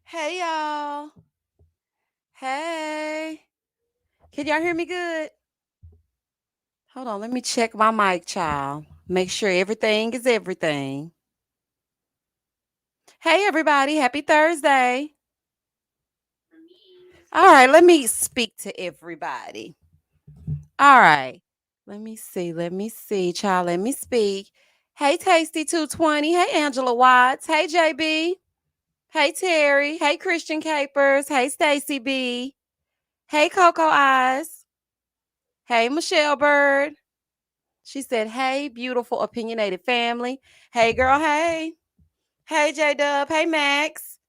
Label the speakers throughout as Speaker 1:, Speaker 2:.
Speaker 1: Hey y'all. Hey. Can y'all hear me good? Hold on, let me check my mic, child. Make sure everything is everything. Hey everybody, happy Thursday. All right, let me speak to everybody. All right. Let me see, child. Let me speak. Hey Tasty 220. Hey Angela Watts. Hey JB. Hey Terry. Hey Christian Capers. Hey Stacy B. Hey Coco Eyes. Hey Michelle Bird. She said, "Hey, beautiful opinionated family. Hey, girl. Hey. Hey, J Dub. Hey, Max.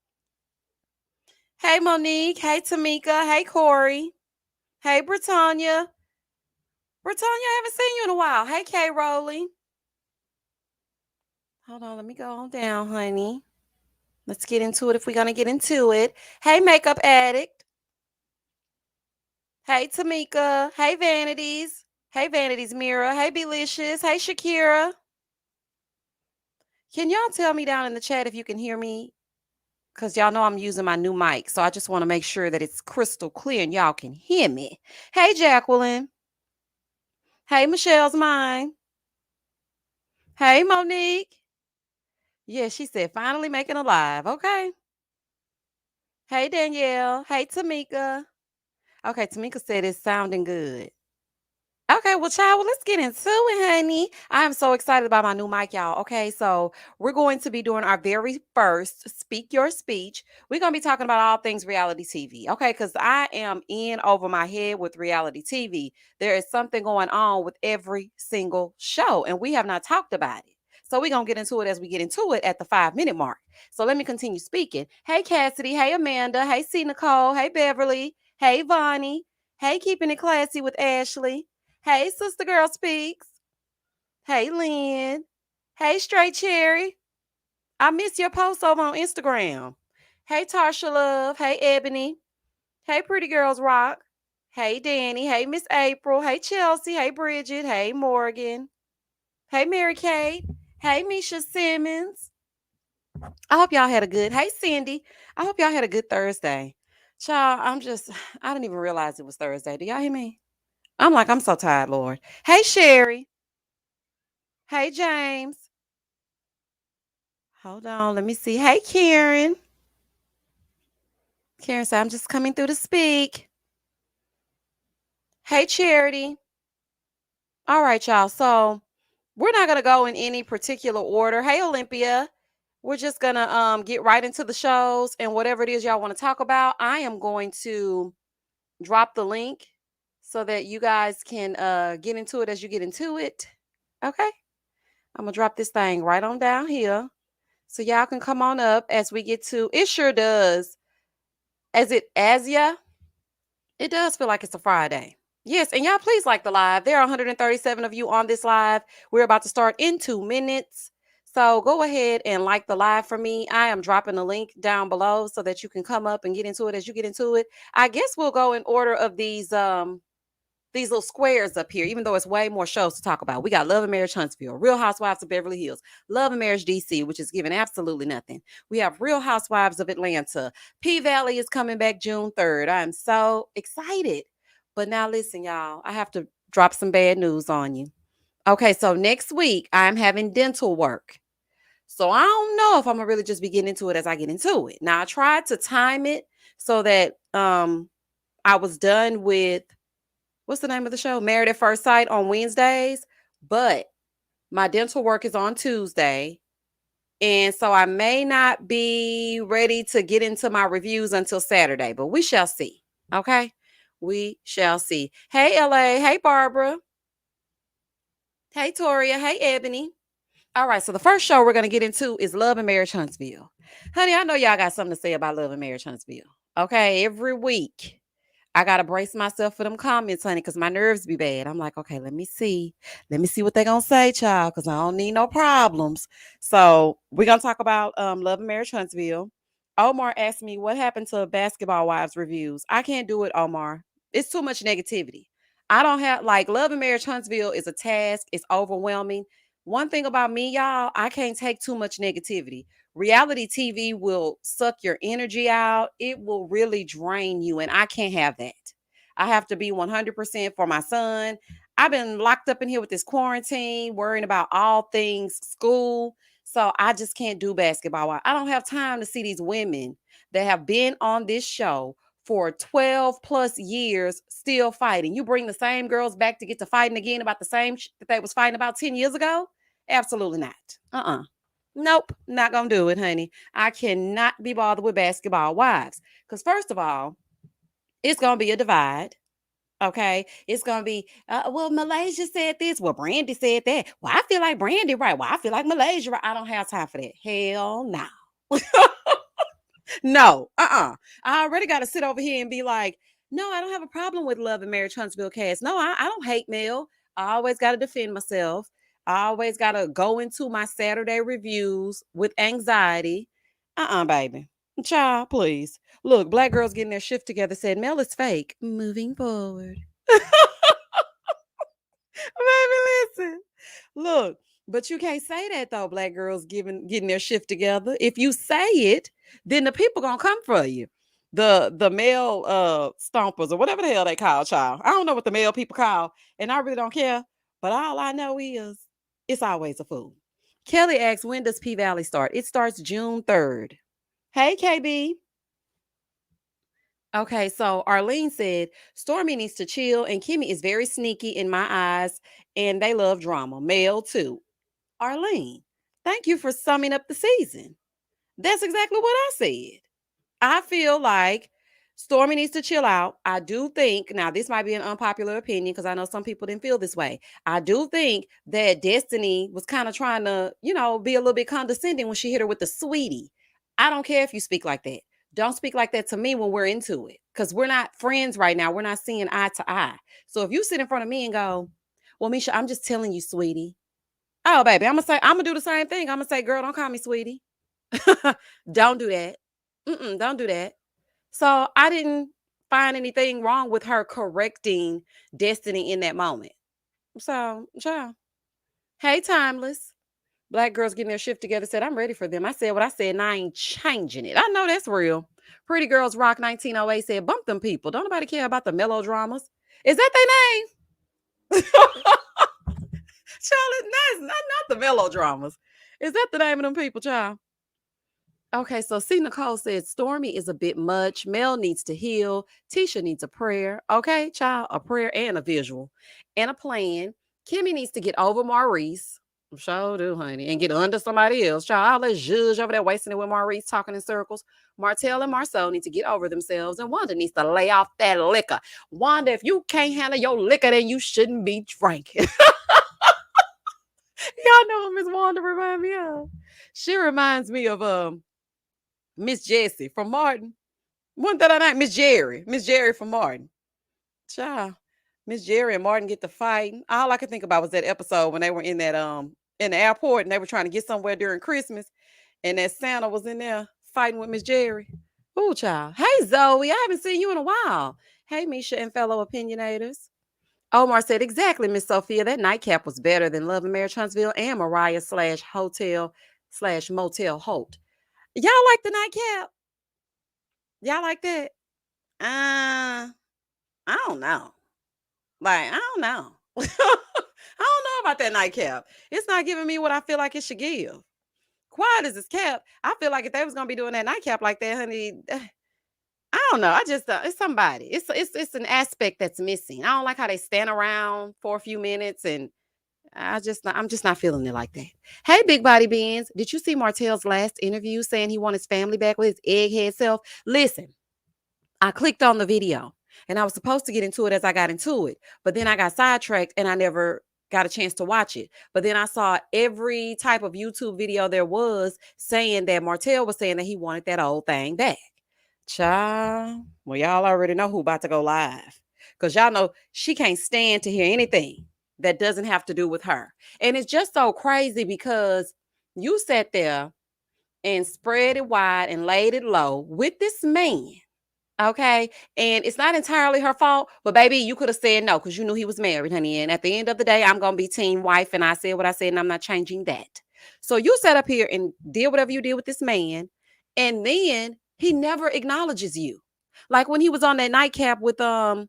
Speaker 1: Hey, Monique. Hey, Tamika. Hey, Corey. Hey, Britannia. Britannia, I haven't seen you in a while. Hey, K. Rowley. Hold on. Let me go on down, honey. Let's get into it if we're going to get into it. Hey, Makeup Addict. Hey, Tamika. Hey, Vanities. Hey, Vanities Mirror. Hey, Belicious. Hey, Shakira. Can y'all tell me down in the chat if you can hear me? Because y'all know I'm using my new mic. So I just want to make sure that it's crystal clear and y'all can hear me. Hey, Jacqueline. Hey, Michelle's mine. Hey, Monique. Yeah, she said, finally making a live. Okay. Hey, Danielle. Hey, Tamika. Okay, Tamika said it's sounding good. Okay, well, child, well, let's get into it, honey. I am so excited about my new mic, y'all. Okay, so we're going to be doing our very first Speak Your Speech. We're going to be talking about all things reality TV, okay? Because I am in over my head with reality TV. There is something going on with every single show, and we have not talked about it. So we're going to get into it as we get into it at the 5 minute mark. So let me continue speaking. Hey, Cassidy. Hey, Amanda. Hey, C. Nicole. Hey, Beverly. Hey, Vonnie. Hey, Keeping It Classy with Ashley. Hey, Sister Girl Speaks. Hey, Lynn. Hey, Straight Cherry. I missed your post over on Instagram. Hey, Tarsha Love. Hey, Ebony. Hey, Pretty Girls Rock. Hey, Danny. Hey, Miss April. Hey, Chelsea. Hey, Bridget. Hey, Morgan. Hey, Mary Kate. Hey, Misha Simmons. I hope y'all had a good. Hey, Cindy. I hope y'all had a good Thursday. Child, I didn't even realize it was Thursday. Do y'all hear me? I'm so tired, Lord. Hey, Sherry. Hey, James. Hold on, let me see. Hey, Karen. Karen said, I'm just coming through to speak. Hey, Charity. All right, y'all. So we're not gonna go in any particular order. Hey, Olympia. We're just gonna get right into the shows and whatever it is y'all want to talk about. I am going to drop the link so that you guys can get into it as you get into it. Okay. I'm gonna drop this thing right on down here. So y'all can come on up as we get to it sure does. As it as ya? It does feel like it's a Friday. Yes, and y'all please like the live. There are 137 of you on this live. We're about to start in 2 minutes. So go ahead and like the live for me. I am dropping a link down below so that you can come up and get into it as you get into it. I guess we'll go in order of these little squares up here, even though it's way more shows to talk about. We got Love and Marriage Huntsville, Real Housewives of Beverly Hills, Love and Marriage DC, which is giving absolutely nothing. We have Real Housewives of Atlanta. P Valley is coming back June 3rd. I'm so excited. But now listen, y'all, I have to drop some bad news on you. Okay, so next week I'm having dental work. So I don't know if I'm gonna really just be getting into it as I get into it. Now I tried to time it so that I was done with what's the name of the show? Married at First Sight on Wednesdays, but my dental work is on Tuesday. And so I may not be ready to get into my reviews until Saturday, but we shall see. Okay? We shall see. Hey, LA. Hey, Barbara. Hey, Toria. Hey, Ebony. All right. So the first show we're going to get into is Love and Marriage Huntsville. Honey, I know y'all got something to say about Love and Marriage Huntsville. Okay. Every week I gotta brace myself for them comments, honey, because my nerves be bad. I'm like, okay, let me see. Let me see what they gonna say, child, because I don't need no problems. So we're gonna talk about Love and Marriage Huntsville. Omar asked me what happened to Basketball Wives reviews. I can't do it, Omar. It's too much negativity. I don't have like Love and Marriage Huntsville is a task, it's overwhelming. One thing about me, y'all, I can't take too much negativity. Reality TV will suck your energy out. It will really drain you, and I can't have that. I have to be 100% for my son. I've been locked up in here with this quarantine, worrying about all things school. So I just can't do basketball. I don't have time to see these women that have been on this show for 12 plus years still fighting. You bring the same girls back to get to fighting again about the same that they was fighting about 10 years ago? Absolutely not. Nope, not gonna do it, honey. I cannot be bothered with basketball wives. Because first of all, it's gonna be a divide. Okay, it's gonna be well, Malaysia said this. Well, Brandy said that. Well, I feel like Brandy right. Well, I feel like Malaysia right. I don't have time for that. Hell no. No, I already got to sit over here and be like, no, I don't have a problem with Love and Marriage Huntsville cast. No, I don't hate Mel. I always got to defend myself. I always got to go into my Saturday reviews with anxiety. Baby. Child, please. Look, black girls getting their shift together said Mel is fake. Moving forward. Baby, listen. Look, but you can't say that though, black girls getting their shift together. If you say it, then the people gonna come for you. The male stompers or whatever the hell they call child. I don't know what the male people call, and I really don't care. But all I know is it's always a fool. Kelly asks, when does P Valley start? It starts June 3rd. Hey, KB. Okay, so Arlene said Stormy needs to chill, and Kimmy is very sneaky in my eyes, and they love drama. Male too. Arlene, thank you for summing up the season. That's exactly what I said. I feel like Stormy needs to chill out. I do think, now this might be an unpopular opinion because I know some people didn't feel this way. I do think that Destiny was kind of trying to, be a little bit condescending when she hit her with the sweetie. I don't care if you speak like that. Don't speak like that to me when we're into it because we're not friends right now. We're not seeing eye to eye. So if you sit in front of me and go, well, Misha, I'm just telling you, sweetie. Oh, baby, I'm gonna do the same thing. I'm gonna say, girl, don't call me sweetie. Don't do that. Don't do that. So I didn't find anything wrong with her correcting Destiny in that moment. So, child. Hey, Timeless. Black girls getting their shift together said, I'm ready for them. I said what I said, and I ain't changing it. I know that's real. Pretty Girls Rock 1908 said, bump them people. Don't nobody care about the melodramas. Is that their name? Child, it's not the melodramas. Is that the name of them people, child? Okay, so C. Nicole said Stormy is a bit much. Mel needs to heal. Tisha needs a prayer. Okay, child, a prayer and a visual and a plan. Kimmy needs to get over Maurice. Sure do, honey, and get under somebody else. Child, all that judge over there wasting it with Maurice talking in circles. Martell and Marceau need to get over themselves, and Wanda needs to lay off that liquor. Wanda, if you can't handle your liquor, then you shouldn't be drinking. Y'all know what Miss Wanda remind me of. She reminds me of Miss Jessie from Martin. One that I like, Miss Jerry. Miss Jerry from Martin. Child. Miss Jerry and Martin get to fighting. All I could think about was that episode when they were in that in the airport and they were trying to get somewhere during Christmas, and that Santa was in there fighting with Miss Jerry. Ooh, child. Hey, Zoe. I haven't seen you in a while. Hey, Misha and fellow opinionators. Omar said, exactly, Miss Sophia. That nightcap was better than Love and Marriage Huntsville and Mariah slash hotel slash motel Holt. Y'all like the nightcap? Y'all like that? I don't know. Like, I don't know. I don't know about that nightcap. It's not giving me what I feel like it should give. Quiet as this cap. I feel like if they was gonna be doing that nightcap like that, honey, I don't know. I just it's somebody. It's an aspect that's missing. I don't like how they stand around for a few minutes and I'm just not feeling it like that. Hey, Big Body Beans, did you see Martell's last interview saying he wants his family back with his egghead self? Listen, I clicked on the video and I was supposed to get into it as I got into it, but then I got sidetracked and I never got a chance to watch it. But then I saw every type of YouTube video there was saying that Martell was saying that he wanted that old thing back. Child, well, y'all already know who about to go live because y'all know she can't stand to hear anything that doesn't have to do with her. And it's just so crazy because you sat there and spread it wide and laid it low with this man Okay. And it's not entirely her fault, but baby, you could have said no because you knew he was married, honey. And at the end of the day, I'm going to be team wife. And I said what I said, and I'm not changing that. So you sat up here and did whatever you did with this man. And then he never acknowledges you. Like when he was on that nightcap with Dr.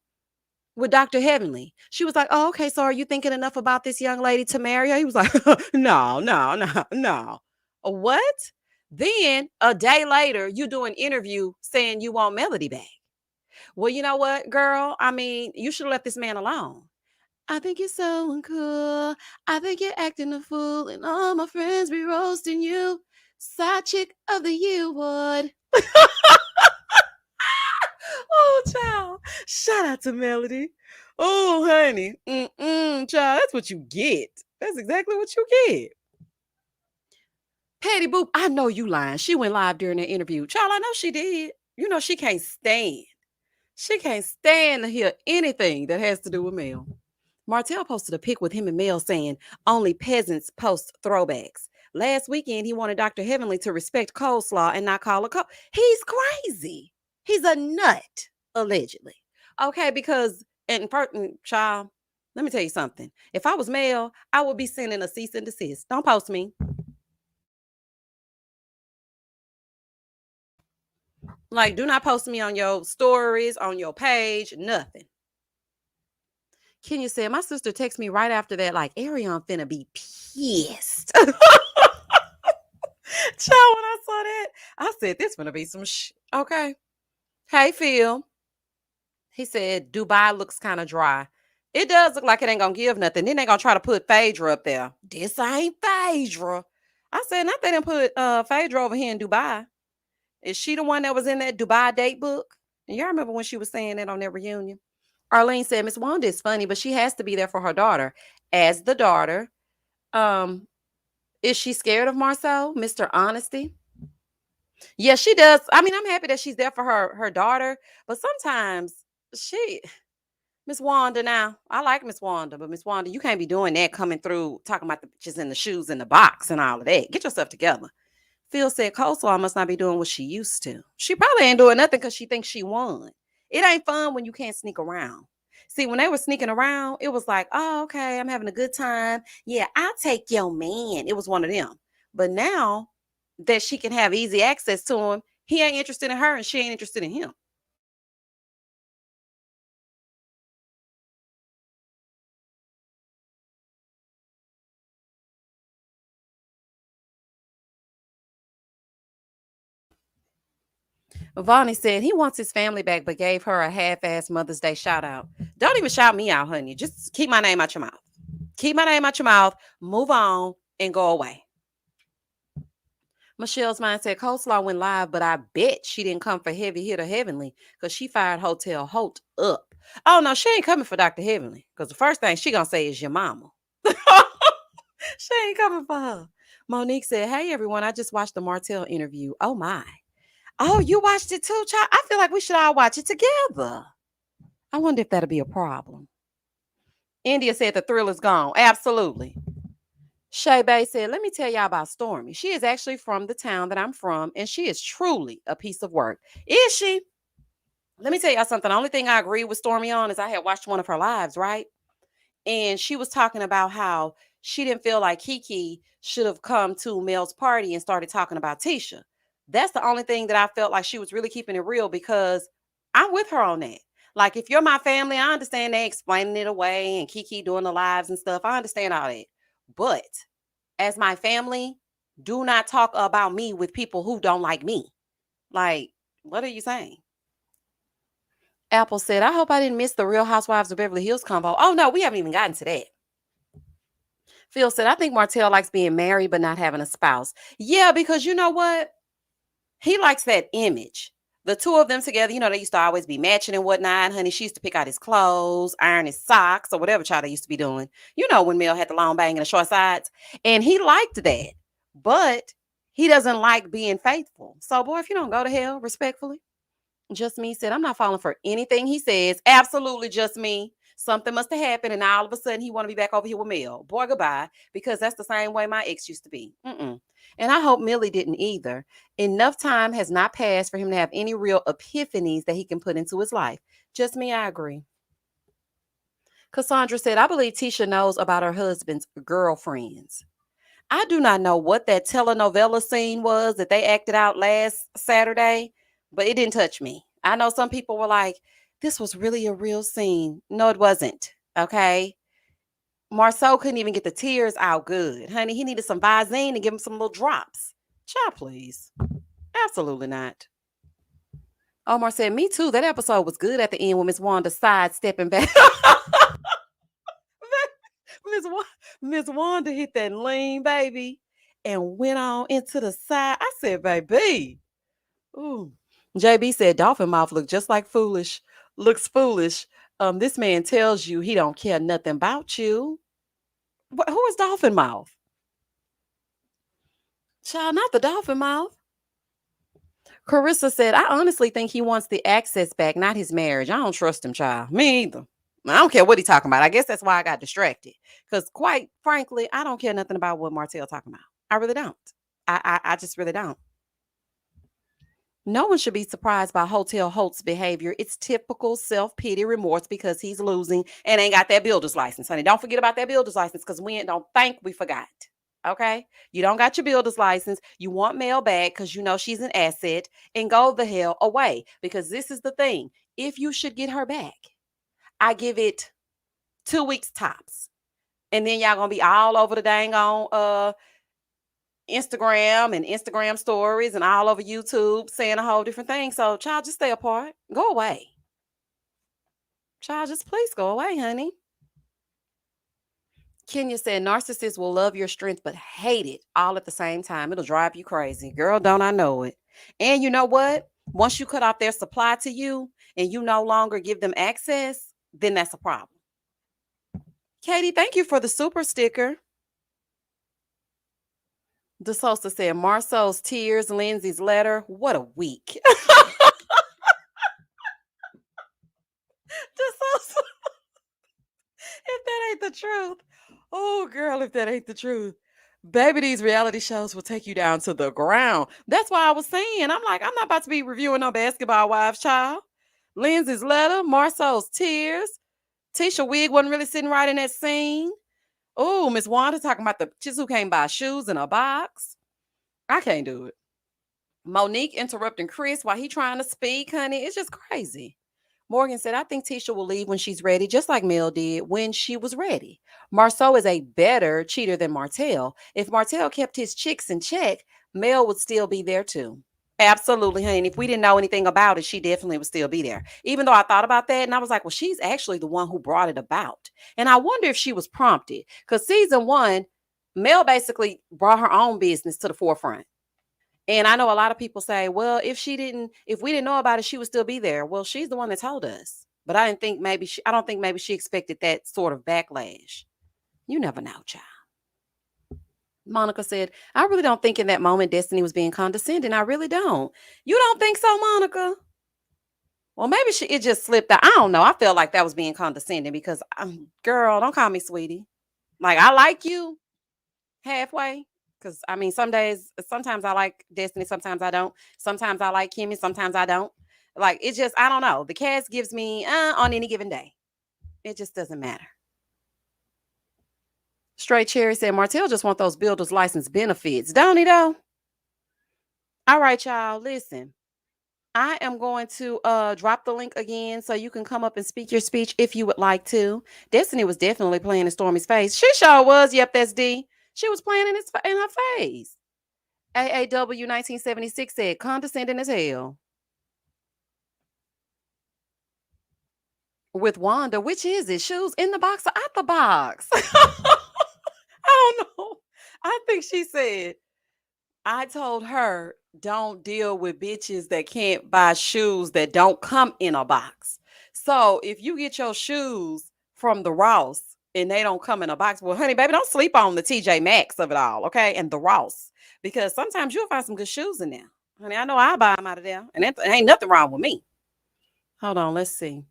Speaker 1: Heavenly. She was like, "Oh, okay. So are you thinking enough about this young lady to marry her?" He was like, "No, no, no, no." What? Then a day later, you do an interview saying you want Melody back. Well, you know what, girl? I mean, you should have left this man alone. I think you're so uncool. I think you're acting a fool, and all my friends be roasting you. Side chick of the year award. Oh, child. Shout out to Melody. Oh, honey. Child, that's what you get. That's exactly what you get. Patty Boop, I know you lying. She went live during the interview. Child, I know she did. You know she can't stand. She can't stand to hear anything that has to do with Mel. Martell posted a pic with him and Mel saying, "Only peasants post throwbacks." Last weekend, he wanted Dr. Heavenly to respect coleslaw and not call her He's crazy. He's a nut, allegedly. Okay, because, child, let me tell you something. If I was Mel, I would be sending a cease and desist. Don't post me. Like, do not post me on your stories, on your page, nothing. Kenya said, "My sister texted me right after that, like, Arion finna be pissed." Child, when I saw that, I said, "This gonna be some okay." Hey, Phil. He said, "Dubai looks kind of dry." It does look like it ain't gonna give nothing. Then they gonna try to put Phaedra up there. This ain't Phaedra. I said, not they didn't put Phaedra over here in Dubai. Is she the one that was in that Dubai date book? And y'all remember when she was saying that on their reunion? Arlene said, "Miss Wanda is funny, but she has to be there for her daughter. As the daughter, um, is she scared of Marcel, Mr. Honesty?" Yes, she does. I mean, I'm happy that she's there for her daughter, but sometimes she Miss Wanda now. I like Miss Wanda, but Miss Wanda, you can't be doing that coming through talking about the bitches in the shoes in the box and all of that. Get yourself together. Phil said Coleslaw must not be doing what she used to. She probably ain't doing nothing because she thinks she won. It ain't fun when you can't sneak around. See, when they were sneaking around, it was like, "Oh, okay, I'm having a good time. Yeah, I'll take your man." It was one of them. But now that she can have easy access to him, he ain't interested in her and she ain't interested in him. Vonnie said he wants his family back, but gave her a half-ass Mother's Day shout out. Don't even shout me out, honey. Just keep my name out your mouth. Keep my name out your mouth, move on, and go away. Michelle's mind said Coleslaw went live, but I bet she didn't come for Heavy Hitter Heavenly because she fired Hotel Holt up. Oh no, she ain't coming for Dr. Heavenly because the first thing she gonna say is your mama. She ain't coming for her. Monique said, "Hey everyone, I just watched the Martell interview. Oh my. Oh, you watched it too, child? I feel like we should all watch it together. I wonder if that'll be a problem." India said the thrill is gone. Absolutely. Shay Bay said, "Let me tell y'all about Stormy. She is actually from the town that I'm from, and she is truly a piece of work." Is she? Let me tell y'all something. The only thing I agree with Stormy on is I had watched one of her lives, right? And she was talking about how she didn't feel like Kiki should have come to Mel's party and started talking about Tisha. That's the only thing that I felt like she was really keeping it real because I'm with her on that. Like, if you're my family, I understand they explaining it away and Kiki doing the lives and stuff. I understand all that. But as my family, do not talk about me with people who don't like me. Like, what are you saying? Apple said, "I hope I didn't miss the Real Housewives of Beverly Hills convo." Oh, no, we haven't even gotten to that. Phil said, "I think Martell likes being married but not having a spouse." Yeah, because you know what? He likes that image. The two of them together, they used to always be matching and whatnot. Honey, she used to pick out his clothes, iron his socks, or whatever child they used to be doing. When Mel had the long bang and the short sides. And he liked that. But he doesn't like being faithful. So, boy, if you don't go to hell, respectfully. Just Me said, "I'm not falling for anything he says." Absolutely just me. Something must have happened, and now all of a sudden he want to be back over here with Mel. Boy, goodbye, because that's the same way my ex used to be. Mm-mm. And I hope Millie didn't either. Enough time has not passed for him to have any real epiphanies that he can put into his life. Just me, I agree. Cassandra said, I believe Tisha knows about her husband's girlfriends. I do not know what that telenovela scene was that they acted out last Saturday, but it didn't touch me. I know some people were like, this was really a real scene. No, it wasn't. Okay. Marceau couldn't even get the tears out good. Honey, he needed some Visine to give him some little drops. Child, please. Absolutely not. Omar said, me too. That episode was good at the end when Miss Wanda sidestepping back. Miss Wa- Miss Wanda hit that lean, baby, and went on into the side. I said, baby. Ooh. JB said, Dolphin Mouth look just like foolish. Looks foolish. This man tells you he don't care nothing about you. Who is Dolphin Mouth? Child, not the Dolphin Mouth. Carissa said, I honestly think he wants the access back, not his marriage. I don't trust him, child. Me either. I don't care what he's talking about. I guess that's why I got distracted. Because quite frankly, I don't care nothing about what Martell talking about. I really don't. I just really don't. No one should be surprised by Hotel Holt's behavior. It's typical self-pity remorse because he's losing and ain't got that builder's license, honey. Don't forget about that builder's license because we don't think we forgot. Okay? You don't got your builder's license. You want Mel back because you know she's an asset and go the hell away. Because this is the thing. If you should get her back, I give it 2 weeks tops. And then y'all gonna be all over the dang on Instagram and Instagram stories and all over YouTube saying a whole different thing. So, child, just stay apart. Go away. Child, just please go away, honey. Kenya said narcissists will love your strength but hate it all at the same time. It'll drive you crazy. Girl, don't I know it? And you know what? Once you cut off their supply to you and you no longer give them access, then that's a problem. Katie, thank you for the super sticker. DeSosa said Marceau's tears, Lindsay's letter. What a week. DeSosa, if that ain't the truth. Oh, girl, if that ain't the truth. Baby, these reality shows will take you down to the ground. That's why I was saying, I'm like, I'm not about to be reviewing no basketball wives, child. Lindsay's letter, Marceau's tears. Tisha Wig wasn't really sitting right in that scene. Oh, Miss Wanda talking about the just who came by shoes in a box. I can't do it. Monique interrupting Chris while he trying to speak, honey. It's just crazy. Morgan said, I think Tisha will leave when she's ready, just like Mel did when she was ready. Marceau is a better cheater than Martell. If Martell kept his chicks in check, Mel would still be there too. Absolutely, honey. If we didn't know anything about it, she definitely would still be there. Even though I thought about that and I was like, well, she's actually the one who brought it about. And I wonder if she was prompted because season one, Mel basically brought her own business to the forefront. And I know a lot of people say, well, if we didn't know about it, she would still be there. Well, she's the one that told us. But I don't think maybe she expected that sort of backlash. You never know, child. Monica said, I really don't think in that moment Destiny was being condescending. I really don't. You don't think so, Monica? Well, maybe it just slipped out. I don't know. I felt like that was being condescending because, girl, don't call me sweetie. Like, I like you halfway. Because I mean, sometimes I like Destiny, sometimes I don't. Sometimes I like Kimmy, sometimes I don't. Like it's just, I don't know. The cast gives me on any given day. It just doesn't matter. Straight Cherry said Martell just want those builders license benefits, don't he though? All right, y'all. Listen. I am going to drop the link again so you can come up and speak your speech if you would like to. Destiny was definitely playing in Stormy's face. She sure was. Yep, that's D. She was playing in her face. AAW 1976 said, condescending as hell. With Wanda, which is it? Shoes in the box or out the box? I don't know. I think she said, I told her, don't deal with bitches that can't buy shoes that don't come in a box. So if you get your shoes from the Ross and they don't come in a box, well, honey, baby, don't sleep on the TJ Maxx of it all, okay? And the Ross, because sometimes you'll find some good shoes in there. Honey, I know I buy them out of there, and that ain't nothing wrong with me. Hold on, let's see.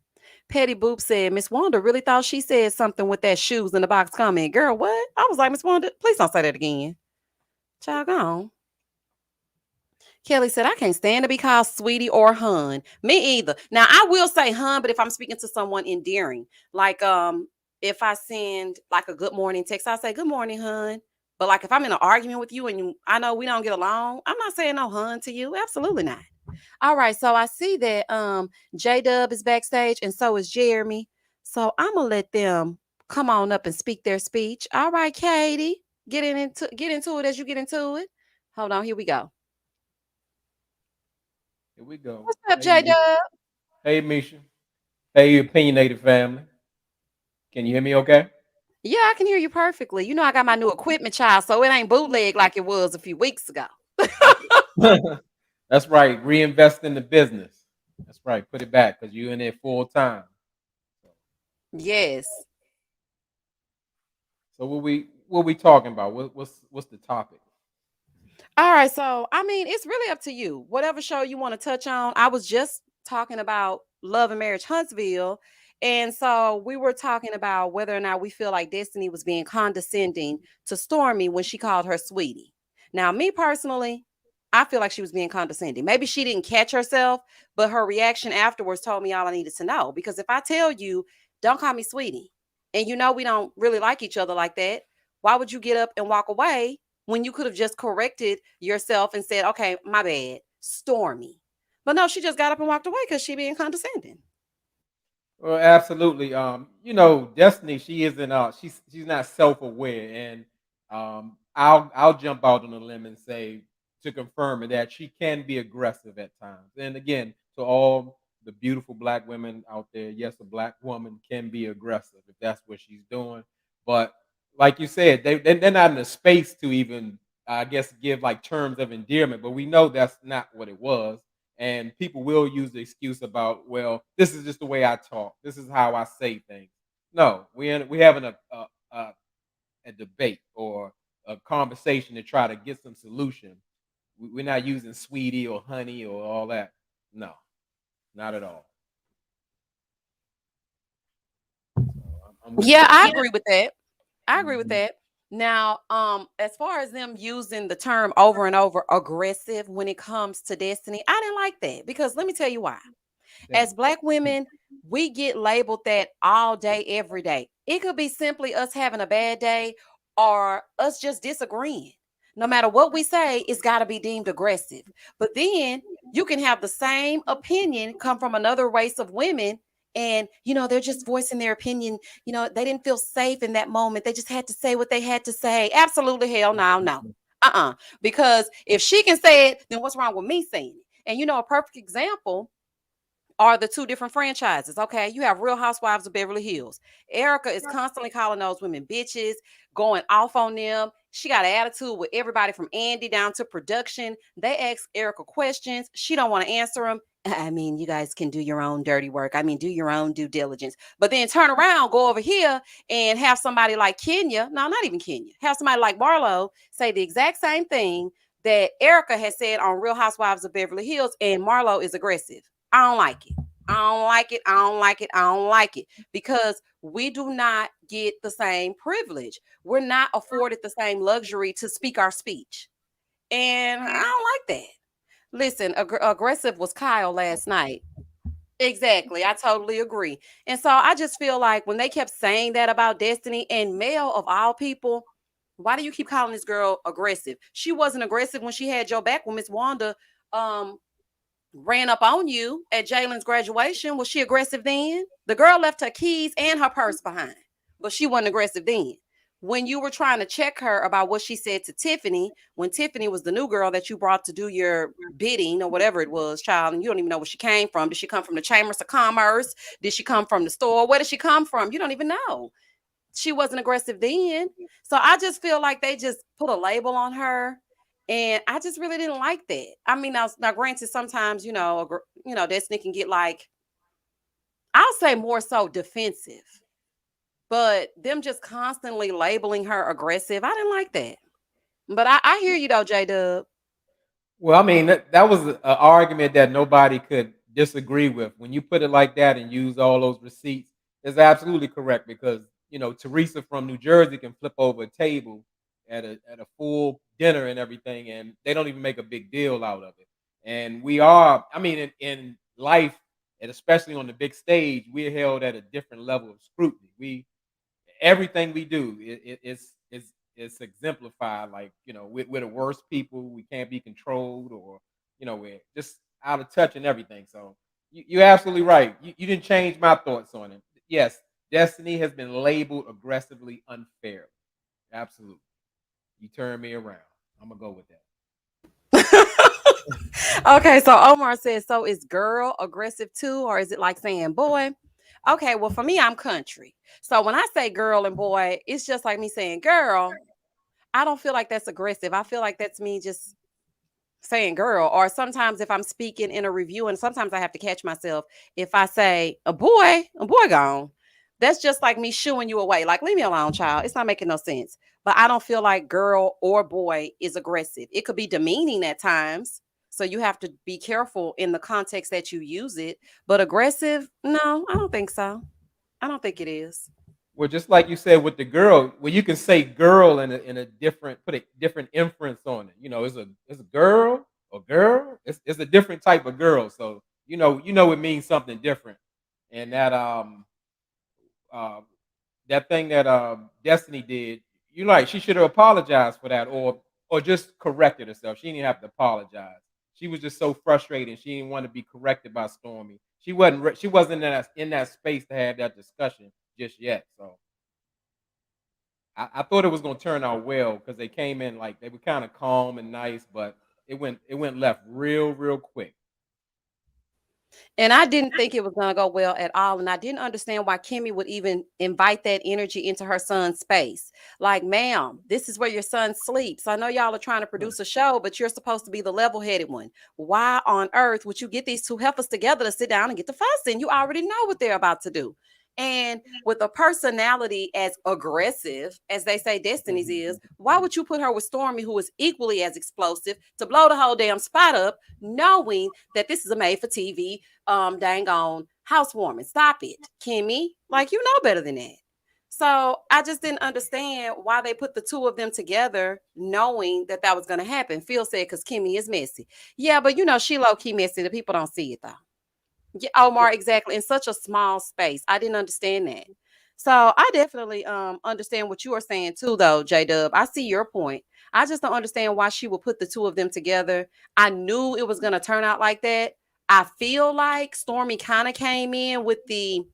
Speaker 1: Petty Boop said, Miss Wanda really thought she said something with that shoes in the box comment. Girl, what? I was like, Miss Wanda, please don't say that again. Child, gone. Kelly said, I can't stand to be called sweetie or hun. Me either. Now I will say hun, but if I'm speaking to someone endearing, like if I send like a good morning text, I'll say good morning, hun. But like if I'm in an argument with you and I know we don't get along, I'm not saying no hun to you. Absolutely not. All right, so I see that J Dub is backstage and so is Jeremy. So I'm gonna let them come on up and speak their speech. All right, Katie, get into it as you get into it. Hold on, here we go.
Speaker 2: Here we go.
Speaker 1: What's up,
Speaker 2: Hey,
Speaker 1: J
Speaker 2: Misha.
Speaker 1: Dub?
Speaker 2: Hey, Misha. Hey, opinionated family. Can you hear me okay?
Speaker 1: Yeah, I can hear you perfectly. You know, I got my new equipment, child, so it ain't bootleg like it was a few weeks ago.
Speaker 2: That's right. Reinvest in the business. That's right. Put it back because you're in there full time. So,
Speaker 1: Yes.
Speaker 2: what we talking about? What's the topic?
Speaker 1: All right, so I mean, it's really up to you. Whatever show you want to touch on. I was just talking about Love and Marriage Huntsville. And so we were talking about whether or not we feel like Destiny was being condescending to Stormy when she called her sweetie. Now, me personally, I feel like she was being condescending. Maybe she didn't catch herself, but her reaction afterwards told me all I needed to know. Because if I tell you, don't call me sweetie, and you know we don't really like each other like that, why would you get up and walk away when you could have just corrected yourself and said, okay, my bad, Stormy. But no, she just got up and walked away because she being condescending.
Speaker 2: Well, absolutely. Destiny, she isn't she's not self-aware, and I'll jump out on a limb and say to confirm it that she can be aggressive at times. And again, to all the beautiful black women out there, yes, a black woman can be aggressive if that's what she's doing. But like you said, they're not in a space to even I guess give like terms of endearment, but we know that's not what it was, and people will use the excuse about, well, this is just the way I talk, this is how I say things. No, we having a, a debate or a conversation to try to get some solution. We're not using sweetie or honey or all that. No, not at all. So I'm with
Speaker 1: Yeah,
Speaker 2: you.
Speaker 1: I agree with that. I agree with
Speaker 2: Mhm.
Speaker 1: that. Now, as far as them using the term over and over aggressive when it comes to Destiny, I didn't like that because let me tell you why.
Speaker 2: Tell
Speaker 1: As
Speaker 2: me.
Speaker 1: black women, we get labeled that all day, every day. It could be simply us having a bad day or us just disagreeing. No matter what we say, it's got to be deemed aggressive. But then you can have the same opinion come from another race of women. And, they're just voicing their opinion. They didn't feel safe in that moment. They just had to say what they had to say. Absolutely, hell no, no. Because if she can say it, then what's wrong with me saying it? And, a perfect example are the two different franchises. Okay, you have Real Housewives of Beverly Hills. Erica is constantly calling those women bitches, going off on them. She got an attitude with everybody from Andy down to production. They ask Erica questions. She don't want to answer them. I mean, you guys can do your own dirty work. I mean, do your own due diligence. But then turn around, go over here, and have somebody like Kenya, no, not even Kenya, have somebody like Marlo say the exact same thing that Erica has said on Real Housewives of Beverly Hills, and Marlo is aggressive. I don't like it. I don't like it. I don't like it. I don't like it because we do not get the same privilege. We're not afforded the same luxury to speak our speech. And I don't like that. Listen, aggressive was Kyle last night. Exactly. I totally agree. And so I just feel like when they kept saying that about Destiny and Mel of all people, why do you keep calling this girl aggressive? She wasn't aggressive when she had your back when Miss Wanda um ran up on you at Jalen's graduation. Was she aggressive then? The girl left her keys and her purse behind, but she wasn't aggressive then. When you were trying to check her about what she said to Tiffany, when Tiffany was the new girl that you brought to do your bidding or whatever it was, child, and you don't even know where she came from. Did she come from the Chambers of Commerce? Did she come from the store? Where did she come from? You don't even know. She wasn't aggressive then. So I just feel like they just put a label on her. And I just really didn't like that. I mean, now granted, sometimes, Destiny can get like, I'll say more so defensive, but them just constantly labeling her aggressive, I didn't like that. But I hear you though, J Dub.
Speaker 2: Well, I mean that was an argument that nobody could disagree with. When you put it like that and use all those receipts, it's absolutely correct because Teresa from New Jersey can flip over a table at a full dinner and everything, and they don't even make a big deal out of it. And we are, I mean, in life, and especially on the big stage, we're held at a different level of scrutiny. We Everything we do it's exemplified. Like we're the worst people. We can't be controlled, or we're just out of touch and everything. So you're absolutely right. You didn't change my thoughts on it. Yes, Destiny has been labeled aggressively unfair. Absolutely, you turn me around. I'm gonna go with that.
Speaker 1: Okay, so Omar says, so is girl aggressive too, or is it like saying boy? Okay, well, for me, I'm country. So when I say girl and boy, it's just like me saying girl. I don't feel like that's aggressive. I feel like that's me just saying girl. Or sometimes if I'm speaking in a review, and sometimes I have to catch myself, if I say a boy gone, that's just like me shooing you away. Like, leave me alone, child. It's not making no sense. But I don't feel like girl or boy is aggressive. It could be demeaning at times. So you have to be careful in the context that you use it. But aggressive, no, I don't think so. I don't think it is.
Speaker 2: Well, just like you said with the girl, well, you can say girl in a different, put a different inference on it. It's a girl or girl. It's a different type of girl. So it means something different. And uh, that thing that Destiny did, she should have apologized for that, or just corrected herself. She didn't have to apologize. She was just so frustrated. She didn't want to be corrected by Stormy. She wasn't in that space to have that discussion just yet. So I thought it was gonna turn out well because they came in like they were kind of calm and nice, but it went left real quick.
Speaker 1: And I didn't think it was gonna go well at all. And I didn't understand why Kimmy would even invite that energy into her son's space. Like, ma'am, this is where your son sleeps. I know y'all are trying to
Speaker 2: Right.
Speaker 1: produce a show, but you're supposed to be the level-headed one. Why on earth would you get these two heifers together to sit down and get the fussing? You already know what they're about to do. And with a personality as aggressive as they say Destiny's is, why would you put her with Stormy, who is equally as explosive, to blow the whole damn spot up, knowing that this is a made for TV dang on housewarming? Stop it, Kimmy. Like, you know better than that. So I just didn't understand why they put the two of them together, knowing that that was going to happen. Phil said because Kimmy is messy. Yeah, but she low key messy. The people don't see it though. Yeah, Omar, exactly. In such a small space, I didn't understand that. So I definitely understand what you are saying too, though, J Dub. I see your point. I just don't understand why she would put the two of them together. I knew it was gonna turn out like that. I feel like Stormy kind of came in with I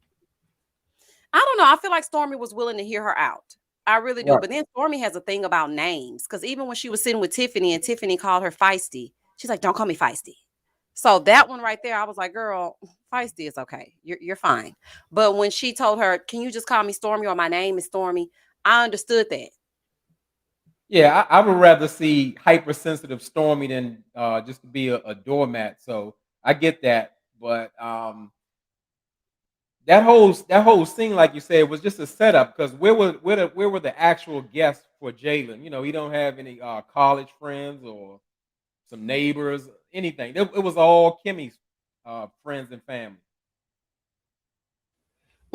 Speaker 1: don't know. I feel like Stormy was willing to hear her out. I really do.
Speaker 2: Right.
Speaker 1: But then Stormy has a thing about names because even when she was sitting with Tiffany and Tiffany called her feisty, she's like, "Don't call me feisty." So that one right there, I was like, "Girl, feisty is okay. You're fine." But when she told her, "Can you just call me Stormy or my name is Stormy?" I understood that.
Speaker 2: Yeah, I would rather see hypersensitive Stormy than just to be a doormat. So I get that, but that whole scene, like you said, was just a setup. Because where were the actual guests for Jalen? He don't have any college friends or some neighbors, anything. It was all Kimmy's friends and family.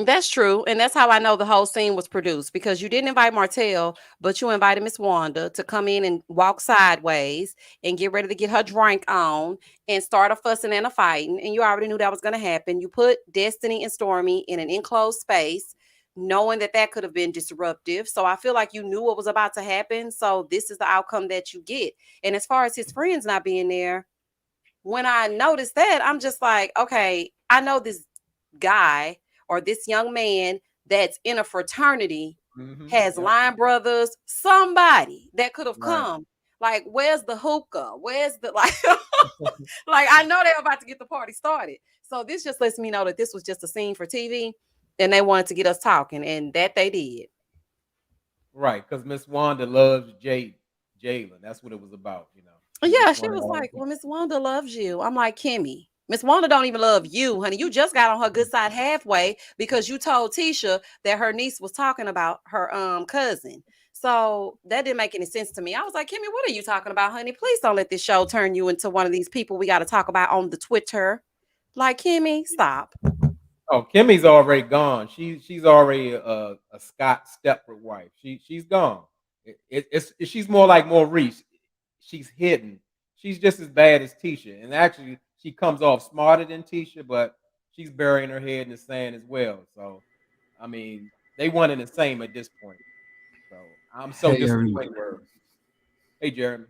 Speaker 1: That's true. And that's how I know the whole scene was produced because you didn't invite Martell, but you invited Miss Wanda to come in and walk sideways and get ready to get her drink on and start a fussing and a fighting. And you already knew that was going to happen. You put Destiny and Stormy in an enclosed space, knowing that that could have been disruptive. So I feel like you knew what was about to happen. So this is the outcome that you get. And as far as his friends not being there, when I noticed that, I'm just like, okay, I know this guy or this young man that's in a fraternity has
Speaker 2: Yep.
Speaker 1: line brothers, somebody that could have
Speaker 2: Right.
Speaker 1: come. Like, where's the hookah? Where's the like? Like, I know they're about to get the party started. So this just lets me know that this was just a scene for TV, and they wanted to get us talking, and that they did.
Speaker 2: Right. Because Miss Wanda loves Jalen. That's what it was about. She
Speaker 1: Yeah,
Speaker 2: just
Speaker 1: she
Speaker 2: wanted
Speaker 1: was
Speaker 2: all
Speaker 1: like,
Speaker 2: the.
Speaker 1: "Well, Miss Wanda loves you." I'm like, "Kimmy, Miss Wanda don't even love you, honey. You just got on her good side halfway because you told Tisha that her niece was talking about her cousin." So that didn't make any sense to me. I was like, "Kimmy, what are you talking about, honey? Please don't let this show turn you into one of these people we got to talk about on the Twitter. Like Kimmy, stop.
Speaker 2: Oh, Kimmy's already gone. She's already a Scott Stepford wife. She's gone. She's more like Maurice. She's hidden. She's just as bad as Tisha, and actually she comes off smarter than Tisha, but she's burying her head in the sand as well. So, I mean, they one and the same at this point. So I'm so
Speaker 3: Hey, everybody.
Speaker 2: disappointed with her. Hey, Jeremy,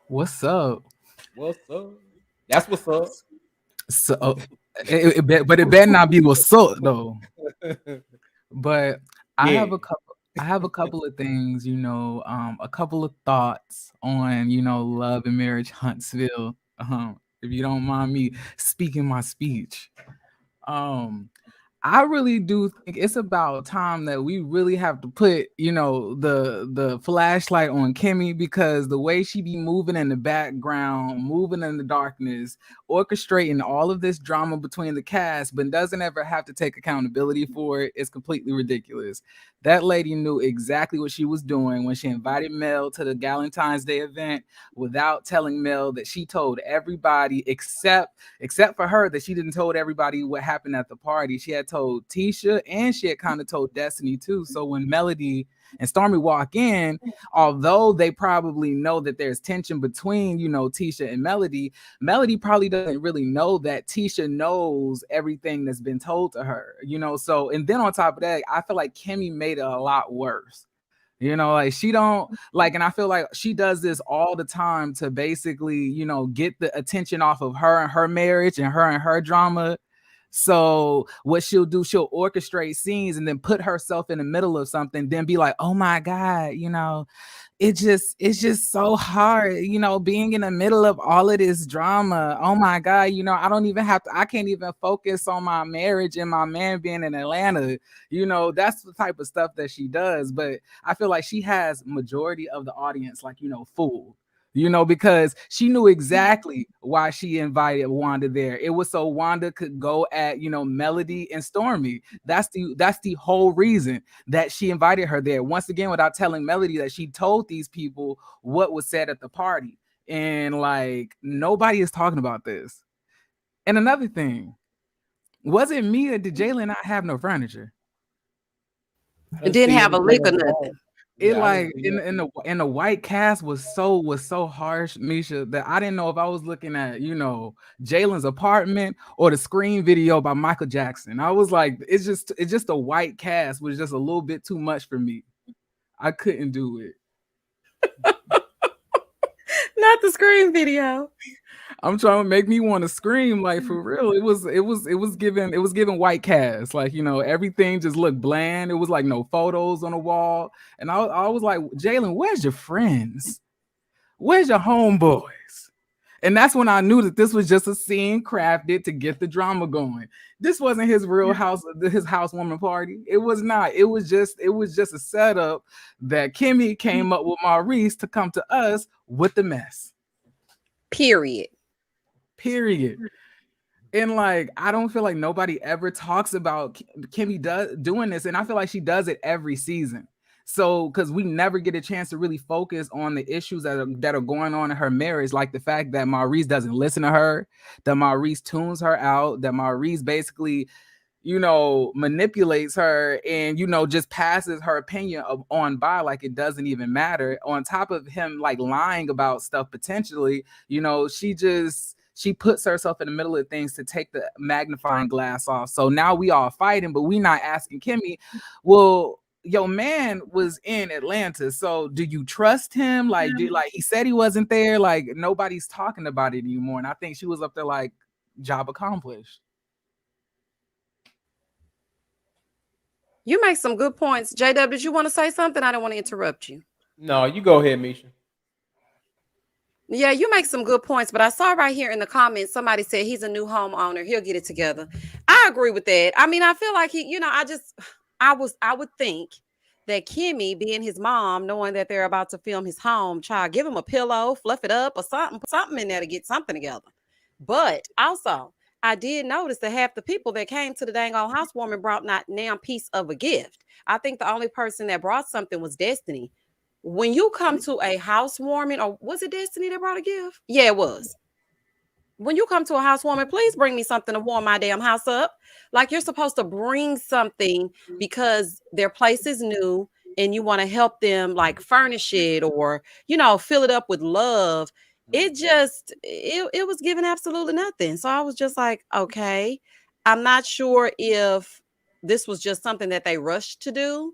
Speaker 3: What's up?
Speaker 2: what's up? That's what's up.
Speaker 3: So, but it better not be what's up though. But I
Speaker 2: Yeah.
Speaker 3: have a couple. I have a couple of things, a couple of thoughts on, love and marriage Huntsville. If you don't mind me speaking my speech. Um, I really do think it's about time that we really have to put, the flashlight on Kimmy, because the way she be moving in the background, moving in the darkness, orchestrating all of this drama between the cast, but doesn't ever have to take accountability for it, is completely ridiculous. That lady knew exactly what she was doing when she invited Mel to the Galentine's Day event without telling Mel that she told everybody except for her, that she didn't told everybody what happened at the party. She had told Tisha, and she had kind of told Destiny too. So when Melody and Stormy walk in, although they probably know that there's tension between, Tisha and Melody probably doesn't really know that Tisha knows everything that's been told to her, So, and then on top of that, I feel like Kimmy made it a lot worse. Like she don't like, and I feel like she does this all the time to basically, get the attention off of her and her marriage and her drama. So what she'll do, she'll orchestrate scenes and then put herself in the middle of something, then be like, oh my God, it's just so hard, being in the middle of all of this drama. Oh my God, I can't even focus on my marriage and my man being in Atlanta. That's the type of stuff that she does. But I feel like she has majority of the audience, like, fooled. Because she knew exactly why she invited Wanda there. It was so Wanda could go at, Melody and Stormy. That's the whole reason that she invited her there. Once again, without telling Melody that she told these people what was said at the party. And like, nobody is talking about this. And another thing, was it me or did Jalen not have no furniture?
Speaker 2: I
Speaker 1: It
Speaker 2: didn't
Speaker 1: didn't
Speaker 2: see
Speaker 1: have a
Speaker 2: anything
Speaker 1: lick of
Speaker 2: on the
Speaker 1: nothing.
Speaker 2: wall.
Speaker 3: It
Speaker 2: Yeah, I didn't
Speaker 3: like
Speaker 2: see
Speaker 3: in
Speaker 2: nothing.
Speaker 3: the white cast was so harsh, Misha, that I didn't know if I was looking at, Jalen's apartment or the Scream video by Michael Jackson. I was like, it's just the white cast was just a little bit too much for me. I couldn't do it.
Speaker 1: Not the Scream video.
Speaker 3: I'm trying to make me want to scream, like, for real. It was giving white cast, like, everything just looked bland. It was like no photos on the wall, and I was like, Jalen, where's your friends? Where's your homeboys? And that's when I knew that this was just a scene crafted to get the drama going. This wasn't his housewarming party. It was not. It was just a setup that Kimmy came up with Maurice to come to us with the mess.
Speaker 1: Period.
Speaker 3: Period. And like, I don't feel like nobody ever talks about Kimmy doing this, and I feel like she does it every season. So, because we never get a chance to really focus on the issues that are going on in her marriage, like the fact that Maurice doesn't listen to her, that Maurice tunes her out, that Maurice basically, manipulates her and, just passes her opinion on by like it doesn't even matter. On top of him like lying about stuff potentially, she puts herself in the middle of things to take the magnifying glass off. So now we all fighting, but we not asking Kimmy, well, your man was in Atlanta, so do you trust him? Like he said he wasn't there. Like nobody's talking about it anymore. And I think she was up there like, job accomplished.
Speaker 1: You make some good points. JW, did you want to say something? I don't want to interrupt you.
Speaker 2: No, you go ahead, Misha.
Speaker 1: Yeah, you make some good points, but I saw right here in the comments somebody said he's a new homeowner. He'll get it together. I agree with that. I mean, I feel like I would think that Kimmy, being his mom, knowing that they're about to film his home, child, give him a pillow, fluff it up, or something, put something in there to get something together. But also, I did notice that half the people that came to the dang old housewarming brought not damn piece of a gift. I think the only person that brought something was Destiny. When you come to a housewarming, or was it Destiny that brought a gift? Yeah, it was. When you come to a housewarming, please bring me something to warm my damn house up. Like you're supposed to bring something because their place is new and you want to help them like furnish it or, fill it up with love. It was giving absolutely nothing. So I was just like, okay, I'm not sure if this was just something that they rushed to do,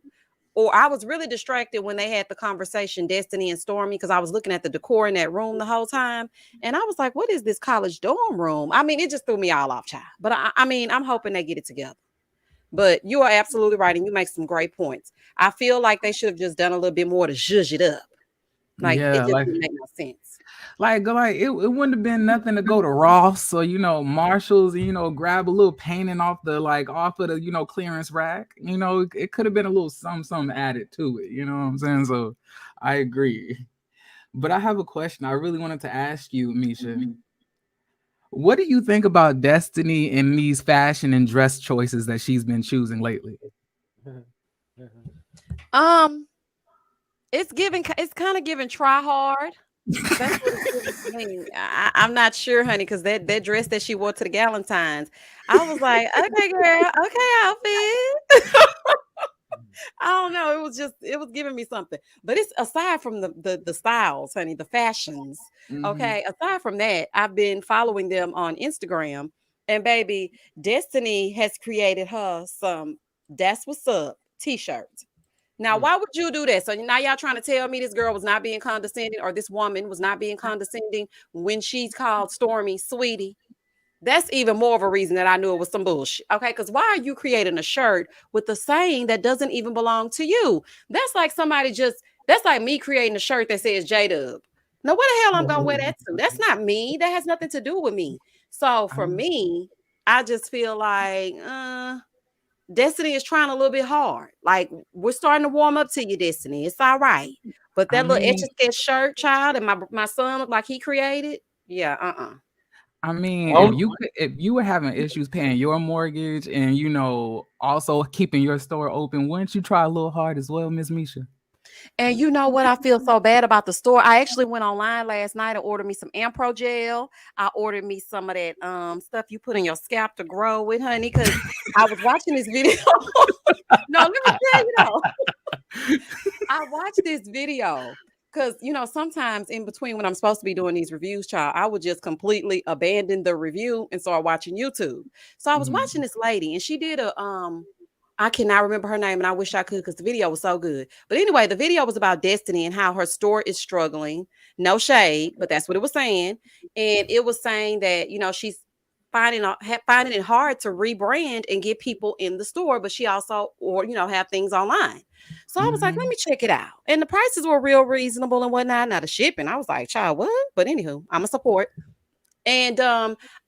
Speaker 1: or I was really distracted when they had the conversation, Destiny and Stormy, because I was looking at the decor in that room the whole time. And I was like, what is this college dorm room? I mean, it just threw me all off, child. But I mean, I'm hoping they get it together. But you are absolutely right. And you make some great points. I feel like they should have just done a little bit more to zhuzh it up. Like, it
Speaker 3: Yeah,
Speaker 1: just didn't make no sense.
Speaker 3: it wouldn't have been nothing to go to Ross or Marshalls and grab a little painting off off of the clearance rack. It could have been a little something added to it. You know what I'm saying? So I agree. But I have a question I really wanted to ask you, Misha. What do you think about Destiny and these fashion and dress choices that she's been choosing lately?
Speaker 1: Um, it's kind of giving try hard. That's what it's giving to me. I'm not sure, honey, because that dress that she wore to the Galentine's, I was like, okay, girl, okay, outfit. I don't know. It was giving me something. But it's aside from the styles, honey, the fashions.
Speaker 3: Mm-hmm.
Speaker 1: Okay. Aside from that, I've been following them on Instagram. And baby, Destiny has created her some "That's What's Up" t-shirts. Now,
Speaker 2: Mm.
Speaker 1: why would you do that? So now y'all trying to tell me this girl was not being condescending, or this woman was not being condescending when she's called Stormy sweetie? That's even more of a reason that I knew it was some bullshit. Okay, because why are you creating a shirt with a saying that doesn't even belong to you? That's like that's like me creating a shirt that says J Dub. Now, where the hell I'm gonna wear that to? That's not me. That has nothing to do with me. So for
Speaker 3: Um,
Speaker 1: me, I just feel like Destiny is trying a little bit hard. Like, we're starting to warm up to you, Destiny. It's all right. But
Speaker 3: I
Speaker 1: that little etch
Speaker 3: mean,
Speaker 1: a sketch shirt, child, and my son looked like he created. Yeah,
Speaker 3: if
Speaker 2: Um,
Speaker 3: you were having issues paying your mortgage and also keeping your store open, wouldn't you try a little hard as well, Miss Misha?
Speaker 1: And you know what? I feel so bad about the store. I actually went online last night and ordered me some Ampro gel. I ordered me some of that stuff you put in your scalp to grow with, honey, because I was watching this video. No, let me tell you though. I watched this video because sometimes in between when I'm supposed to be doing these reviews, child, I would just completely abandon the review and start watching YouTube. So I was watching
Speaker 3: Mhm.
Speaker 1: this lady and she did a I cannot remember her name and I wish I could because the video was so good. But anyway, the video was about Destiny and how her store is struggling. No shade, but that's what it was saying. And it was saying that, she's finding it hard to rebrand and get people in the store, but she also or have things online. So I was like, let
Speaker 3: Mhm.
Speaker 1: me check it out. And the prices were real reasonable and whatnot. Now the shipping, I was like, child, what? But anywho, I'm a support. And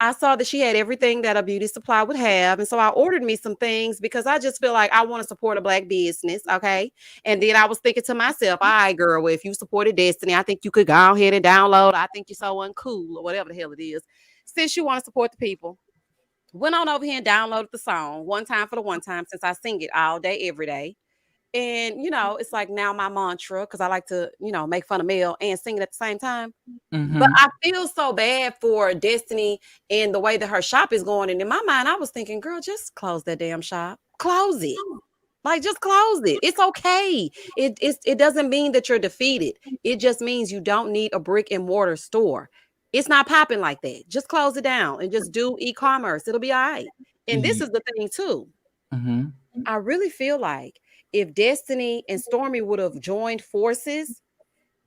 Speaker 1: I saw that she had everything that a beauty supply would have. And so I ordered me some things because I just feel like I want to support a black business. Okay. And then I was thinking to myself, all right, girl, well, if you supported Destiny, I think you could go ahead and download. I think you're so uncool or whatever the hell it is. Since you want to support the people, went on over here and downloaded the song one time for the one time since I sing it all day, every day. And it's like now my mantra because I like to, make fun of Mel and sing it at the same time. But
Speaker 3: Mhm.
Speaker 1: I feel so bad for Destiny and the way that her shop is going. And in my mind, I was thinking, girl, just close that damn shop. Close it. Like, just close it. It's okay. It doesn't mean that you're defeated. It just means you don't need a brick and mortar store. It's not popping like that. Just close it down and just do e-commerce. It'll be all right. And this
Speaker 3: Ye
Speaker 1: is the thing too.
Speaker 3: Mhm.
Speaker 1: I really feel like if Destiny and Stormy would have joined forces,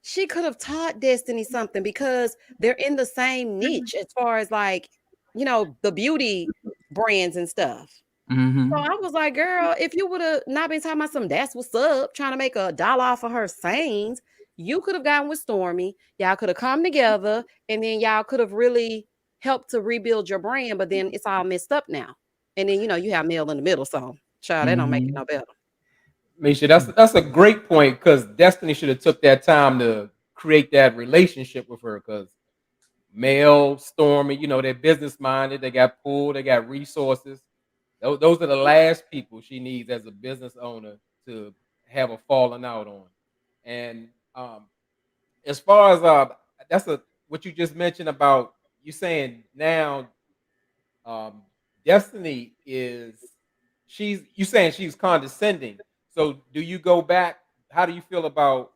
Speaker 1: she could have taught Destiny something because they're in the same niche as far as like, the beauty brands and stuff. So
Speaker 3: Mhm.
Speaker 1: I was like, girl, if you would have not been talking about some "That's What's Up," trying to make a dollar off of her sayings, you could have gotten with Stormy. Y'all could have come together and then y'all could have really helped to rebuild your brand, but then it's all messed up now. And then you have Mel in the middle. So child, that don't make it
Speaker 3: Mhm.
Speaker 1: no better.
Speaker 2: Misha, that's a great point because Destiny should have took that time to create that relationship with her because Mel, Stormy, they're business minded, they got pull, they got resources. Those are the last people she needs as a business owner to have a falling out on. And as far as that's a what you just mentioned about. you saying now, um, Destiny is she's you saying she's condescending. So do you go back? How do you feel about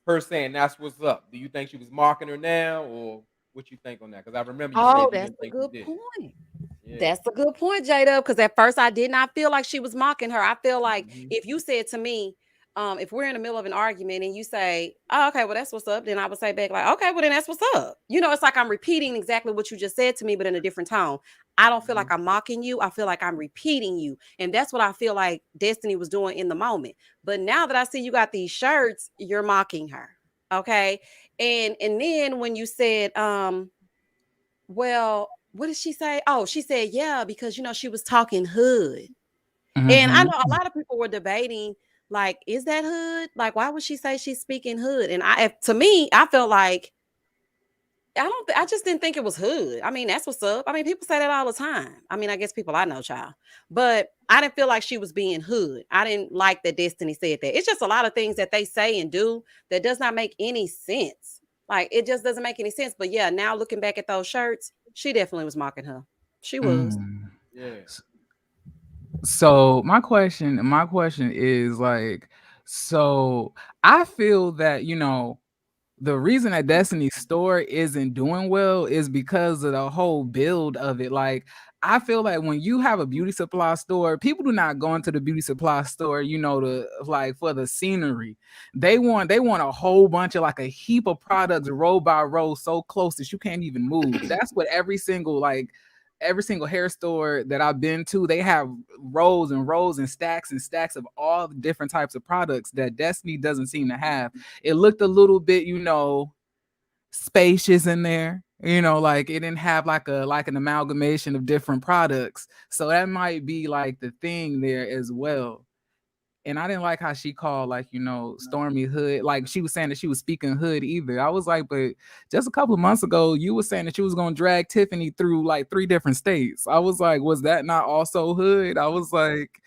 Speaker 2: her saying that's what's up? Do you think she was mocking her now, or what you think on that? Because I remember you
Speaker 1: Oh,
Speaker 2: said you
Speaker 1: that's
Speaker 2: didn't
Speaker 1: a
Speaker 2: think she
Speaker 1: good
Speaker 2: did.
Speaker 1: point.
Speaker 2: Yeah.
Speaker 1: That's a good point, Jada. Because at first I did not feel like she was mocking her. I feel like
Speaker 2: Hmm.
Speaker 1: if you said to me, if we're in the middle of an argument and you say, "Oh, okay, well that's what's up," then I would say back like, "Okay, well then that's what's up." It's like I'm repeating exactly what you just said to me, but in a different tone. I don't feel
Speaker 2: Hmm.
Speaker 1: like I'm mocking you. I feel like I'm repeating you, and that's what I feel like Destiny was doing in the moment. But now that I see you got these shirts, you're mocking her. Okay, and then when you said, well, what did she say? Oh, she said, yeah, because she was talking hood. And I know a
Speaker 3: Mhm.
Speaker 1: lot of people were debating, like, is that hood? Like, why would she say she's speaking hood? And to me, I felt like I just didn't think it was hood. I mean, that's what's up. I mean, people say that all the time. I mean, I guess people I know, child. But I didn't feel like she was being hood. I didn't like that Destiny said that. It's just a lot of things that they say and do that does not make any sense. Like, it just doesn't make any sense. But yeah, now looking back at those shirts, she definitely was mocking her. She was.
Speaker 3: Mm.
Speaker 2: Yeah.
Speaker 3: So my question is like, so I feel that, the reason that Destiny's store isn't doing well is because of the whole build of it. Like, I feel like when you have a beauty supply store, people do not go into the beauty supply store, to like for the scenery. They want a whole bunch of like a heap of products row by row so close that you can't even move. That's what every single hair store that I've been to, they have rows and rows and stacks of all the different types of products that Destiny doesn't seem to have. It looked a little bit, spacious in there. Like it didn't have like an amalgamation of different products. So that might be like the thing there as well. And I didn't like how she called like, Stormy Hood. Like she was saying that she was speaking hood either. I was like, but just a couple of months ago, you were saying that you was gonna drag Tiffany through like 3 different states. I was like, was that not also hood? I was like,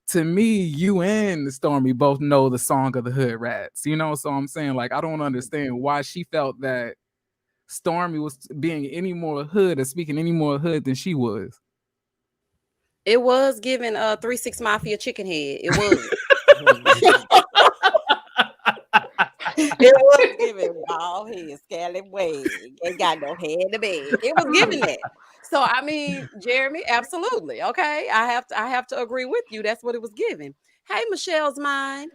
Speaker 3: to me, you and Stormy both know the song of the hood rats, So I'm saying, like, I don't understand why she felt that Stormy was being any more hood or speaking any more hood than she was.
Speaker 1: It was giving 3 6 Mafia chicken head. It was. It was giving bald head, scallop wig. Ain't got no head in the bed. It was giving that. So I mean, Jeremy, absolutely. Okay. I have to agree with you. That's what it was giving. Hey, Michelle's mind.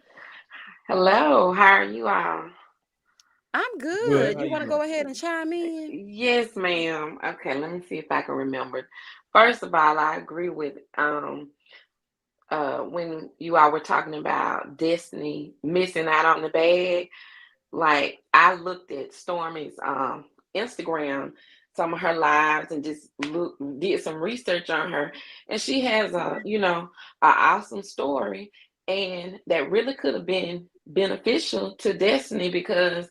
Speaker 4: Hello, how are you all?
Speaker 1: I'm
Speaker 2: Good.
Speaker 1: good.
Speaker 2: How
Speaker 1: You
Speaker 2: you
Speaker 1: want to
Speaker 2: doing?
Speaker 1: go ahead and chime in?
Speaker 4: Yes, ma'am. Okay, let me see if I can remember. First of all, I agree with when you all were talking about Destiny missing out on the bag. Like I looked at Stormy's Instagram, some of her lives, and just did some research on her, and she has a awesome story, and that really could have been beneficial to Destiny because.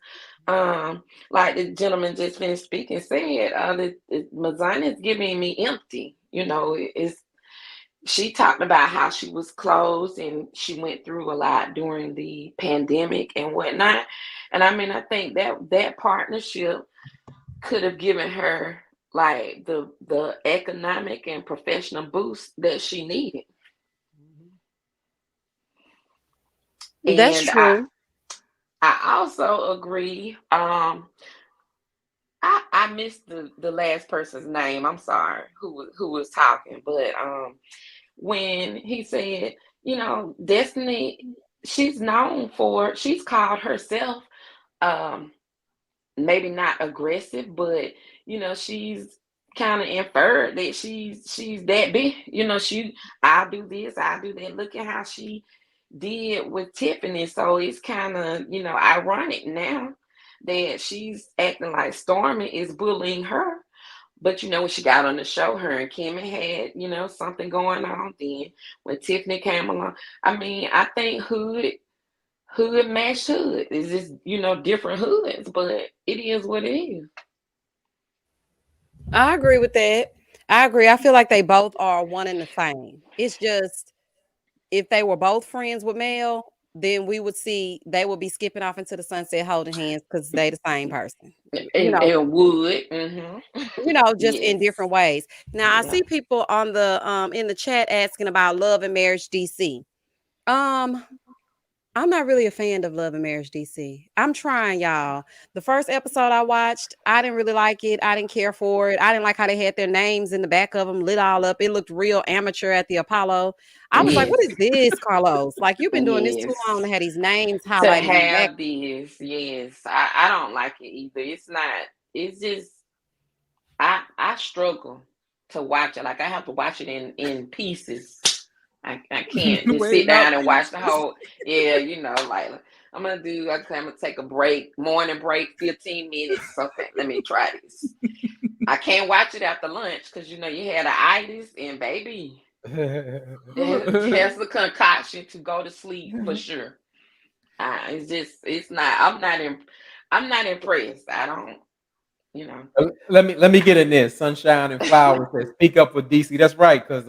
Speaker 4: Like the gentleman just finished speaking said, the Mazana is giving me empty. It's she talked about how she was closed and she went through a lot during the pandemic and whatnot. And I mean, I think that partnership could have given her like the economic and professional boost that she needed.
Speaker 2: Mhm.
Speaker 1: That's
Speaker 4: And I
Speaker 1: true.
Speaker 4: I also agree. I missed the last person's name. I'm sorry who was talking, but when he said, Destiny, she's called herself, um, maybe not aggressive, but she's kind of inferred that she's that big. I'll do this, I'll do that. Look at how she did with Tiffany. So it's kind of, ironic now that she's acting like Stormy is bullying her, but when she got on the show, her and Kimmy had, something going on. Then when Tiffany came along, I mean, I think hood matched hood. It's just, different hoods, but it is what it is.
Speaker 1: I agree with that. I agree. I feel like they both are one and the same. It's just if they were both friends with Mel. then we would see they would be skipping off into the sunset holding hands because they the same person. You know,
Speaker 4: And would. Mm-hmm.
Speaker 1: just in
Speaker 4: Yes.
Speaker 1: different ways. Now I
Speaker 4: Yeah.
Speaker 1: see people on the in the chat asking about Love and Marriage DC. Um, I'm not really a fan of Love and Marriage DC. I'm trying, y'all. The first episode I watched, I didn't really like it. I didn't care for it. I didn't like how they had their names in the back of them lit all up. It looked real amateur at the Apollo. I was like,
Speaker 4: Yes.
Speaker 1: what is this, Carlos? Like, you've been doing this too long
Speaker 4: Yes.
Speaker 1: to have these names
Speaker 4: To
Speaker 1: highlighted in the back.
Speaker 4: have this, yes. I don't like it either. It's not, it's just I struggle to watch it. Like I have to watch it in pieces. I can't just sit
Speaker 3: Wait, not
Speaker 4: down and watch the
Speaker 3: peace.
Speaker 4: whole, yeah, like I'm gonna do, okay, I'm gonna take a break, morning break, 15 minutes. Okay, let me try this. I can't watch it after lunch because you had an itis and baby. That's the concoction to go to sleep for sure. It's just it's not. I'm not impressed. I don't. You know.
Speaker 2: Let me get in this. Sunshine and Flowers says, speak up for DC. That's right, because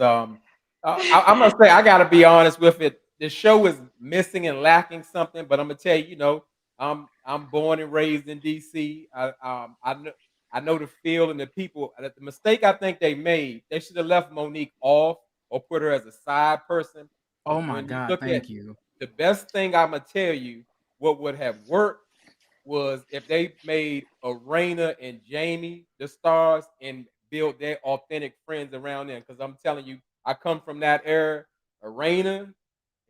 Speaker 2: I must say I gotta be honest with it. The show is missing and lacking something, but I'm gonna tell you, I'm born and raised in DC. I know the feel and the people. The mistake I think they made, they should have left Monique off or put her as a side person.
Speaker 3: Oh
Speaker 2: Because
Speaker 3: my
Speaker 2: when you
Speaker 3: God,
Speaker 2: look at
Speaker 3: thank you.
Speaker 2: the best thing I'm gonna tell you, what would have worked was if they made Arena and Jamie the stars and built their authentic friends around them. Because I'm telling you, I come from that era. Arena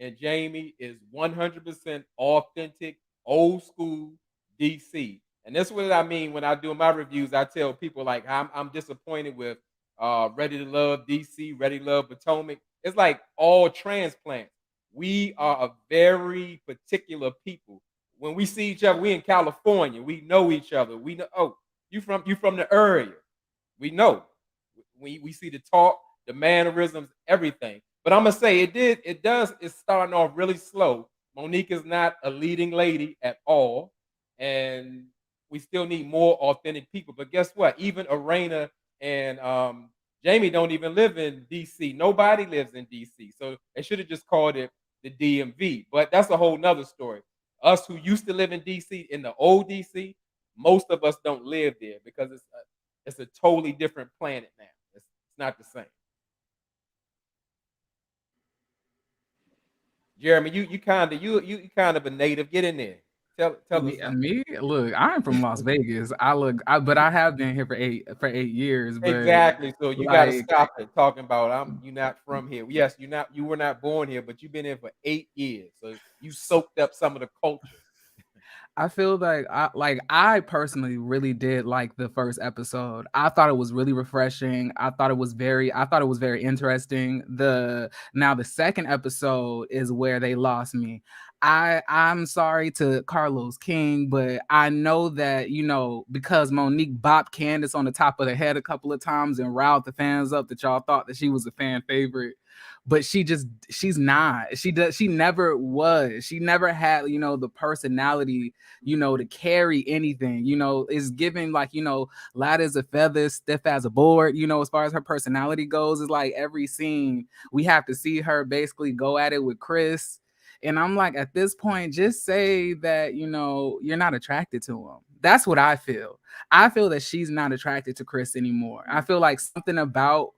Speaker 2: and Jamie is 100% authentic, old school DC. And that's what I mean when I do my reviews. I tell people like I'm disappointed with Ready to Love DC, Ready to Love Potomac. It's like all transplants. We are a very particular people. When we see each other, we in California. We know each other. We know. Oh, you from the area. We know. We see the talk, the mannerisms, everything. But I'm gonna say it's starting off really slow. Monique is not a leading lady at all, and we still need more authentic people. But guess what? Even Arena and Jamie don't even live in DC. Nobody lives in DC, so they should have just called it the DMV. But that's a whole nother story. Us who used to live in DC, in the old DC, most of us don't live there because it's a totally different planet now. It's not the same. Jeremy, you kind of a native. Get in there. Tell us something.
Speaker 3: Me, look, I'm from Las Vegas. But I have been here for 8 years. But
Speaker 2: Exactly. So you got to
Speaker 3: like,
Speaker 2: stop it talking about you're not from here. Yes, you were not born here, but you've been here for 8 years. So you soaked up some of the culture.
Speaker 3: I feel like I personally really did like the first episode. I thought it was really refreshing. I thought it was very interesting. The second episode is where they lost me. I'm sorry to Carlos King, but I know that, because Monique bopped Candace on the top of the head a couple of times and riled the fans up, that y'all thought that she was a fan favorite. But she's not. She never was. She never had, the personality, to carry anything. Is given like, light as a feather, stiff as a board. As far as her personality goes, it's like every scene we have to see her basically go at it with Chris. And I'm like, at this point, just say that, you're not attracted to him. That's what I feel. I feel that she's not attracted to Chris anymore. I feel like it's something about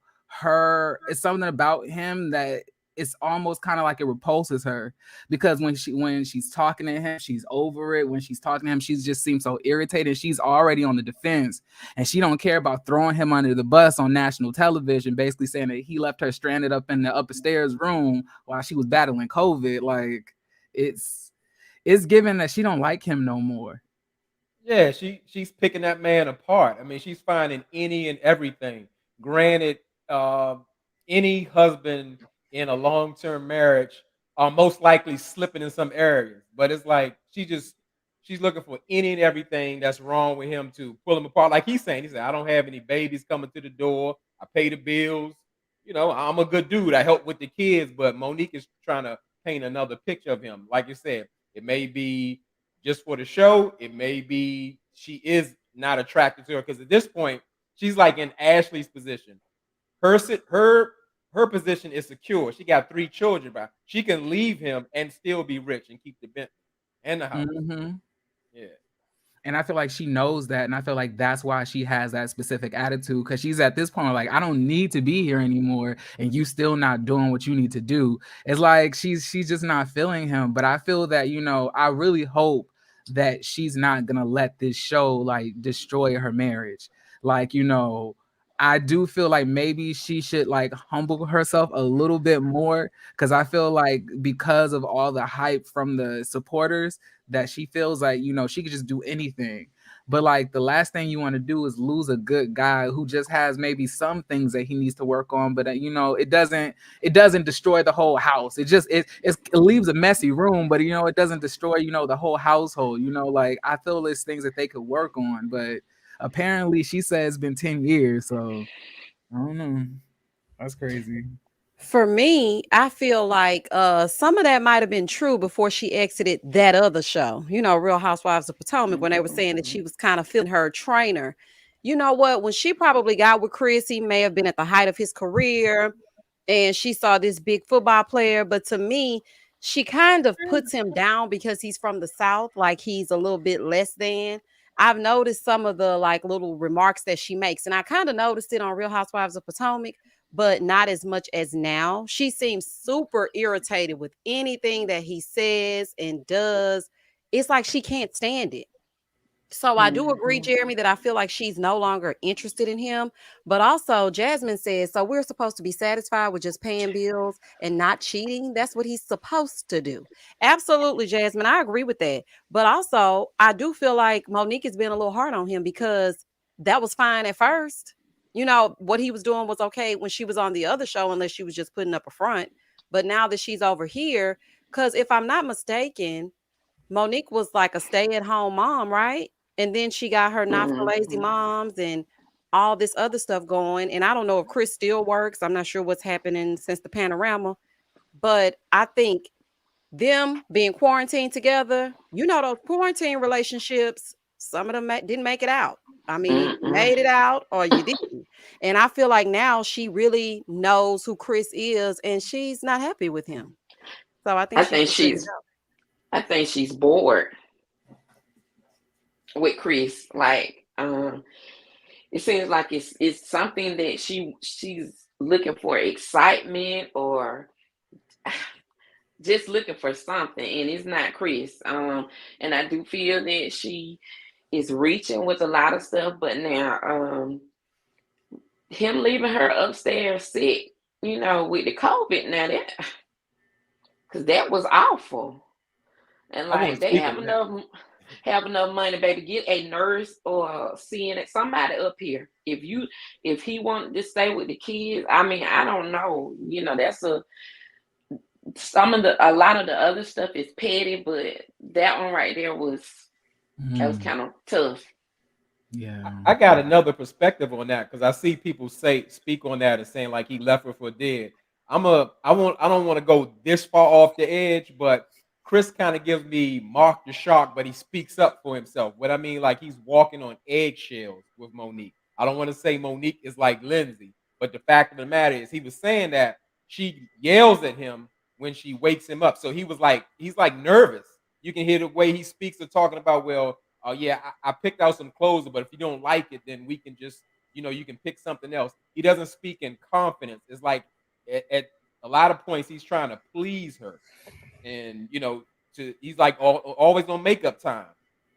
Speaker 3: him that it's almost kind of like it repulses her, because when she's talking to him, she's over it. When she's talking to him, she just seems so irritated. She's already on the defense, and she don't care about throwing him under the bus on national television, basically saying that he left her stranded up in the upstairs room while she was battling COVID. Like, it's given that she don't like him no more.
Speaker 2: Yeah, she's picking that man apart. I mean, she's finding any and everything. Granted, uh, any husband in a long-term marriage are most likely slipping in some areas, but it's like she's looking for any and everything that's wrong with him to pull him apart. Like he said, I don't have any babies coming to the door. I pay the bills. I'm a good dude. I help with the kids, but Monique is trying to paint another picture of him. Like you said, it may be just for the show. It may be she is not attracted to her because at this point she's like in Ashley's position. Her her position is secure. She got 3 children, but she can leave him and still be rich and keep the Bentley and the house.
Speaker 3: Mhm.
Speaker 2: Yeah.
Speaker 3: And I feel like she knows that, and I feel like that's why she has that specific attitude, because she's at this point like, I don't need to be here anymore, and you still not doing what you need to do. It's like she's just not feeling him. But I feel that, I really hope that she's not gonna let this show like destroy her marriage. Like, I do feel like maybe she should like humble herself a little bit more, because I feel like because of all the hype from the supporters, that she feels like, she could just do anything. But like the last thing you want to do is lose a good guy who just has maybe some things that he needs to work on, but it doesn't destroy the whole house. It leaves a messy room, but it doesn't destroy the whole household. Like I feel there's things that they could work on, but apparently she said it's been 10 years, so I don't know. That's crazy.
Speaker 1: For me, I feel like some of that might have been true before she exited that other show, Real Housewives of Potomac, when they were saying that
Speaker 2: Mhm.
Speaker 1: she was kind of feeling her trainer. You know what? When she probably got with Chris, he may have been at the height of his career and she saw this big football player. But to me, she kind of puts him down because he's from the South, like he's a little bit less than. I've noticed some of the like little remarks that she makes, and I kind of noticed it on Real Housewives of Potomac, but not as much as now. She seems super irritated with anything that he says and does. It's like she can't stand it. So I do agree,
Speaker 4: Mhm.
Speaker 1: Jeremy, that I feel like she's no longer interested in him. But also, Jasmine says, so we're supposed to be satisfied with just paying bills and not cheating. That's what he's supposed to do. Absolutely, Jasmine. I agree with that. But also, I do feel like Monique has been a little hard on him because that was fine at first. What he was doing was okay when she was on the other show, unless she was just putting up a front. But now that she's over here, because if I'm not mistaken, Monique was like a stay-at-home mom, right? And then she got her Not for Lazy
Speaker 4: Mhm.
Speaker 1: Moms and all this other stuff going. And I don't know if Chris still works. I'm not sure what's happening since the panorama, but I think them being quarantined together, those quarantine relationships, some of them didn't make it out. I mean, either you
Speaker 4: Mm-mm.
Speaker 1: made it out or you didn't. And I feel like now she really knows who Chris is and she's not happy with him. So I think
Speaker 4: I
Speaker 1: she
Speaker 4: think
Speaker 1: should let it
Speaker 4: she's I think she's bored with Chris. Like, it seems like it's something that she's looking for excitement or just looking for something, and it's not Chris. And I do feel that she is reaching with a lot of stuff, but now, him leaving her upstairs sick, with the COVID, now that because that was awful. And
Speaker 2: I want
Speaker 4: like
Speaker 2: to
Speaker 4: they
Speaker 2: speak on that.
Speaker 4: have enough money, baby. Get a nurse or seeing it somebody up here. If he wanted to stay with the kids, I mean, I don't know. That's a lot of the other stuff is petty, but that one right there that was
Speaker 3: Mhm.
Speaker 4: kind of tough.
Speaker 3: Yeah.
Speaker 2: I got another perspective on that because I see people speak on that and saying like he left her for dead. I don't want to go this far off the edge, but Chris kind of gives me Mark the Shark, but he speaks up for himself. What I mean, like he's walking on eggshells with Monique. I don't want to say Monique is like Lindsay, but the fact of the matter is he was saying that she yells at him when she wakes him up. So he's like nervous. You can hear the way he speaks of talking about, well, oh yeah, I picked out some clothes, but if you don't like it, then we can just, you can pick something else. He doesn't speak in confidence. It's like at a lot of points he's trying to please her, and he's like always on makeup time.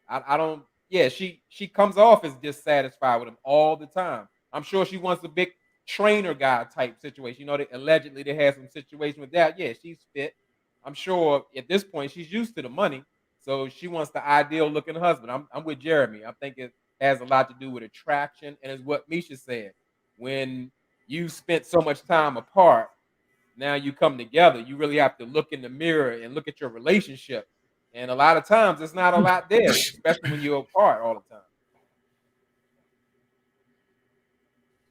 Speaker 2: I don't. Yeah, she comes off as dissatisfied with him all the time. I'm sure she wants a big trainer guy type situation. That allegedly they had some situation with that. Yeah, she's fit. I'm sure at this point she's used to the money, so she wants the ideal looking husband. I'm with Jeremy. I think it has a lot to do with attraction, and it's what Misha said. When you spent so much time apart, now you come together, you really have to look in the mirror and look at your relationship. And a lot of times it's not a lot there, especially when you're apart all the time.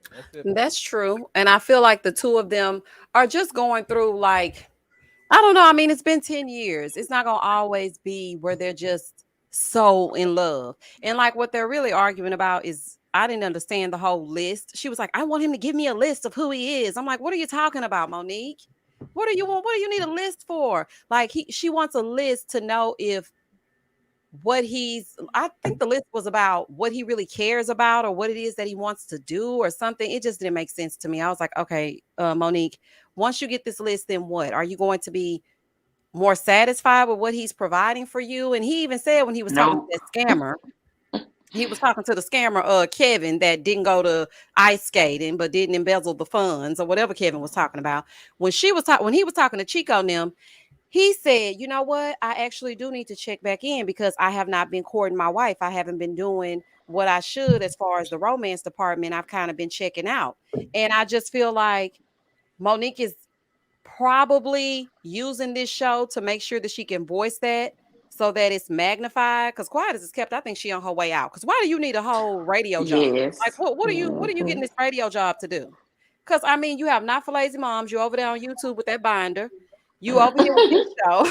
Speaker 2: So that's it for me.
Speaker 1: That's true. And I feel like the two of them are just going through like, I don't know. I mean, it's been 10 years. It's not going to always be where they're just so in love. And like what they're really arguing about is I didn't understand the whole list. She was like, I want him to give me a list of who he is. I'm like, what are you talking about, Monique? What do you want? What do you need a list for? Like she wants a list to know if what he's I think the list was about what he really cares about or what it is that he wants to do or something. It just didn't make sense to me. I was like, okay, Monique, once you get this list, then what? Are you going to be more satisfied with what he's providing for you? And he even said when he was talking to
Speaker 4: Nope.
Speaker 1: that scammer, he was talking to the scammer, Kevin, that didn't go to ice skating but didn't embezzle the funds or whatever Kevin was talking about. When when he was talking to Chico and them, he said, you know what? I actually do need to check back in because I have not been courting my wife. I haven't been doing what I should as far as the romance department. I've kind of been checking out. And I just feel like Monique is probably using this show to make sure that she can voice that so that it's magnified. Because quiet as it's kept, I think she on her way out. Because why do you need a whole radio job? Like,
Speaker 4: Yes.
Speaker 1: what are you getting
Speaker 4: Hmm.
Speaker 1: this radio job to do? Because I mean, you have not for lazy moms. You over there on YouTube with that binder. You over here with this show.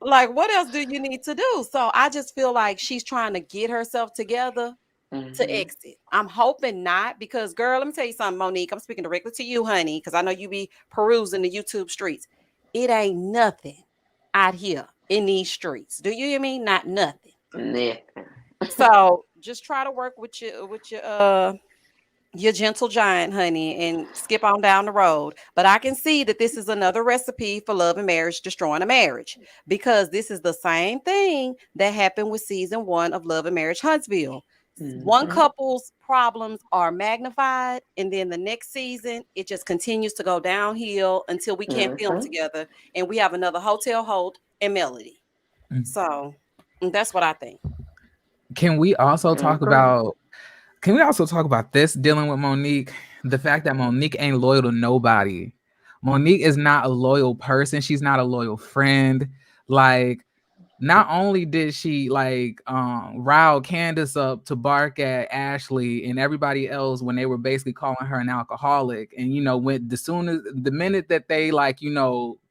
Speaker 1: Like, what else do you need to do? So I just feel like she's trying to get herself together to
Speaker 4: Hmm.
Speaker 1: exit. I'm hoping not because, girl, let me tell you something, Monique. I'm speaking directly to you, honey, because I know you be perusing the YouTube streets. It ain't nothing out here in these streets. Do you hear me? Not nothing.
Speaker 4: Nothing.
Speaker 1: So just try to work with your gentle giant, honey, and skip on down the road. But I can see that this is another recipe for love and marriage destroying a marriage because this is the same thing that happened with season 1 of Love and Marriage Huntsville. One
Speaker 4: Hmm.
Speaker 1: couple's problems are magnified, and then the next season it just continues to go downhill until we can't film
Speaker 4: Hmm.
Speaker 1: together, and we have another Hotel Holt and Melody.
Speaker 3: Mm.
Speaker 1: So that's what I think.
Speaker 3: Can we also talk
Speaker 4: Agree.
Speaker 3: about Can we also talk about this dealing with Monique? The fact that Monique ain't loyal to nobody. Monique is not a loyal person. She's not a loyal friend. Like, not only did she rile Candace up to bark at Ashley and everybody else when they were basically calling her an alcoholic, and when the minute that they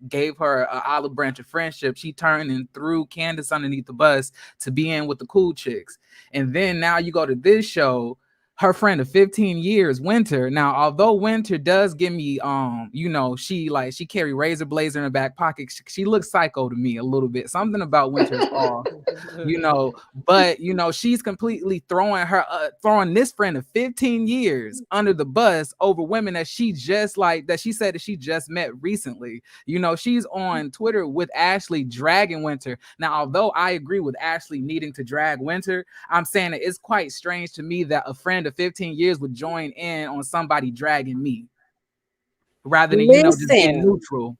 Speaker 3: gave her an olive branch of friendship, she turned and threw Candace underneath the bus to be in with the cool chicks. And then now you go to this show, her friend of 15 years, Winter. Now, although Winter does give me, she carry razor blades in her back pocket. She looks psycho to me a little bit. Something about Winter is off, but she's completely throwing this friend of 15 years under the bus over women that she said that she just met recently. She's on Twitter with Ashley dragging Winter. Now, although I agree with Ashley needing to drag Winter, I'm saying that it's quite strange to me that a friend of 15 years would join in on somebody dragging me rather than, just being
Speaker 1: Listen,
Speaker 3: neutral.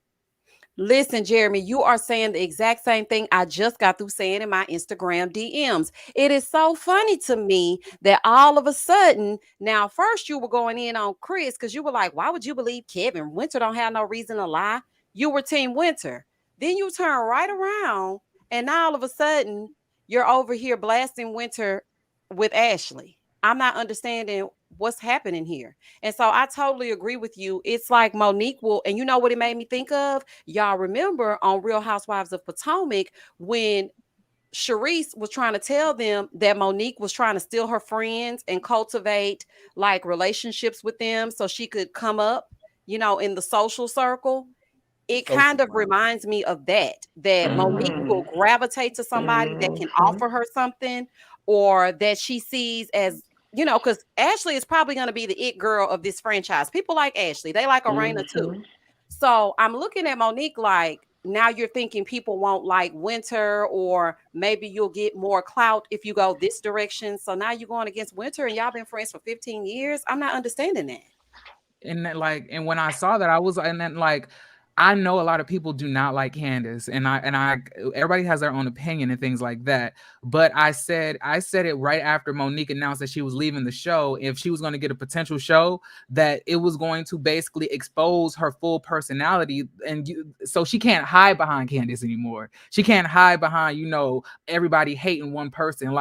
Speaker 1: Listen, Jeremy, you are saying the exact same thing I just got through saying in my Instagram DMs. It is so funny to me that all of a sudden, now first you were going in on Chris because you were like, why would you believe Kevin? Winter don't have no reason to lie. You were Team Winter. Then you turn right around and now all of a sudden you're over here blasting Winter with Ashley. I'm not understanding what's happening here. And so I totally agree with you. It's like Monique will, and you know what it made me think of? Y'all remember on Real Housewives of Potomac when Sharice was trying to tell them that Monique was trying to steal her friends and cultivate like relationships with them so she could come up, in the social circle. It
Speaker 2: Social
Speaker 1: kind of
Speaker 2: climber.
Speaker 1: reminds me of that Monique will
Speaker 4: Hmm.
Speaker 1: gravitate to somebody that can
Speaker 4: Hmm.
Speaker 1: offer her something or that she sees as, because Ashley is probably going to be the it girl of this franchise. People like Ashley, they like Arena too.
Speaker 4: Hmm.
Speaker 1: So I'm looking at Monique like now you're thinking people won't like Winter, or maybe you'll get more clout if you go this direction. So now you're going against Winter and y'all been friends for 15 years. I'm not understanding that.
Speaker 3: And then, and when I saw that, I was, and then I know a lot of people do not like Candace, and I everybody has their own opinion and things like that. But I said it right after Monique announced that she was leaving the show. If she was going to get a potential show, that it was going to basically expose her full personality, and so she can't hide behind Candace anymore. She can't hide behind everybody hating one person.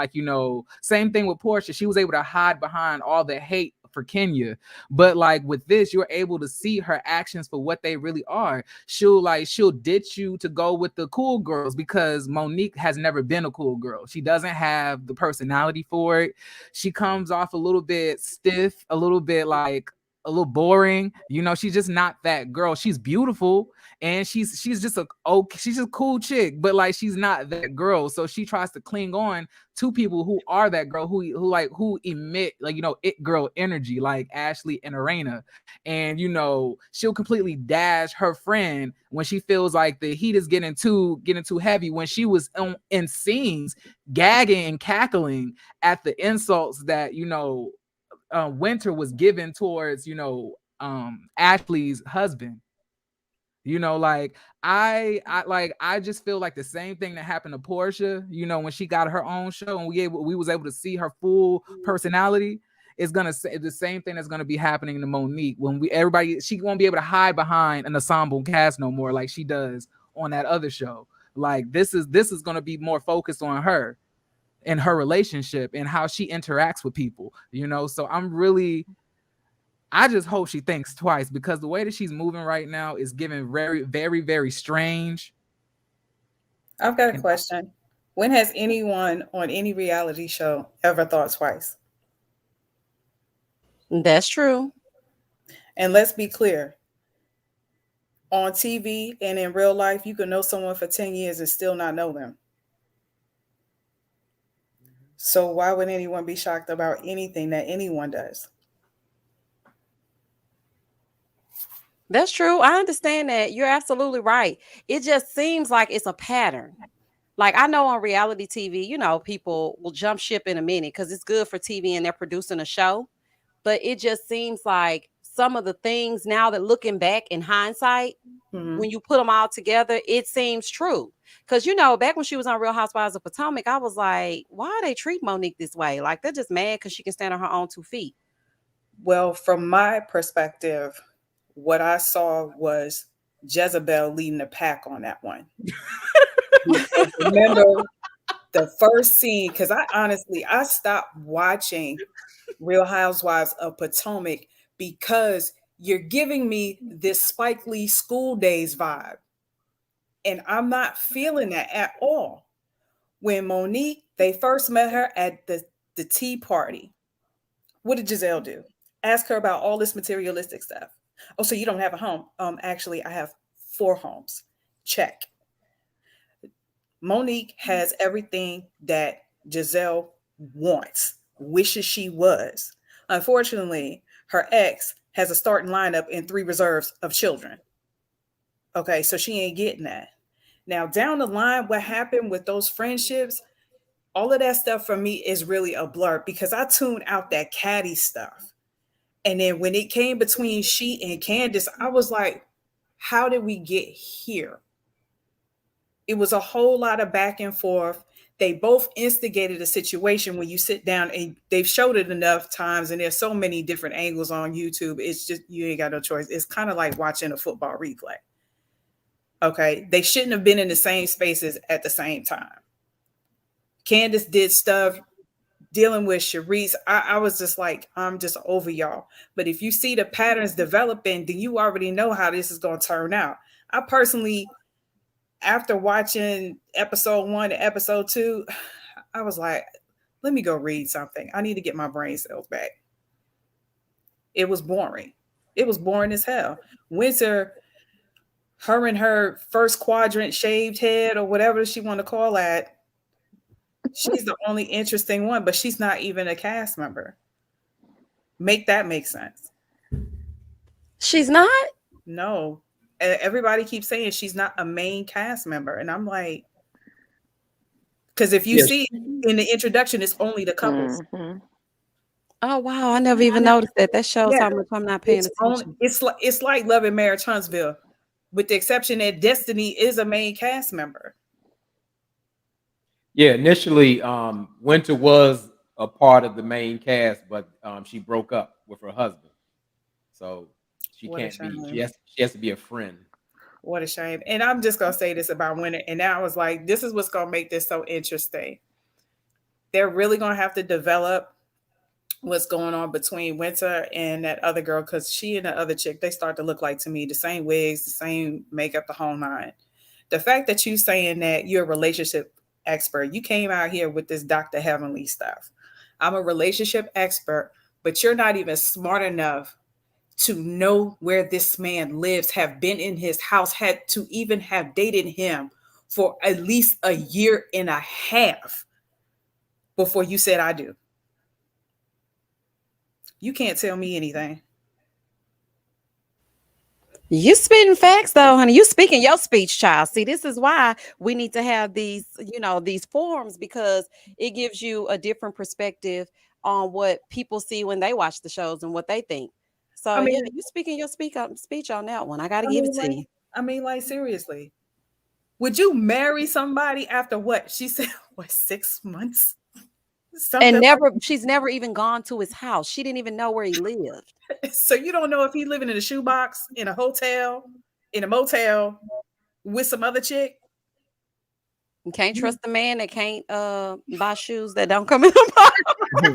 Speaker 3: Same thing with Portia. She was able to hide behind all the hate for Kenya. But like with this, you're able to see her actions for what they really are. She'll ditch you to go with the cool girls because Monique has never been a cool girl. She doesn't have the personality for it. She comes off a little bit stiff, a little bit like a little boring. You know, she's just not that girl. She's beautiful and she's just she's just a cool chick, but like she's not that girl. So she tries to cling on to people who are that girl, who emit like, you know, it girl energy, like Ashley and Arena. And you know, she'll completely dash her friend when she feels like the heat is getting too heavy, when she was in scenes gagging and cackling at the insults that, you know, Winter was given towards, you know, Ashley's husband. You know, like I just feel like the same thing that happened to Portia, you know, when she got her own show and we was able to see her full personality, is gonna say the same thing that's gonna be happening to Monique when she won't be able to hide behind an ensemble cast no more like she does on that other show. Like this is gonna be more focused on her and her relationship and how she interacts with people, you know. So I just hope she thinks twice because the way that she's moving right now is giving very, very, very strange.
Speaker 5: I've got a question. When has anyone on any reality show ever thought twice?
Speaker 1: That's true.
Speaker 5: And let's be clear, on TV and in real life, you can know someone for 10 years and still not know them. So why would anyone be shocked about anything that anyone does?
Speaker 1: That's true. I understand that. You're absolutely right. It just seems like it's a pattern. Like I know on reality TV, you know, people will jump ship in a minute because it's good for TV and they're producing a show. But it just seems like some of the things now that looking back in hindsight,
Speaker 5: Mhm.
Speaker 1: when you put them all together, it seems true. Because, you know, back when she was on Real Housewives of Potomac, I was like, why they treat Monique this way? Like they're just mad because she can stand on her own 2 feet.
Speaker 5: Well, from my perspective, what I saw was Jezebel leading the pack on that one. Because remember the first scene, because I stopped watching Real Housewives of Potomac because you're giving me this Spike Lee School Days vibe. And I'm not feeling that at all. When Monique, they first met her at the tea party. What did Giselle do? Ask her about all this materialistic stuff. Oh, so you don't have a home? Actually, I have 4 homes. Check. Monique has everything that Giselle wants, wishes she was. Unfortunately, her ex has a starting lineup and 3 reserves of children. Okay, so she ain't getting that. Now, down the line, what happened with those friendships, all of that stuff for me is really a blur because I tuned out that catty stuff. And then when it came between she and Candace, I was like, how did we get here? It was a whole lot of back and forth. They both instigated a situation when you sit down and they've showed it enough times, and there's so many different angles on YouTube. It's just, you ain't got no choice. It's kind of like watching a football replay. Okay. They shouldn't have been in the same spaces at the same time. Candace did stuff dealing with Sharice. I was just like, I'm just over y'all. But if you see the patterns developing, then you already know how this is going to turn out. I personally, after watching episode 1 and episode 2, I was like, let me go read something. I need to get my brain cells back. It was boring. It was boring as hell. Winter, her and her first quadrant shaved head or whatever she want to call that, she's the only interesting one, but she's not even a cast member. Make that make sense.
Speaker 1: She's not?
Speaker 5: No. Everybody keeps saying she's not a main cast member. And I'm like, because if you
Speaker 2: Yes.
Speaker 5: see in the introduction, it's only the couples.
Speaker 4: Mm-hmm.
Speaker 1: Oh, wow. I never even noticed that. That shows
Speaker 5: Yeah.
Speaker 1: how much I'm not paying attention.
Speaker 5: It's like Love and Marriage Huntsville, with the exception that Destiny is a main cast member.
Speaker 2: Yeah, initially, Winter was a part of the main cast, but she broke up with her husband, so she
Speaker 5: What a
Speaker 2: can't be.
Speaker 5: shame.
Speaker 2: She has to be a friend.
Speaker 5: What a shame. And I'm just gonna say this about Winter. And now I was like, this is what's gonna make this so interesting. They're really gonna have to develop what's going on between Winter and that other girl, because she and the other chick, they start to look like to me the same wigs, the same makeup, the whole nine. The fact that you saying that you're a relationship expert, you came out here with this Dr. Heavenly stuff. I'm a relationship expert, but you're not even smart enough to know where this man lives, have been in his house, had to even have dated him for at least a year and a half before you said I do. You can't tell me anything.
Speaker 1: You spitting facts though, honey. You speaking your speech, child. See, this is why we need to have these, these forums because it gives you a different perspective on what people see when they watch the shows and what they think.
Speaker 5: I
Speaker 1: So yeah,
Speaker 5: mean,
Speaker 1: you speaking your speech on that one. I got to
Speaker 5: I
Speaker 1: give
Speaker 5: mean,
Speaker 1: it to
Speaker 5: like,
Speaker 1: you.
Speaker 5: seriously, would you marry somebody after what she said? What, 6 months?
Speaker 1: And
Speaker 5: Something
Speaker 1: never, she's never even gone to his house. She didn't even know where he lived.
Speaker 5: like. So you don't know if he's living in a shoebox, in a hotel, in a motel, with some other chick.
Speaker 1: You can't
Speaker 5: You-
Speaker 1: trust the man that can't buy shoes that don't come in the box.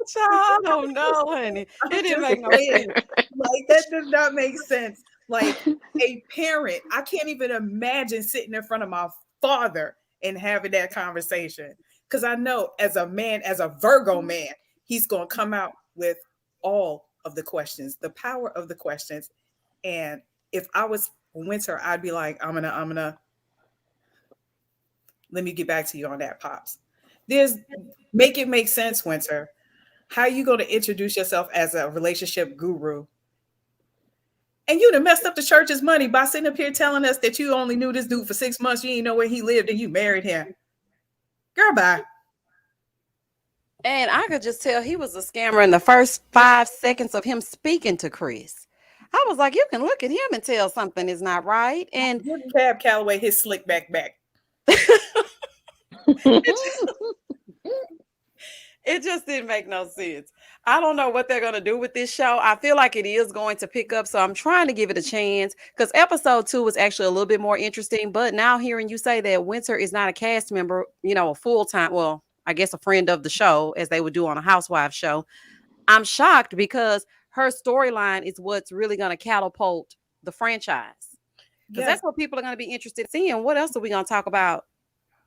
Speaker 1: Child, I don't know, honey.
Speaker 5: I'm
Speaker 1: It didn't
Speaker 5: just
Speaker 1: make no
Speaker 5: saying,
Speaker 1: sense.
Speaker 5: like that does not make sense. Like a parent, I can't even imagine sitting in front of my father and having that conversation. Because I know as a man, as a Virgo man, he's gonna come out with all of the questions, the power of the questions. And if I was Winter, I'd be like, I'm gonna let me get back to you on that, Pops. There's make it make sense, Winter. How you going to introduce yourself as a relationship guru? And you done messed up the church's money by sitting up here telling us that you only knew this dude for 6 months. You didn't know where he lived and you married him. Girl, bye.
Speaker 1: And I could just tell he was a scammer in the first 5 seconds of him speaking to Chris. I was like, you can look at him and tell something is not right. And
Speaker 5: Give Cab Calloway his slick back.
Speaker 1: it just didn't make no sense. I don't know what they're going to do with this show. I feel like it is going to pick up. So I'm trying to give it a chance because episode 2 was actually a little bit more interesting. But now hearing you say that Winter is not a cast member, a full time, well, I guess a friend of the show, as they would do on a Housewives show, I'm shocked because her storyline is what's really going to catapult the franchise. Because
Speaker 5: Yes,
Speaker 1: that's what people are going to be interested in seeing. What else are we going to talk about?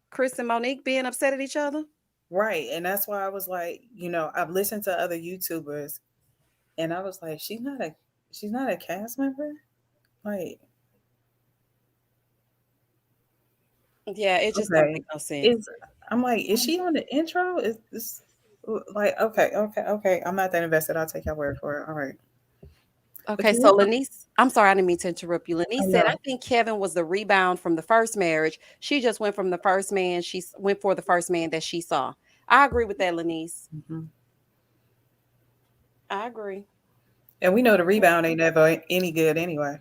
Speaker 1: Chris and Monique being upset at each other?
Speaker 5: right. And that's why I was like, I've listened to other YouTubers and I was like, she's not a cast member? Like,
Speaker 1: Yeah, it just don't
Speaker 5: okay.
Speaker 1: make no sense.
Speaker 5: Is I'm like, is she on the intro? Is this like okay. I'm not that invested. I'll take your word for it. All right. But
Speaker 1: Okay, so Lanice, I'm sorry, I didn't mean to interrupt you.
Speaker 5: I
Speaker 1: Lanice said, I
Speaker 5: know.
Speaker 1: think Kevin was the rebound from the first marriage. She just went from the first man. Went for the first man that she saw. I agree with that, Lanice.
Speaker 5: Mhm.
Speaker 1: I agree.
Speaker 5: And we know the rebound ain't never any good anyway.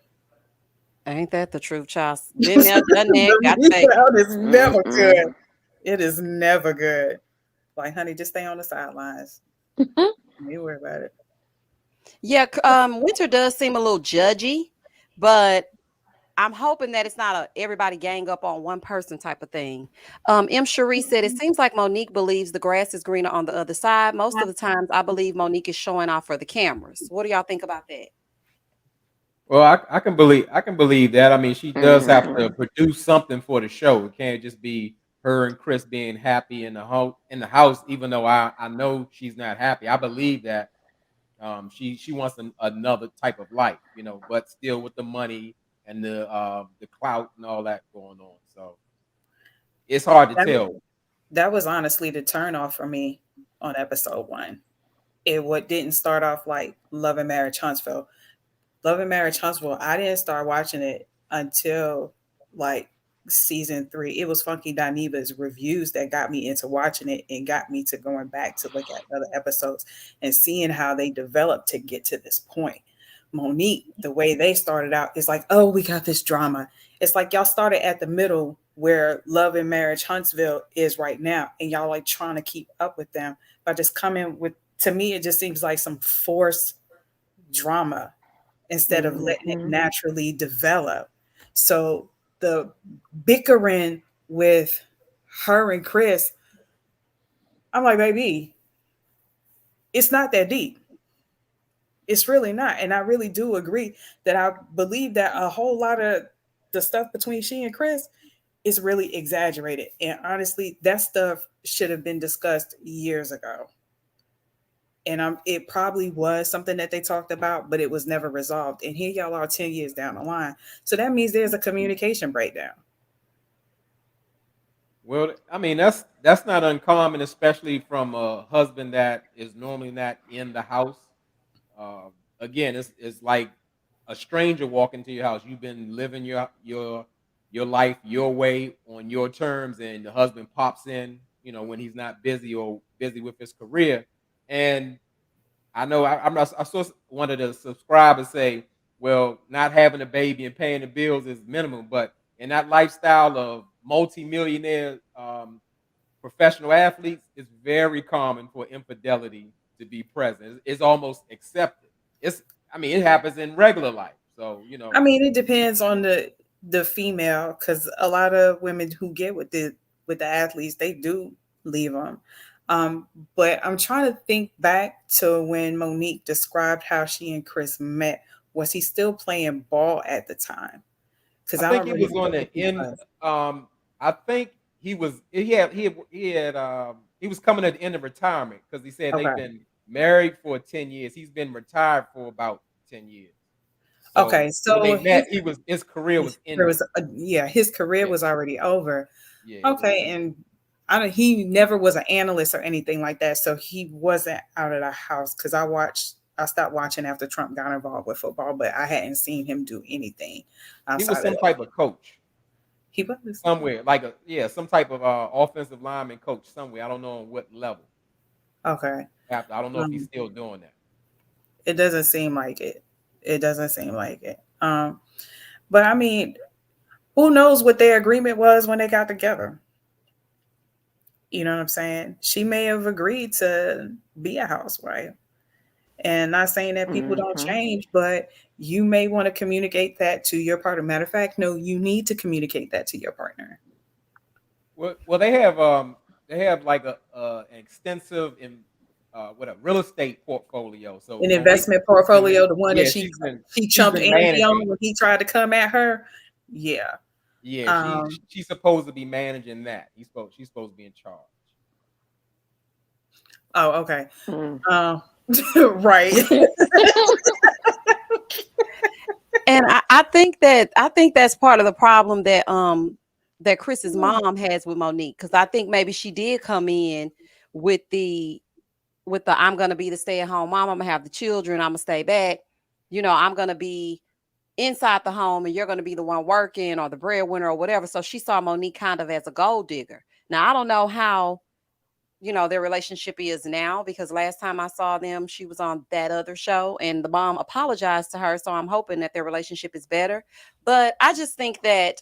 Speaker 1: Ain't that the truth, child? Been there, done that,
Speaker 5: The
Speaker 1: got back.
Speaker 5: rebound is never
Speaker 4: Mm-mm.
Speaker 5: good. It is never good. Like, honey, just stay on the sidelines. You worry about it.
Speaker 1: Yeah, Winter does seem a little judgy, but I'm hoping that it's not a everybody gang up on one person type of thing. M. Cherie said, it seems like Monique believes the grass is greener on the other side. Most of the times, I believe Monique is showing off for the cameras. What do y'all think about that?
Speaker 2: Well, I can believe that. I mean, she does have to
Speaker 4: Mm-mm.
Speaker 2: produce something for the show. It can't just be her and Chris being happy in the house. Even though I know she's not happy, I believe that she wants another type of life, but still with the money and the clout and all that going on. So it's hard to
Speaker 5: That was,
Speaker 2: tell.
Speaker 5: that was honestly the turn off for me on episode 1. It what didn't start off like Love and Marriage Huntsville. Love and Marriage Huntsville, I didn't start watching it until like season 3. It was Funky Dineva's reviews that got me into watching it and got me to going back to look at other episodes and seeing how they developed to get to this point. Monique, the way they started out is like, oh, we got this drama. It's like y'all started at the middle where Love and Marriage Huntsville is right now, and y'all like trying to keep up with them by just coming with. To me, it just seems like some forced drama instead of letting it
Speaker 4: Mm-hmm.
Speaker 5: naturally develop. So the bickering with her and Chris, I'm like, baby, It's not that deep. It's really not. And I really do agree that I believe that a whole lot of the stuff between she and Chris is really exaggerated. And honestly, that stuff should have been discussed years ago. And it probably was something that they talked about, but it was never resolved. And here y'all are 10 years down the line. So that means there's a communication breakdown.
Speaker 2: Well, I mean that's not uncommon, especially from a husband that is normally not in the house. Uh, Again, it's like a stranger walking to your house. You've been living your life your way on your terms, and the husband pops in, when he's not busy or busy with his career. And I know I'm not. I sort of wanted to subscribe and say, well, not having a baby and paying the bills is minimum, but in that lifestyle of multimillionaire professional athletes, it's very common for infidelity to be present. It's almost accepted. I mean, it happens in regular life. So
Speaker 5: I mean, it depends on the female, because a lot of women who get with the athletes, they do leave them. But I'm trying to think back to when Monique described how she and Chris met. Was he still playing ball at the time? Because
Speaker 2: I
Speaker 5: I
Speaker 2: think
Speaker 5: don't
Speaker 2: he
Speaker 5: really
Speaker 2: was on
Speaker 5: think
Speaker 2: the
Speaker 5: he
Speaker 2: end.
Speaker 5: was.
Speaker 2: I think he was coming at the end of retirement because he said they've
Speaker 5: Okay.
Speaker 2: been married for 10 years. He's been retired for about 10 years. So
Speaker 5: Okay.
Speaker 2: when they
Speaker 5: So
Speaker 2: met, his career was
Speaker 5: there
Speaker 2: ending.
Speaker 5: was yeah, his career
Speaker 2: Yeah,
Speaker 5: was already over.
Speaker 2: yeah, it was.
Speaker 5: Okay, and he never was an analyst or anything like that, so he wasn't out of the house, because I stopped watching after Trump got involved with football, but I hadn't seen him do anything
Speaker 2: He was
Speaker 5: outside of
Speaker 2: some
Speaker 5: that.
Speaker 2: type of coach
Speaker 5: He was.
Speaker 2: somewhere, like some type of offensive lineman coach somewhere. I don't know on what level.
Speaker 5: Okay.
Speaker 2: After I don't know if he's
Speaker 5: Um,
Speaker 2: still doing that.
Speaker 5: it doesn't seem like it. It doesn't seem like it. But I mean, who knows what their agreement was when they got together? You know what I'm saying? She may have agreed to be a housewife. And not saying that people don't
Speaker 4: Mm-hmm.
Speaker 5: change, but you may want to communicate that to your partner. Matter of fact, no, you need to communicate that to your partner.
Speaker 2: Well, they have like an extensive in what a real estate portfolio. So
Speaker 5: An
Speaker 2: Monique,
Speaker 5: investment
Speaker 2: she's been
Speaker 5: portfolio, the one that
Speaker 2: yeah,
Speaker 5: she
Speaker 2: she's
Speaker 5: chumped
Speaker 2: been
Speaker 5: Andy on
Speaker 2: managing.
Speaker 5: when he tried to come at her. Yeah.
Speaker 2: Yeah,
Speaker 5: Um,
Speaker 2: she's supposed to be managing that. She's supposed to be in charge.
Speaker 5: oh, okay.
Speaker 4: Mm.
Speaker 5: Um, right.
Speaker 1: And I think that's part of the problem that Chris's mom has with Monique, because I think maybe she did come in with the I'm gonna be the stay-at-home mom, I'm gonna have the children, I'm gonna stay back, I'm gonna be inside the home and you're gonna be the one working or the breadwinner or whatever. So she saw Monique kind of as a gold digger. Now I don't know how their relationship is now, because last time I saw them, she was on that other show and the mom apologized to her. So I'm hoping that their relationship is better. But I just think that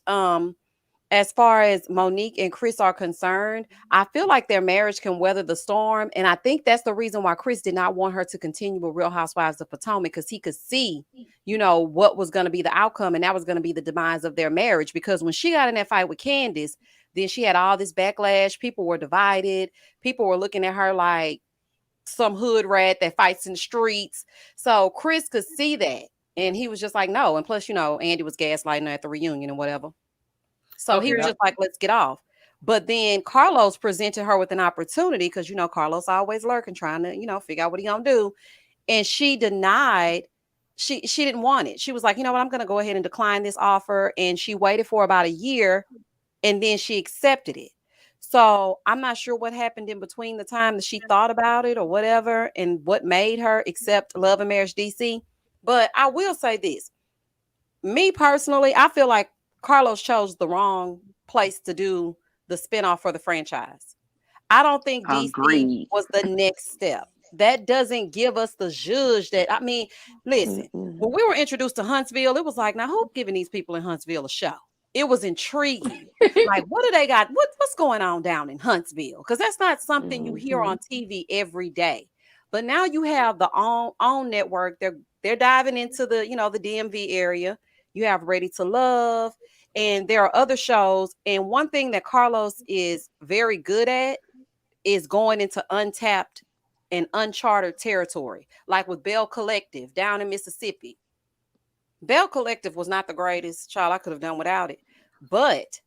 Speaker 1: as far as Monique and Chris are concerned, I feel like their marriage can weather the storm. And I think that's the reason why Chris did not want her to continue with Real Housewives of Potomac, because he could see, what was going to be the outcome. And that was going to be the demise of their marriage. Because when she got in that fight with Candace, then she had all this backlash. People were divided. People were looking at her like some hood rat that fights in the streets. So Chris could see that. And he was just like, no. And plus, Andy was gaslighting her at the reunion and whatever. So he
Speaker 5: Okay.
Speaker 1: was just like, let's get off. But then Carlos presented her with an opportunity, because Carlos always lurking, trying to, figure out what he gonna do. And she denied, she didn't want it. She was like, you know what, I'm gonna go ahead and decline this offer. And she waited for about a year and then she accepted it. So I'm not sure what happened in between the time that she thought about it or whatever, and what made her accept Love and Marriage DC. But I will say this, me personally, I feel like Carlos chose the wrong place to do the spinoff for the franchise. I don't think DC
Speaker 4: Agreed.
Speaker 1: was the next step. That doesn't give us the zhuzh that, I mean, listen,
Speaker 4: Mm-mm.
Speaker 1: when we were introduced to Huntsville, it was like, now who's giving these people in Huntsville a show? It was intriguing. Like, what do they got? What's going on down in Huntsville? Because that's not something you hear
Speaker 4: Mm-hmm.
Speaker 1: on TV every day. But now you have the own network. They're diving into the DMV area. You have Ready to Love, and there are other shows. And one thing that Carlos is very good at is going into untapped in uncharted territory, like with Bell Collective down in Mississippi. Bell Collective was not the greatest, child. I could have done without it. But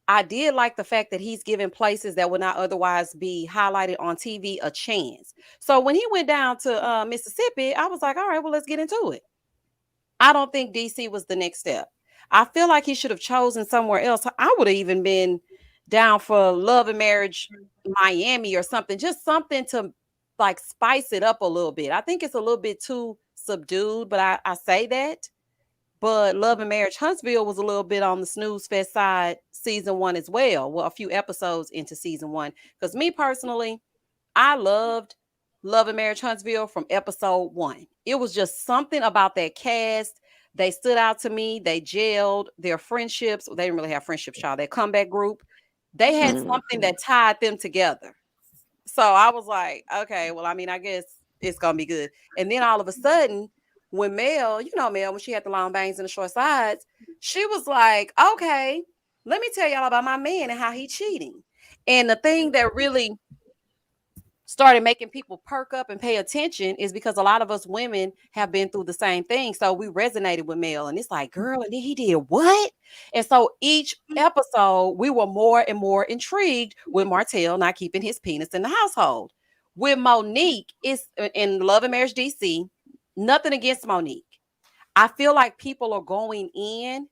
Speaker 1: I did like the fact that he's giving places that would not otherwise be highlighted on TV a chance. So when he went down to Mississippi, I was like, all right, well, let's get into it. I don't think DC was the next step. I feel like he should have chosen somewhere else. I would have even been down for Love and Marriage Miami or something, just something to like spice it up a little bit. I think it's a little bit too subdued, but I say that. But Love and Marriage Huntsville was a little bit on the snooze fest side season one as well. Well, a few episodes into season one. Because me personally, I loved Love and Marriage Huntsville from episode one. It was just something about that cast. They stood out to me. They gelled their friendships. They didn't really have friendships, y'all. Their comeback group. They had something that tied them together. So I was like, okay, well, I mean, I guess it's gonna be good. And then all of a sudden, when Mel, you know Mel, when she had the long bangs and the short sides, she was like, okay, let me tell y'all about my man and how he cheating. And the thing that really started making people perk up and pay attention is because a lot of us women have been through the same thing. So we resonated with Mel, and it's like, girl, and then he did what? And so each episode, we were more and more intrigued with Martell not keeping his penis in the household. With Monique, it's in Love and Marriage DC. Nothing against Monique. I feel like people are going in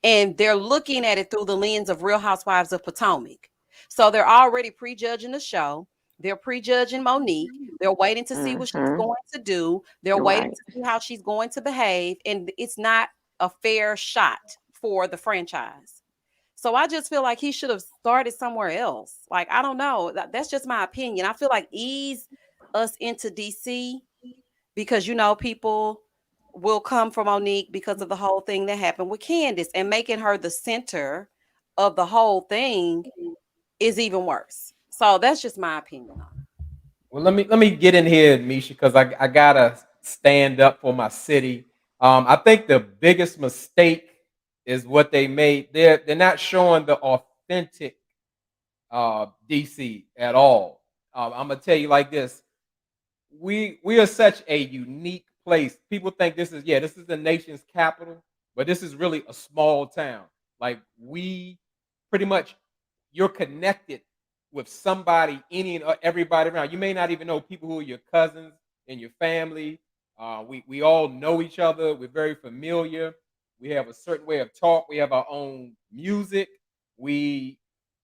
Speaker 1: and they're looking at it through the lens of Real Housewives of Potomac. So they're already prejudging the show. They're prejudging Monique. They're waiting to see what she's going to do. They're waiting to see how she's going to behave. And it's not a fair shot for the franchise. So I just feel like he should have started somewhere else. Like, I don't know. That's just my opinion. I feel like ease us into DC because, you know, people will come from Monique because of the whole thing that happened with Candace, and making her the center of the whole thing is even worse. So that's just my opinion on it.
Speaker 2: Well, let me get in here, Misha, because I gotta stand up for my city. I think the biggest mistake is what they made. They're not showing the authentic DC at all. I'm gonna tell you like this: we are such a unique place. People think this is the nation's capital, but this is really a small town. Like we pretty much you're connected with somebody, any and everybody around. You may not even know people who are your cousins and your family. We all know each other. We're very familiar. We have a certain way of talk. We have our own music. We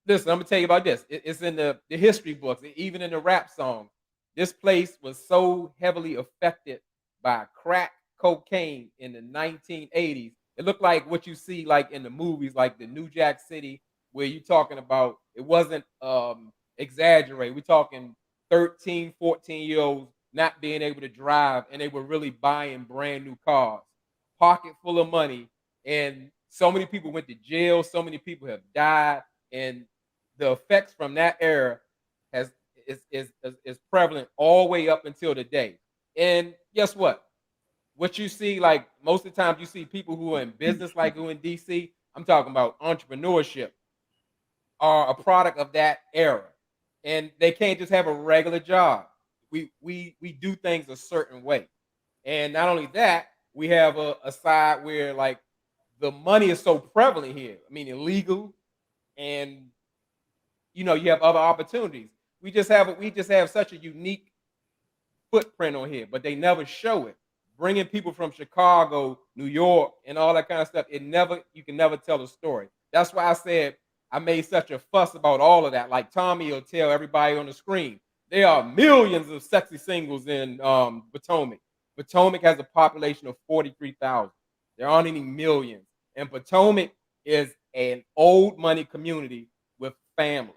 Speaker 2: listen. I'm gonna tell you about this. It's in the history books, even in the rap songs. This place was so heavily affected by crack cocaine in the 1980s. It looked like what you see like in the movies, like the New Jack City, where you're talking about it wasn't exaggerated. We're talking 13, 14-year-olds not being able to drive, and they were really buying brand new cars, pocket full of money. And so many people went to jail, so many people have died, and the effects from that era has is prevalent all the way up until today. And guess what? What you see, like most of the time, you see people who are in business, like who in DC. I'm talking about entrepreneurship, are a product of that era, and they can't just have a regular job. We do things a certain way, and not only that, we have a side where like the money is so prevalent here. I mean, illegal, and you have other opportunities. We just have such a unique footprint on here, but they never show it. Bringing people from Chicago, New York, and all that kind of stuff, you can never tell a story. That's why I said I made such a fuss about all of that. Like Tommy will tell everybody on the screen, there are millions of sexy singles in Potomac. Potomac has a population of 43,000. There aren't any millions, and Potomac is an old money community with family.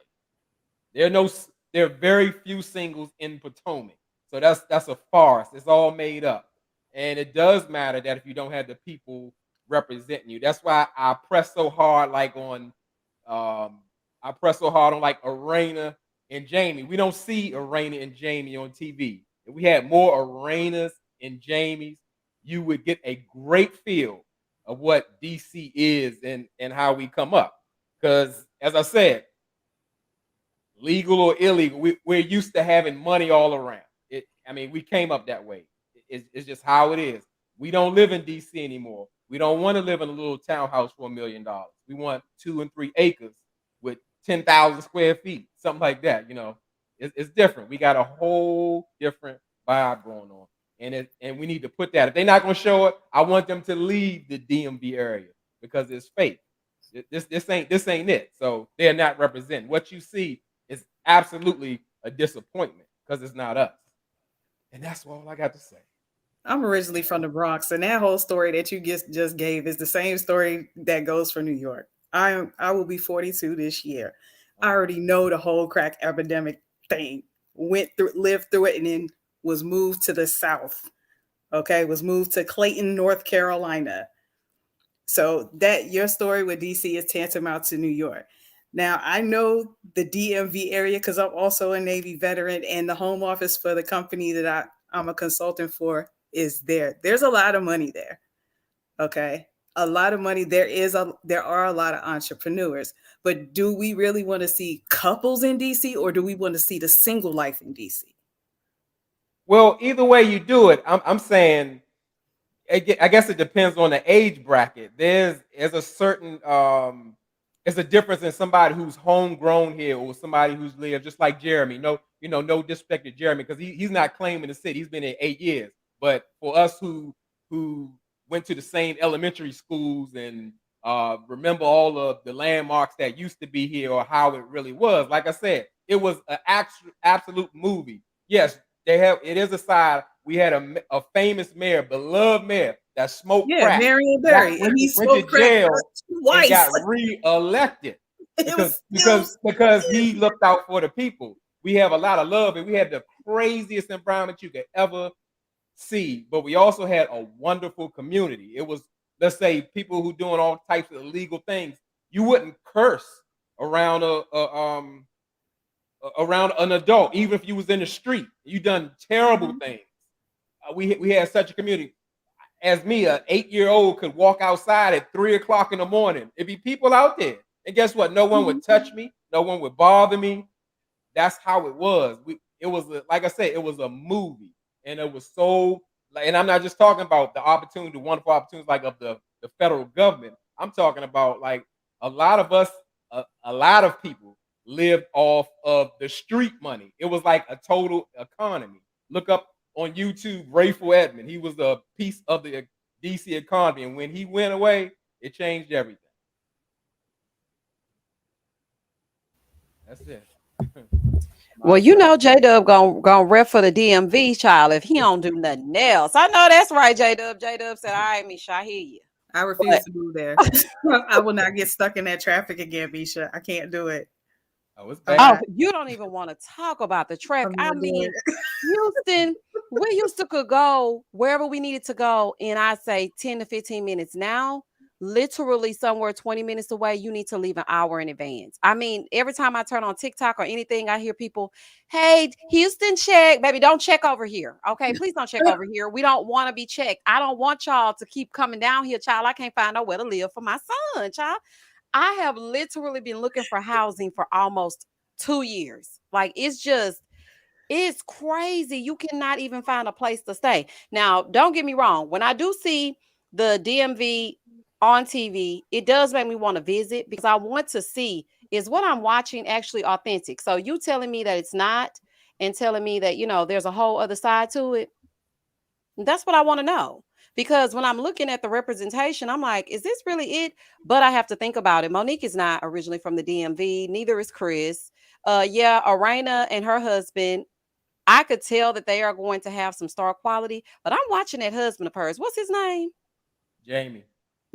Speaker 2: There are no, there are very few singles in Potomac. So that's a farce. It's all made up. And it does matter that if you don't have the people representing you. That's why I press so hard like Arena and Jamie. We don't see Arena and Jamie on TV. If we had more Arenas and Jamies, you would get a great feel of what DC is and how we come up. Because as I said, legal or illegal, we're used to having money all around. I mean, we came up that way. It's just how it is. We don't live in DC anymore. We don't want to live in a little townhouse for $1 million. We want 2 and 3 acres with 10,000 square feet, something like that. It's different. We got a whole different vibe going on, and we need to put that. If they're not going to show it, I want them to leave the DMV area because it's fake. This ain't it. So they're not representing. What you see is absolutely a disappointment because it's not us. And that's all I got to say.
Speaker 5: I'm originally from the Bronx, and that whole story that you just gave is the same story that goes for New York. I will be 42 this year. I already know the whole crack epidemic thing. Lived through it, and then was moved to the South. Okay, was moved to Clayton, North Carolina. So that your story with DC is tantamount to New York. Now I know the DMV area because I'm also a Navy veteran, and the home office for the company that I'm a consultant for is there. There's a lot of money there. Okay. A lot of money. There are a lot of entrepreneurs, but do we really want to see couples in DC, or do we want to see the single life in DC?
Speaker 2: Well, either way you do it, I'm saying, I guess it depends on the age bracket. There's a certain there's a difference in somebody who's homegrown here or somebody who's lived just like Jeremy. No disrespect to Jeremy because he's not claiming the city. He's been here 8 years. But for us who went to the same elementary schools and remember all of the landmarks that used to be here or how it really was, like I said, it was an absolute movie. Yes, it is a side. We had a famous mayor, beloved mayor that smoked
Speaker 5: Yeah,
Speaker 2: crack,
Speaker 5: Marion Barry, and he
Speaker 2: went to
Speaker 5: smoked crack
Speaker 2: jail and
Speaker 5: twice.
Speaker 2: got re-elected because he looked out for the people. We have a lot of love, and we had the craziest environment you could ever see. But we also had a wonderful community. It was, let's say, people who doing all types of illegal things. You wouldn't curse around around an adult, even if you was in the street. You done terrible things. We had such a community. As me, an 8-year-old could walk outside at 3 o'clock in the morning. It'd be people out there, and guess what? No one would touch me. No one would bother me. That's how it was. It was like I said, it was a movie, and it was so. And I'm not just talking about the opportunity, the wonderful opportunities like of the federal government. I'm talking about like a lot of us, a lot of people lived off of the street money. It was like a total economy. Look up on YouTube Rayful Edmond. He was a piece of the DC economy, and when he went away, it changed everything. That's it.
Speaker 1: Well, you know, J Dub gonna rep for the DMV child if he don't do nothing else. I know that's right, J Dub. J Dub said, "All right, Misha, I hear you."
Speaker 5: I refuse to move there. I will not get stuck in that traffic again, Misha. I can't do it.
Speaker 2: Oh, it's
Speaker 1: Oh,
Speaker 2: bad.
Speaker 1: you don't even want to talk about the traffic.
Speaker 5: I'm
Speaker 1: I
Speaker 5: not doing
Speaker 1: mean,
Speaker 5: it.
Speaker 1: Houston, we used to could go wherever we needed to go in, I say, 10 to 15 minutes. Now, literally somewhere 20 minutes away, you need to leave an hour in advance. I mean, every time I turn on TikTok or anything, I hear people, hey, Houston, check. Baby, don't check over here. Okay, please don't check over here. We don't want to be checked. I don't want y'all to keep coming down here, child. I can't find nowhere to live for my son, child. I have literally been looking for housing for almost 2 years. Like it's crazy. You cannot even find a place to stay. Now, don't get me wrong. When I do see the DMV on TV, it does make me want to visit because I want to see, is what I'm watching actually authentic? So you telling me that it's not and telling me that, there's a whole other side to it. That's what I want to know. Because when I'm looking at the representation, I'm like, is this really it? But I have to think about it. Monique is not originally from the DMV, neither is Chris. Yeah, Arena and her husband, I could tell that they are going to have some star quality, but I'm watching that husband of hers. What's his name?
Speaker 2: Jamie.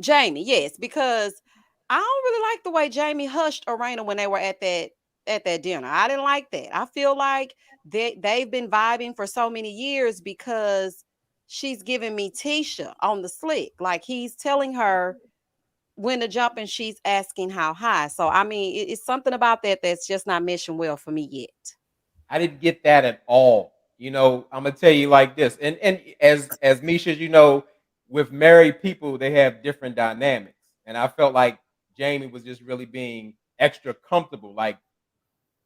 Speaker 1: Jamie, yes, because I don't really like the way Jamie hushed Arena when they were at that dinner. I didn't like that. I feel like they've been vibing for so many years because she's giving me Tisha on the slick. Like he's telling her when to jump and she's asking how high. So I mean, it's something about that that's just not meshing well for me yet.
Speaker 2: I didn't get that at all. I'm gonna tell you like this, and as Misha, with married people, they have different dynamics, and I felt like Jamie was just really being extra comfortable. Like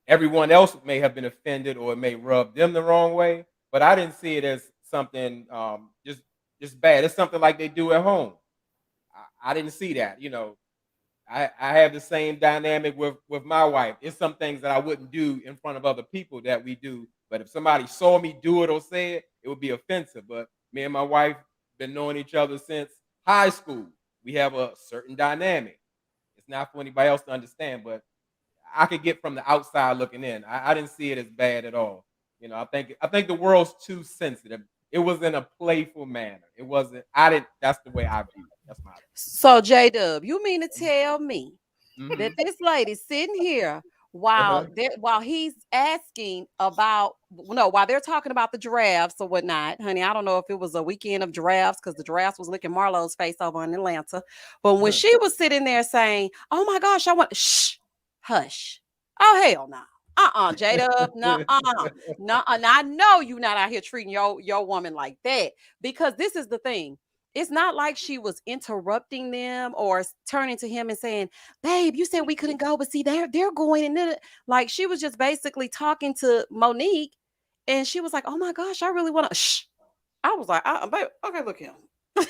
Speaker 2: everyone else may have been offended or it may rub them the wrong way, but I didn't see it as something just bad. It's something like they do at home. I didn't see that. I have the same dynamic with my wife. It's some things that I wouldn't do in front of other people that we do. But if somebody saw me do it or say it, it would be offensive. But me and my wife been knowing each other since high school. We have a certain dynamic. It's not for anybody else to understand, but I could get from the outside looking in. I didn't see it as bad at all. I think the world's too sensitive. It was in a playful manner. It wasn't. I didn't. That's the way I view it. That's my
Speaker 1: So J Dub, you mean to tell me that
Speaker 2: opinion.
Speaker 1: this lady sitting here
Speaker 2: Uh-huh.
Speaker 1: while he's asking about no, while they're talking about the giraffes or whatnot, honey, I don't know if it was a weekend of giraffes because the giraffes was licking Marlo's face over in Atlanta. But when she was sitting there saying, "Oh my gosh, I want," shh, hush. Oh hell no. J Dub, no, no, and I know you not out here treating your woman like that because this is the thing. It's not like she was interrupting them or turning to him and saying, "Babe, you said we couldn't go, but see, they're going." And then, like she was just basically talking to Monique, and she was like, "Oh my gosh, I really want to." Shh. I was like, babe, okay, look here. Okay,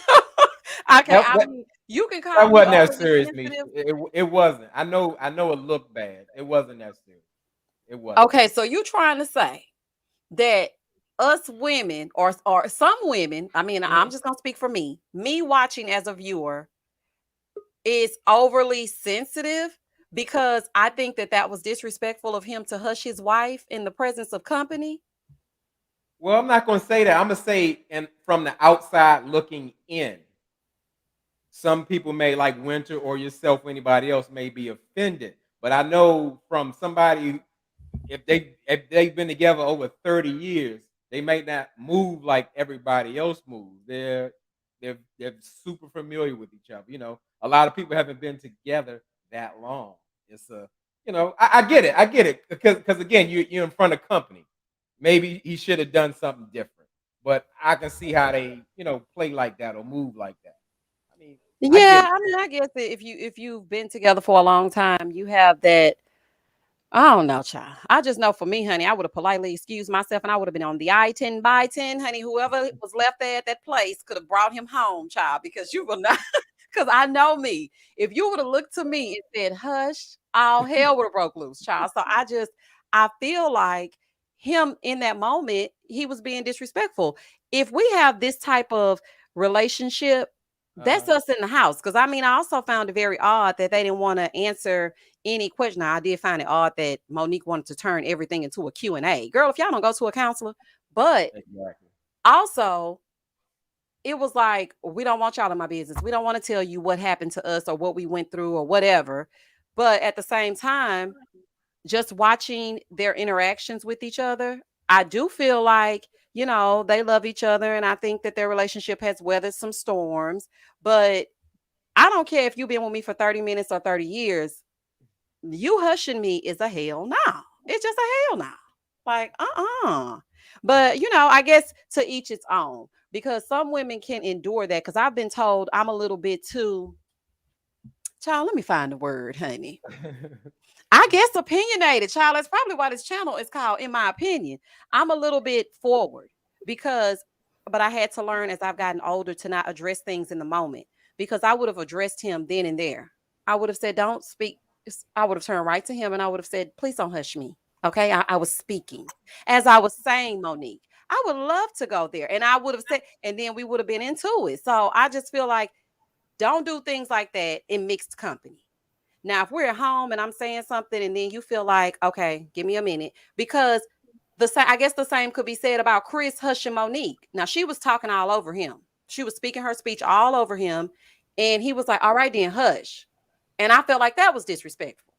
Speaker 2: that,
Speaker 1: I
Speaker 2: that
Speaker 1: mean, you can
Speaker 2: that
Speaker 1: call me
Speaker 2: wasn't that
Speaker 1: overly
Speaker 2: serious, Misha.
Speaker 1: sensitive.
Speaker 2: It wasn't. I know it looked bad. It wasn't that serious. It wasn't.
Speaker 1: Okay, so you trying to say that us women or some women, I mean, I'm
Speaker 2: Mhm.
Speaker 1: just gonna speak for me watching as a viewer is overly sensitive because I think that that was disrespectful of him to hush his wife in the presence of company.
Speaker 2: Well, I'm not going to say that. I'm going to say, and from the outside looking in, some people may like Winter or yourself or anybody else may be offended. But I know from somebody if they've been together over 30 years, they may not move like everybody else moves. They're super familiar with each other. A lot of people haven't been together that long. It's I get it. I get it because again, you're in front of company. Maybe he should have done something different, but I can see how they play like that or move like that. I mean, I get
Speaker 1: Yeah,
Speaker 2: it.
Speaker 1: I mean, I guess that if you've been together for a long time, you have that. I don't know, child. I just know for me, honey, I would have politely excused myself and I would have been on the I-10 by 10, honey. Whoever was left there at that place could have brought him home, child, because you will not, because I know me. If you would have looked to me and said, hush, all hell would have broke loose, child. So I feel like him in that moment, he was being disrespectful. If we have this type of relationship, that's
Speaker 2: Uh-huh.
Speaker 1: us in the house. Because I mean, I also found it very odd that they didn't want to answer any question. Now, I did find it odd that Monique wanted to turn everything into a Q&A. Girl, if y'all don't go to a counselor, but
Speaker 2: Exactly.
Speaker 1: also it was like, we don't want y'all in my business. We don't want to tell you what happened to us or what we went through or whatever. But at the same time, just watching their interactions with each other, I do feel like, they love each other. And I think that their relationship has weathered some storms. But I don't care if you've been with me for 30 minutes or 30 years. You hushing me is a hell no. It's just a hell no. Like, But I guess to each its own because some women can endure that. Because I've been told I'm a little bit too, child, let me find the word, honey. I guess opinionated, child. That's probably why this channel is called, in my opinion. I'm a little bit forward because, but I had to learn as I've gotten older to not address things in the moment because I would have addressed him then and there. I would have said, don't speak. I would have turned right to him and I would have said, please don't hush me. Okay. I was speaking. As I was saying, Monique, I would love to go there. And I would have said, and then we would have been into it. So I just feel like don't do things like that in mixed company. Now, if we're at home and I'm saying something and then you feel like, okay, give me a minute, because I guess the same could be said about Chris hushing Monique. Now, she was talking all over him. She was speaking her speech all over him. And he was like, all right, then hush. And I felt like that was disrespectful.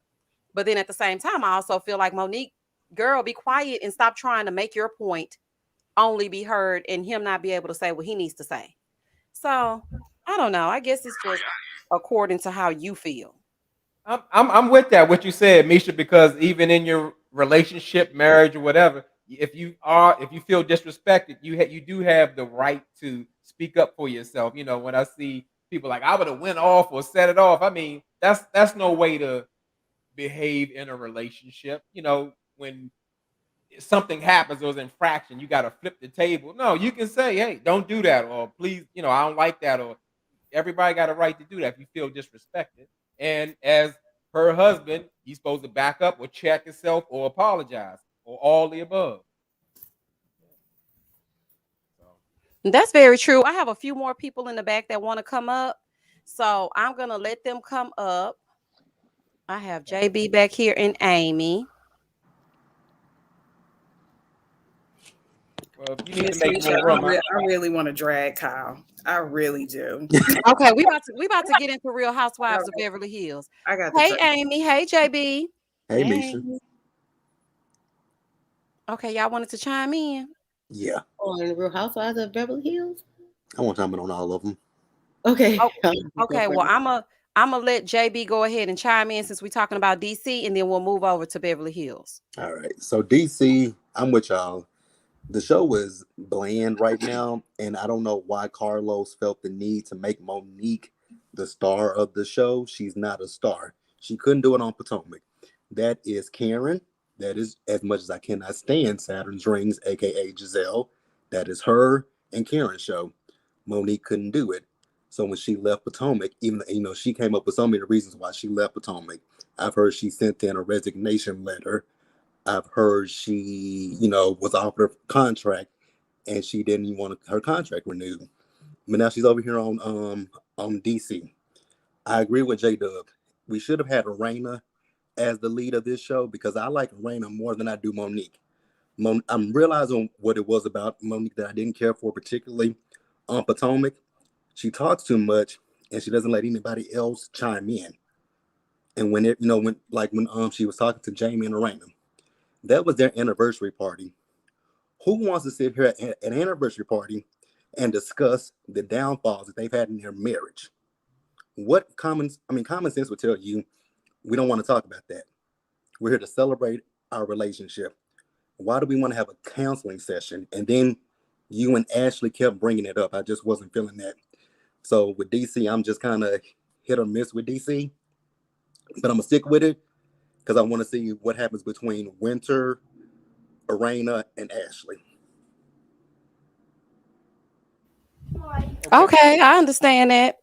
Speaker 1: But then at the same time, I also feel like Monique, girl, be quiet and stop trying to make your point only be heard and him not be able to say what he needs to say. So I don't know. I guess it's just according to how you feel.
Speaker 2: I'm with that. What you said, Misha, because even in your relationship, marriage, or whatever, if you feel disrespected, you do have the right to speak up for yourself. When I see people like I would have went off or set it off, I mean that's no way to behave in a relationship. When something happens or an infraction, you got to flip the table. No, you can say, "Hey, don't do that," or "Please, I don't like that," or everybody got a right to do that if you feel disrespected. And as her husband, he's supposed to back up or check himself or apologize or all the above. So,
Speaker 1: That's very true. I have a few more people in the back that want to come up. So I'm going to let them come up. I have
Speaker 2: okay.
Speaker 1: JB back here and Amy.
Speaker 2: Well, if you need to
Speaker 5: Miss
Speaker 2: make
Speaker 5: Misha,
Speaker 2: more room,
Speaker 5: I really want to drag Kyle. I really do.
Speaker 1: Okay, we about to get into Real
Speaker 5: All
Speaker 1: Housewives of
Speaker 5: right,
Speaker 1: Beverly Hills.
Speaker 5: I got the
Speaker 1: Hey
Speaker 5: drag.
Speaker 1: Amy, hey JB.
Speaker 6: Hey,
Speaker 5: Hey,
Speaker 6: Misha.
Speaker 1: Okay, y'all wanted to chime in.
Speaker 6: Yeah,
Speaker 7: On the Real Housewives of Beverly Hills.
Speaker 6: I want to comment on all of them.
Speaker 7: Okay.
Speaker 1: Oh,
Speaker 7: Go
Speaker 1: okay.
Speaker 7: for
Speaker 1: Well,
Speaker 7: it.
Speaker 1: I'm gonna let JB go ahead and chime in since we're talking about DC, and then we'll move over to Beverly Hills.
Speaker 6: All right. So, DC, I'm with y'all. The show is bland right now, and I don't know why Carlos felt the need to make Monique the star of the show. She's not a star. She couldn't do it on Potomac. That is Karen. That is, as much as I cannot stand Saturn's Rings, aka Giselle. That is her and Karen's show. Monique couldn't do it. So when she left Potomac, even she came up with so many reasons why she left Potomac. I've heard she sent in a resignation letter. I've heard she, was offered a contract and she didn't even want her contract renewed. But now she's over here on DC. I agree with J Dub. We should have had Raina as the lead of this show because I like Raina more than I do Monique. I'm realizing what it was about Monique that I didn't care for particularly on Potomac. She talks too much and she doesn't let anybody else chime in. And when when she was talking to Jamie and Raina, that was their anniversary party. Who wants to sit here at an anniversary party and discuss the downfalls that they've had in their marriage? Common sense would tell you we don't want to talk about that. We're here to celebrate our relationship. Why do we want to have a counseling session? And then you and Ashley kept bringing it up. I just wasn't feeling that. So with DC, I'm just kind of hit or miss with DC, but I'm gonna stick with it because I want to see what happens between Winter, Arena, and Ashley.
Speaker 2: Okay.
Speaker 1: Okay, I understand that.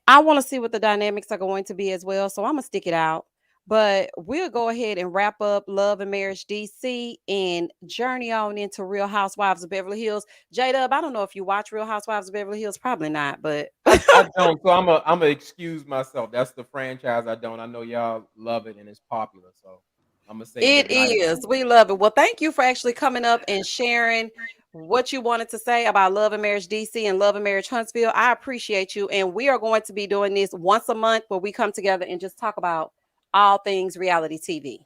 Speaker 1: I want to see what the dynamics are going to be as well, so I'm gonna stick it out. But we'll go ahead and wrap up Love and Marriage DC and journey on into Real Housewives of Beverly Hills. J Dub, I don't know if you watch Real Housewives of Beverly Hills, probably not, but
Speaker 2: I don't, so I'm gonna excuse myself. That's the franchise I don't. I know y'all love it and it's popular, so I'm gonna say
Speaker 1: it
Speaker 2: good night.
Speaker 1: is. We love it. Well, thank you for actually coming up and sharing what you wanted to say about Love and Marriage DC and Love and Marriage Huntsville. I appreciate you. And we are going to be doing this once a month where we come together and just talk about all things reality TV.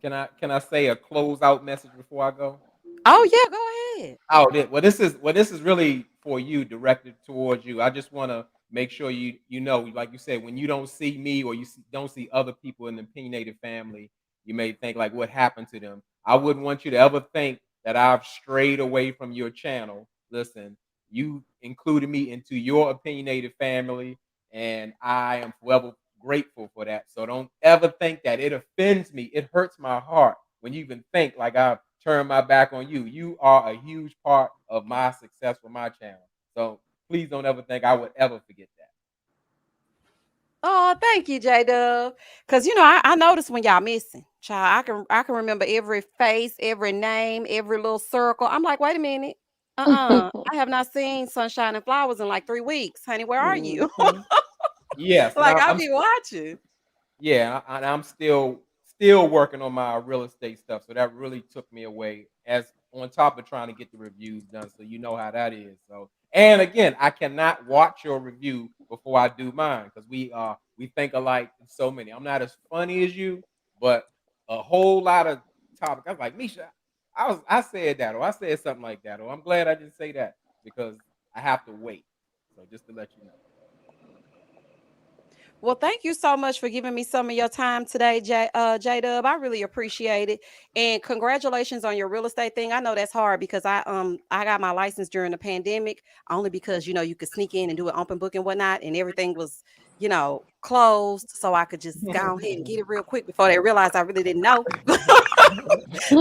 Speaker 2: Can I say a closeout message before I go?
Speaker 1: Oh, yeah, go ahead.
Speaker 2: Oh, this is really for you, directed towards you. I just want to make sure like you said, when you don't see me or don't see other people in the opinionated family, you may think like, what happened to them? I wouldn't want you to ever think that I've strayed away from your channel. Listen, you included me into your opinionated family, and I am forever grateful for that. So don't ever think that it offends me. It hurts my heart when you even think like I've turned my back on you. You are a huge part of my success for my channel. So please don't ever think I would ever forget that.
Speaker 1: Oh, thank you, J Dub. Because I noticed when y'all missing. Child, I can remember every face, every name, every little circle. I'm like, wait a minute. I have not seen Sunshine and Flowers in like 3 weeks. Honey, where are you?
Speaker 7: Mhm.
Speaker 2: Yes, and
Speaker 1: Like I be watching.
Speaker 2: I'm still working on my real estate stuff. So that really took me away as on top of trying to get the reviews done. So you know how that is. So and again, I cannot watch your review before I do mine because we think alike in so many. I'm not as funny as you, but a whole lot of topics. I was like, Misha, I said that or I said something like that, or I'm glad I didn't say that because I have to wait. So just to let you know.
Speaker 1: Well, thank you so much for giving me some of your time today, J Dub. I really appreciate it. And congratulations on your real estate thing. I know that's hard because I got my license during the pandemic only because you could sneak in and do an open book and whatnot, and everything was closed, so I could just go ahead and get it real quick before they realized I really didn't know.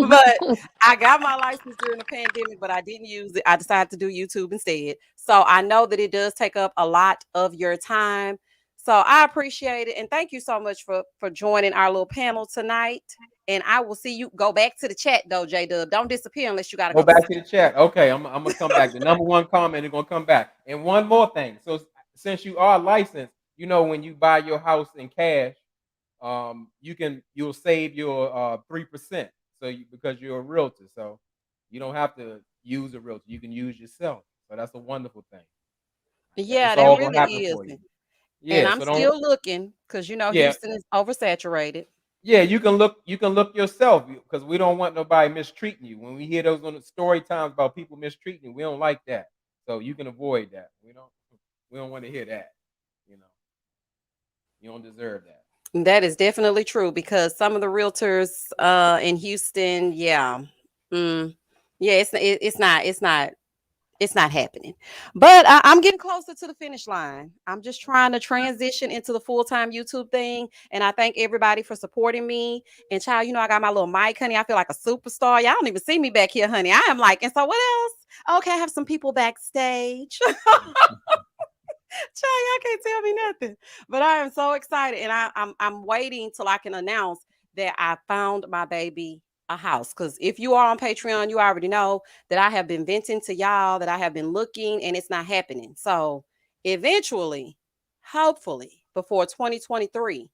Speaker 1: But I got my license during the pandemic, but I didn't use it. I decided to do YouTube instead. So I know that it does take up a lot of your time. So I appreciate it. And thank you so much for joining our little panel tonight. And I will see you. Go back to the chat though, J Dub. Don't disappear unless you gotta
Speaker 2: Go
Speaker 1: go to
Speaker 2: back to
Speaker 1: something.
Speaker 2: the chat. Okay, I'm gonna come back. The number one comment is gonna come back. And one more thing. So since you are licensed, when you buy your house in cash, you'll save your 3%. So because you're a realtor, so you don't have to use a realtor. You can use yourself. So that's a wonderful thing.
Speaker 1: Yeah,
Speaker 2: It's
Speaker 1: that
Speaker 2: all gonna
Speaker 1: really
Speaker 2: happen
Speaker 1: is.
Speaker 2: for you.
Speaker 1: And
Speaker 2: Yeah.
Speaker 1: I'm
Speaker 2: So don't.
Speaker 1: still looking because
Speaker 2: Yeah.
Speaker 1: Houston is oversaturated.
Speaker 2: Yeah, you can look yourself because we don't want nobody mistreating you. When we hear those on the story times about people mistreating you, we don't like that. So you can avoid that. We don't want to hear that. You know, you don't deserve that.
Speaker 1: That is definitely true because some of the realtors in Houston, yeah. Mm, yeah, it's not happening. But I'm getting closer to the finish line. I'm just trying to transition into the full-time YouTube thing. And I thank everybody for supporting me. And child, I got my little mic, honey. I feel like a superstar. Y'all don't even see me back here, honey. I am like, and so what else? Okay, I have some people backstage. Child, y'all can't tell me nothing. But I am so excited, and I'm waiting till I can announce that I found my baby a house. Because if you are on Patreon, you already know that I have been venting to y'all that I have been looking, and it's not happening. So eventually, hopefully, before 2023,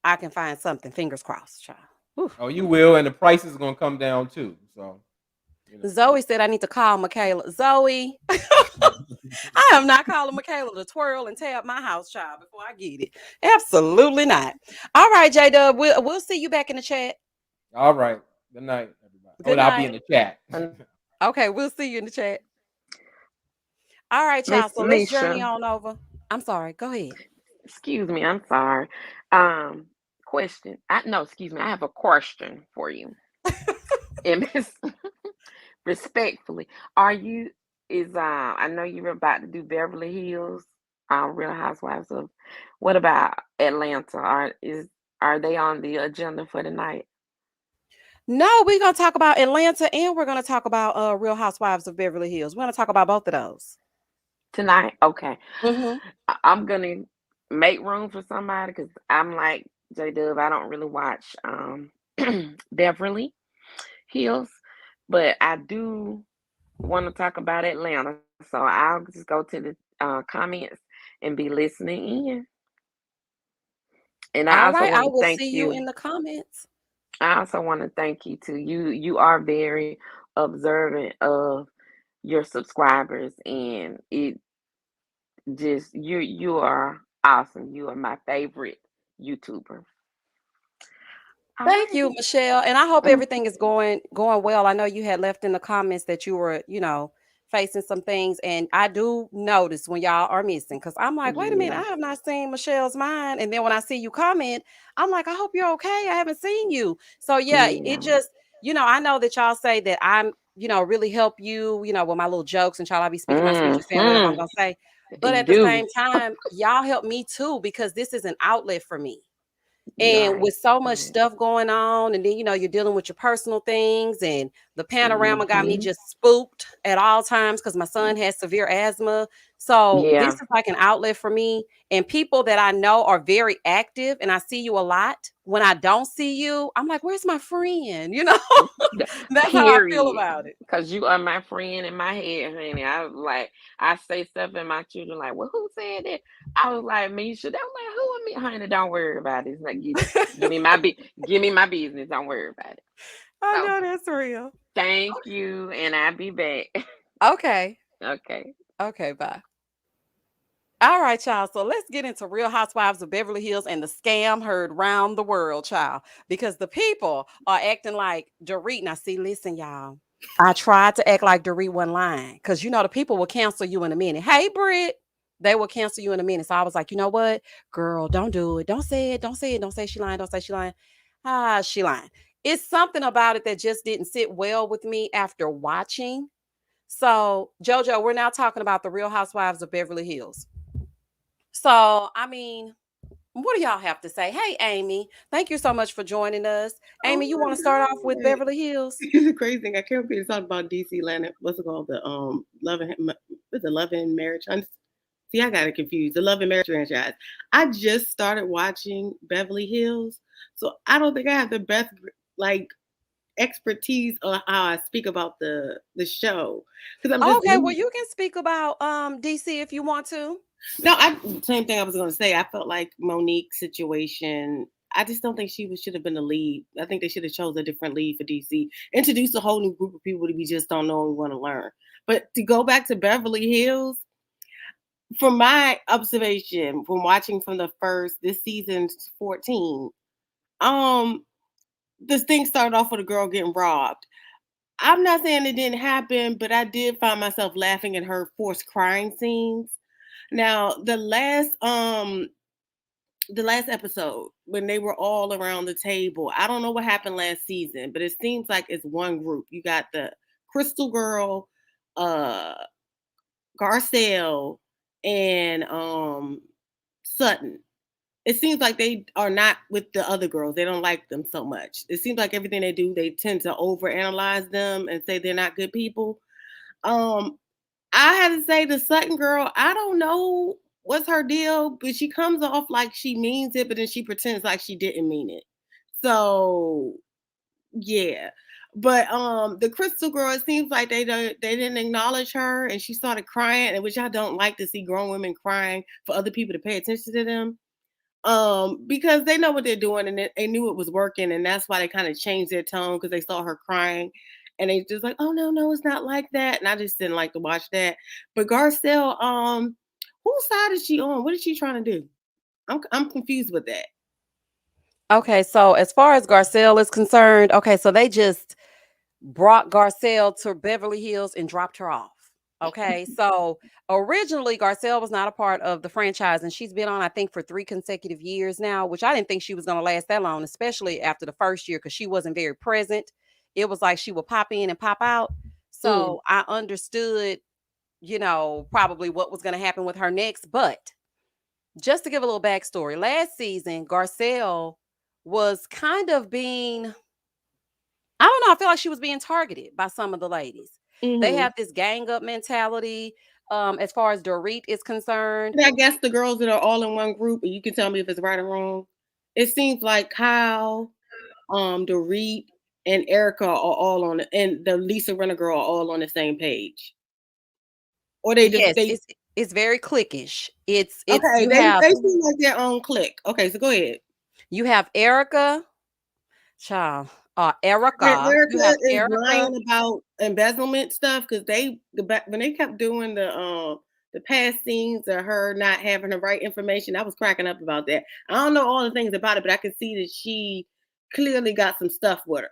Speaker 1: I can find something. Fingers crossed, child. Whew.
Speaker 2: Oh, you will, and the price is gonna come down too. So you know.
Speaker 1: Zoe said I need to call Michaela. Zoe, I am not calling Michaela to twirl and tab my house, child, before I get it. Absolutely not. All right, J Dub, we'll see you back in the chat.
Speaker 2: All right. Good night, everybody. Oh,
Speaker 1: Good
Speaker 2: and I'll be
Speaker 1: night.
Speaker 2: in the chat.
Speaker 1: Okay, we'll see you in the chat. All right,
Speaker 4: Miss
Speaker 1: y'all. So let's journey
Speaker 4: Misha,
Speaker 1: on over. I'm sorry. Go ahead.
Speaker 4: excuse me, I'm sorry. Um, question. No, excuse me. I have a question for you. And Miss, respectfully, are you I know you were about to do Beverly Hills, Real Housewives of. What about Atlanta? Are they on the agenda for tonight?
Speaker 1: No, we're gonna talk about Atlanta and we're gonna talk about Real Housewives of Beverly Hills. We're gonna talk about both of those.
Speaker 4: Tonight? Okay.
Speaker 1: Mm-hmm.
Speaker 4: I'm gonna make room for somebody because I'm like J Dub. I don't really watch Beverly Hills, but I do want to talk about Atlanta. So I'll just go to the comments and be listening in. And I
Speaker 1: All
Speaker 4: also
Speaker 1: right, I
Speaker 4: want to
Speaker 1: will
Speaker 4: thank
Speaker 1: see you
Speaker 4: you.
Speaker 1: in the comments.
Speaker 4: I also want to thank you too. You are very observant of your subscribers, and it just you are awesome. You are my favorite YouTuber. All
Speaker 1: Thank you,
Speaker 4: righty.
Speaker 1: Michelle. And I hope
Speaker 4: Mm,
Speaker 1: everything is going well. I know you had left in the comments that you were, facing some things. And I do notice when y'all are missing because I'm like, wait a minute, I
Speaker 4: yeah.
Speaker 1: have not seen Michelle's mind. And then when I see you comment, I'm like, I hope you're okay. I haven't seen you. So yeah, it
Speaker 4: Yeah.
Speaker 1: just, I know that y'all say that I'm, really help you, with my little jokes and y'all I be speaking my speech and saying whatever I'm
Speaker 4: Hmm.
Speaker 1: gonna say. But
Speaker 4: You
Speaker 1: at the
Speaker 4: do.
Speaker 1: same time, y'all help me too because this is an outlet for me.
Speaker 4: You're
Speaker 1: And
Speaker 4: right.
Speaker 1: with so much
Speaker 4: Right.
Speaker 1: stuff going on, and then you're dealing with your personal things, and the panorama got me
Speaker 4: Hmm.
Speaker 1: just spooked at all times because my son has severe asthma. So this
Speaker 4: Yeah.
Speaker 1: is like an outlet for me. And people that I know are very active, and I see you a lot. When I don't see you, I'm like, where's my friend? That's how I feel
Speaker 4: Period.
Speaker 1: about it.
Speaker 4: Cause you are my friend in my head, honey. I was like, I say stuff and my children like, well, who said that? I was like, Misha. They was like, who am me? Honey, don't worry about it. It's like, give me my business. Don't worry about it.
Speaker 1: I
Speaker 4: So
Speaker 1: know that's real.
Speaker 4: thank you, and I'll be back.
Speaker 1: Okay.
Speaker 4: Okay.
Speaker 1: Okay. Bye. All right, y'all. So let's get into Real Housewives of Beverly Hills and the scam heard round the world, child. Because the people are acting like Dorit. Now, see, listen, y'all. I tried to act like Dorit wasn't lying. Because the people will cancel you in a minute. Hey, Britt. They will cancel you in a minute. So I was like, you know what? Girl, don't do it. Don't say it. Don't say it. Don't say she lying. Don't say she lying. Ah, she lying. It's something about it that just didn't sit well with me after watching. So, JoJo, we're now talking about the Real Housewives of Beverly Hills. So, I mean, What do y'all have to say? Hey, Amy, thank you so much for joining us.
Speaker 7: Oh
Speaker 1: Amy, you want to start off with
Speaker 7: my God.
Speaker 1: Beverly Hills?
Speaker 7: It's a crazy thing. I can't believe talking about DC Land. What's it called? The Love and Marriage. See, I got it confused. The Love and Marriage franchise. I just started watching Beverly Hills, so I don't think I have the best like expertise on how I speak about the show because I'm just
Speaker 1: Okay,
Speaker 7: new.
Speaker 1: well, you can speak about DC if you want to.
Speaker 7: No, I same thing I was going to say. I felt like Monique's situation. I just don't think should have been the lead. I think they should have chose a different lead for DC. Introduce a whole new group of people that we just don't know and we want to learn. But to go back to Beverly Hills, from my observation, from watching from the first this season's 14, um, this thing started off with a girl getting robbed. I'm not saying it didn't happen, but I did find myself laughing at her forced crying scenes. Now, the last episode when they were all around the table. I don't know what happened last season, but it seems like it's one group. You got the Crystal Girl, uh Garcelle, and Sutton. It seems like they are not with the other girls. They don't like them so much. It seems like everything they do, they tend to overanalyze them and say they're not good people. Um, I had to say the Sutton girl, I don't know what's her deal, but she comes off like she means it, but then she pretends like she didn't mean it. So yeah. But the Crystal girl, it seems like they didn't acknowledge her and she started crying, and which I don't like to see grown women crying for other people to pay attention to them. Because they know what they're doing and they knew it was working, and that's why they kind of changed their tone because they saw her crying and they just like, oh no, it's not like that. And I just didn't like to watch that. But Garcelle, whose side is she on? What is she trying to do? I'm confused with that.
Speaker 1: Okay, so as far as Garcelle is concerned, okay, so they just brought Garcelle to Beverly Hills and dropped her off. Okay, so originally Garcelle was not a part of the franchise, and she's been on, I think, for 3 consecutive years now, which I didn't think she was going to last that long, especially after the first year because she wasn't very present. It was like she would pop in and pop out.
Speaker 7: Mm,
Speaker 1: So I understood, probably what was going to happen with her next. But just to give a little backstory, last season, Garcelle was kind of being, I don't know. I feel like she was being targeted by some of the ladies. They
Speaker 7: mm-hmm.
Speaker 1: have this gang up mentality. As far as Dorit is concerned,
Speaker 7: And I guess the girls that are all in one group, and you can tell me if it's right or wrong. It seems like Kyle, Dorit, and Erica are all on and the Lisa Renner girl are all on the same page. Or they just
Speaker 1: yes,
Speaker 7: they
Speaker 1: it's very cliquish. It's
Speaker 7: okay, they seem like their own clique. Okay, so go ahead.
Speaker 1: you have Erica, child,
Speaker 7: And
Speaker 1: Erica. You
Speaker 7: Erica
Speaker 1: have
Speaker 7: is
Speaker 1: Erica.
Speaker 7: lying about embezzlement stuff because when they kept doing the past scenes of her not having the right information, I was cracking up about that. I don't know all the things about it, but I could see that she clearly got some stuff with her.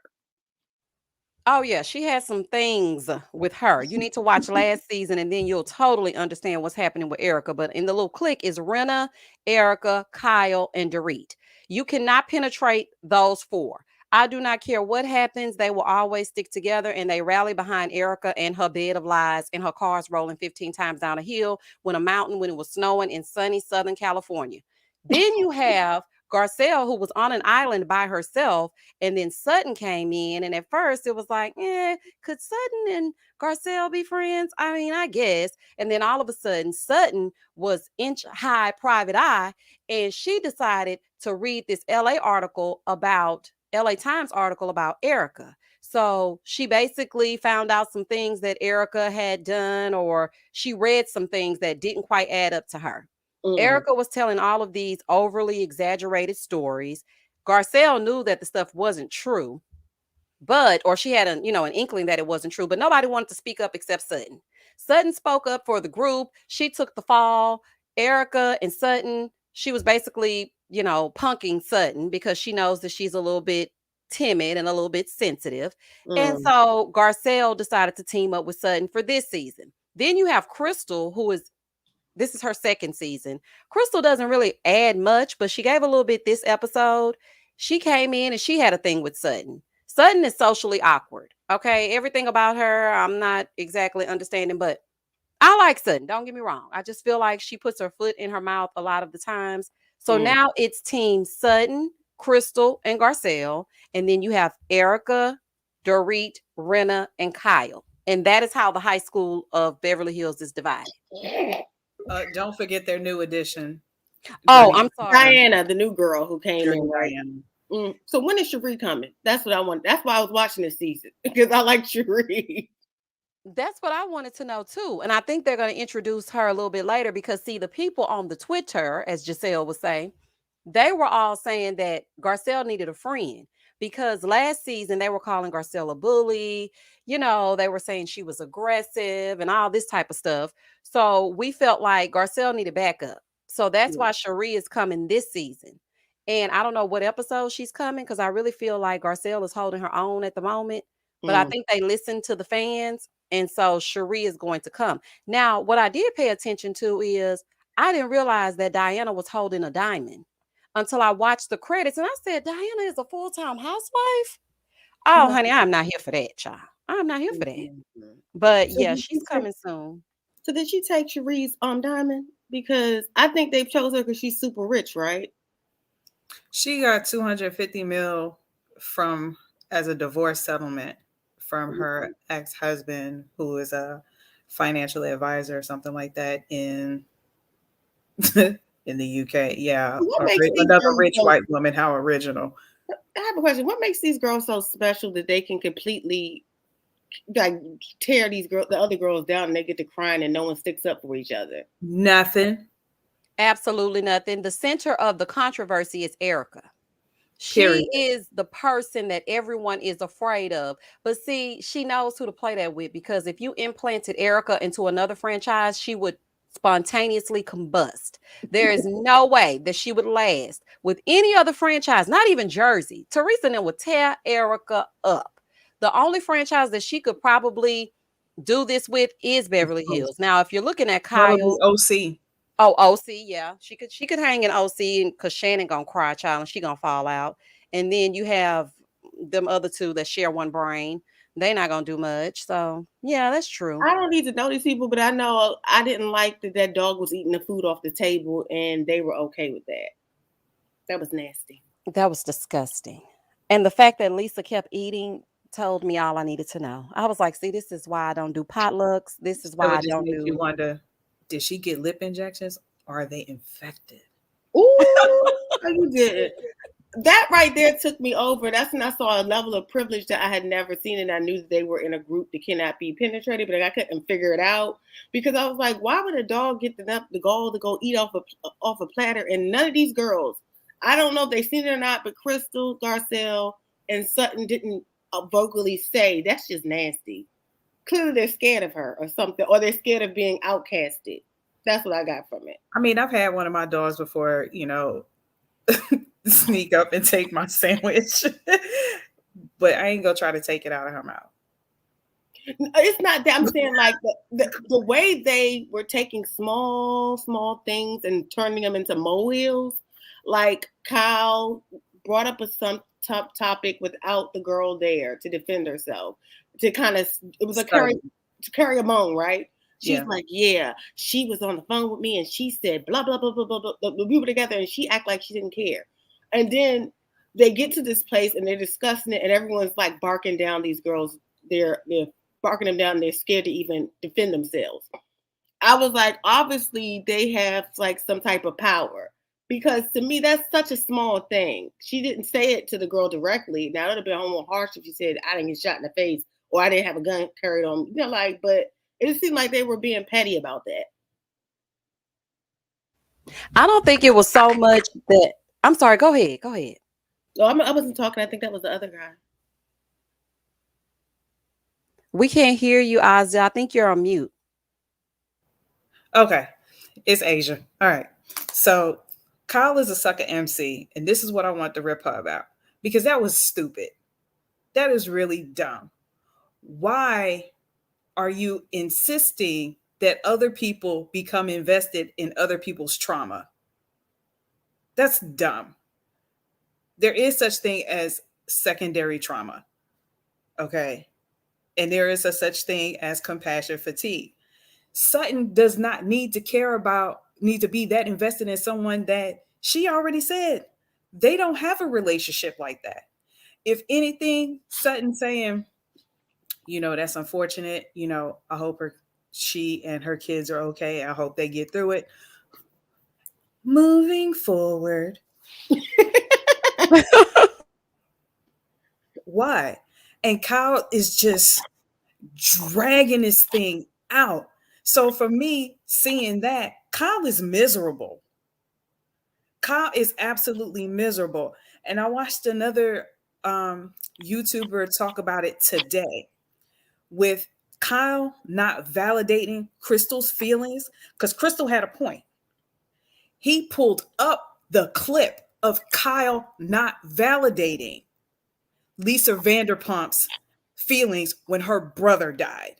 Speaker 1: Oh yeah, she has some things with her. You need to watch last season and then you'll totally understand what's happening with Erica. But in the little clique is Renna, Erica, Kyle, and Dorit. You cannot penetrate those four. I do not care what happens, they will always stick together and they rally behind Erica and her bed of lies and her cars rolling 15 times down a hill when a mountain when it was snowing in sunny Southern California. Then you have Garcelle, who was on an island by herself, and then Sutton came in, and at first it was like, could Sutton and Garcelle be friends? I mean, I guess. And then all of a sudden, Sutton was inch high private eye, and she decided to read this LA Times article about Erica. So she basically found out some things that Erica had done, or she read some things that didn't quite add up to her.
Speaker 7: Mm,
Speaker 1: Erica was telling all of these overly exaggerated stories. Garcelle knew that the stuff wasn't true, or she had an inkling that it wasn't true, but nobody wanted to speak up except Sutton. Sutton spoke up for the group. She took the fall. Erica and Sutton, she was basically, punking Sutton because she knows that she's a little bit timid and a little bit sensitive. And
Speaker 7: mm,
Speaker 1: so Garcelle decided to team up with Sutton for this season. Then you have Crystal, this is her second season. Crystal doesn't really add much, but she gave a little bit this episode. She came in and she had a thing with Sutton. Sutton is socially awkward. Okay. Everything about her, I'm not exactly understanding, but I like Sutton. Don't get me wrong. I just feel like she puts her foot in her mouth a lot of the times. So now it's Team Sutton, Crystal, and Garcelle. And then you have Erica, Dorit, Renna, and Kyle. And that is how the high school of Beverly Hills is divided.
Speaker 5: Don't forget their new addition.
Speaker 1: Oh, I'm sorry.
Speaker 7: Diana, the new girl who came in, right?
Speaker 5: Diana.
Speaker 7: So when is Cherie coming? That's what I want. That's why I was watching this season because I like Cherie.
Speaker 1: That's what I wanted to know too. And I think they're going to introduce her a little bit later because, see, the people on the Twitter, as Giselle was saying, they were all saying that Garcelle needed a friend because last season they were calling Garcelle a bully. You know, they were saying she was aggressive and all this type of stuff. So we felt like Garcelle needed backup. So that's why Cherie is coming this season. And I don't know what episode she's coming because I really feel like Garcelle is holding her own at the moment. But I think they listened to the fans. And so Cherie is going to come. Now, what I did pay attention to is I didn't realize that Diana was holding a diamond until I watched the credits. And I said, Diana is a full-time housewife? Oh, honey, I'm not here for that, child. I'm not here for that. But yeah, she's coming soon.
Speaker 7: So did she take Cherie's diamond? Because I think they chose her because she's super rich, right?
Speaker 5: She got 250 mil from as a divorce settlement from her ex-husband, who is a financial advisor or something like that in in the UK. Yeah, another rich white woman. How original.
Speaker 7: I have a question. What makes these girls so special that they can completely like tear these girls, the other girls down, and they get to crying and no one sticks up for each other?
Speaker 5: Nothing.
Speaker 1: Absolutely nothing. The center of the controversy is Erica. She is the person that everyone is afraid of. But see, she knows who to play that with because if you implanted Erica into another franchise, she would spontaneously combust. There is no way that she would last with any other franchise, not even Jersey. Teresa and them would tear Erica up. The only franchise that she could probably do this with is Beverly Hills. Now, if you're looking at Kyle,
Speaker 5: OC.
Speaker 1: Oh, OC, yeah. She could hang in OC because Shannon gonna cry, child, and she gonna fall out. And then you have them other two that share one brain. They not gonna do much. So yeah, that's true.
Speaker 7: I don't need to know these people, but I know I didn't like that dog was eating the food off the table and they were okay with that. That was nasty.
Speaker 1: That was disgusting. And the fact that Lisa kept eating told me all I needed to know. I was like, see, this is why I don't do potlucks. This is why I don't do.
Speaker 5: You wonder, did she get lip injections? Or are they infected?
Speaker 7: Ooh, you did. That right there took me over. That's when I saw a level of privilege that I had never seen, and I knew that they were in a group that cannot be penetrated, but I couldn't figure it out because I was like, why would a dog get the gall to go eat off a platter? And none of these girls, I don't know if they've seen it or not, but Crystal, Garcelle, and Sutton didn't vocally say that's just nasty. Clearly, they're scared of her or something, or they're scared of being outcasted. That's what I got from it.
Speaker 5: I mean, I've had one of my dogs before, sneak up and take my sandwich, but I ain't gonna try to take it out of her mouth.
Speaker 7: It's not that. I'm saying like the way they were taking small things and turning them into molehills. Like Kyle brought up some topic without the girl there to defend herself. To kind of, it was to carry a moan, right? She's like, yeah, she was on the phone with me and she said blah blah blah blah blah blah. We were together and she acted like she didn't care. And then they get to this place and they're discussing it and everyone's like barking down these girls. They're barking them down. And they're scared to even defend themselves. I was like, obviously they have like some type of power because to me that's such a small thing. She didn't say it to the girl directly. Now it would have been a little harsh if she said I didn't get shot in the face or I didn't have a gun carried on. But it seemed like they were being petty about that.
Speaker 1: I don't think it was so much that. I'm sorry. Go ahead.
Speaker 7: No, I wasn't talking. I think that was the other guy.
Speaker 1: We can't hear you, Ozzy. I think you're on mute.
Speaker 5: Okay. It's Asia. All right. So Kyle is a sucker MC, and this is what I want to rip her about because that was stupid. That is really dumb. Why are you insisting that other people become invested in other people's trauma? That's dumb. There is such thing as secondary trauma. Okay. And there is a such thing as compassion fatigue. Sutton does not need to be that invested in someone that She already said they don't have a relationship like that. If anything, Sutton saying, that's unfortunate. I hope she and her kids are okay. I hope they get through it. Moving forward. Why? And Kyle is just dragging this thing out. So for me, seeing that, Kyle is miserable. Kyle is absolutely miserable. And I watched another YouTuber talk about it today with Kyle not validating Crystal's feelings, because Crystal had a point. He pulled up the clip of Kyle not validating Lisa Vanderpump's feelings when her brother died.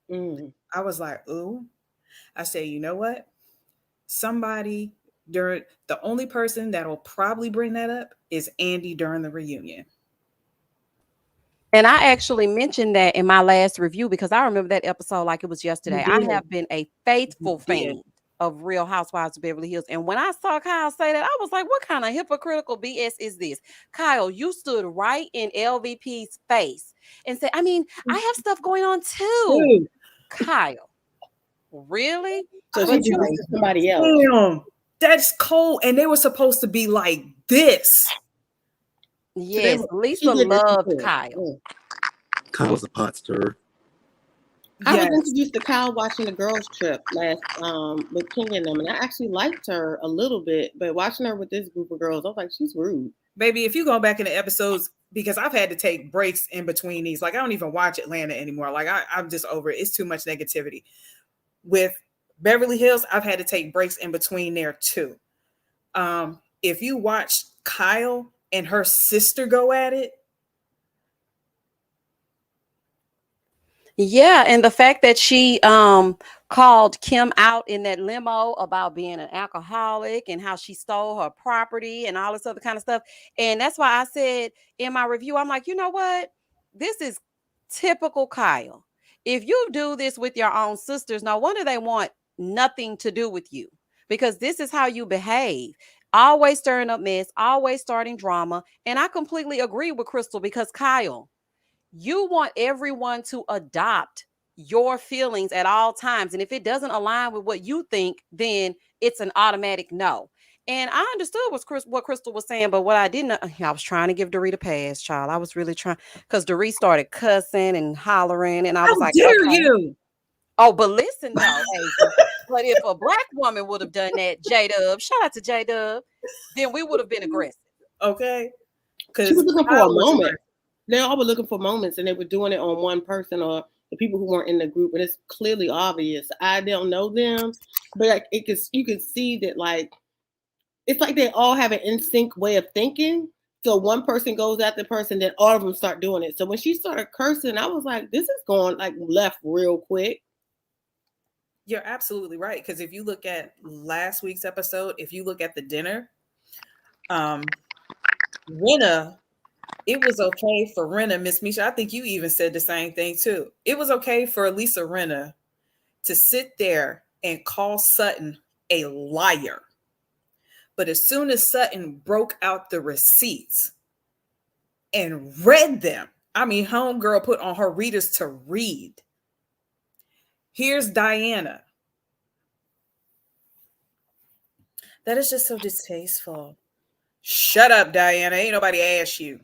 Speaker 5: I was like, ooh. I said, you know what? Somebody the only person that'll probably bring that up is Andy during the reunion.
Speaker 1: And I actually mentioned that in my last review because I remember that episode like it was yesterday. I have been a faithful fan of Real Housewives of Beverly Hills. And when I saw Kyle say that, I was like, what kind of hypocritical BS is this? Kyle, you stood right in LVP's face and said, I mean, I have stuff going on too. Kyle, really?
Speaker 7: So
Speaker 1: But
Speaker 7: she like somebody else.
Speaker 5: Damn, that's cold. And they were supposed to be like this.
Speaker 1: Yes, Lisa loved Kyle.
Speaker 6: Kyle's a pot stirrer.
Speaker 7: I was introduced to Kyle watching the girls trip last with King and them, and I actually liked her a little bit, but watching her with this group of girls, I was like, she's rude.
Speaker 5: Baby, if you go back in the episodes, because I've had to take breaks in between these, like I don't even watch Atlanta anymore. Like I'm just over it. It's too much negativity. With Beverly Hills, I've had to take breaks in between there too. If you watch Kyle and her sister go at it.
Speaker 1: Yeah, and the fact that she called Kim out in that limo about being an alcoholic and how she stole her property and all this other kind of stuff. And that's why I said in my review, I'm like, you know what? This is typical Kyle. If you do this with your own sisters, no wonder they want nothing to do with you, because this is how you behave. Always stirring up mess, always starting drama. And I completely agree with Crystal, because Kyle, you want everyone to adopt your feelings at all times. And if it doesn't align with what you think, then it's an automatic no. And I understood what Crystal was saying, but what I didn't, I was trying to give Doree a pass, child. I was really trying, because Doree started cussing and hollering, and I was like,
Speaker 5: dare you?
Speaker 1: Oh, but listen though, Asia, but if a black woman would have done that, J-Dub, shout out to J-Dub, then we would have been aggressive.
Speaker 5: Okay.
Speaker 7: She was looking for a moment. They all were looking for moments, and they were doing it on one person or the people who weren't in the group, and it's clearly obvious. I don't know them, but like you can see that, like, it's like they all have an in sync way of thinking. So one person goes at the person, then all of them start doing it. So when she started cursing, I was like, this is going like left real quick.
Speaker 5: You're absolutely right. Because if you look at last week's episode, if you look at the dinner, Rinna, it was okay for Rinna, Miss Misha. I think you even said the same thing too. It was okay for Lisa Rinna to sit there and call Sutton a liar. But as soon as Sutton broke out the receipts and read them, I mean, homegirl put on her readers to read. Here's Diana. That is just so distasteful. Shut up, Diana. Ain't nobody asked you.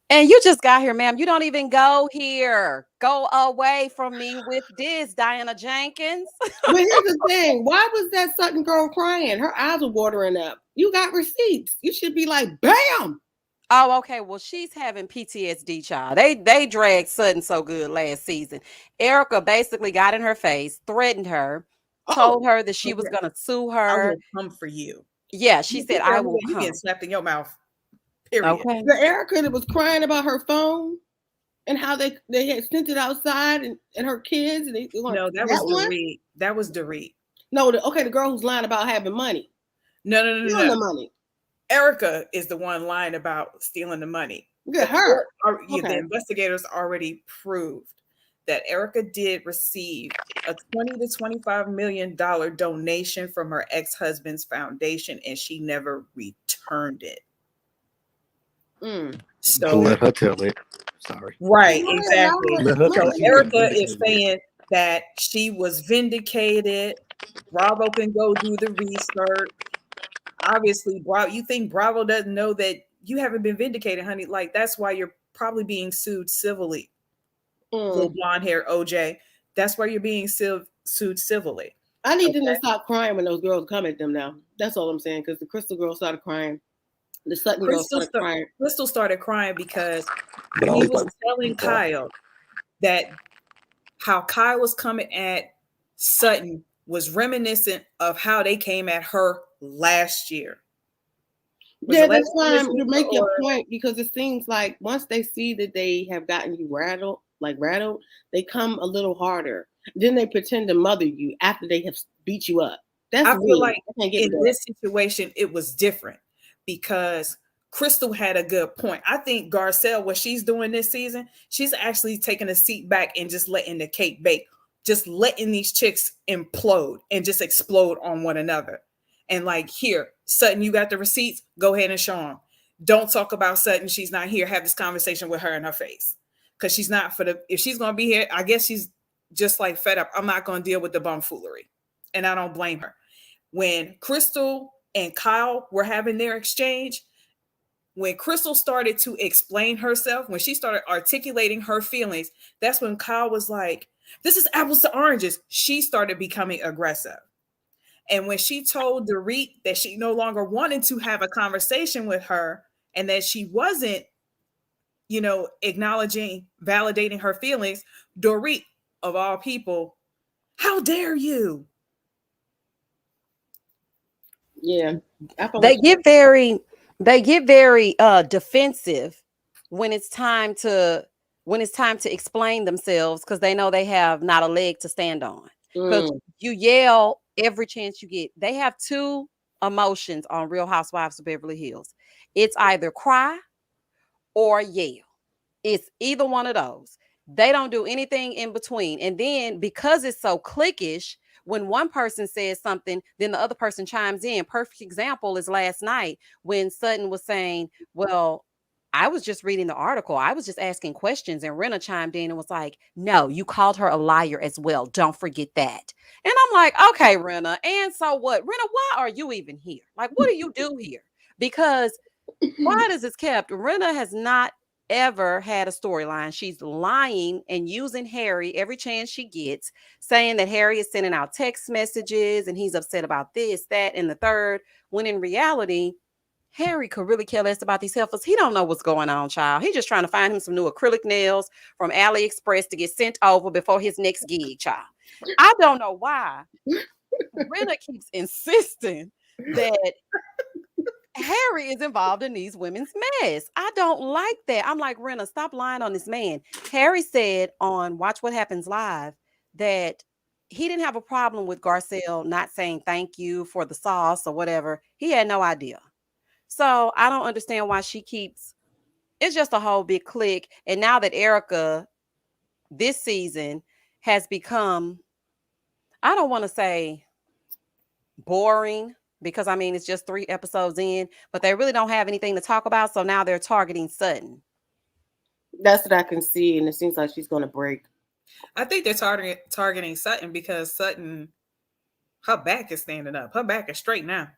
Speaker 1: And you just got here, ma'am. You don't even go here. Go away from me with this, Diana Jenkins.
Speaker 7: But here's the thing. Why was that Sutton girl crying? Her eyes were watering up. You got receipts. You should be like, bam.
Speaker 1: Oh, okay. Well, she's having PTSD, child. They dragged Sutton so good last season. Erica basically got in her face, threatened her, told her that she was going to sue her.
Speaker 5: I will come for you.
Speaker 1: Yeah, she said, I will come.
Speaker 5: You get slapped in your mouth. Period.
Speaker 1: Okay.
Speaker 7: The Erica that was crying about her phone and how they had sent it outside and her kids. And
Speaker 5: no, that was Doree. That was Doree.
Speaker 7: No, the girl who's lying about having money.
Speaker 5: No.
Speaker 7: The money.
Speaker 5: Erica is the one lying about stealing the money.
Speaker 7: Good, her.
Speaker 5: The investigators already proved that Erica did receive a $20 to $25 million donation from her ex-husband's foundation, and she never returned it. So
Speaker 6: Let her tell it. Sorry.
Speaker 5: right, exactly.
Speaker 6: Let her
Speaker 5: So
Speaker 6: tell she's been
Speaker 5: Erica is
Speaker 6: vindicated.
Speaker 5: saying that she was vindicated. Bravo can go do the research. Obviously, Bravo, you think Bravo doesn't know that you haven't been vindicated, honey? Like, that's why you're probably being sued civilly. Little blonde hair OJ. That's why you're being sued civilly.
Speaker 7: I need them to stop crying when those girls come at them now. That's all I'm saying. Because the Crystal girl started crying. The Sutton girl started crying.
Speaker 5: Crystal started crying because
Speaker 6: But I
Speaker 5: he
Speaker 6: was
Speaker 5: was
Speaker 6: like,
Speaker 5: telling Kyle that how Kyle was coming at Sutton was reminiscent of how they came at her last year.
Speaker 7: Yeah, that's why you make your point, because it seems like once they see that they have gotten you rattled, they come a little harder. Then they pretend to mother you after they have beat you up. That's
Speaker 5: I feel like in this situation, it was different because Crystal had a good point. I think Garcelle, what she's doing this season, she's actually taking a seat back and just letting the cake bake, just letting these chicks implode and just explode on one another. And like, here, Sutton, you got the receipts, go ahead and show them. Don't talk about Sutton. She's not here. Have this conversation with her in her face. Because she's not if she's going to be here, I guess she's just like fed up. I'm not going to deal with the bumfoolery. And I don't blame her. When Crystal and Kyle were having their exchange, when Crystal started to explain herself, when she started articulating her feelings, that's when Kyle was like, this is apples to oranges. She started becoming aggressive. And when she told Dorit that she no longer wanted to have a conversation with her and that she wasn't, acknowledging, validating her feelings, Dorit, of all people, how dare you?
Speaker 7: Yeah.
Speaker 1: They get very defensive when it's time to explain themselves, because they know they have not a leg to stand on. Because you yell every chance you get. They have two emotions on Real Housewives of Beverly Hills. It's either cry or yell. It's either one of those. They don't do anything in between. And then because it's so cliquish, when one person says something, then the other person chimes in. Perfect example is last night when Sutton was saying, well, I was just reading the article. I was just asking questions. And Renna chimed in and was like, no, you called her a liar as well. Don't forget that. And I'm like, okay, Renna. And so what? Renna, why are you even here? Like, what do you do here? Because why does this kept? Renna has not ever had a storyline. She's lying and using Harry every chance she gets, saying that Harry is sending out text messages and he's upset about this, that, and the third, when in reality, Harry could really care less about these heifers. He don't know what's going on, child. He's just trying to find him some new acrylic nails from AliExpress to get sent over before his next gig, child. I don't know why Renna keeps insisting that Harry is involved in these women's mess. I don't like that. I'm like, Renna, stop lying on this man. Harry said on Watch What Happens Live that he didn't have a problem with Garcelle not saying thank you for the sauce or whatever. He had no idea. So I don't understand why she keeps, it's just a whole big clique. And now that Erica this season has become, I don't want to say boring, because I mean, it's just 3 episodes in, but they really don't have anything to talk about. So now they're targeting Sutton.
Speaker 7: That's what I can see. And it seems like she's going to break.
Speaker 5: I think they're targeting Sutton because Sutton, her back is standing up. Her back is straight now.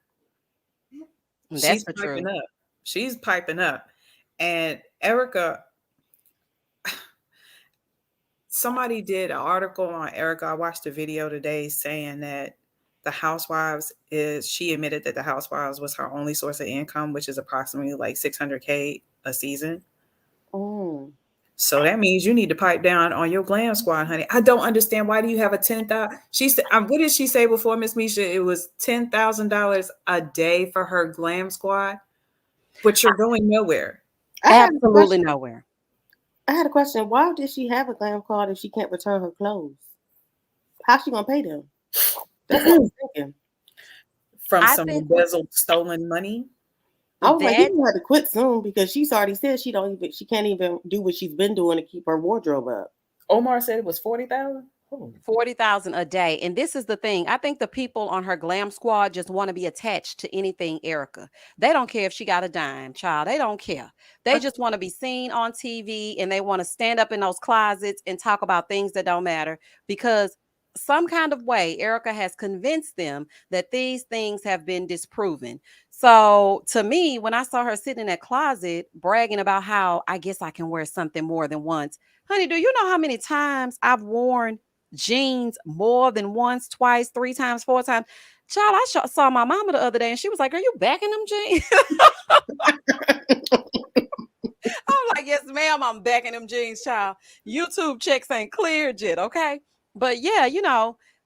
Speaker 5: She's piping up. She's piping up. And Erica, somebody did an article on Erica. I watched a video today saying that the Housewives she admitted that the Housewives was her only source of income, which is approximately like $600K a season.
Speaker 7: Oh.
Speaker 5: So that means you need to pipe down on your glam squad, honey. I don't understand, why do you have a 10,000? She said, what did she say before, Miss Misha? It was $10,000 a day for her glam squad, but you're going nowhere.
Speaker 1: Absolutely nowhere.
Speaker 7: I had a question. Why did she have a glam squad if she can't return her clothes? How's she gonna pay them? That's what I was thinking.
Speaker 5: From some embezzled, stolen money.
Speaker 7: I was like, you had to quit soon, because she's already said she can't even do what she's been doing to keep her wardrobe up.
Speaker 5: Omar said it was 40,000.
Speaker 1: 40,000 a day. And this is the thing. I think the people on her glam squad just want to be attached to anything Erica. They don't care if she got a dime, child. They don't care. They just want to be seen on TV and they want to stand up in those closets and talk about things that don't matter because some kind of way Erica has convinced them that these things have been disproven. So to me, when I saw her sitting in that closet bragging about how I guess I can wear something more than once, honey, do you know how many times I've worn jeans more than once, twice, three times, four times? Child, saw my mama the other day and she was like, "Are you back in them jeans?" I'm like, "Yes, ma'am, I'm back in them jeans, child. YouTube checks ain't cleared yet, okay?" But yeah,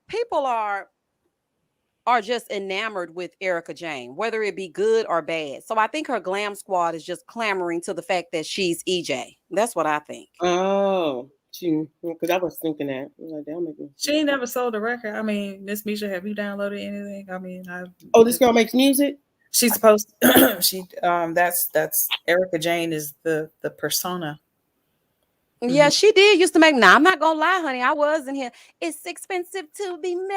Speaker 1: people are just enamored with Erica Jane, whether it be good or bad. So I think her glam squad is just clamoring to the fact that she's EJ. That's what I think.
Speaker 7: Oh, because I was thinking that. I was like, damn,
Speaker 5: She ain't never sold a record. I mean, Miss Misha, have you downloaded anything? I mean,
Speaker 7: oh, this girl makes music.
Speaker 5: she's supposed she that's Erica Jane is the persona.
Speaker 1: Yeah, she did used to make. Now I'm not gonna lie, honey. I was in here. It's expensive to be me.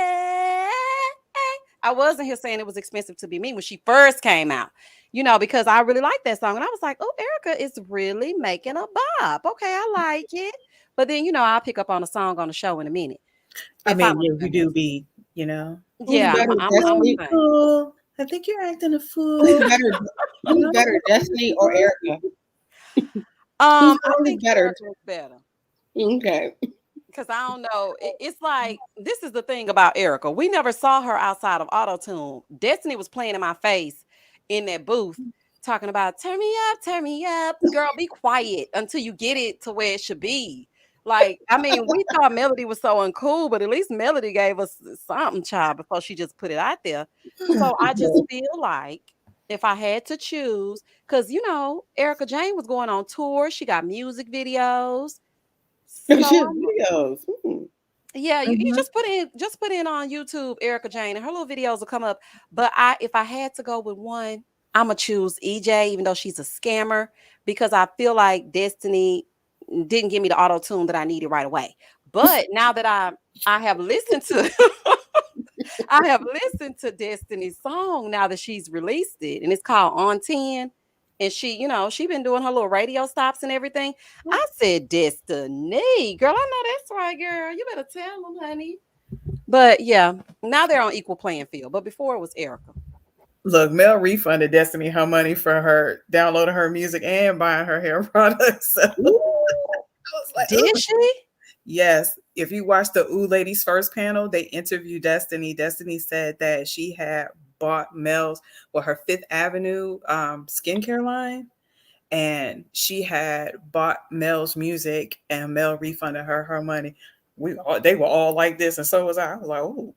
Speaker 1: I was in here saying it was expensive to be me when she first came out. Because I really liked that song, and I was like, "Oh, Erica is really making a bop. Okay, I like it." But then, I'll pick up on a song on the show in a minute.
Speaker 5: I
Speaker 1: If I
Speaker 5: mean, you
Speaker 1: listen to
Speaker 5: do
Speaker 1: it.
Speaker 5: be,
Speaker 7: Who's
Speaker 1: Yeah,
Speaker 7: better,
Speaker 1: I'm a
Speaker 7: Destiny?
Speaker 1: fan.
Speaker 5: fool. I think you're acting a fool.
Speaker 7: Who's better? Who's better, Destiny or Erica?
Speaker 1: I
Speaker 7: Who's
Speaker 1: think
Speaker 7: better?
Speaker 1: Erica is better.
Speaker 7: Okay.
Speaker 1: Because I don't know. It's like, this is the thing about Erica. We never saw her outside of auto tune. Destiny was playing in my face in that booth, talking about turn me up, turn me up. Girl, be quiet until you get it to where it should be. Like, I mean, we thought Melody was so uncool, but at least Melody gave us something, child, before she just put it out there. So I just feel like if I had to choose, because Erica Jane was going on tour, she got music videos.
Speaker 7: Look at
Speaker 1: So
Speaker 7: his videos.
Speaker 1: yeah, you
Speaker 5: Mhm.
Speaker 1: just put in on YouTube Erica Jane and her little videos will come up. But if I had to go with one, I'ma choose EJ, even though she's a scammer, because I feel like Destiny didn't give me the auto tune that I needed right away. But now that I have listened to I have listened to Destiny's song now that she's released it, and it's called On 10. And she been doing her little radio stops and everything. I said, Destiny, girl, I know that's right, girl. You better tell them, honey. But yeah, now they're on equal playing field. But before it was Erica.
Speaker 5: Look, Mel refunded Destiny her money for her downloading her music and buying her hair products. So I was like,
Speaker 1: Did
Speaker 5: ooh.
Speaker 1: she?
Speaker 5: Yes. If you watch the Ooh Ladies first panel, they interviewed Destiny. Destiny said that she had bought Mel's her Fifth Avenue skincare line, and she had bought Mel's music, and Mel refunded her money. They were all like this, and so was I. I was like, oh.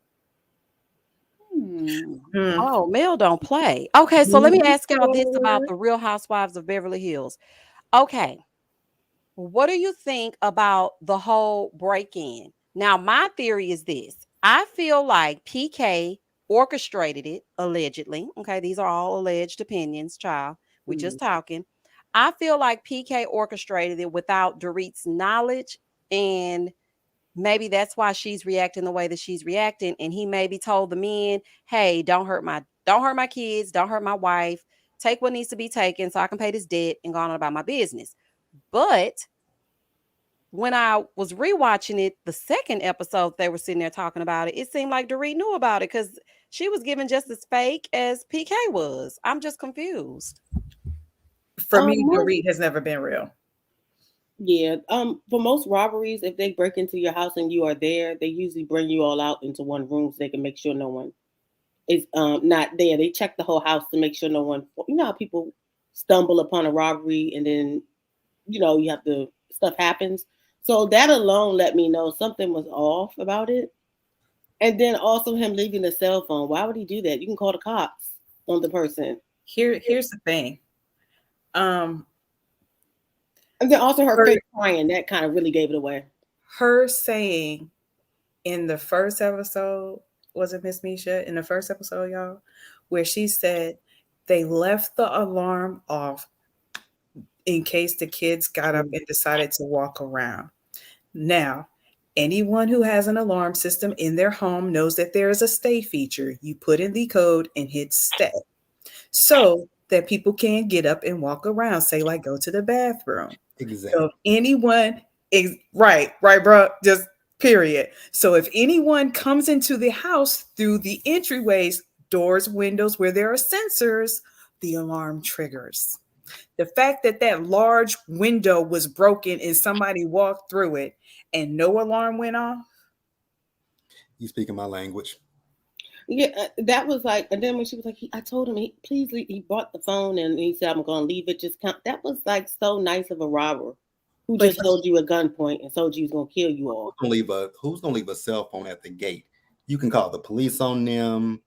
Speaker 1: Oh, Mel don't play. Okay, so let me ask y'all this about the Real Housewives of Beverly Hills. Okay, what do you think about the whole break-in? Now, my theory is this. I feel like PK orchestrated it, allegedly. Okay, these are all alleged opinions, child. We just talking. I feel like PK orchestrated it without Dorit's knowledge, and maybe that's why she's reacting the way that she's reacting. And he maybe told the men, "Hey, don't hurt my kids, don't hurt my wife. Take what needs to be taken so I can pay this debt and go on about my business." But when I was rewatching it, the second episode they were sitting there talking about it, it seemed like Dorit knew about it because she was given just as fake as PK was. I'm just confused.
Speaker 5: For me,
Speaker 7: Most,
Speaker 5: Dorit has never been real.
Speaker 7: yeah. For most robberies, if they break into your house and you are there, they usually bring you all out into one room so they can make sure no one is not there. They check the whole house to make sure no one. You know how people stumble upon a robbery and then you have to stuff happens. So that alone let me know something was off about it. And then also him leaving the cell phone. Why would he do that? You can call the cops on the person.
Speaker 5: Here's the thing.
Speaker 7: And then also her face crying. That kind of really gave it away.
Speaker 5: Her saying in the first episode, was it Miss Misha? In the first episode, y'all, where she said they left the alarm off in case the kids got up and decided to walk around. Now, anyone who has an alarm system in their home knows that there is a stay feature. You put in the code and hit stay so that people can get up and walk around, say, like, go to the bathroom. So
Speaker 6: Exactly.
Speaker 5: if anyone is right, bro, just period. So if anyone comes into the house through the entryways, doors, windows where there are sensors, the alarm triggers. The fact that that large window was broken and somebody walked through it and no alarm went off.
Speaker 6: You speaking my language.
Speaker 7: Yeah, that was like, and then when she was like, I told him, please leave. He brought the phone and he said, I'm going to leave it. Just come. That was like so nice of a robber who
Speaker 5: But
Speaker 7: just held you at gunpoint and told you he was going to kill you all.
Speaker 6: Who's gonna leave a cell phone at the gate? You can call the police on them.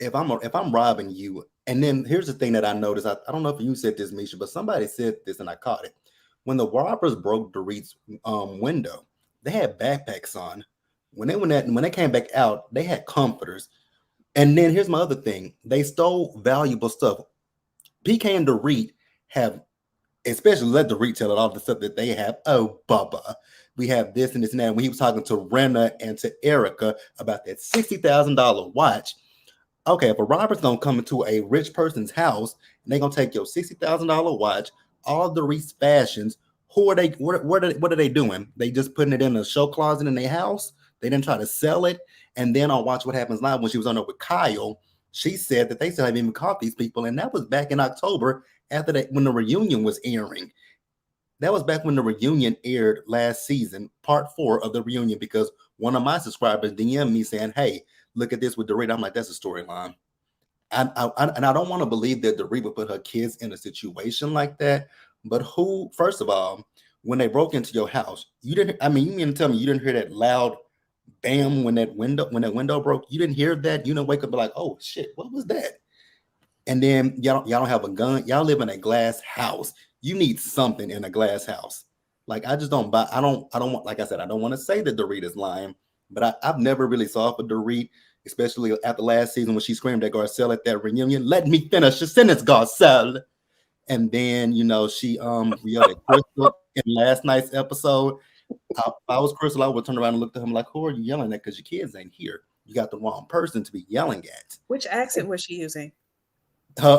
Speaker 6: If I'm robbing you, and then here's the thing that I noticed. I don't know if you said this, Misha, but somebody said this and I caught it. When the robbers broke Dorit's window, they had backpacks on. When they came back out, they had comforters. And then here's my other thing: they stole valuable stuff. PK and Dorit have, especially let the retailer all the stuff that they have. Oh, Bubba, we have this and this and that. When he was talking to Renna and to Erica about that $60,000 watch, okay, if a robber's gonna come into a rich person's house and they're gonna take your $60,000 watch, all the Reese fashions, who are they? What are they doing? They just putting it in a show closet in their house. They didn't try to sell it. And then on Watch What Happens Live, when she was on there with Kyle, she said that they still haven't even caught these people, and that was back in October after that when the reunion was airing. That was back when the reunion aired last season, part 4 of the reunion, because one of my subscribers DM'd me saying, "Hey, look at this with Dorita." I'm like, that's a storyline. And I don't want to believe that Dorita would put her kids in a situation like that. But who, first of all, when they broke into your house, you didn't. I mean, you mean to tell me you didn't hear that loud bam when that window broke? You didn't hear that? You didn't wake up and be like, oh shit, what was that? And then y'all don't have a gun. Y'all live in a glass house. You need something in a glass house. Like I just don't buy. I don't want. Like I said, I don't want to say that Dorit is lying, but I've never really saw for Dorit, especially after last season when she screamed at Garcelle at that reunion. Let me finish the sentence, Garcelle. And then she yelled at Crystal in last night's episode. If I was Crystal, I would turn around and look at him like, "Who are you yelling at? Because your kids ain't here. You got the wrong person to be yelling at."
Speaker 5: Which accent was she using?
Speaker 6: Her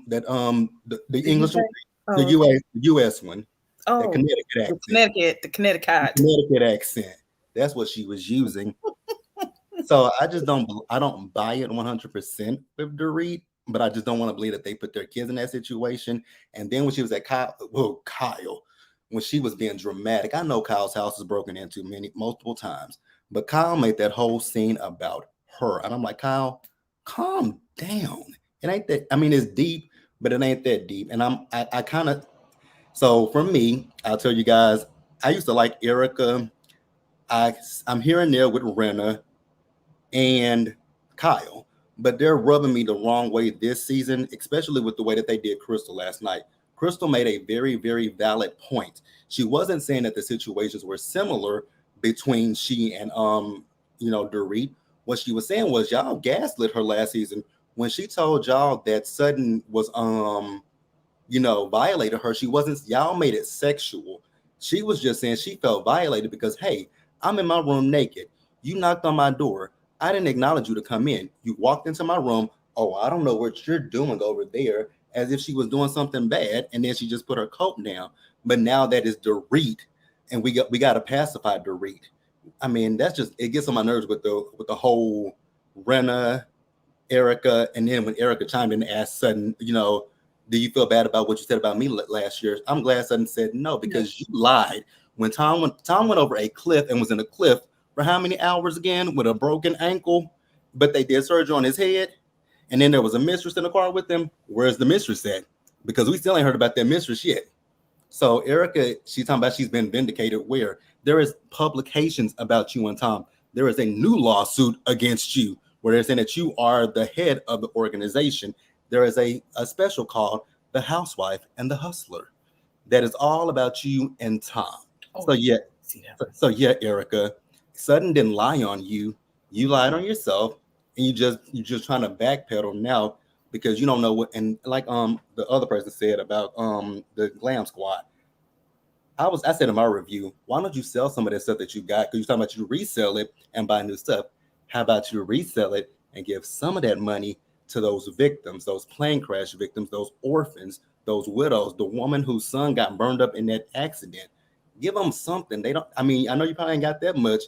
Speaker 6: the
Speaker 5: The
Speaker 6: English one,
Speaker 5: UK?
Speaker 6: the
Speaker 5: Oh, okay.
Speaker 6: US one, that
Speaker 5: Oh,
Speaker 6: Connecticut
Speaker 5: the
Speaker 6: accent.
Speaker 5: The Connecticut.
Speaker 6: Connecticut accent. That's what she was using. So I don't buy it 100% with Dorit, but I just don't want to believe that they put their kids in that situation. And then when she was at Kyle, when she was being dramatic, I know Kyle's house was broken into multiple times, but Kyle made that whole scene about her, and I'm like, Kyle, calm down. It ain't that. I mean, it's deep, but it ain't that deep. And I kind of, so for me, I'll tell you guys, I used to like Erica. I'm here and there with Renna and Kyle, but they're rubbing me the wrong way this season, especially with the way that they did Crystal last night. Crystal made a very, very valid point. She wasn't saying that the situations were similar between she and Dorit. What she was saying was y'all gaslit her last season when she told y'all that Sutton was violated her. She wasn't, y'all made it sexual. She was just saying she felt violated because, hey, I'm in my room naked. You knocked on my door. I didn't acknowledge you to come in. You walked into my room. Oh, I don't know what you're doing over there, as if she was doing something bad. And then she just put her coat down. But now that is Dorit, and we got to pacify Dorit. I mean, that's just, it gets on my nerves with the whole Renna, Erica, and then when Erica chimed in and asked Sutton, do you feel bad about what you said about me last year? I'm glad Sutton said no, because you lied. When Tom went over a cliff and was in a cliff for how many hours again with a broken ankle, but they did surgery on his head, and then there was a mistress in the car with him. Where's the mistress at? Because we still ain't heard about that mistress yet. So Erica, she's talking about she's been vindicated where there is publications about you and Tom. There is a new lawsuit against you where they're saying that you are the head of the organization. There is a special called The Housewife and the Hustler that is all about you and Tom.
Speaker 5: Oh,
Speaker 6: So yeah,
Speaker 5: see that.
Speaker 6: so yeah, Erica, Sutton didn't lie on you. You lied on yourself, and you're just trying to backpedal now because you don't know what. And like the other person said about the Glam Squad, I said in my review, why don't you sell some of that stuff that you got? Because you're talking about you resell it and buy new stuff. How about you resell it and give some of that money to those victims, those plane crash victims, those orphans, those widows, the woman whose son got burned up in that accident. Give them something. They don't. I mean, I know you probably ain't got that much,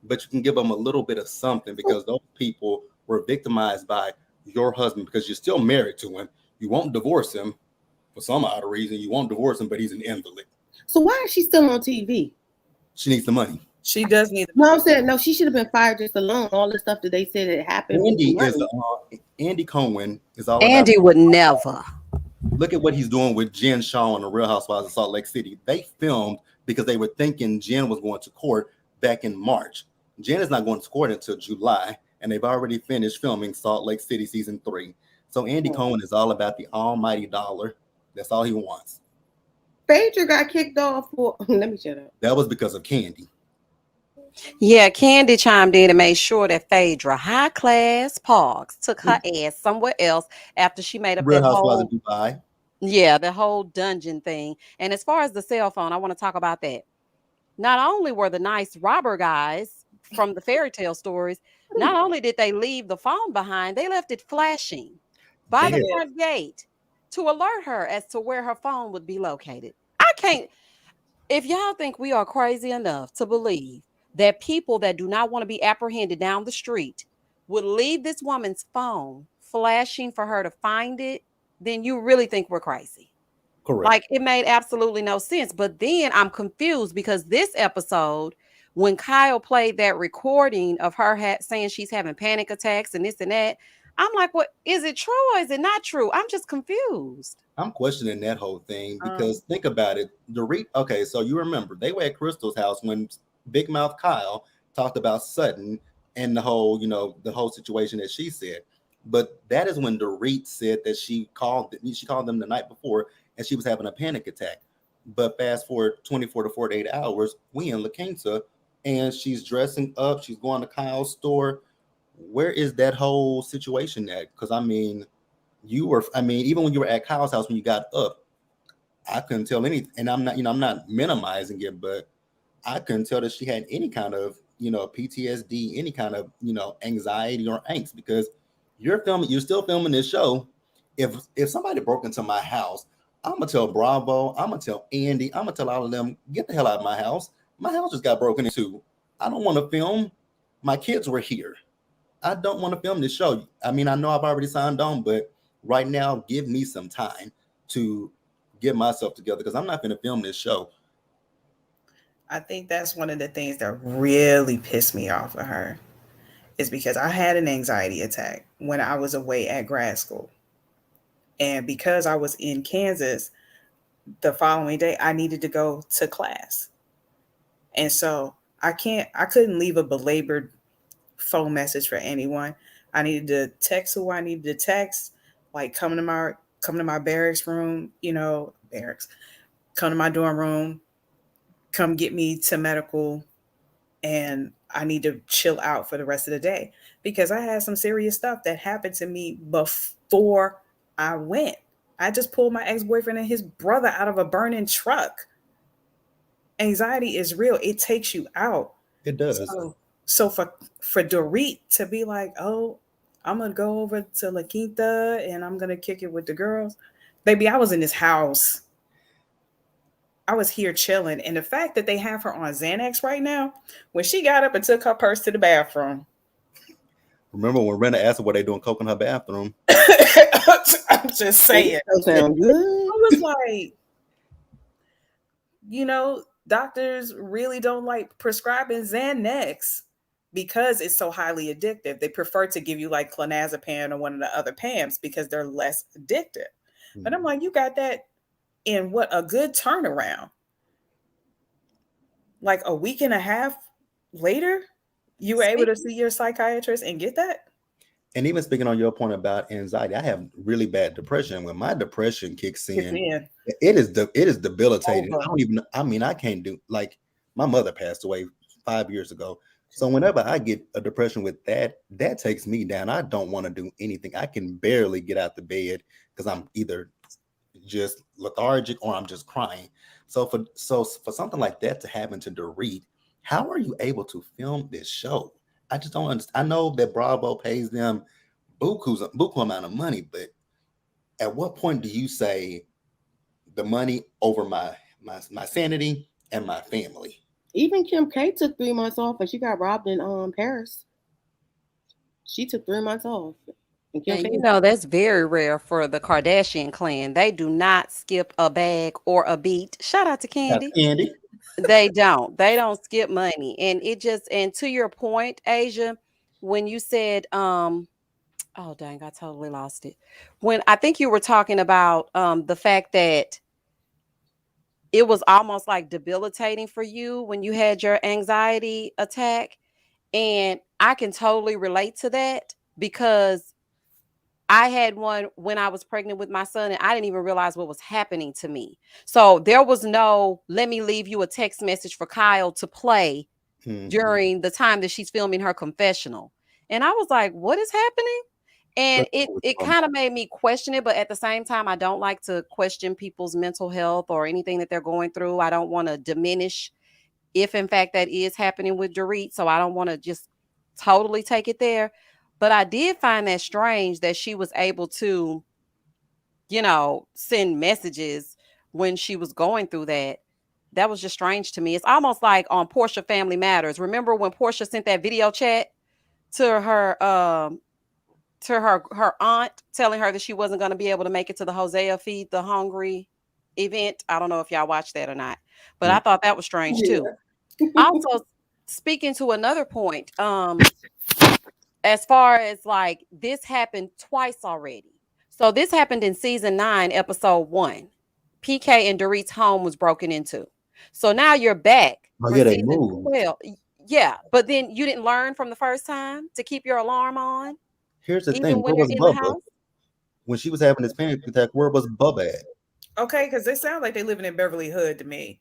Speaker 6: but you can give them a little bit of something because those people were victimized by your husband because you're still married to him. You won't divorce him for some odd reason. You won't divorce him, but he's an invalid.
Speaker 7: So why is she still on TV?
Speaker 6: She needs the money.
Speaker 5: She does need.
Speaker 7: No, I'm saying no. She should have been fired just alone. All the stuff that they said it happened.
Speaker 6: Andy Cohen is all about.
Speaker 1: Andy would never.
Speaker 6: Look at what he's doing with Jen Shaw on the Real Housewives of Salt Lake City. They filmed because they were thinking Jen was going to court back in March. Jen is not going to court until July, and they've already finished filming Salt Lake City season 3. So Andy Cohen is all about the almighty dollar. That's all he wants.
Speaker 7: Phaedra got kicked off for. Let me shut up.
Speaker 6: That was because of Candy.
Speaker 1: Yeah, Candy chimed in and made sure that Phaedra, high class Parks, took her ass somewhere else after she made up
Speaker 6: Real
Speaker 1: that
Speaker 6: Housewives
Speaker 1: whole
Speaker 6: of Dubai.
Speaker 1: the whole dungeon thing. And as far as the cell phone, I want to talk about that. Not only were the nice robber guys from the fairy tale stories, not only did they leave the phone behind, they left it flashing by the
Speaker 6: There.
Speaker 1: front gate to alert her as to where her phone would be located. I can't, if y'all think we are crazy enough to believe that people that do not want to be apprehended down the street would leave this woman's phone flashing for her to find it, then you really think we're crazy.
Speaker 6: Correct.
Speaker 1: Like it made absolutely no sense. But then I'm confused because this episode, when Kyle played that recording of her saying she's having panic attacks and this and that, I'm like, what is it true or is it not true? I'm just confused.
Speaker 6: I'm questioning that whole thing because think about it. Okay, so you remember they were at Crystal's house when Big Mouth Kyle talked about Sutton and the whole situation that she said. But that is when Dorit said that she called them the night before and she was having a panic attack. But fast forward 24 to 48 hours, we in La Quinta and she's dressing up, she's going to Kyle's store. Where is that whole situation at? Because I mean, even when you were at Kyle's house when you got up, I couldn't tell anything. And I'm not minimizing it, but I couldn't tell that she had any kind of, PTSD, any kind of, anxiety or angst because you're still filming this show. If somebody broke into my house, I'm gonna tell Bravo, I'm gonna tell Andy, I'm gonna tell all of them, get the hell out of my house. My house just got broken into. I don't want to film. My kids were here. I don't want to film this show. I mean, I know I've already signed on, but right now, give me some time to get myself together because I'm not going to film this show.
Speaker 5: I think that's one of the things that really pissed me off of her is because I had an anxiety attack when I was away at grad school. And because I was in Kansas the following day, I needed to go to class. And so I couldn't leave a belabored phone message for anyone. I needed to text who I needed to text, like come to my barracks room, barracks, come to my dorm room, come get me to medical, and I need to chill out for the rest of the day because I had some serious stuff that happened to me before I went. I just pulled my ex-boyfriend and his brother out of a burning truck. Anxiety is real. It takes you out.
Speaker 6: It does.
Speaker 5: So for Dorit to be like, oh, I'm going to go over to La Quinta and I'm going to kick it with the girls. Baby, I was in this house. I was here chilling. And the fact that they have her on Xanax right now, when she got up and took her purse to the bathroom.
Speaker 6: Remember when Rena asked her what they doing coke in her bathroom?
Speaker 5: I'm just saying.
Speaker 7: That sounds good.
Speaker 5: I was like, doctors really don't like prescribing Xanax because it's so highly addictive. They prefer to give you like clonazepam or one of the other PAMs because they're less addictive. Mm-hmm. But I'm like, you got that in a good turnaround. Like a week and a half later, you were able to see your psychiatrist and get that?
Speaker 6: And even speaking on your point about anxiety, I have really bad depression. When my depression kicks in, it is debilitating. I can't do, like, my mother passed away 5 years ago. So whenever I get a depression with that takes me down. I don't want to do anything. I can barely get out the bed because I'm either just lethargic or I'm just crying. So for something like that to happen to Dorit, how are you able to film this show? I just don't understand. I know that Bravo pays them buku amount of money, but at what point do you say the money over my sanity and my family?
Speaker 7: Even Kim K took 3 months off, and she got robbed in Paris. She took 3 months off, and Kim K.
Speaker 1: And you know, that's very rare for the Kardashian clan. They do not skip a bag or a beat. Shout out to
Speaker 6: That's
Speaker 1: Candy.
Speaker 6: Candy.
Speaker 1: They don't. They don't skip money. And it just, and to your point, Asia, when you said, oh dang, I totally lost it. When I think you were talking about the fact that it was almost like debilitating for you when you had your anxiety attack. And I can totally relate to that because I had one when I was pregnant with my son and I didn't even realize what was happening to me. So there was no, let me leave you a text message for Kyle to play during the time that she's filming her confessional. And I was like, what is happening? And it kind of made me question it, but at the same time, I don't like to question people's mental health or anything that they're going through. I don't want to diminish if in fact that is happening with Dorit. So I don't want to just totally take it there. But I did find that strange that she was able to, send messages when she was going through that. That was just strange to me. It's almost like on Portia Family Matters. Remember when Portia sent that video chat to her aunt telling her that she wasn't going to be able to make it to the Hosea Feed the Hungry event? I don't know if y'all watched that or not, but I thought that was strange too. Also, speaking to another point, as far as like this happened twice already. So this happened in season 9, episode 1. PK and Dorit's home was broken into. So now you're back for
Speaker 6: Yeah, they
Speaker 1: season
Speaker 6: moved.
Speaker 1: 12. Yeah, but then you didn't learn from the first time to keep your alarm on,
Speaker 6: Here's the
Speaker 1: even
Speaker 6: thing.
Speaker 1: when
Speaker 6: Where
Speaker 1: you're
Speaker 6: was
Speaker 1: in the
Speaker 6: Bubba
Speaker 1: house.
Speaker 6: when she was having this panic attack? Where was Bubba at?
Speaker 5: Okay, because they sound like they living in Beverly Hood to me.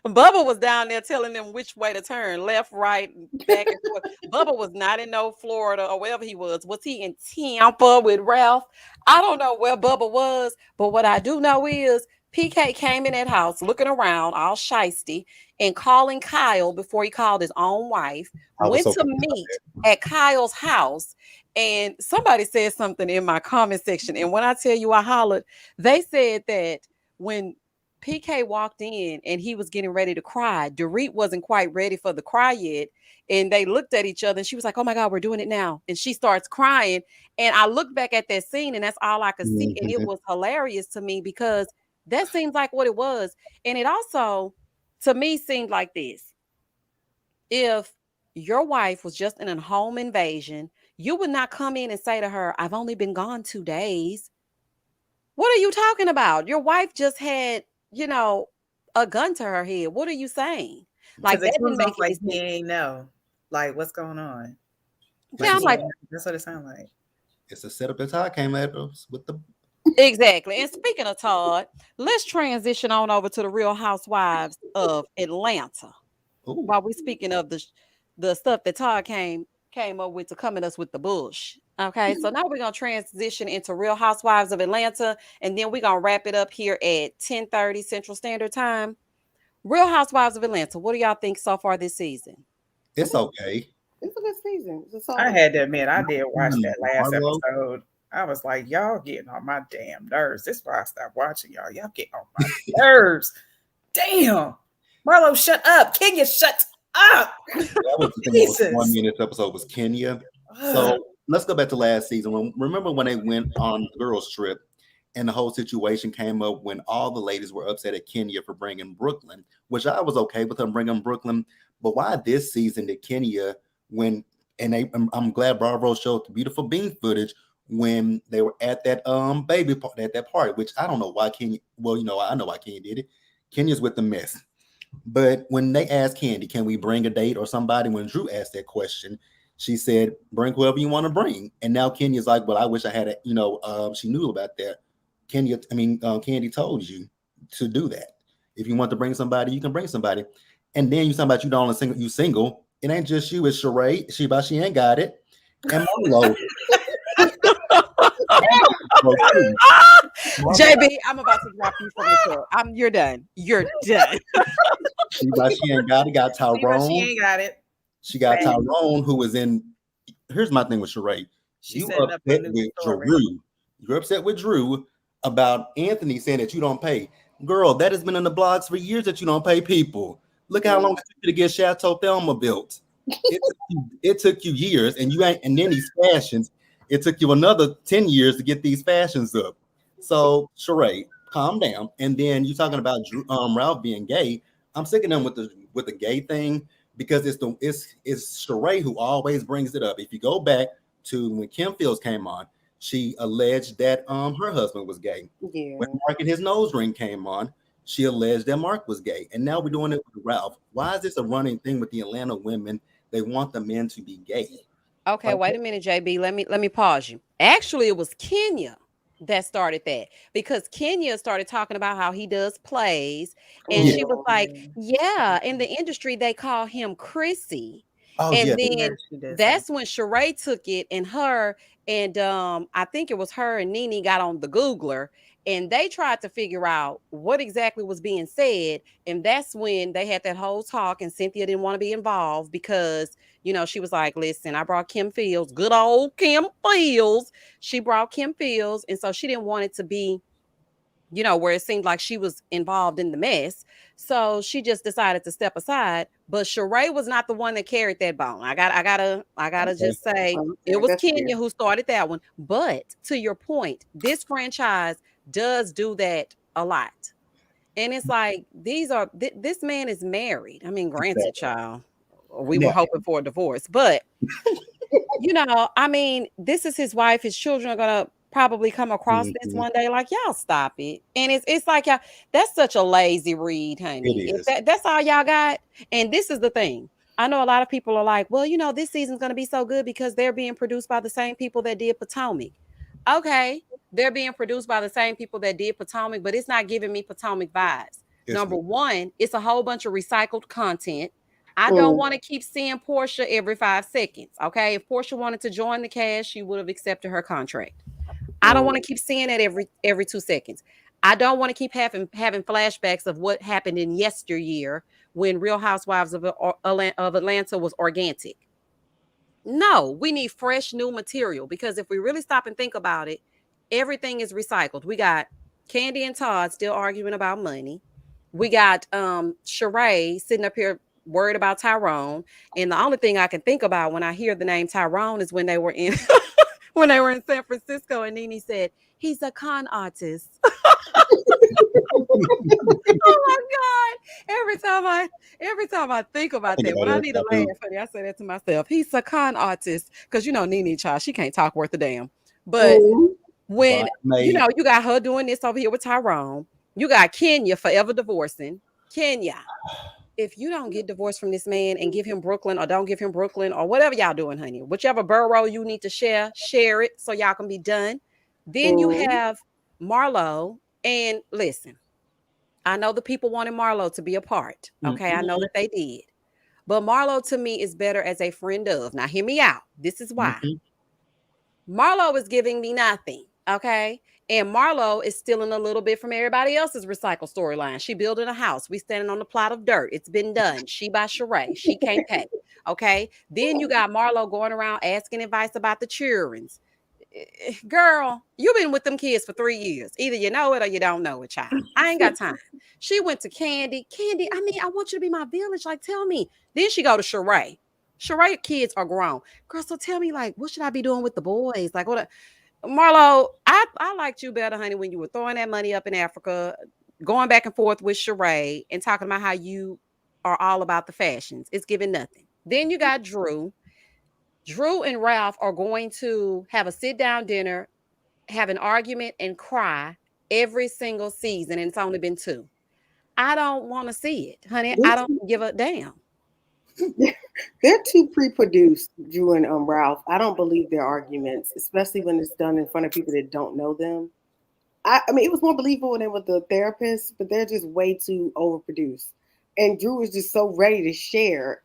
Speaker 1: Bubba was down there telling them which way to turn, left, right, back and forth. Bubba was not in no Florida or wherever he was. Was he in Tampa with Ralph? I don't know where Bubba was, but what I do know is PK came in that house looking around, all shisty, and calling Kyle before he called his own wife,
Speaker 6: I was
Speaker 1: went
Speaker 6: so
Speaker 1: to meet at Kyle's house. And somebody said something in my comment section. And when I tell you I hollered, they said that when PK walked in and he was getting ready to cry, Dorit wasn't quite ready for the cry yet. And they looked at each other and she was like, oh my God, we're doing it now. And she starts crying. And I looked back at that scene and that's all I could see. And it was hilarious to me because that seems like what it was. And it also, to me, seemed like this. If your wife was just in a home invasion, you would not come in and say to her, I've only been gone 2 days. What are you talking about? Your wife just had, a gun to her head. What are you saying? Like
Speaker 5: Because
Speaker 1: that
Speaker 5: it
Speaker 1: didn't
Speaker 5: comes
Speaker 1: make
Speaker 5: off like
Speaker 1: any
Speaker 5: he
Speaker 1: sense.
Speaker 5: ain't know. Like, what's going on?
Speaker 1: Yeah, I'm like,
Speaker 5: That's what it sounds like.
Speaker 6: It's a setup that Todd came at us with the.
Speaker 1: exactly. And speaking of Todd, let's transition on over to the Real Housewives of Atlanta.
Speaker 6: Ooh.
Speaker 1: While we're speaking of the stuff that Todd came up with to come at us with the bush. Okay, so now we're gonna transition into Real Housewives of Atlanta, and then we're gonna wrap it up here at 10:30 Central Standard Time. Real Housewives of Atlanta. What do y'all think so far this season?
Speaker 6: It's okay.
Speaker 7: It's a good season. It's a
Speaker 5: I
Speaker 7: solid.
Speaker 5: had to admit, I did watch that last
Speaker 6: Marlo.
Speaker 5: episode. I was like, y'all getting on my damn nerves. This is why I stopped watching y'all. Y'all getting on my nerves. Damn. Marlo, shut up. Kenya, shut up.
Speaker 6: That was the thing that was one me in this episode was Kenya. So let's go back to last season. Remember when they went on the girls' trip and the whole situation came up when all the ladies were upset at Kenya for bringing Brooklyn, which I was okay with them bringing Brooklyn. But why this season did Kenya I'm glad Bravo showed the beautiful bean footage when they were at that at that party, which I don't know why Kenya. Well, I know why Kenya did it. Kenya's with the mess. But when they asked Candy, can we bring a date or somebody? When Drew asked that question, she said, bring whoever you want to bring. And now Kenya's like, well, I wish I had she knew about that. Candy told you to do that. If you want to bring somebody, you can bring somebody. And then you talking about you single. It ain't just you, it's Sheree. She ain't got it. And Marlo. So true.
Speaker 1: JB, I'm about to drop you from the show. You're done. You're done.
Speaker 6: See why she ain't got it. Got
Speaker 5: See, but she
Speaker 6: Tyrone.
Speaker 5: ain't got it.
Speaker 6: She got
Speaker 5: Bad.
Speaker 6: Tyrone, who was in. Here's my thing with Sheree.
Speaker 5: She
Speaker 6: You
Speaker 5: setting up a
Speaker 6: upset
Speaker 5: new
Speaker 6: with
Speaker 5: story.
Speaker 6: Drew. You're upset with Drew about Anthony saying that you don't pay. Girl, that has been in the blogs for years that you don't pay people. Look how long it took you to get Chateau Thelma built. It took you years, and you ain't. And then these fashions, it took you another 10 years to get these fashions up. So Sheree, calm down. And then you talking about Drew, Ralph being gay. I'm sick of them with the gay thing because it's Sheree who always brings it up. If you go back to when Kim Fields came on, she alleged that her husband was gay.
Speaker 7: Yeah.
Speaker 6: When Mark and his nose ring came on, she alleged that Mark was gay. And now we're doing it with Ralph. Why is this a running thing with the Atlanta women? They want the men to be gay.
Speaker 1: Okay,
Speaker 6: Like,
Speaker 1: wait a minute, JB. Let me pause you. Actually, it was Kenya that started that because Kenya started talking about how he does plays, and
Speaker 6: Yeah.
Speaker 1: she was like, "Yeah, in the industry they call him Chrissy."
Speaker 6: Oh
Speaker 1: And
Speaker 6: yeah.
Speaker 5: Yeah,
Speaker 1: then
Speaker 5: she did.
Speaker 1: that's when Sheree took it, and her and I think it was her and Nene got on the Googler, and they tried to figure out what exactly was being said, and that's when they had that whole talk, and Cynthia didn't want to be involved because she was like, listen, I brought Kim Fields, good old Kim Fields. She brought Kim Fields. And so she didn't want it to be, where it seemed like she was involved in the mess. So she just decided to step aside. But Sheree was not the one that carried that bone. I gotta just say it was Kenya who started that one. But to your point, this franchise does do that a lot. And it's like this man is married. I mean, granted, child, we were
Speaker 6: Now,
Speaker 1: hoping for a divorce, but I mean, this is his wife. His children are gonna probably come across this
Speaker 6: mhm,
Speaker 1: one day. Like, y'all stop it. And it's like y'all, that's such a lazy read, honey.
Speaker 6: it
Speaker 1: If
Speaker 6: is.
Speaker 1: that's all y'all got. And this is the thing. I know a lot of people are like, well, this season's gonna be so good because they're being produced by the same people that did Potomac. Okay, they're being produced by the same people that did Potomac, but it's not giving me Potomac vibes.
Speaker 6: It's
Speaker 1: Number one, it's a whole bunch of recycled content. I don't want to keep seeing Portia every 5 seconds. Okay. If Portia wanted to join the cast, she would have accepted her contract. I don't want to keep seeing it every 2 seconds. I don't want to keep having flashbacks of what happened in yesteryear when Real Housewives of Atlanta was organic. No, we need fresh new material because if we really stop and think about it, everything is recycled. We got Candy and Todd still arguing about money. We got Sheree sitting up here worried about Tyrone. And the only thing I can think about when I hear the name Tyrone is when they were in when they were in San Francisco and Nene said, he's a con artist. Oh my God. Every time I think about
Speaker 6: think
Speaker 1: that, when
Speaker 6: about
Speaker 1: I
Speaker 6: it
Speaker 1: need a
Speaker 6: every
Speaker 1: laugh, honey, I say that to myself. He's a con artist. Because Nene child, she can't talk worth a damn. But when
Speaker 6: made
Speaker 1: you got her doing this over here with Tyrone, you got Kenya forever divorcing. Kenya, if you don't get divorced from this man and give him Brooklyn or don't give him Brooklyn or whatever y'all doing, honey, whichever borough you need to share it so y'all can be done. Then you have Marlo. And listen, I know the people wanted Marlo to be a part. Okay. I know that they did. But Marlo to me is better as a friend of. Now, hear me out. This is why. Marlo is giving me nothing. Okay. And Marlo is stealing a little bit from everybody else's recycled storyline. She building a house. We standing on the plot of dirt. It's been done. She by Sheree. She can't pay. Okay. Then you got Marlo going around asking advice about the children's. Girl, you've been with them kids for 3 years. Either you know it or you don't know it, child. I ain't got time. She went to Candy. Candy, I mean, I want you to be my village. Like, tell me. Then she go to Sheree. Sheree kids are grown. Girl, so tell me, like, what should I be doing with the boys? Like, what? Marlo, I liked you better, honey, when you were throwing that money up in Africa, going back and forth with Sheree and talking about how you are all about the fashions. It's giving nothing. Then you got Drew. Drew and Ralph are going to have a sit down dinner, have an argument, and cry every single season. And it's only been 2. I don't want to see it, honey. I don't give a damn.
Speaker 7: They're too pre-produced, Drew and Ralph. I don't believe their arguments, especially when it's done in front of people that don't know them. I mean, it was more believable when they were the therapist, but they're just way too overproduced. And Drew is just so ready to share.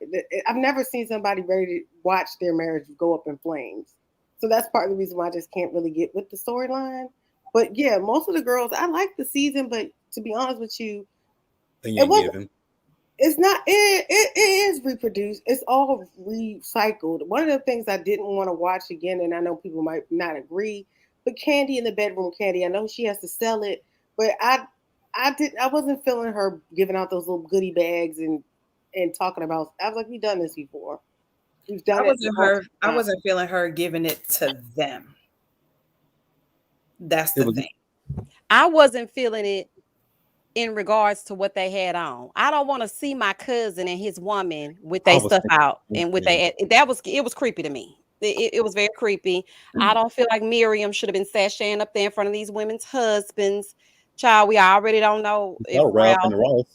Speaker 7: I've never seen somebody ready to watch their marriage go up in flames. So that's part of the reason why I just can't really get with the storyline. But yeah, most of the girls, I like the season, but to be honest with you,
Speaker 6: They
Speaker 7: it
Speaker 6: ain't
Speaker 7: wasn't.
Speaker 6: giving.
Speaker 7: It's not. It is reproduced. It's all recycled. One of the things I didn't want to watch again, and I know people might not agree, but Candy in the bedroom, Candy. I know she has to sell it, but I did. I wasn't feeling her giving out those little goodie bags and talking about. I was like, we've done this before. We've done it multiple
Speaker 5: I
Speaker 7: times.
Speaker 5: wasn't feeling her giving it to them. That's
Speaker 6: It
Speaker 5: the
Speaker 6: was.
Speaker 5: thing.
Speaker 1: I wasn't feeling it in regards to what they had on. I don't want to see my cousin and his woman with
Speaker 6: I
Speaker 1: their
Speaker 6: was
Speaker 1: stuff
Speaker 6: thinking
Speaker 1: out
Speaker 6: the same
Speaker 1: and with
Speaker 6: thing.
Speaker 1: it was creepy to me. It was very creepy. I don't feel like Miriam should have been sashaying up there in front of these women's husbands. Child, we already don't know if
Speaker 6: Oh, Ralph
Speaker 1: Ralph.
Speaker 6: and Ross.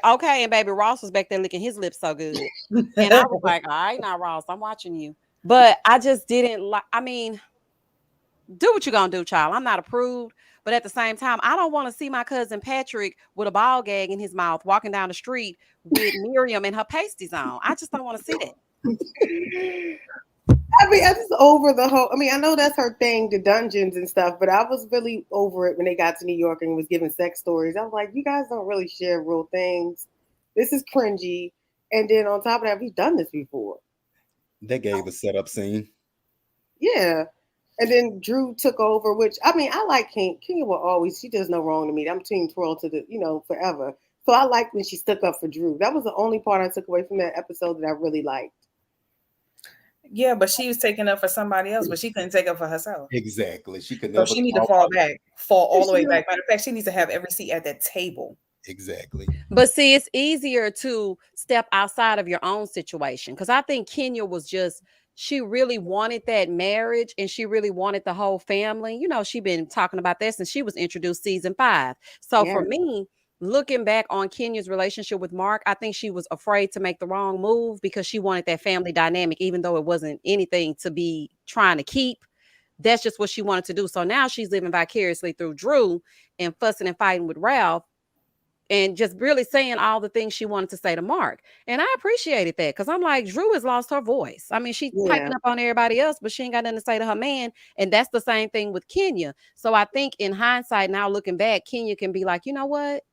Speaker 1: Okay, and baby Ross was back there licking his lips so good. And I was like, all right, now Ross, I'm watching you. But I just didn't like, I mean, do what you gonna do, child. I'm not approved. But at the same time, I don't want to see my cousin Patrick with a ball gag in his mouth walking down the street with Miriam and her pasties on. I just don't want to see that.
Speaker 7: I mean, I just over the whole. I mean, I know that's her thing, the dungeons and stuff, but I was really over it when they got to New York and was giving sex stories. I was like, you guys don't really share real things. This is cringy. And then on top of that, we've done this before.
Speaker 6: They gave a setup scene.
Speaker 7: Yeah. And then Drew took over, which I mean, I like King. King will always, she does no wrong to me. I'm Team Twirl to the, forever. So I liked when she stuck up for Drew. That was the only part I took away from that episode that I really liked.
Speaker 5: Yeah, but she was taking up for somebody else, but she couldn't take up for herself.
Speaker 6: Exactly. She could
Speaker 5: So
Speaker 6: never
Speaker 5: she need to
Speaker 6: call
Speaker 5: fall
Speaker 6: out.
Speaker 5: back, fall all the way
Speaker 7: She
Speaker 5: back. Matter of fact, she needs to have every seat at that table.
Speaker 6: Exactly.
Speaker 1: But see, it's easier to step outside of your own situation because I think Kenya was just she really wanted that marriage and she really wanted the whole family. You know, she been talking about that since she was introduced season 5. So
Speaker 7: Yeah.
Speaker 1: for me, looking back on Kenya's relationship with Mark, I think she was afraid to make the wrong move because she wanted that family dynamic, even though it wasn't anything to be trying to keep. That's just what she wanted to do. So now she's living vicariously through Drew and fussing and fighting with Ralph and just really saying all the things she wanted to say to Mark. And I appreciated that because I'm like, Drew has lost her voice. I mean, she's
Speaker 7: Yeah.
Speaker 1: piping up on everybody else, but she ain't got nothing to say to her man. And that's the same thing with Kenya. So I think in hindsight, now looking back, Kenya can be like, you know what?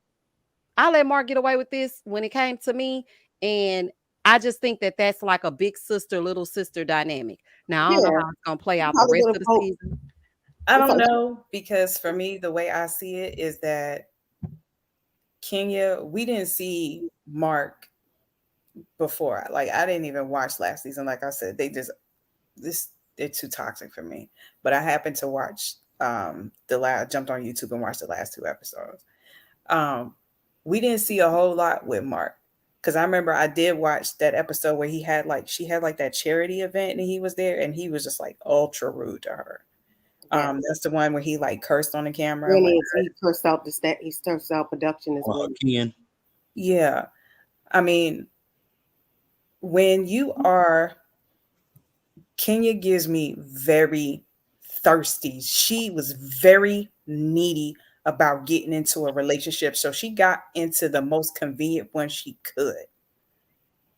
Speaker 1: I let Mark get away with this when it came to me. And I just think that that's like a big sister, little sister dynamic. Now, I don't know
Speaker 7: Yeah.
Speaker 1: how it's going to play
Speaker 7: She
Speaker 1: out the
Speaker 7: probably
Speaker 1: rest
Speaker 7: would
Speaker 1: of
Speaker 7: have
Speaker 1: the
Speaker 7: voted.
Speaker 1: season.
Speaker 5: I
Speaker 7: It's
Speaker 5: don't
Speaker 7: like,
Speaker 5: know because for me, the way I see it is that Kenya, we didn't see Mark before. Like I didn't even watch last season. Like I said, they're too toxic for me. But I happened to watch jumped on YouTube and watched the last 2 episodes. We didn't see a whole lot with Mark. Because I remember I did watch that episode where she had like that charity event and he was there and he was just like ultra rude to her.
Speaker 7: yeah.
Speaker 5: That's the one where he like cursed on the camera and
Speaker 7: When
Speaker 5: went,
Speaker 7: he cursed out he cursed out production as well.
Speaker 6: Ken.
Speaker 5: yeah. I mean, when you are Kenya gives me very thirsty. She was very needy about getting into a relationship. So she got into the most convenient one she could.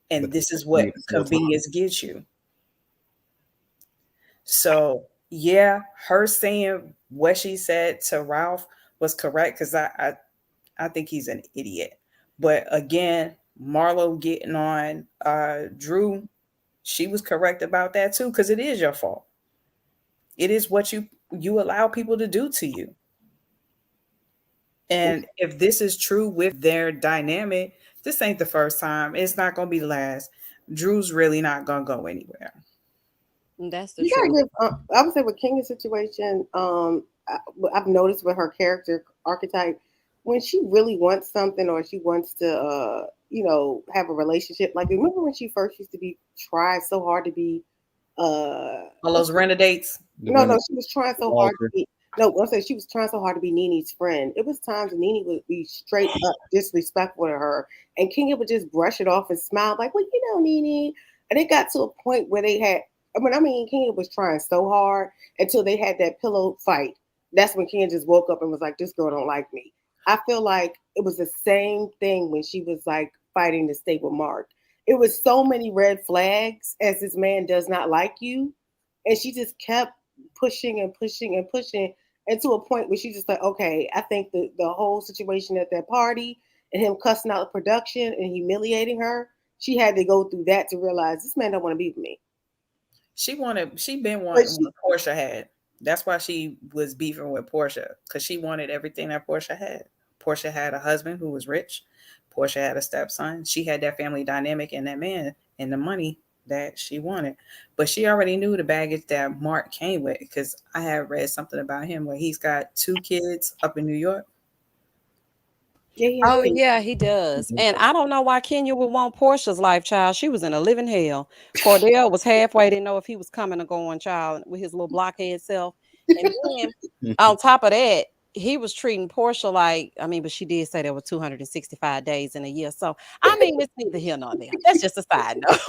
Speaker 5: And
Speaker 6: But
Speaker 5: this is
Speaker 6: she
Speaker 5: what
Speaker 6: needed more time.
Speaker 5: convenience gives you. So yeah, her saying what she said to Ralph was correct because I think he's an idiot. But again, Marlo getting on Drew, she was correct about that too, because it is your fault. It is what you allow people to do to you. And if this is true with their dynamic, this ain't the first time. It's not gonna be the last. Drew's really not gonna go anywhere.
Speaker 1: That's the
Speaker 7: You gotta
Speaker 1: truth.
Speaker 7: give. I would say with Kenya's situation, I've noticed with her character archetype, when she really wants something or she wants to, have a relationship. Like remember when she first used to be try so hard to be,
Speaker 5: All those renegades.
Speaker 6: The
Speaker 7: no,
Speaker 6: renegade
Speaker 7: she was trying so hard to
Speaker 6: Walter.
Speaker 7: be. No, I'm saying she was trying so hard to be Nini's friend. It was times when Nini would be straight up disrespectful to her, and Kenya would just brush it off and smile like, "Well, Nini." And it got to a point where they had. I mean, Kenya was trying so hard until they had that pillow fight. That's when Kenya just woke up and was like, "This girl don't like me." I feel like it was the same thing when she was like fighting to stay with Mark. It was so many red flags as this man does not like you And she just kept pushing and pushing and pushing, and to a point where she just like, okay, I think the whole situation at that party and him cussing out the production and humiliating her, she had to go through that to realize this man don't want to be with me.
Speaker 5: She been
Speaker 7: But
Speaker 5: wanting what Portia had. That's why she was beefing with Portia, because she wanted everything that Portia had. Portia had a husband who was rich. Portia had a stepson. She had that family dynamic and that man and the money that she wanted. But she already knew the baggage that Mark came with, because I had read something about him where he's got 2 kids up in New York.
Speaker 7: yeah, he
Speaker 1: Oh
Speaker 7: had
Speaker 1: yeah, he does. And I don't know why Kenya would want Portia's life, child. She was in a living hell. Cordell was halfway, didn't know if he was coming or going, child, with his little blockhead self. And then on top of that, he was treating Portia like, I mean, but she did say there were 265 days in a year. So I mean, it's neither here nor there. That's just a side note.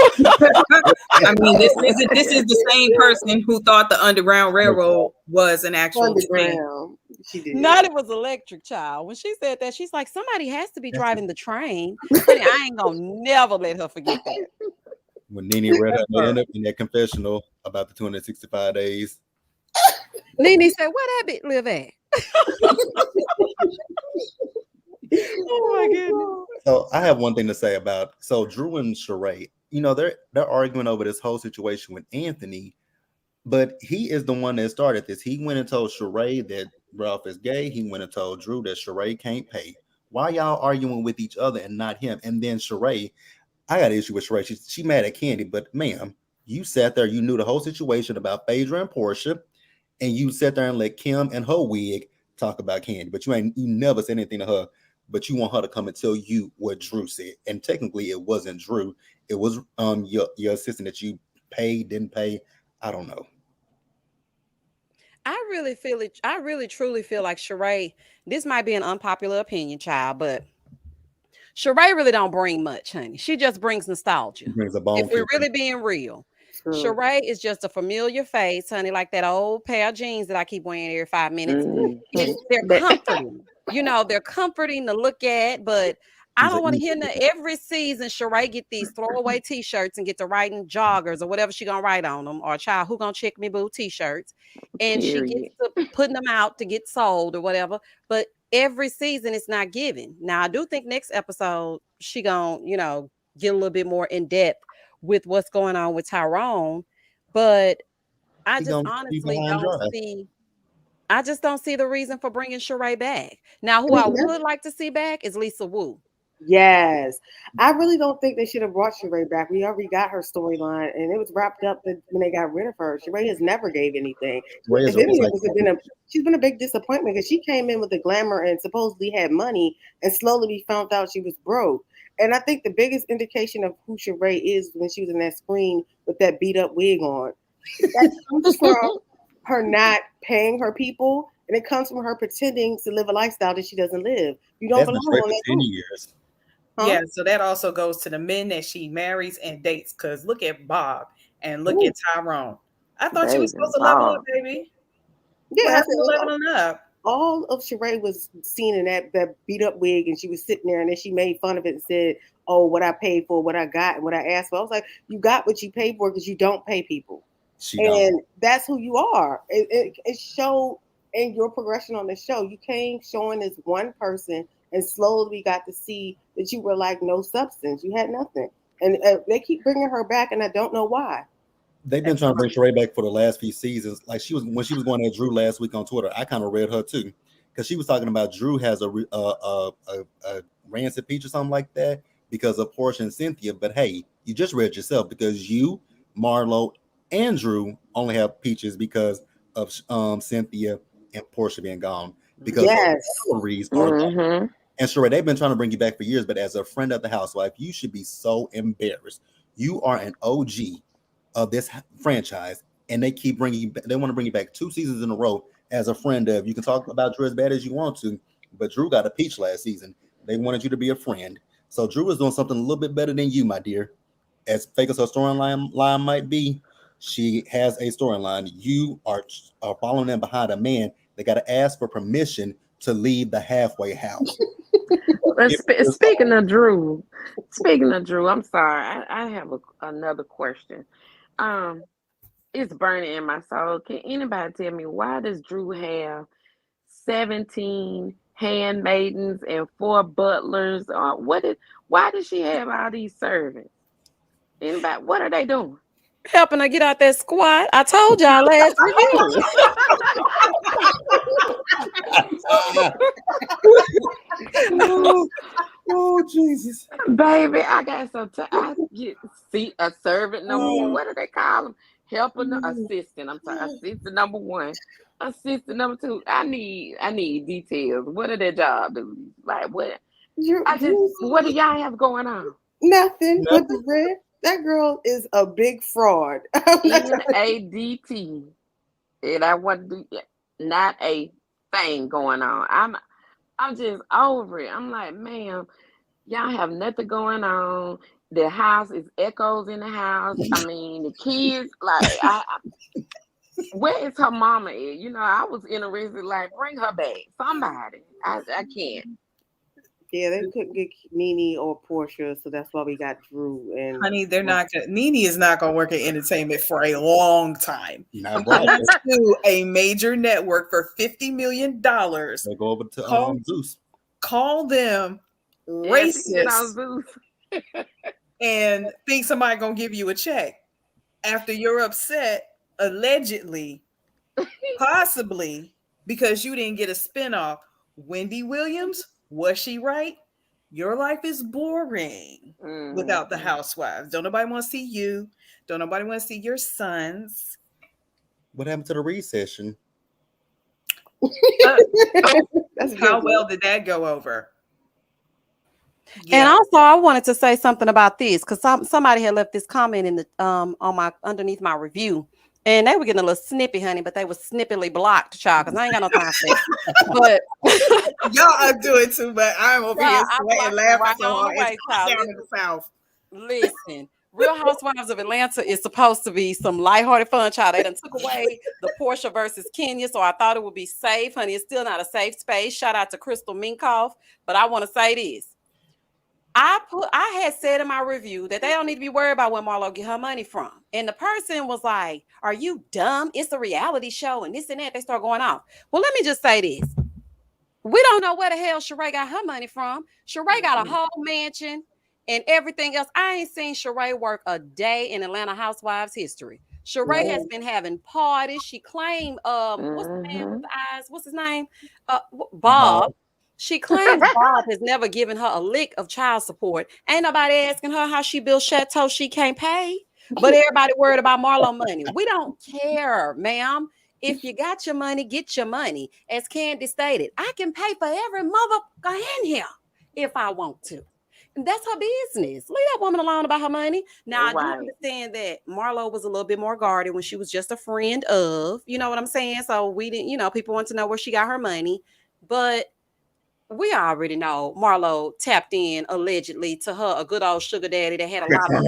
Speaker 5: I mean, this is the same person who thought the Underground Railroad was an actual train.
Speaker 7: underground. She did.
Speaker 1: Not it was electric, child. When she said that, she's like, somebody has to be driving the train. Honey, I ain't gonna never let her forget that.
Speaker 6: When Nene read her end up in that confessional about the 265 days.
Speaker 1: Nene said, where that bitch live at? Oh my goodness.
Speaker 6: So I have one thing to say about Drew and Sheree. You know, they're arguing over this whole situation with Anthony, but he is the one that started this. He went and told Sheree that Ralph is gay. He went and told Drew that Sheree can't pay. Why y'all arguing with each other and not him? And then Sheree, I got an issue with Sheree. She mad at Candy, but ma'am, you sat there, you knew the whole situation about Phaedra and Portia, and you sat there and let Kim and her wig talk about Candy, but you never said anything to her. But you want her to come and tell you what Drew said, and technically it wasn't Drew. It was your assistant that you paid, didn't pay. I don't know.
Speaker 1: I really feel it. I really truly feel like Sheree, this might be an unpopular opinion, child, but Sheree really don't bring much, honey. She just brings nostalgia.
Speaker 6: It brings a bone.
Speaker 1: If we're really being real.
Speaker 7: True.
Speaker 1: Sheree is just a familiar face, honey, like that old pair of jeans that I keep wearing every 5 minutes. They're comforting. You know, they're comforting to look at, but I don't want to hear every season Sheree get these throwaway t-shirts and get to writing joggers or whatever she gonna write on them, or child who gonna check me boo t-shirts, and she gets to putting them out to get sold or whatever. But every season it's not given. Now I do think next episode she gonna, you know, get a little bit more in depth with what's going on with Tyrone, but I just honestly don't see. I just don't see the reason for bringing Sheree back. Now, who I would like to see back is Lisa Wu.
Speaker 7: Yes. I really don't think they should have brought Sheree back. We already got her storyline, and it was wrapped up when they got rid of her. Sheree has never gave anything. She's been a big disappointment because she came in with the glamour and supposedly had money, and slowly we found out she was broke. And I think the biggest indication of who Sheree is when she was in that screen with that beat up wig on. That comes from her not paying her people, and it comes from her pretending to live a lifestyle that she doesn't live. You don't belong on that
Speaker 6: 10 years.
Speaker 5: Huh? Yeah, so that also goes to the men that she marries and dates. Because look at Bob and look at Tyrone. I thought you were supposed to level up, baby.
Speaker 7: Yeah, leveling up. All of Sheree was seen in that beat up wig, and she was sitting there, and then she made fun of it and said, "Oh, what I paid for, what I got, and what I asked for." I was like, "You got what you paid for because you don't pay people." That's who you are. It showed in your progression on the show. You came showing as one person, and slowly we got to see that you were like no substance. You had nothing, and they keep bringing her back, and I don't know why.
Speaker 6: They've been trying to bring Sheree back for the last few seasons. Like when she was going at Drew last week on Twitter, I kind of read her too, because she was talking about Drew has a rancid peach or something like that because of Portia and Cynthia. But hey, you just read yourself, because you, Marlo, and Drew only have peaches because of Cynthia and Portia being gone, because salaries are gone. And Sheree, they've been trying to bring you back for years, but as a friend of the housewife, you should be so embarrassed. You are an OG of this franchise, and they keep bringing you. They want to bring you back 2 seasons in a row as a friend of. You can talk about Drew as bad as you want to, but Drew got a peach last season. They wanted you to be a friend, so Drew is doing something a little bit better than you, my dear. As fake as her storyline might be, she has a storyline. You are following them behind a man. They got to ask for permission to leave the halfway house.
Speaker 4: Speaking of Drew, I'm sorry. I have another question. it's burning in my soul. Can anybody tell me why does Drew have 17 handmaidens and 4 butlers? Why does she have all these servants? Anybody, what are they doing?
Speaker 1: Helping her get out that squat. I told y'all last review.
Speaker 2: Oh, Jesus.
Speaker 4: Baby, I got I get see a servant number one. What do they call them? Helping assistant. I'm sorry, assistant number one. Assistant number two. I need details. What are their job duties? Like what? What do y'all have going on?
Speaker 7: Nothing but the red. That girl is a big fraud.
Speaker 4: NADT. And I want to do not a thing going on. I'm just over it. I'm like, ma'am, y'all have nothing going on. The house is echoes in the house. I mean, the kids, like, where is her mama at? I was interested, like, bring her back. Somebody. I can't.
Speaker 7: Yeah, they couldn't get Nene or Portia, so that's why we got Drew. And
Speaker 5: honey, they're not gonna. Nene is not gonna work in entertainment for a long time.
Speaker 6: Not
Speaker 5: To a major network for $50 million.
Speaker 6: They go over to Zeus.
Speaker 5: Call them racist and think somebody gonna give you a check after you're upset, allegedly, possibly because you didn't get a spinoff. Wendy Williams, was she right? Your life is boring without the Housewives. Don't nobody want to see you. Don't nobody want to see your sons.
Speaker 6: What happened to the recession?
Speaker 5: How well did that go over?
Speaker 1: Yeah. And also, I wanted to say something about this because somebody had left this comment in the on my underneath my review, and they were getting a little snippy, honey, but they were snippily blocked, child, because I ain't got no time for that. But
Speaker 5: y'all are doing too much. I'm over here sweating, laughing so hard. It's hot down in the South.
Speaker 1: Listen. Real Housewives of Atlanta is supposed to be some lighthearted fun, child. They done took away the Portia versus Kenya, so I thought it would be safe, honey. It's still not a safe space. Shout out to Crystal Minkoff, but I want to say this. I had said in my review that they don't need to be worried about where Marlo get her money from. And the person was like, are you dumb? It's a reality show and this and that. They start going off. Well, let me just say this. We don't know where the hell Sheree got her money from. Sheree got a whole mansion and everything else. I ain't seen Sheree work a day in Atlanta Housewives history. Sheree has been having parties. She claimed, what's the man with the eyes? What's his name? Bob. She claims Bob has never given her a lick of child support. Ain't nobody asking her how she built chateau she can't pay. But everybody worried about Marlo money. We don't care, ma'am. If you got your money, get your money. As Candy stated, I can pay for every motherfucker in here if I want to. And that's her business. Leave that woman alone about her money. Now, I do understand that Marlo was a little bit more guarded when she was just a friend of, you know what I'm saying? So we didn't, people want to know where she got her money. But we already know Marlo tapped in allegedly to her, a good old sugar daddy that had a lot of,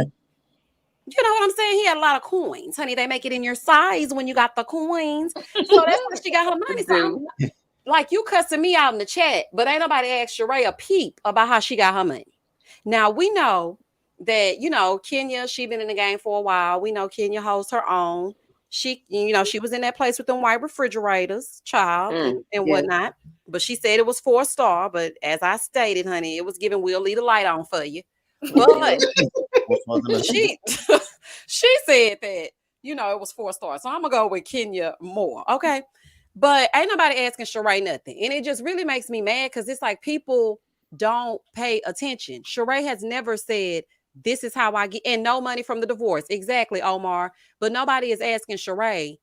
Speaker 1: you know what I'm saying? He had a lot of coins. Honey, they make it in your size when you got the coins. So that's where she got her money. So like you cussing me out in the chat, but ain't nobody asked Sheree a peep about how she got her money. Now we know that, Kenya, she been in the game for a while. We know Kenya holds her own. She, she was in that place with them white refrigerators, child, and whatnot. But she said it was 4-star. But as I stated, honey, it was giving we'll leave the light on for you. But she said that, it was 4-star. So I'm going to go with Kenya more. Okay. But ain't nobody asking Sheree nothing. And it just really makes me mad because it's like people don't pay attention. Sheree has never said, this is how I get, and no money from the divorce. Exactly, Omar. But nobody is asking Sheree,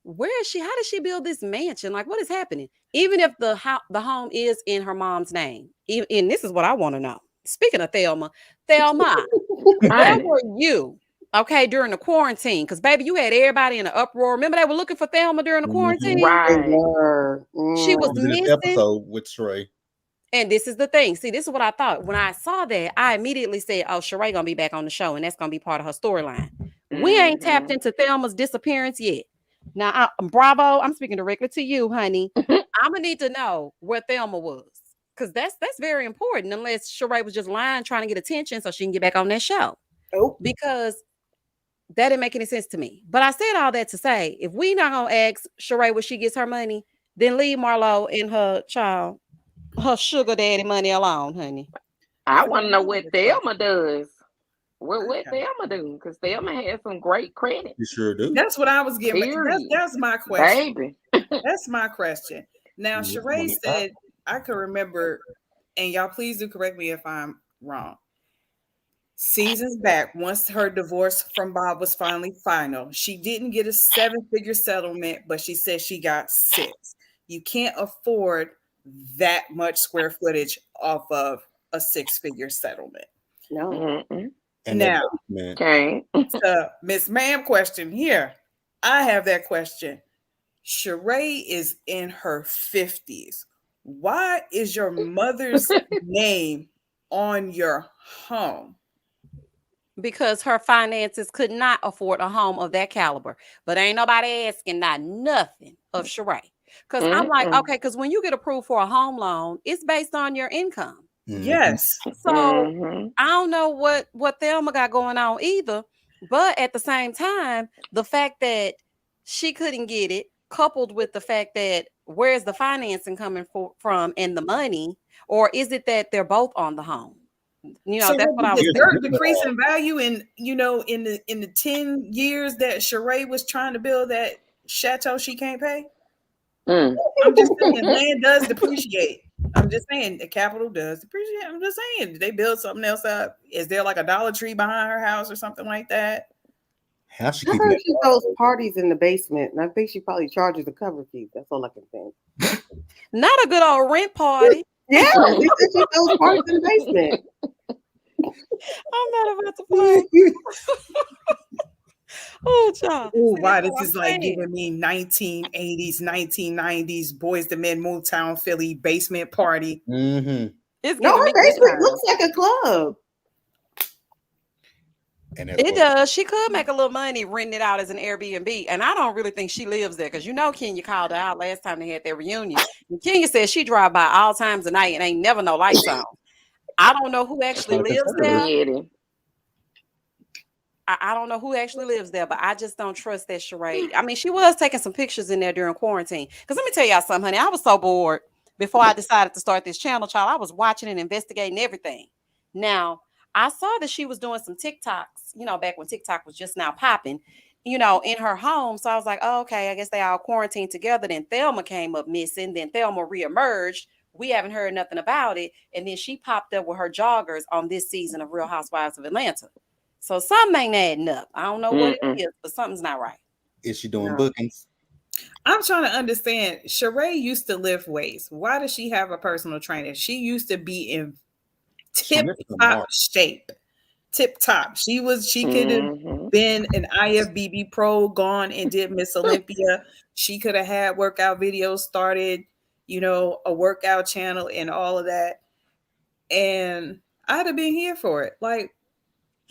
Speaker 1: where is she? How did she build this mansion? Like, what is happening? Even if the home is in her mom's name. And this is what I want to know. Speaking of Thelma, where were you? Okay, during the quarantine, because baby, you had everybody in an uproar. Remember they were looking for Thelma during the quarantine?
Speaker 4: Right.
Speaker 1: She was missing.
Speaker 6: Episode with Sheree.
Speaker 1: And this is the thing. See, this is what I thought. When I saw that, I immediately said, oh, Sheree gonna be back on the show, and that's gonna be part of her storyline. We ain't tapped into Thelma's disappearance yet. Now, Bravo, I'm speaking directly to you, honey. I'm gonna need to know where Thelma was. Because that's very important, unless Sheree was just lying, trying to get attention so she can get back on that show. Because That didn't make any sense to me. But I said all that to say, if we not gonna ask Sheree where she gets her money, then leave Marlo and her sugar daddy money alone, honey.
Speaker 4: I
Speaker 5: I
Speaker 4: want to
Speaker 5: don't
Speaker 4: know
Speaker 5: know
Speaker 4: what
Speaker 5: this question.
Speaker 4: Thelma does. What
Speaker 5: Okay.
Speaker 4: Thelma do? Because Thelma has some great credit.
Speaker 6: You sure do.
Speaker 5: That's what I was getting.
Speaker 4: Period.
Speaker 5: That's my question.
Speaker 4: Baby.
Speaker 5: That's my question. Now,
Speaker 6: Yeah,
Speaker 5: Sheree
Speaker 6: money back.
Speaker 5: said, I can remember, and y'all please do correct me if I'm wrong. Seasons back, once her divorce from Bob was finally final, she didn't get a 7-figure settlement, but she said she got 6. You can't afford that much square footage off of a 6-figure settlement.
Speaker 7: No.
Speaker 4: Mm-mm.
Speaker 6: And that
Speaker 5: Now,
Speaker 6: basement.
Speaker 4: Okay.
Speaker 5: Miss Ma'am question here. I have that question. Sheree is in her 50s. Why is your mother's name on your home?
Speaker 1: Because her finances could not afford a home of that caliber. But ain't nobody asking not nothing of Sheree. Because I'm like,
Speaker 4: Mm-mm.
Speaker 1: okay, because when you get approved for a home loan, it's based on your income.
Speaker 6: Mhm.
Speaker 5: Yes.
Speaker 1: So
Speaker 4: Mm-hmm.
Speaker 1: I don't know what Thelma got going on either. But at the same time, the fact that she couldn't get it, coupled with the fact that where's the financing coming from and the money, or is it that they're both on the home?
Speaker 5: So
Speaker 1: That's what I was
Speaker 5: did
Speaker 6: Here's the
Speaker 1: thinking.
Speaker 5: dirt
Speaker 6: good
Speaker 5: decrease
Speaker 6: part.
Speaker 5: in value in the 10 years that Sheree was trying to build that chateau she can't pay?
Speaker 4: Mm.
Speaker 5: I'm just saying land does depreciate. I'm just saying the capital does depreciate. I'm just saying, did they build something else up? Is there like a Dollar Tree behind her house or something like that?
Speaker 6: How she
Speaker 7: I
Speaker 6: keeping
Speaker 7: heard
Speaker 6: that
Speaker 7: she
Speaker 6: car
Speaker 7: throws
Speaker 6: open?
Speaker 7: parties in the basement, and I think she probably charges a cover fee. That's all I can think.
Speaker 1: Not a good old rent party.
Speaker 7: Yeah, they said she throws parties in the basement.
Speaker 1: I'm not about to play. Oh, child.
Speaker 5: Oh,
Speaker 1: See, that's
Speaker 5: wow,
Speaker 1: what
Speaker 5: this
Speaker 1: I'm
Speaker 5: is like
Speaker 1: saying.
Speaker 5: giving me 1980s, 1990s Boys to Men Motown Philly basement party.
Speaker 6: Mm-hmm.
Speaker 1: It's
Speaker 7: No,
Speaker 1: giving
Speaker 7: her
Speaker 1: me good
Speaker 7: basement
Speaker 1: times.
Speaker 7: looks like a club.
Speaker 6: And that's
Speaker 1: It
Speaker 6: what
Speaker 1: does. She could make a little money renting it out as an Airbnb. And I don't really think she lives there because Kenya called her out last time they had their reunion. And Kenya said she drive by all times of night and ain't never no lights on. I don't know who actually
Speaker 6: kind of
Speaker 1: lives
Speaker 6: conservative.
Speaker 1: there.
Speaker 4: Steady.
Speaker 1: I don't know who actually lives there, but I just don't trust that charade. I mean, she was taking some pictures in there during quarantine. Because let me tell y'all something, honey. I was so bored before I decided to start this channel, child. I was watching and investigating everything. Now, I saw that she was doing some TikToks, back when TikTok was just now popping, in her home. So I was like, oh, okay, I guess they all quarantined together. Then Thelma came up missing. Then Thelma reemerged. We haven't heard nothing about it. And then she popped up with her joggers on this season of Real Housewives of Atlanta. So something ain't adding up. I don't know what it
Speaker 4: Mm-mm.
Speaker 1: is, but something's not right.
Speaker 6: Is she doing
Speaker 7: No.
Speaker 6: bookings?
Speaker 5: I'm trying to understand. Sheree used to lift weights. Why does she have a personal trainer? She used to be in
Speaker 6: She
Speaker 5: tip
Speaker 6: missed the
Speaker 5: top
Speaker 6: mark.
Speaker 5: shape. Tip top. She could have
Speaker 4: Mm-hmm.
Speaker 5: been an IFBB pro, gone and did Miss Olympia. She could have had workout videos, started, a workout channel and all of that. And I'd have been here for it. Like,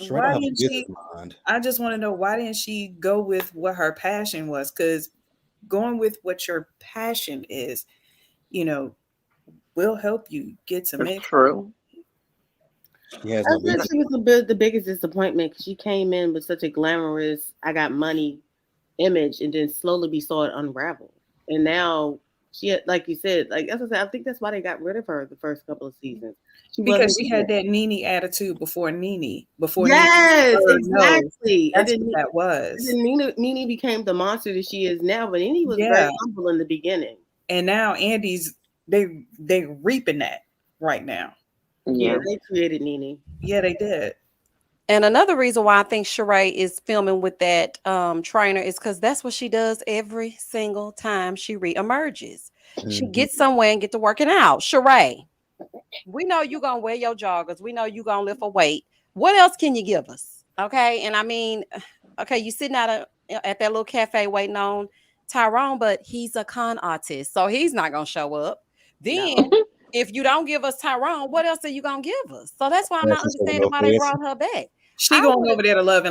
Speaker 6: Sheree
Speaker 5: why
Speaker 6: don't have a
Speaker 5: didn't
Speaker 6: business
Speaker 5: she?
Speaker 6: mind.
Speaker 5: I just want to know, why didn't she go with what her passion was? Because going with what your passion is, will help you get some
Speaker 4: It's
Speaker 5: income.
Speaker 4: true.
Speaker 6: She has
Speaker 7: I
Speaker 6: no
Speaker 7: said
Speaker 6: business.
Speaker 7: she was the biggest disappointment because she came in with such a glamorous, I got money image, and then slowly we saw it unravel. And now she had, like you said, like as I said, I think that's why they got rid of her the first couple of seasons. She
Speaker 5: Because
Speaker 7: wasn't
Speaker 5: she had
Speaker 7: good.
Speaker 5: that Nene attitude before Nene.
Speaker 7: Yes,
Speaker 5: No,
Speaker 7: exactly.
Speaker 5: that's what that was.
Speaker 7: And then Nene became the monster that she is now, but Nene was
Speaker 5: Yeah.
Speaker 7: very humble in the beginning.
Speaker 5: And now Andy's they reaping that right now.
Speaker 7: Yeah,
Speaker 4: Yeah.
Speaker 7: they created Nene.
Speaker 5: Yeah, they did.
Speaker 1: And another reason why I think Sheree is filming with that trainer is because that's what she does every single time she reemerges. She
Speaker 6: Mhm.
Speaker 1: gets somewhere and get to working out. Sheree, we know you gonna wear your joggers. We know you gonna lift a weight. What else can you give us? Okay. And I mean, okay, you sitting at that little cafe waiting on Tyrone, but he's a con artist, so he's not gonna show up. Then if you don't give us Tyrone, what else are you gonna give us? So that's why I'm not
Speaker 6: That's just so
Speaker 1: understanding
Speaker 6: no
Speaker 1: why they
Speaker 6: fancy.
Speaker 1: brought her back.
Speaker 5: She
Speaker 1: I
Speaker 5: going
Speaker 1: would've-
Speaker 5: over there to love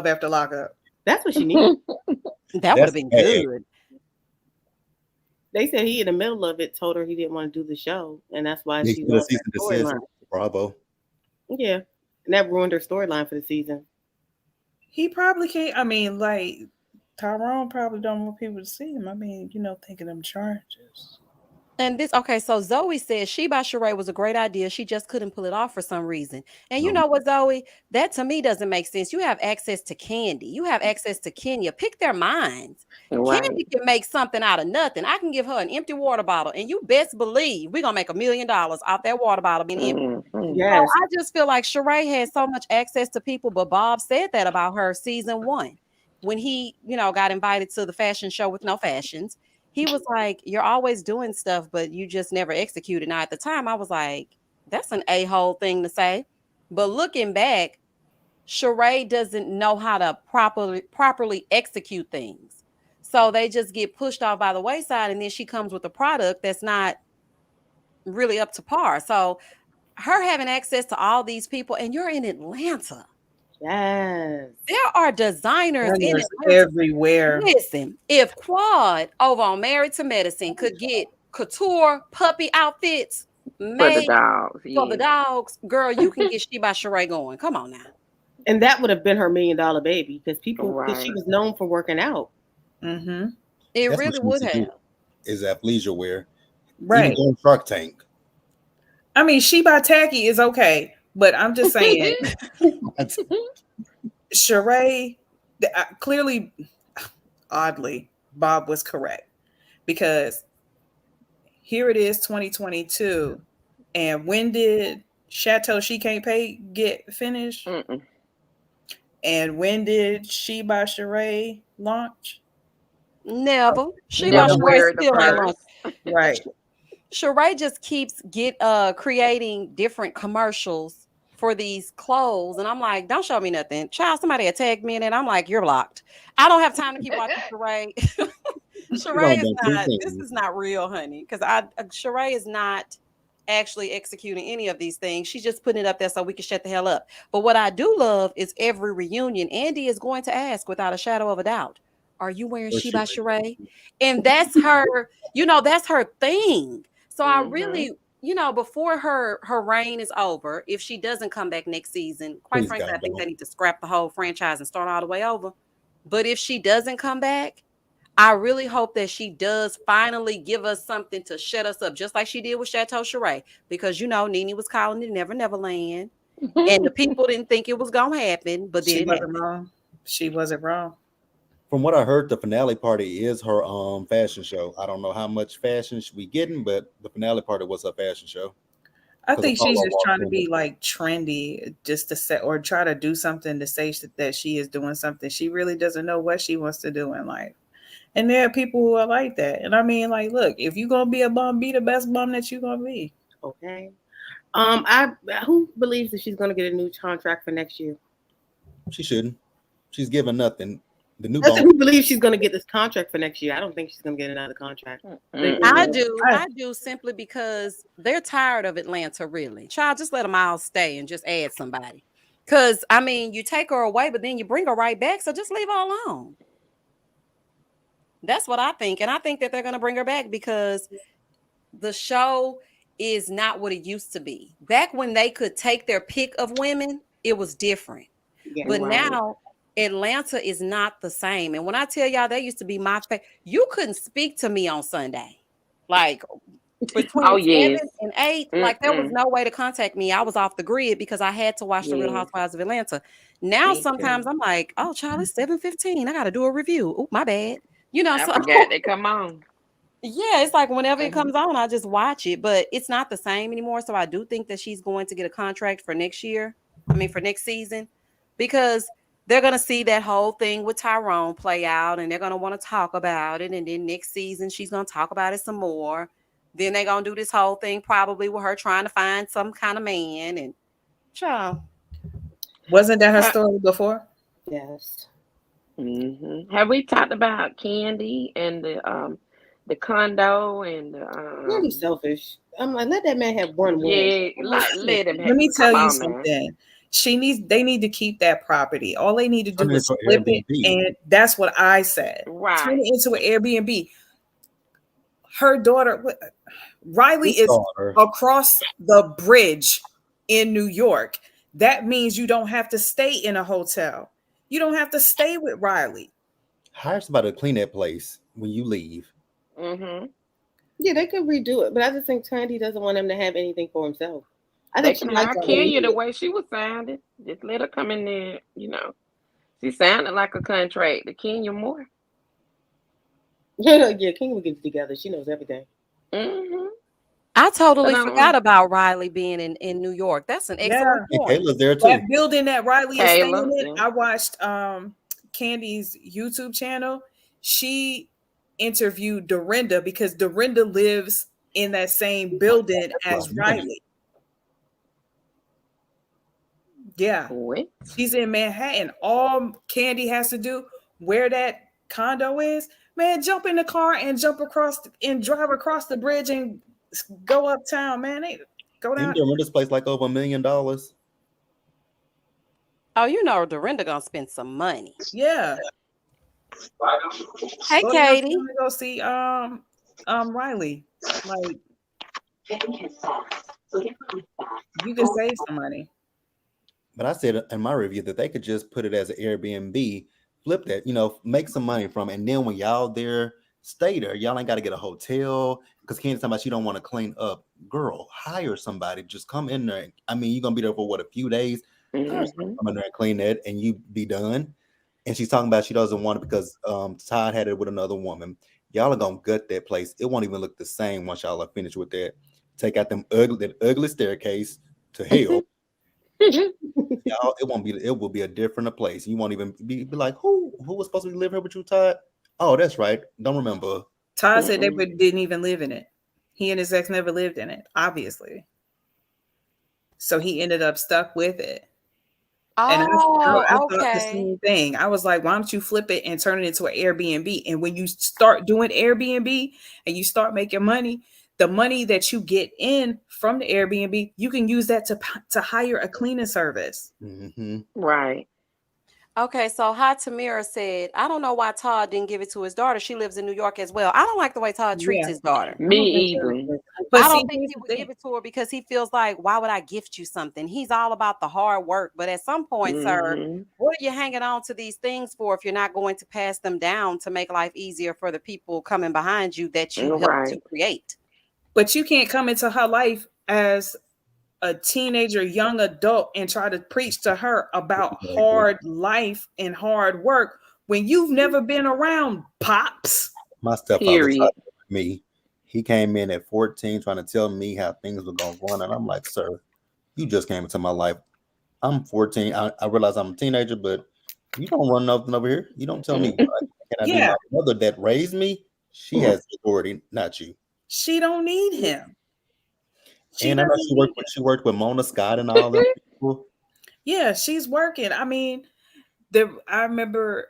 Speaker 5: after lockup.
Speaker 7: That's what she needed.
Speaker 1: That would have
Speaker 6: That's
Speaker 1: been
Speaker 6: hey,
Speaker 1: good.
Speaker 7: They said he in the middle of it told her he didn't want to do the show, and that's why
Speaker 6: They
Speaker 7: she
Speaker 6: should have
Speaker 7: lost
Speaker 6: cease
Speaker 7: that
Speaker 6: and desist.
Speaker 7: storyline.
Speaker 6: Bravo.
Speaker 7: Yeah, and that ruined her storyline for the season.
Speaker 5: He probably can't. I mean, like Tyrone probably don't want people to see him. I mean, thinking them charges.
Speaker 1: And this, okay, so Zoe says She by Sheree was a great idea. She just couldn't pull it off for some reason. And you
Speaker 6: No,
Speaker 1: know what, Zoe? That to me doesn't make sense. You have access to Candy. You have access to Kenya. Pick their minds.
Speaker 4: Right.
Speaker 1: Candy can make something out of nothing. I can give her an empty water bottle, and you best believe we're gonna make $1 million off that water bottle being empty.
Speaker 4: Mm-hmm.
Speaker 1: So
Speaker 7: Yes.
Speaker 1: I just feel like Sheree had so much access to people, but Bob said that about her season 1 when he, got invited to the fashion show with no fashions. He was like, "You're always doing stuff, but you just never executed." Now, at the time, I was like, "That's an a-hole thing to say." But looking back, Sheree doesn't know how to properly execute things. So they just get pushed off by the wayside, and then she comes with a product that's not really up to par. So her having access to all these people, and you're in Atlanta.
Speaker 7: Yes.
Speaker 1: There are designers in
Speaker 5: Runners
Speaker 1: Atlanta.
Speaker 5: everywhere.
Speaker 1: Listen, if Quad over on Married to Medicine could get couture puppy outfits
Speaker 4: For the
Speaker 1: made
Speaker 4: dogs,
Speaker 1: for the
Speaker 4: yes.
Speaker 1: dogs, girl, you can get She by Sheree going. Come on now.
Speaker 7: And that would have been her $1 million baby because she
Speaker 4: Right.
Speaker 7: was known for working out.
Speaker 5: Mm-hmm.
Speaker 1: It
Speaker 6: that's what
Speaker 1: really
Speaker 6: she needs
Speaker 1: would
Speaker 6: to do.
Speaker 1: have.
Speaker 6: Is athleisure wear, even
Speaker 5: Right.
Speaker 6: on Shark Tank.
Speaker 5: I mean, She by Tacky is okay, but I'm just saying, Sheree, clearly, oddly, Bob was correct because here it is, 2022, and when did Chateau She Can't Pay get finished?
Speaker 4: Mm-mm.
Speaker 5: And when did She by Sheree launch?
Speaker 1: Never. She by Sheree
Speaker 4: January the
Speaker 1: still ain't launched.
Speaker 4: 1st.
Speaker 5: Right.
Speaker 1: Sheree just keeps creating different commercials for these clothes. And I'm like, don't show me nothing. Child, somebody had tagged me in it. I'm like, you're blocked. I don't have time to keep watching Sheree.
Speaker 6: She don't
Speaker 1: Sheree is
Speaker 6: do two
Speaker 1: not, this
Speaker 6: things.
Speaker 1: is not real, honey. Because Sheree is not actually executing any of these things. She's just putting it up there so we can shut the hell up. But what I do love is every reunion, Andy is going to ask without a shadow of a doubt, are you wearing
Speaker 6: Or
Speaker 1: She
Speaker 6: she
Speaker 1: by Sheree? And that's her, that's her thing. So I
Speaker 4: Mm-hmm.
Speaker 1: really, before her reign is over, if she doesn't come back next season, quite
Speaker 6: please
Speaker 1: frankly, I
Speaker 6: God
Speaker 1: think they
Speaker 6: don't.
Speaker 1: need to scrap the whole franchise and start all the way over. But if she doesn't come back, I really hope that she does finally give us something to shut us up, just like she did with Chateau Sheree, because Nene was calling it Never Never Land, and the people didn't think it was gonna happen, but then
Speaker 5: She
Speaker 1: it
Speaker 5: wasn't
Speaker 1: happened.
Speaker 5: wrong. She wasn't wrong.
Speaker 6: From what I heard, the finale party is her fashion show. I don't know how much fashion we getting, but the finale party was her fashion show
Speaker 5: I
Speaker 6: because
Speaker 5: think she's
Speaker 6: Apollo
Speaker 5: just
Speaker 6: walked
Speaker 5: trying to
Speaker 6: in with
Speaker 5: be like trendy just to say or try to do something to say that she is doing something. She really doesn't know what she wants to do in life. And there are people who are like that. And I mean, like, look, if you're gonna be a bum, be the best bum that you're gonna be.
Speaker 7: Okay. I who believes that she's going to get a new contract for next year?
Speaker 6: she shouldn't. She's giving nothing. The new
Speaker 7: I said,
Speaker 6: bone.
Speaker 7: who believes she's going to get this contract for next year? I don't think she's going to get another contract.
Speaker 1: I
Speaker 4: Mm-mm.
Speaker 1: do.
Speaker 5: I,
Speaker 1: I do simply because they're tired of Atlanta, really. Child, just let them all stay and just add somebody. Because, I mean, you take her away, but then you bring her right back. So just leave her alone. That's what I think. And I think that they're going to bring her back because the show is not what it used to be. Back when they could take their pick of women, it was different.
Speaker 7: Yeah.
Speaker 1: But
Speaker 4: Right.
Speaker 1: now Atlanta is not the same. And when I tell y'all, they used to be my favorite. You couldn't speak to me on Sunday. Like between
Speaker 4: Oh,
Speaker 1: 7
Speaker 4: yes.
Speaker 1: and 8, like there was
Speaker 4: Mm-mm.
Speaker 1: no way to contact me. I was off the grid because I had to watch The Real
Speaker 4: Yes.
Speaker 1: Housewives of Atlanta. Now
Speaker 4: Me
Speaker 1: sometimes
Speaker 4: too.
Speaker 1: I'm like, oh, child, it's 7:15. I got to do a review. Oh, my bad.
Speaker 4: I
Speaker 1: So
Speaker 4: forgot they come on.
Speaker 1: yeah, it's like whenever it
Speaker 4: Mm-hmm.
Speaker 1: comes on, I just watch it, but it's not the same anymore. So I do think that she's going to get a contract for next year. I mean, for next season, because they're going to see that whole thing with Tyrone play out and they're going to want to talk about it. And then next season, she's going to talk about it some more. Then they're going to do this whole thing probably with her trying to find some kind of man. And child,
Speaker 5: wasn't that her
Speaker 4: Ha-
Speaker 5: story before?
Speaker 7: Yes.
Speaker 4: Have we talked about Candy and the condo and the
Speaker 7: Really selfish. I'm like, let that man have one win.
Speaker 4: yeah, like let him
Speaker 5: Let me tell
Speaker 4: come
Speaker 5: you
Speaker 4: on now.
Speaker 5: something. They need to keep that property. All they need to
Speaker 6: Turn
Speaker 5: do
Speaker 6: it
Speaker 5: is
Speaker 6: into
Speaker 5: flip it.
Speaker 6: Airbnb.
Speaker 5: And that's what I said. Turn
Speaker 4: Right.
Speaker 5: it into an Airbnb. Her daughter, Riley,
Speaker 6: His
Speaker 5: is
Speaker 6: daughter.
Speaker 5: across the bridge in New York. That means you don't have to stay in a hotel. You don't have to stay with Riley.
Speaker 6: Hire somebody to clean that place when you leave.
Speaker 4: Mm-hmm.
Speaker 7: Yeah, they could redo it, but I just think Tandy doesn't want him to have anything for himself. I
Speaker 4: They
Speaker 7: think she
Speaker 4: can
Speaker 7: likes
Speaker 4: not
Speaker 7: all the
Speaker 4: kill you the
Speaker 7: money.
Speaker 4: way she was sounding. Just let her come in there, She sounded like a contract to kill you more.
Speaker 7: Yeah, King will get it together. She knows everything.
Speaker 4: Mm-hmm.
Speaker 1: I
Speaker 4: But
Speaker 1: totally
Speaker 4: I
Speaker 1: forgot
Speaker 4: don't
Speaker 1: about Riley being in New York. That's an excellent
Speaker 5: Yeah.
Speaker 6: And
Speaker 1: point.
Speaker 6: Kayla's there
Speaker 5: That
Speaker 6: too.
Speaker 5: building that Riley is staying
Speaker 4: Kayla.
Speaker 5: in,
Speaker 4: Yeah.
Speaker 5: I watched Candy's YouTube channel. She interviewed Dorinda because Dorinda lives in that same building
Speaker 6: That's my
Speaker 5: as
Speaker 6: money.
Speaker 5: Riley. Yeah.
Speaker 4: What?
Speaker 5: She's in Manhattan. All Candy has to do, where that condo is, man, jump in the car and drive across the bridge and go uptown, man. They go
Speaker 6: Ain't
Speaker 5: down.
Speaker 6: they rent this place like over $1 million?
Speaker 1: Oh, you know Dorinda gonna spend some money.
Speaker 5: Yeah.
Speaker 1: Hey,
Speaker 5: Go downtown
Speaker 1: Katie.
Speaker 5: and go see Riley. Like, you can save some money.
Speaker 6: But I said in my review that they could just put it as an Airbnb, flip that, make some money from it. And then when y'all there, stay there. Y'all ain't got to get a hotel because Candy's talking about she don't want to clean up. Girl, hire somebody. Just come in there. I mean, you're going to be there for what, a few days? Hire somebody to
Speaker 4: Mm-hmm.
Speaker 6: come in there and clean that and you be done. And she's talking about she doesn't want it because Todd had it with another woman. Y'all are going to gut that place. It won't even look the same once y'all are finished with that. Take out that ugly staircase to hell. Y'all, it will be a different place. You won't even be like, who was supposed to be living here with you, Todd? Oh, that's right. Don't remember.
Speaker 5: Todd said they
Speaker 4: Mm-mm.
Speaker 5: didn't even live in it. He and his ex never lived in it, obviously. So he ended up stuck with it. And I
Speaker 1: Oh,
Speaker 5: thought the
Speaker 1: okay.
Speaker 5: same thing. I was like, why don't you flip it and turn it into an Airbnb? And when you start doing Airbnb and you start making money, the money that you get in from the Airbnb, you can use that to hire a cleaning service.
Speaker 6: Mm-hmm.
Speaker 4: Right.
Speaker 1: Okay, so Hot Tamira said, I don't know why Todd didn't give it to his daughter. She lives in New York as well. I don't like the way Todd treats
Speaker 5: Yeah,
Speaker 1: his daughter.
Speaker 5: I
Speaker 4: Me
Speaker 5: don't think
Speaker 4: either.
Speaker 5: but
Speaker 1: I
Speaker 5: see,
Speaker 1: don't think
Speaker 5: here's
Speaker 1: he
Speaker 5: the
Speaker 1: would
Speaker 5: thing.
Speaker 1: give it to her because he feels like, why would I gift you something? He's all about the hard work. But at some point, sir,
Speaker 4: Mm-hmm.
Speaker 1: what are you hanging on to these things for if you're not going to pass them down to make life easier for the people coming behind you that you helped to
Speaker 4: Right.
Speaker 1: create?
Speaker 5: But you can't come into her life as a teenager, young adult, and try to preach to her about
Speaker 6: Exactly.
Speaker 5: hard life and hard work when you've never been around pops.
Speaker 6: My stepfather tried
Speaker 4: Period.
Speaker 6: to with me. He came in at 14 trying to tell me how things were going to run. And I'm like, sir, you just came into my life. I'm 14. I realize I'm a teenager, but you don't run nothing over here. You don't tell me what can I do.
Speaker 5: Yeah,
Speaker 6: My mother that raised me, she has authority, not you.
Speaker 5: she don't need him. She
Speaker 6: And I know
Speaker 5: doesn't need him.
Speaker 6: she worked with Mona Scott and all them people.
Speaker 5: Yeah, she's working. I mean, I remember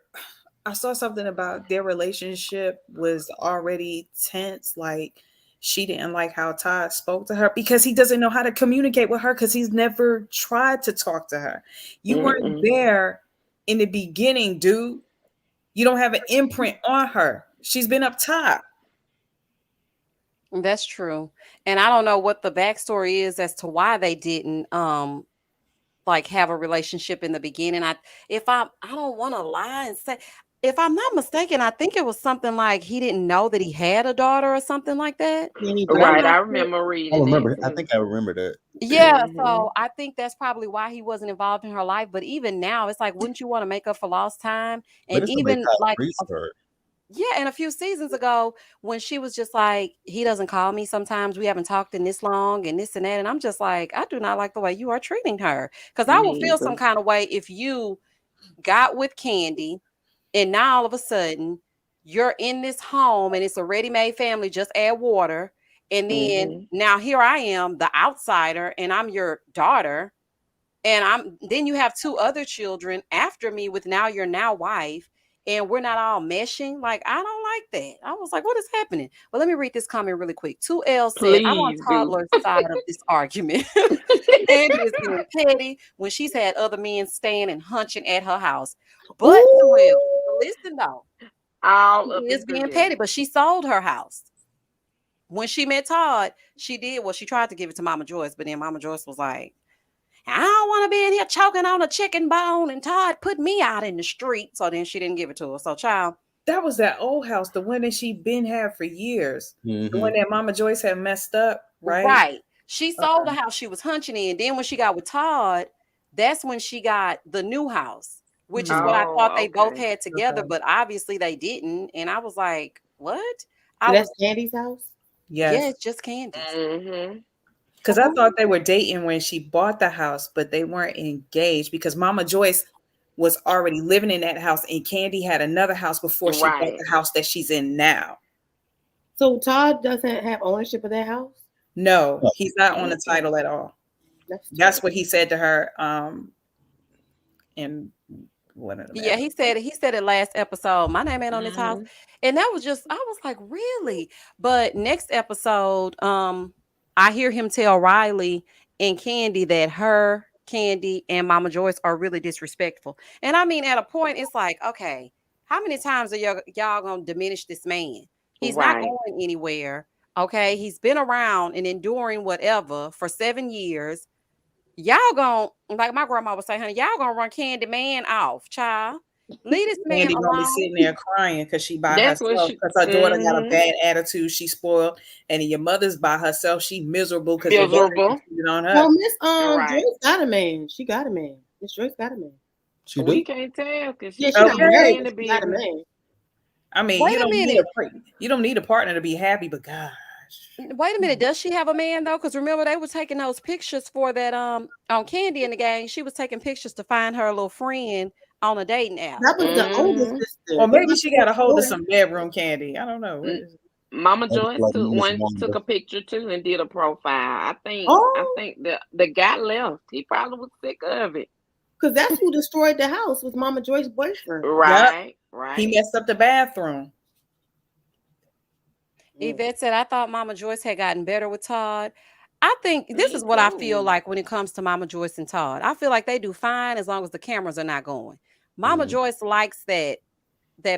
Speaker 5: I saw something about their relationship was already tense. Like, she didn't like how Todd spoke to her because he doesn't know how to communicate with her because he's never tried to talk to her. You weren't
Speaker 4: Mm-mm.
Speaker 5: there in the beginning, dude. You don't have an imprint on her. She's been up top.
Speaker 1: That's true. And I don't know what the backstory is as to why they didn't like have a relationship in the beginning. I don't want to lie and say, if I'm not mistaken, I think it was something like he didn't know that he had a daughter or something like that.
Speaker 5: But I'm
Speaker 4: Right.
Speaker 5: not
Speaker 4: I
Speaker 5: sure.
Speaker 4: remember
Speaker 6: I
Speaker 4: reading that
Speaker 6: remember. I
Speaker 4: too.
Speaker 6: think I remember that.
Speaker 1: Yeah,
Speaker 4: Mm-hmm.
Speaker 1: so I think that's probably why he wasn't involved in her life. But even now, it's like, wouldn't you want to make up for lost time?
Speaker 6: But
Speaker 1: And
Speaker 6: it's the way
Speaker 1: even
Speaker 6: Todd
Speaker 1: like,
Speaker 6: treats her.
Speaker 1: yeah, and a few seasons ago, when she was just like, he doesn't call me sometimes. We haven't talked in this long and this and that. And I'm just like, I do not like the way you are treating her. Because I will
Speaker 4: Me
Speaker 1: feel some
Speaker 4: either.
Speaker 1: kind of way if you got with Candy and now all of a sudden you're in this home and it's a ready-made family, just add water. And then
Speaker 4: Mm-hmm.
Speaker 1: now here I am, the outsider, and I'm your daughter. And then you have two other children after me with now your now wife, and we're not all meshing. Like, I don't like that. I was like, what is happening? But let me read this comment really quick. 2L said, I'm on
Speaker 4: Please do.
Speaker 1: toddler's side of this argument. Candy is being petty when she's had other men staying and hunching at her house. But 2L,
Speaker 5: Ooh,
Speaker 1: listen though,
Speaker 4: All
Speaker 1: she
Speaker 4: up
Speaker 1: is
Speaker 4: into
Speaker 1: being
Speaker 4: this.
Speaker 1: petty, but she sold her house. When she met Todd, she did, well, she tried to give it to Mama Joyce, but then Mama Joyce was like, I don't want to be in here choking on a chicken bone, and Todd put me out in the street. So then she didn't give it to her. So, child.
Speaker 5: That was that old house, the one that she been had for years. The one
Speaker 6: Mm-hmm.
Speaker 5: that Mama Joyce had messed up, right?
Speaker 1: Right. She sold the
Speaker 5: Okay.
Speaker 1: house she was hunching in. Then when she got with Todd, that's when she got the new house, which is what I thought
Speaker 4: Oh,
Speaker 1: they both
Speaker 4: okay.
Speaker 1: had together,
Speaker 5: Okay.
Speaker 1: but obviously they didn't. And I was like, what?
Speaker 7: So
Speaker 1: I
Speaker 7: that's
Speaker 1: was,
Speaker 7: Candy's house.
Speaker 1: yeah,
Speaker 5: Yes.
Speaker 1: it's just Candy's.
Speaker 4: Mm-hmm.
Speaker 5: Because I thought they were dating when she bought the house, but they weren't engaged because Mama Joyce was already living in that house and Candy had another house before she bought
Speaker 4: Right.
Speaker 5: the house that she's in now.
Speaker 7: So Todd doesn't have ownership of that house.
Speaker 5: No,
Speaker 6: Oh,
Speaker 5: he's not on the title at all.
Speaker 7: That's
Speaker 5: That's what he said to her in one of the
Speaker 1: Yeah, he said it last episode. My name ain't on this house.
Speaker 4: Mm-hmm.
Speaker 1: And that was just I was like, really? But next episode, I hear him tell Riley and Candy that her, Candy, and Mama Joyce are really disrespectful. And I mean, at a point, it's like, okay, how many times are y'all gonna diminish this man? He's not
Speaker 4: Right.
Speaker 1: going anywhere. Okay, he's been around and enduring whatever for 7 years. Y'all gon' like my grandma would say, honey, y'all gonna run Candy Man off, child. Leave this man
Speaker 5: Candy gonna be
Speaker 1: alone.
Speaker 5: sitting there crying because she by
Speaker 4: That's what
Speaker 5: herself
Speaker 4: she.
Speaker 5: because her daughter got a
Speaker 4: Mm-hmm.
Speaker 5: bad attitude. She spoiled, and your mother's by herself. She miserable because your daughter
Speaker 4: Miserable.
Speaker 5: cheated on her.
Speaker 7: Well, Miss
Speaker 4: Right.
Speaker 7: Joyce got a man. She got a man. Miss Joyce got a man.
Speaker 6: she
Speaker 4: We
Speaker 6: do?
Speaker 4: can't tell because
Speaker 7: Yeah,
Speaker 4: she
Speaker 7: she not
Speaker 4: keep
Speaker 5: Okay.
Speaker 7: married,
Speaker 4: in
Speaker 7: but
Speaker 4: the
Speaker 7: she got a
Speaker 4: business.
Speaker 7: man.
Speaker 5: I mean,
Speaker 1: Wait a minute.
Speaker 5: you don't need a partner to be happy, but gosh,
Speaker 1: Wait a minute. Does she have a man though? Because remember they were taking those pictures for that on Candy in the gang. She was taking pictures to find her little friend on a dating app.
Speaker 7: That was the older
Speaker 4: Mm-hmm.
Speaker 7: sister.
Speaker 5: or
Speaker 7: It
Speaker 5: maybe she
Speaker 7: wasn't
Speaker 5: got a hold of
Speaker 7: Joyce.
Speaker 5: some bedroom candy. I don't know. What is it?
Speaker 4: Mama
Speaker 6: Maybe
Speaker 4: Joyce
Speaker 6: like
Speaker 4: took
Speaker 6: Miss
Speaker 4: took
Speaker 6: Wanda.
Speaker 4: a picture too and did a profile. I
Speaker 7: Oh,
Speaker 4: think the guy left. He probably was sick of it.
Speaker 7: because that's who destroyed the house was Mama Joyce's boyfriend.
Speaker 5: Yep,
Speaker 4: Right.
Speaker 5: he
Speaker 4: Right.
Speaker 5: messed up the bathroom.
Speaker 7: Mm.
Speaker 1: Yvette said, I thought Mama Joyce had gotten better with Todd. I think this
Speaker 4: Me
Speaker 1: is what I feel
Speaker 4: too.
Speaker 1: like when it comes to Mama Joyce and Todd. I feel like they do fine as long as the cameras are not going. Mama
Speaker 6: Mm.
Speaker 1: Joyce likes that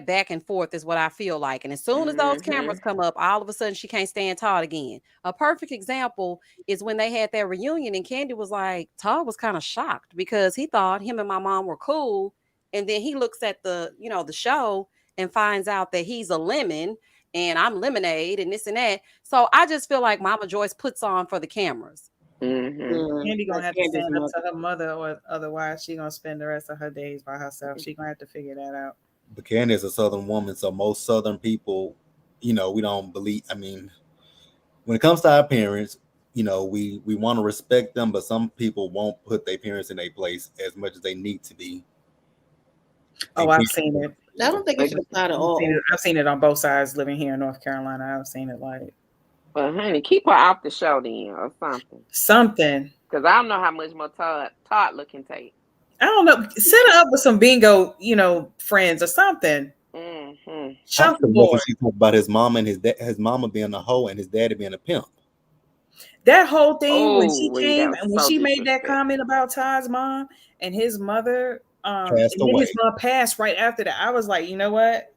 Speaker 1: back and forth is what I feel like. And as soon as those
Speaker 4: Mm-hmm.
Speaker 1: cameras come up, all of a sudden she can't stand Todd again. A perfect example is when they had their reunion and Candy was like, Todd was kind of shocked because he thought him and my mom were cool. And then he looks at the show and finds out that he's a lemon and I'm lemonade and this and that. So I just feel like Mama Joyce puts on for the cameras.
Speaker 4: Mm-hmm.
Speaker 5: Candy gonna
Speaker 7: That's
Speaker 5: have to
Speaker 7: Candace's
Speaker 5: stand up
Speaker 7: mother.
Speaker 5: to her mother, or otherwise she gonna spend the rest of her days by herself. She gonna have to figure that out.
Speaker 6: But Candy is a Southern woman, so most Southern people, we don't believe. I mean, when it comes to our parents, we want to respect them, but some people won't put their parents in their place as much as they need to be.
Speaker 5: Oh,
Speaker 6: And
Speaker 5: I've
Speaker 6: Candy,
Speaker 5: seen it.
Speaker 7: I don't think it should apply to all.
Speaker 5: I've seen it on both sides. Living here in North Carolina, I've seen it like
Speaker 4: But honey, keep her off the show then or something.
Speaker 5: something.
Speaker 4: Because I don't know how much more Todd can take.
Speaker 5: I don't know. Set her up with some bingo, friends or something.
Speaker 4: Mm-hmm.
Speaker 6: I feel
Speaker 5: Shuffleboard.
Speaker 6: she talked about his mom and his mama being a hoe and his daddy being a pimp.
Speaker 5: That whole thing when
Speaker 4: Oh,
Speaker 5: she
Speaker 4: wait,
Speaker 5: came
Speaker 4: that was
Speaker 5: and when
Speaker 4: so
Speaker 5: she made that
Speaker 4: disrespectful.
Speaker 5: comment about Todd's mom and his mother, and
Speaker 6: Passed
Speaker 5: then
Speaker 6: away.
Speaker 5: his mom passed right after that. I was like, you know what?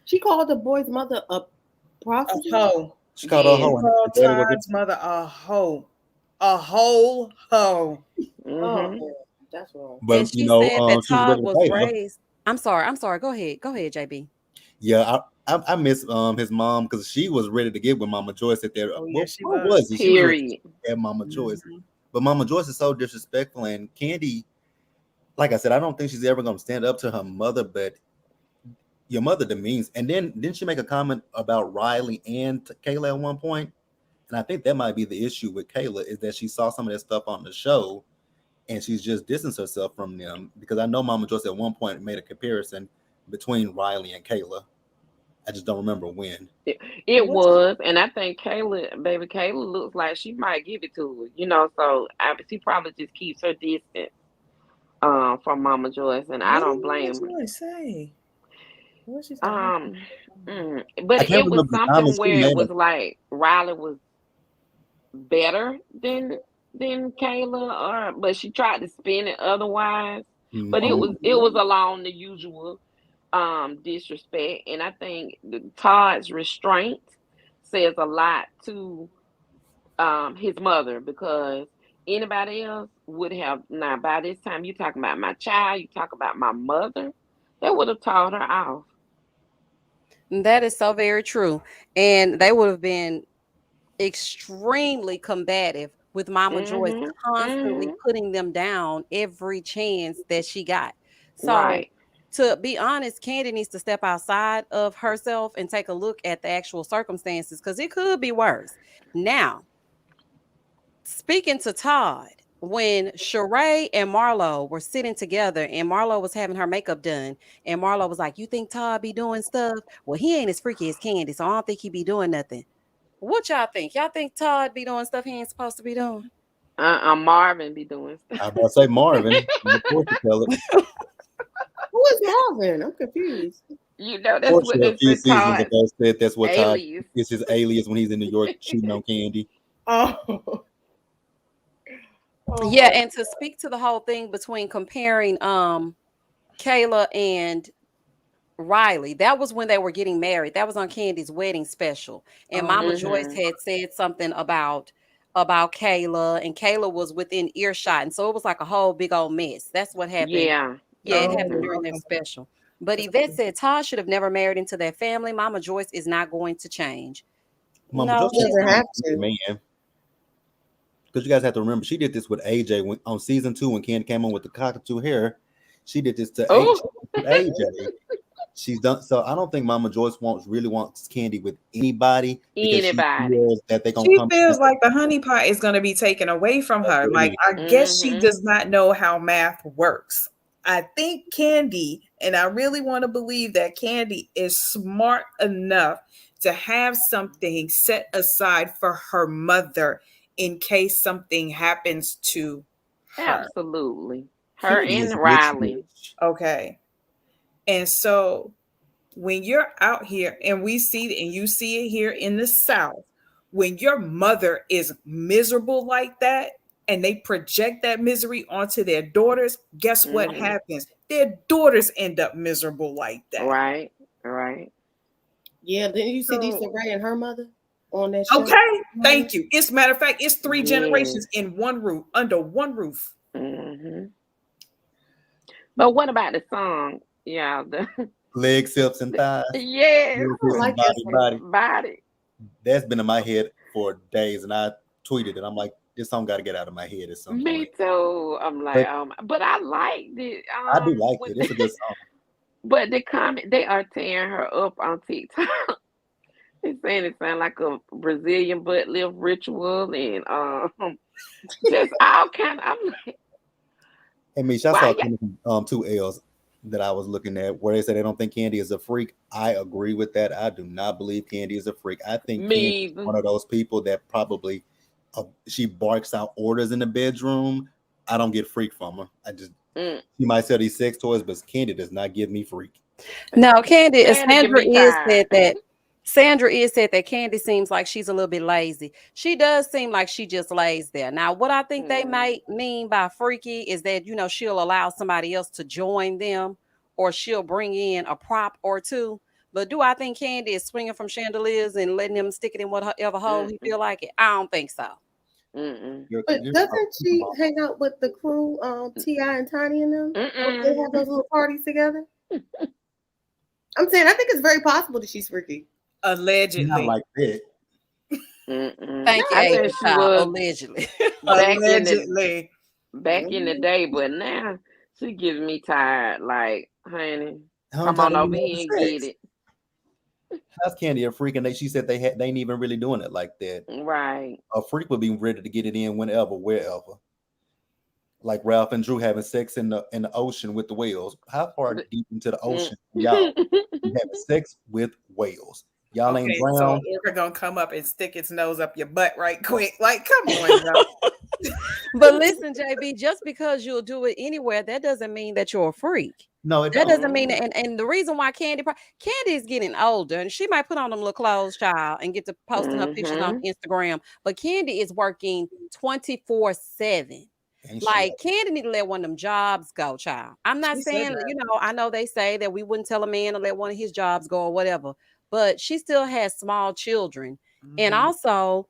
Speaker 7: She called the boy's mother a
Speaker 5: A
Speaker 7: prostitute.
Speaker 5: hoe.
Speaker 6: She called her a
Speaker 4: Yes.
Speaker 6: hoe,
Speaker 5: She
Speaker 6: and
Speaker 5: called
Speaker 6: his daddy was
Speaker 5: Todd's mother a hoe. A whole hoe.
Speaker 7: Oh,
Speaker 4: Mm-hmm.
Speaker 7: man, that's wrong.
Speaker 1: And
Speaker 6: but
Speaker 1: she said that
Speaker 6: she was
Speaker 1: Todd
Speaker 6: ready to
Speaker 1: was
Speaker 6: pay her.
Speaker 1: raised. I'm sorry. Go ahead, JB.
Speaker 6: Yeah, I miss his mom because she was ready to get with Mama Joyce at there.
Speaker 5: Oh yeah, she
Speaker 6: What
Speaker 5: was.
Speaker 6: was it? She was ready
Speaker 4: Period.
Speaker 6: to get Mama Joyce,
Speaker 5: Mhm.
Speaker 6: but Mama Joyce is so disrespectful, and Candy, like I said, I don't think she's ever gonna stand up to her mother, but your mother demeans. And then didn't she make a comment about Riley and Kayla at one point? And I think that might be the issue with Kayla is that she saw some of that stuff on the show and she's just distanced herself from them because I know Mama Joyce at one point made a comparison between Riley and Kayla. I just don't remember when.
Speaker 4: It
Speaker 5: What's
Speaker 4: was, and I think baby Kayla looks like she might give it to her. So she probably just keeps her distance from Mama Joyce, and I
Speaker 5: what did
Speaker 4: don't
Speaker 5: Mama
Speaker 4: blame her.
Speaker 5: Joyce say? What she said?
Speaker 4: Um,
Speaker 6: I
Speaker 4: but
Speaker 6: can't
Speaker 4: it was
Speaker 6: remember the
Speaker 4: something
Speaker 6: comments she
Speaker 4: where it
Speaker 6: made.
Speaker 4: was like Riley was better than Kayla, but she tried to spin it otherwise. But it
Speaker 6: Mhm.
Speaker 4: was along the usual disrespect, and I think Todd's restraint says a lot to his mother because Anybody else would have, now by this time you talking about my child, you talk about my mother, they would have told her off.
Speaker 1: That is so very true. And they would have been extremely combative with Mama Joyce,
Speaker 4: Mhm.
Speaker 1: constantly
Speaker 4: Mhm.
Speaker 1: putting them down every chance that she got. So,
Speaker 4: Right.
Speaker 1: to be honest, Candy needs to step outside of herself and take a look at the actual circumstances because it could be worse. Now, speaking to Todd, when Sheree and Marlo were sitting together and Marlo was having her makeup done, and Marlo was like, "You think Todd be doing stuff? Well, he ain't as freaky as Candy, so I don't think he be doing nothing." What y'all think? Y'all think Todd be doing stuff he ain't supposed to be doing?
Speaker 4: Marvin be doing stuff.
Speaker 6: I was about to say Marvin. Of course you tell it.
Speaker 7: Who is Marvin? I'm confused.
Speaker 4: You know,
Speaker 6: Of
Speaker 4: that's
Speaker 6: course,
Speaker 4: what
Speaker 6: a
Speaker 4: they
Speaker 6: few
Speaker 4: said,
Speaker 6: seasons
Speaker 4: Todd
Speaker 6: ago said that's what Todd
Speaker 4: alias.
Speaker 6: is his alias when he's in New York shooting on Candy.
Speaker 7: Oh, oh
Speaker 1: Yeah,
Speaker 7: my.
Speaker 1: and to speak to the whole thing between comparing Kayla and Riley, that was when they were getting married. That was on Candy's wedding special. And
Speaker 5: Oh,
Speaker 1: Mama Joyce
Speaker 4: Mhm.
Speaker 1: had said something about Kayla, and Kayla was within earshot. And so it was like a whole big old mess. That's what happened.
Speaker 4: Yeah.
Speaker 1: Yeah, it
Speaker 5: oh,
Speaker 1: happened
Speaker 4: Mhm.
Speaker 1: during their
Speaker 5: okay.
Speaker 1: special. But
Speaker 5: 'Cause
Speaker 1: Yvette said Todd should have never married into that family. Mama Joyce is not going to change.
Speaker 6: Mama
Speaker 1: No,
Speaker 6: Joe
Speaker 7: He
Speaker 6: should
Speaker 1: she's
Speaker 7: doesn't
Speaker 1: not.
Speaker 7: have
Speaker 6: have
Speaker 7: to.
Speaker 6: man. Because you guys have to remember, she did this with AJ when, on season 2 when Candy came on with the cockatoo hair. She did this to
Speaker 4: Oh,
Speaker 6: AJ. She's done so. I don't think Mama Joyce really wants Candy with anybody because she
Speaker 4: anybody.
Speaker 6: feels that they're gonna
Speaker 5: she
Speaker 6: come
Speaker 5: feels like the honey pot is going to be taken away from her. Like,
Speaker 6: together.
Speaker 5: I guess she
Speaker 4: Mhm.
Speaker 5: does not know how math works. I think Candy, and I really want to believe that Candy is smart enough to have something set aside for her mother in case something happens to her.
Speaker 4: Absolutely. Her
Speaker 6: Candy is
Speaker 4: and
Speaker 6: rich,
Speaker 4: Riley.
Speaker 6: rich.
Speaker 5: Okay. And so when you're out here and we see it and you see it here in the South, when your mother is miserable like that and they project that misery onto their daughters, guess what
Speaker 4: Mhm.
Speaker 5: happens? Their daughters end up miserable like that.
Speaker 4: Right. Right.
Speaker 7: Yeah, didn't you see Lisa
Speaker 5: So,
Speaker 7: Ray and her mother on that show?
Speaker 5: okay, thank you. It's matter of fact, it's three
Speaker 4: Yes.
Speaker 5: generations in one roof, under one roof.
Speaker 4: Mhm. But what about the song? Yeah.
Speaker 6: Legs, hips, and thighs.
Speaker 4: Yes.
Speaker 6: Legs,
Speaker 7: I don't
Speaker 6: hips, and
Speaker 7: like that
Speaker 6: body,
Speaker 7: song.
Speaker 6: body.
Speaker 4: Body.
Speaker 6: That's been in my head for days, and I tweeted it. I'm like, this song got to get out of my head at some
Speaker 4: Me
Speaker 6: point.
Speaker 4: too. I'm like,
Speaker 6: But
Speaker 4: but I liked it.
Speaker 6: I do like
Speaker 4: With
Speaker 6: it. It's a good song.
Speaker 4: but the comment, they are tearing her up on TikTok. They saying it sound like a Brazilian butt lift ritual and just all kind of. I'm like,
Speaker 6: Hey, Mish, I saw
Speaker 4: why
Speaker 6: two L's that I was looking at where they said they don't think Candy is a freak. I agree with that. I do not believe Candy is a freak. I think Candy is
Speaker 4: me?
Speaker 6: one of those people that probably she barks out orders in the bedroom. I don't get freak from her. I just
Speaker 4: Mm,
Speaker 6: she might sell these sex toys, but Candy does not give me freak.
Speaker 1: No, Candy,
Speaker 4: Candy give me tired.
Speaker 1: Sandra is said that Candy seems like she's a little bit lazy. She does seem like she just lays there. Now, what I think they
Speaker 4: Mm,
Speaker 1: might mean by freaky is that, she'll allow somebody else to join them or she'll bring in a prop or two. But do I think Candy is swinging from chandeliers and letting them stick it in whatever hole he
Speaker 4: mm,
Speaker 1: feel like it? I don't think so.
Speaker 4: mm,
Speaker 7: But
Speaker 6: You're
Speaker 7: doesn't she hang out with the crew, Ti and Tiny and them? Don't they have those
Speaker 4: mm.
Speaker 7: little parties together? I'm saying I think it's very possible that she's freaky.
Speaker 6: not
Speaker 5: Allegedly.
Speaker 6: like that.
Speaker 4: Mm-mm.
Speaker 1: Thank you,
Speaker 4: I
Speaker 1: Ava
Speaker 4: think she
Speaker 1: Child.
Speaker 4: was
Speaker 1: Allegedly.
Speaker 4: back in the
Speaker 5: Allegedly.
Speaker 4: back in the
Speaker 7: Mhm.
Speaker 4: day, but now she gives me tired. Like, honey,
Speaker 6: How
Speaker 4: come
Speaker 6: time
Speaker 4: on
Speaker 6: do
Speaker 4: over
Speaker 6: you
Speaker 4: here and
Speaker 6: have
Speaker 4: get
Speaker 6: sex?
Speaker 4: it.
Speaker 6: How's Candy a freak? And she said they ain't even really doing it like that.
Speaker 4: Right.
Speaker 6: A freak would be ready to get it in whenever, wherever. Like Ralph and Drew having sex in the ocean with the whales. How far
Speaker 4: But-
Speaker 6: deep into the
Speaker 4: mm.
Speaker 6: ocean y'all be having sex with whales? Y'all ain't
Speaker 5: Okay, so
Speaker 6: drowned.
Speaker 5: Orca gonna come up and stick its nose up your butt right quick. Like, come on, y'all.
Speaker 1: But listen, JB, just because you'll do it anywhere, that doesn't mean that you're a freak.
Speaker 6: No, it
Speaker 1: That
Speaker 6: don't.
Speaker 1: doesn't mean
Speaker 4: Mhm.
Speaker 1: and the reason why Candy is getting older and she might put on them little clothes, child, and get to posting her pictures on
Speaker 4: Mhm.
Speaker 1: Instagram. But Candy is working 24/7.
Speaker 6: Ain't she?
Speaker 1: Like Candy need to let one of them jobs go, child. I'm not
Speaker 5: She said
Speaker 1: saying,
Speaker 5: that.
Speaker 1: I know they say that we wouldn't tell a man to let one of his jobs go or whatever, but she still has small children. And
Speaker 5: Mhm.
Speaker 1: also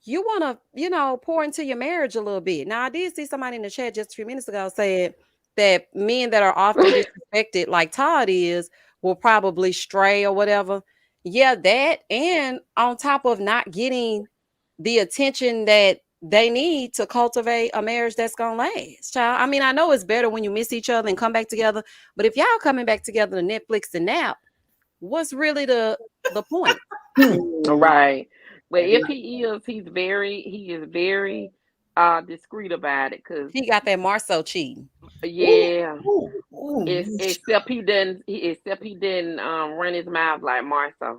Speaker 1: you want to, pour into your marriage a little bit. Now, I did see somebody in the chat just a few minutes ago said that men that are often disrespected, like Todd is, will probably stray or whatever. Yeah, that, and on top of not getting the attention that they need to cultivate a marriage that's gonna last. Child, I mean, I know it's better when you miss each other and come back together, but if y'all coming back together to Netflix and nap, what's really the point?
Speaker 4: Right. But
Speaker 5: That
Speaker 4: if
Speaker 5: is-
Speaker 4: he is very discreet about it, cause
Speaker 1: He got that Marceau cheating.
Speaker 5: Ooh,
Speaker 4: yeah,
Speaker 5: ooh, ooh.
Speaker 4: except he didn't run his mouth like Martha,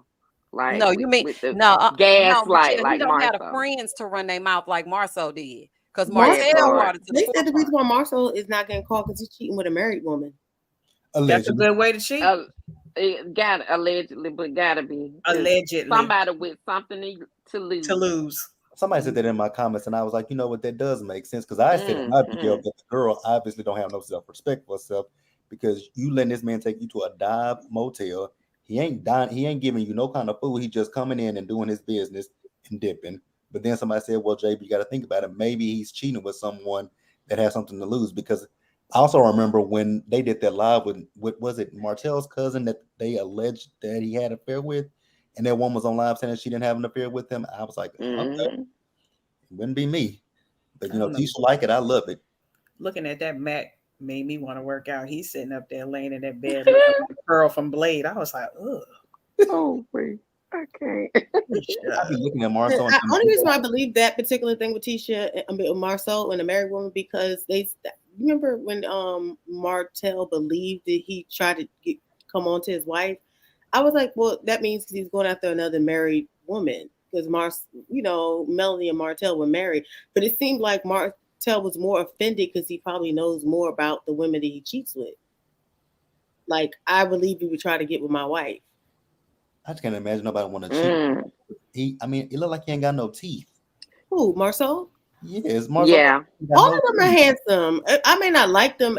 Speaker 4: like
Speaker 1: No, you mean
Speaker 4: with the
Speaker 1: no, no,
Speaker 4: gaslight
Speaker 1: Michelle. He
Speaker 4: like
Speaker 1: don't have the
Speaker 4: Martha.
Speaker 1: friends to run their mouth like Marceau did, because
Speaker 4: That
Speaker 1: Martell
Speaker 7: Marcel,
Speaker 4: part.
Speaker 1: brought it to the
Speaker 7: they said the
Speaker 1: forefront.
Speaker 7: reason why Marcel is not getting caught because he's cheating with a married woman.
Speaker 5: That's a
Speaker 6: Allegedly.
Speaker 5: good way to cheat.
Speaker 4: Uh, it got allegedly, but gotta be because
Speaker 5: Allegedly
Speaker 4: somebody with something to
Speaker 5: to
Speaker 4: lose.
Speaker 5: lose.
Speaker 6: Somebody said that in my comments, and I was like, you know what, that does make sense because I said in my video
Speaker 4: Mm-hmm.
Speaker 6: that the girl obviously don't have no self-respect for herself because you letting this man take you to a dive motel. He ain't dying, he ain't giving you no kind of food. He just coming in and doing his business and dipping. But then somebody said, well, JB, you got to think about it. Maybe he's cheating with someone that has something to lose because I also remember when they did that live with was it Martell's cousin that they alleged that he had an affair with, and that one was on live saying that she didn't have an affair with him. I was like, okay.
Speaker 4: Mm-hmm.
Speaker 6: It wouldn't be me. But
Speaker 5: I don't know.
Speaker 6: Tisha like it. I love it.
Speaker 5: Looking at that Mac made me want to work out. He's sitting up there laying in that bed looking like Pearl from Blade. I was like, ugh.
Speaker 4: Oh wait, I can't.
Speaker 6: I be looking at Marcel and
Speaker 7: The
Speaker 6: thinking,
Speaker 7: only reason why I believe that particular thing with Tisha, I mean, with Marcel and a married woman, because they remember when Martel believed that he tried to come on to his wife. I was like, well, that means he's going after another married woman because Melanie and Martel were married, but it seemed like Martel was more offended because he probably knows more about the women that he cheats with. Like, I believe he would try to get with my wife.
Speaker 6: I just can't imagine nobody want to cheat.
Speaker 4: Mm.
Speaker 6: I mean, it look like he ain't got no teeth.
Speaker 7: Who, Marcel?
Speaker 6: Yes, Marcel
Speaker 4: Yeah.
Speaker 6: got
Speaker 7: All
Speaker 6: no
Speaker 7: of them are
Speaker 6: teeth.
Speaker 7: handsome. I may not like them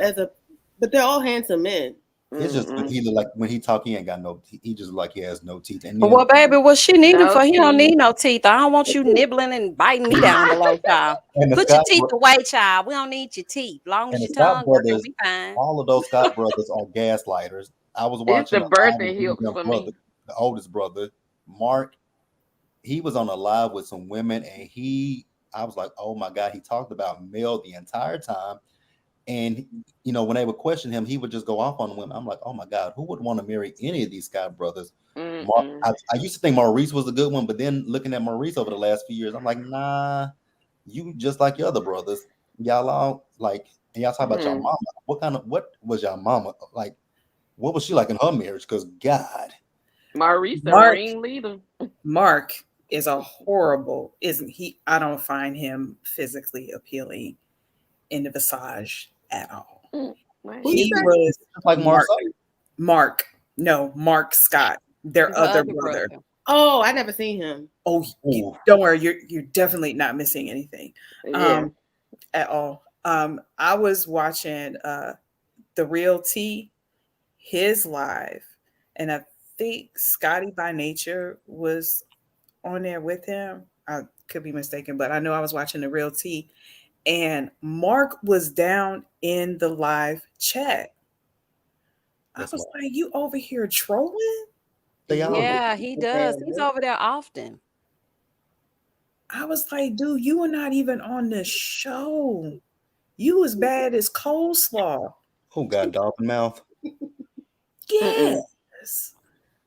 Speaker 7: but they're all handsome men.
Speaker 6: It's just when
Speaker 4: Mm-mm.
Speaker 6: he look like when he talk, he ain't got no teeth. He just look like he has no teeth. And then
Speaker 1: Well, baby, what she need him
Speaker 4: No
Speaker 1: for? He don't
Speaker 4: teeth.
Speaker 1: need no teeth. I don't want you nibbling and biting me down below, child.
Speaker 6: and the
Speaker 1: Put your
Speaker 6: Scott
Speaker 1: teeth away, child. We don't need your teeth. Long
Speaker 6: and
Speaker 1: as
Speaker 6: the
Speaker 1: your
Speaker 6: Scott
Speaker 1: tongue working,
Speaker 6: brothers,
Speaker 1: we fine.
Speaker 6: all of those Scott brothers are gaslighters. I was
Speaker 4: It's
Speaker 6: watching
Speaker 4: the
Speaker 6: a live with
Speaker 4: birthing
Speaker 6: one of
Speaker 4: hips
Speaker 6: them
Speaker 4: for
Speaker 6: brothers,
Speaker 4: me.
Speaker 6: the oldest brother, Mark. He was on a live with some women, and I was like, oh my god, he talked about Mel the entire time. And when they would question him, he would just go off on women. I'm like, oh my god, who would want to marry any of these Scott brothers?
Speaker 4: Mm-mm.
Speaker 6: I used to think Maurice was a good one, but then looking at Maurice over the last few years, I'm like, nah, you just like your other brothers. Y'all all like, and y'all talk about your
Speaker 4: Mm.
Speaker 6: mama. What was your mama like? What was she like in her marriage? Because God,
Speaker 4: Maurice the
Speaker 5: Mark
Speaker 4: ringleader.
Speaker 5: Mark is a horrible, isn't he? I don't find him physically appealing in the visage at all.
Speaker 4: Mm. Right.
Speaker 7: Who you
Speaker 5: He
Speaker 7: say?
Speaker 5: was
Speaker 6: just like
Speaker 5: Mark.
Speaker 6: Marcel.
Speaker 5: Mark. No, Mark Scott, their
Speaker 1: Her
Speaker 5: other
Speaker 1: other
Speaker 5: brother.
Speaker 1: brother.
Speaker 7: Oh, I never seen him.
Speaker 5: Oh,
Speaker 6: Ooh,
Speaker 5: don't worry, you're definitely not missing anything
Speaker 4: Yeah.
Speaker 5: at all. I was watching The Real T, his live, and I think Scotty by Nature was on there with him. I could be mistaken, but I know I was watching The Real T, and Mark was down in the live chat. I
Speaker 6: that's
Speaker 5: was
Speaker 6: why
Speaker 5: like, you over here trolling?
Speaker 6: they all do.
Speaker 1: Yeah, he does. He's over there often.
Speaker 5: I was like, dude, you were not even on the show. You as bad as coleslaw.
Speaker 6: Who got dolphin mouth?
Speaker 4: Mm-mm.
Speaker 5: Yes.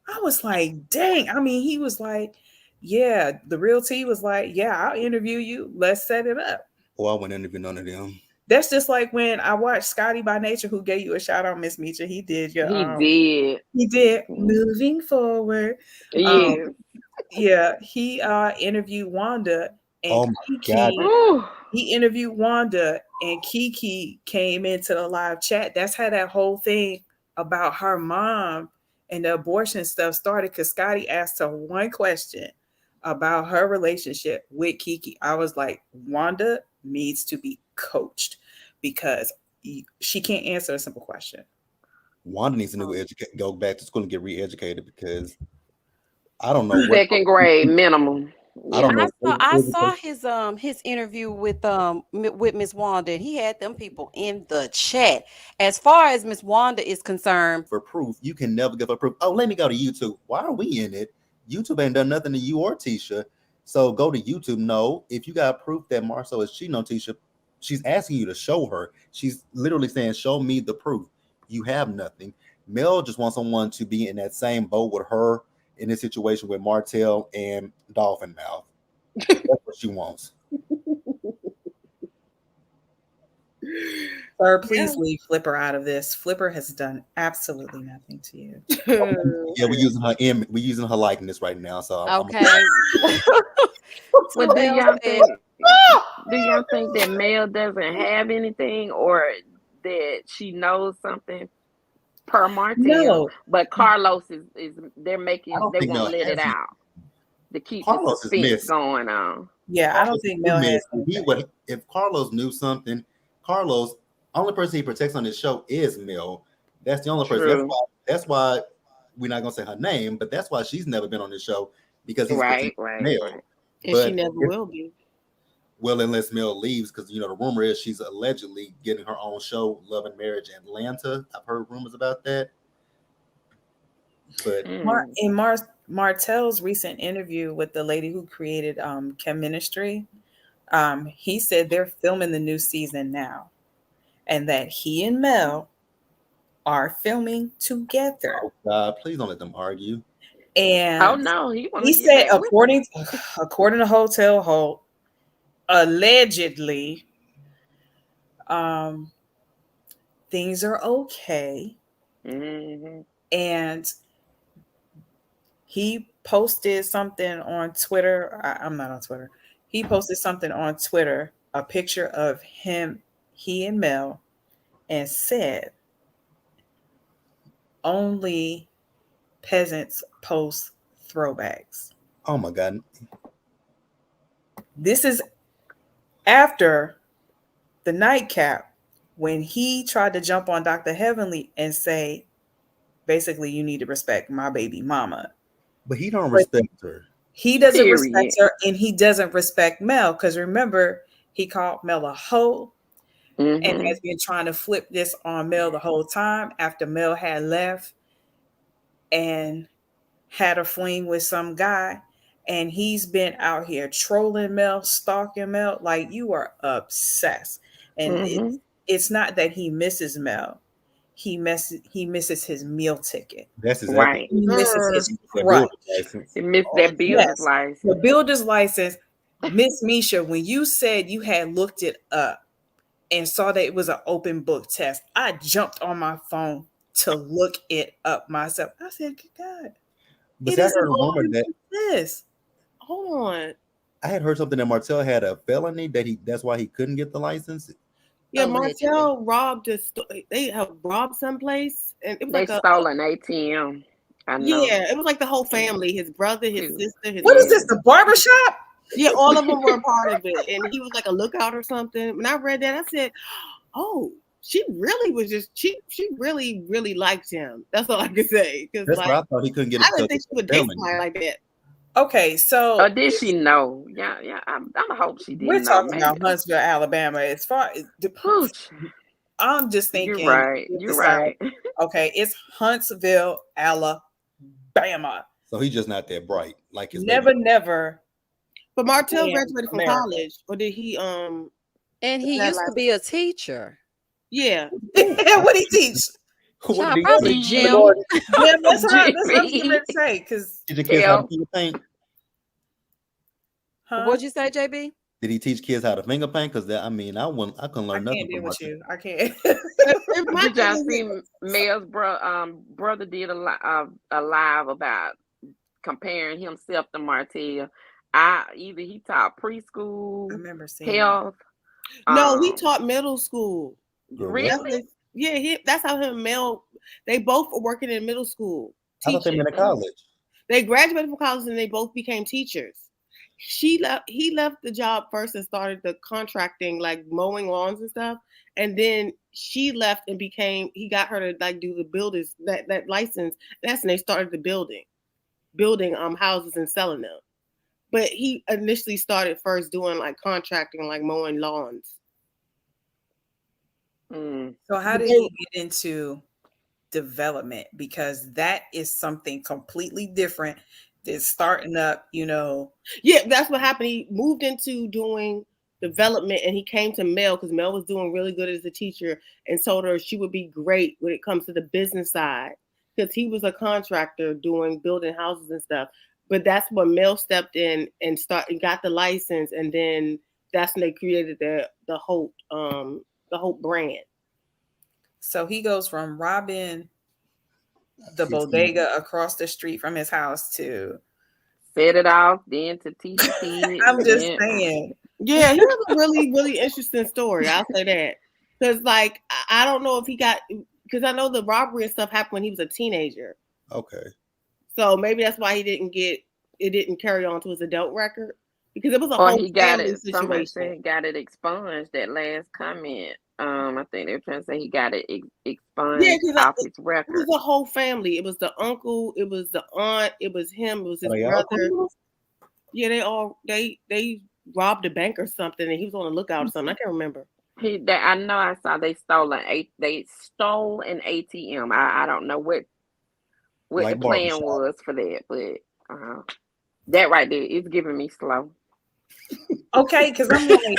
Speaker 5: I was like, dang. I mean, he was like, yeah, the real T was like, yeah, I'll interview you. Let's set it up.
Speaker 6: Oh, I wouldn't interview none of them.
Speaker 5: That's just like when I watched Scotty by Nature, who gave you a shout out, Miss Meacher. He did your
Speaker 4: He did.
Speaker 5: he did moving forward.
Speaker 4: Yes.
Speaker 5: Yeah, he interviewed Wanda and
Speaker 6: Oh my God,
Speaker 5: Kiki.
Speaker 4: Ooh.
Speaker 5: He interviewed Wanda and Kiki came into the live chat. That's how that whole thing about her mom and the abortion stuff started because Scotty asked her one question about her relationship with Kiki. I was like, Wanda needs to be coached because she can't answer a simple question.
Speaker 6: Wanda needs to go back to school and get re-educated because I don't know what.
Speaker 4: Second grade minimum.
Speaker 6: I don't
Speaker 4: Yeah.
Speaker 6: know.
Speaker 1: I saw his interview with Miss Wanda, and he had them people in the chat. As far as Miss Wanda is concerned,
Speaker 6: For proof, you can never give her proof. Oh, let me go to YouTube. Why are we in it? YouTube ain't done nothing to you or Tisha. So go to YouTube. No, if you got proof that Marcel is cheating on Tisha, she's asking you to show her. She's literally saying, show me the proof. You have nothing. Mel just wants someone to be in that same boat with her in this situation with Martell and Dolphin Mouth. That's what she wants.
Speaker 5: Sir, please leave Flipper out of this. Flipper has done absolutely nothing to you.
Speaker 6: Yeah, we're using her image. We're using her likeness right now. So
Speaker 1: okay.
Speaker 4: Well,
Speaker 1: So Mel said,
Speaker 4: do y'all think that Mel doesn't have anything, or that she knows something per Martell,
Speaker 5: No,
Speaker 4: but Carlos is
Speaker 6: I don't
Speaker 4: they
Speaker 6: think Mel
Speaker 4: won't let
Speaker 6: has
Speaker 4: it
Speaker 6: it.
Speaker 4: out to keep the
Speaker 6: Carlos is
Speaker 4: suspense
Speaker 6: missing.
Speaker 4: going on.
Speaker 5: yeah, I don't think Mel has
Speaker 6: He
Speaker 5: anything.
Speaker 6: would if Carlos knew something. Carlos, only person he protects on this show is Mel. That's the only person.
Speaker 4: True.
Speaker 6: That's why we're not gonna say her name, but that's why she's never been on this show because he's protecting
Speaker 4: Right.
Speaker 6: Mel.
Speaker 7: And she
Speaker 6: But
Speaker 7: never will be.
Speaker 6: well, unless Mel leaves, because the rumor is she's allegedly getting her own show, Love and Marriage Atlanta. I've heard rumors about that. But
Speaker 4: Mm.
Speaker 5: In Martell's recent interview with the lady who created Chem Ministry, he said they're filming the new season now, and that he and Mel are filming together.
Speaker 6: oh God, please don't let them argue.
Speaker 4: Oh
Speaker 5: And
Speaker 4: no, he want
Speaker 5: he
Speaker 4: to get
Speaker 5: said,
Speaker 4: back with her.
Speaker 5: according to Hotel Holt, allegedly, um, things are okay.
Speaker 4: Mm-hmm.
Speaker 5: And he posted something on Twitter. I'm not on Twitter. He posted something on Twitter, a picture of he and Mel, and said, only peasants post throwbacks.
Speaker 6: Oh my God.
Speaker 5: This is after the nightcap when he tried to jump on Dr. Heavenly and say, basically, you need to respect my baby mama.
Speaker 6: But he don't
Speaker 5: But
Speaker 6: respect her.
Speaker 5: he doesn't respect
Speaker 4: Period.
Speaker 5: her, and he doesn't respect Mel because remember, he called Mel a hoe and
Speaker 4: Mm-hmm.
Speaker 5: has been trying to flip this on Mel the whole time after Mel had left and had a fling with some guy. And he's been out here trolling Mel, stalking Mel. Like, you are obsessed. And
Speaker 4: Mm-hmm.
Speaker 5: it's not that he misses Mel. He misses his meal ticket.
Speaker 6: That's exactly
Speaker 4: Right.
Speaker 5: He misses his
Speaker 6: that
Speaker 5: crutch.
Speaker 6: builder's license.
Speaker 4: He missed that builder's
Speaker 5: Yes.
Speaker 4: license.
Speaker 5: The builder's license. Miss Misha, when you said you had looked it up and saw that it was an open book test, I jumped on my phone to look it up myself. I said, good God,
Speaker 6: But
Speaker 5: it
Speaker 6: see, I
Speaker 5: is an
Speaker 6: heard a rumor
Speaker 5: open
Speaker 6: that
Speaker 5: book test.
Speaker 7: Hold on.
Speaker 6: I had heard something that Martell had a felony that's why he couldn't get the license.
Speaker 7: Yeah,
Speaker 1: Allegedly.
Speaker 7: Martell robbed they have robbed someplace, and it was
Speaker 4: They
Speaker 7: like
Speaker 4: stole an ATM. I know.
Speaker 7: yeah, it was like the whole family, his brother, his
Speaker 4: Too.
Speaker 7: sister, his
Speaker 5: What is
Speaker 7: mom.
Speaker 5: this, the barbershop?
Speaker 7: Yeah, all of them were a part of it, and he was like a lookout or something. When I read that, I said, "Oh, she really was just she really liked him." That's all I could say because
Speaker 6: That's
Speaker 7: like
Speaker 6: what I thought he couldn't get it
Speaker 7: I didn't
Speaker 6: because
Speaker 7: think
Speaker 6: of
Speaker 7: she would
Speaker 6: the
Speaker 7: date
Speaker 6: felony.
Speaker 7: somebody like that.
Speaker 5: Okay,
Speaker 4: Or
Speaker 5: so
Speaker 4: did she know? Yeah. I hope she
Speaker 5: we're
Speaker 4: didn't know.
Speaker 5: talking
Speaker 4: Maybe.
Speaker 5: about Huntsville, Alabama. As far as
Speaker 4: Pooch.
Speaker 5: I'm just
Speaker 4: You're
Speaker 5: thinking,
Speaker 4: right.
Speaker 5: with
Speaker 4: You're
Speaker 5: the South.
Speaker 4: right.
Speaker 5: Okay, it's Huntsville, Alabama.
Speaker 6: So he's just not that bright like his
Speaker 5: Never,
Speaker 6: baby.
Speaker 5: never.
Speaker 7: But Martell
Speaker 5: in
Speaker 7: graduated from
Speaker 5: America.
Speaker 7: college, or did he?
Speaker 1: And
Speaker 7: Is
Speaker 1: he
Speaker 7: that
Speaker 1: used to
Speaker 7: like
Speaker 1: be a teacher.
Speaker 7: yeah?
Speaker 5: What he teach?
Speaker 6: What
Speaker 1: Child,
Speaker 6: did he
Speaker 1: probably
Speaker 6: teach?
Speaker 1: Jim.
Speaker 5: Lord, yeah, that's what I'm getting
Speaker 4: GB.
Speaker 5: ready to say. Because,
Speaker 6: Teaching kids how to
Speaker 4: Kel.
Speaker 6: finger paint?
Speaker 5: huh?
Speaker 1: What'd you say, JB?
Speaker 6: Did he teach kids how to finger paint? Because I couldn't
Speaker 5: I
Speaker 6: learn nothing
Speaker 5: can't deal
Speaker 6: from
Speaker 5: with
Speaker 6: Martell.
Speaker 5: you. I can't.
Speaker 7: My
Speaker 4: Did y'all
Speaker 7: thing is,
Speaker 4: see Mel's brother did a live about comparing himself to Martell? Either he taught
Speaker 5: I
Speaker 4: preschool,
Speaker 5: remember seeing that.
Speaker 4: health.
Speaker 7: no, he taught middle school.
Speaker 6: Girl,
Speaker 4: Really?
Speaker 6: what?
Speaker 7: Yeah, that's how him and Mel. They both were working in middle school
Speaker 6: I thought they
Speaker 7: teaching.
Speaker 6: met in college.
Speaker 7: They graduated from college and they both became teachers. He left the job first and started the contracting, like mowing lawns and stuff. And then she left and he got her to like do the builders that license. That's when they started the building houses and selling them. but he initially started first doing like contracting, like mowing lawns.
Speaker 5: So how did he get into development? Because that is something completely different than starting up,
Speaker 7: Yeah, that's what happened. He moved into doing development, and he came to Mel because Mel was doing really good as a teacher and told her she would be great when it comes to the business side because he was a contractor building houses and stuff. But that's when Mel stepped in and got the license, and then that's when they created the Hope brand.
Speaker 5: So he goes from robbing the bodega across the street from his house to
Speaker 4: set it off, then to teach kids.
Speaker 5: I'm just saying.
Speaker 7: Yeah, he has a really, really interesting story. I'll say that. Because, like, I don't know if he got, because I know the robbery and stuff happened when he was a teenager.
Speaker 6: Okay.
Speaker 7: So maybe that's why it didn't carry on to his adult record. Because it was a
Speaker 4: Or
Speaker 7: whole
Speaker 4: he got
Speaker 7: family
Speaker 4: it. Somebody said
Speaker 7: situation.
Speaker 4: he got it expunged. That last comment. I think they were trying to say he got it expunged off his record.
Speaker 7: It was a whole family. It was the uncle. It was the aunt. It was him. It was his brother. Yeah, they robbed a bank or something, and he was on the lookout or something. I can't remember.
Speaker 4: I know I saw they stole an ATM. I don't know what
Speaker 6: Like
Speaker 4: the plan
Speaker 6: barbershop.
Speaker 4: was for that, but that right there is giving me slow.
Speaker 5: Okay, because I'm like,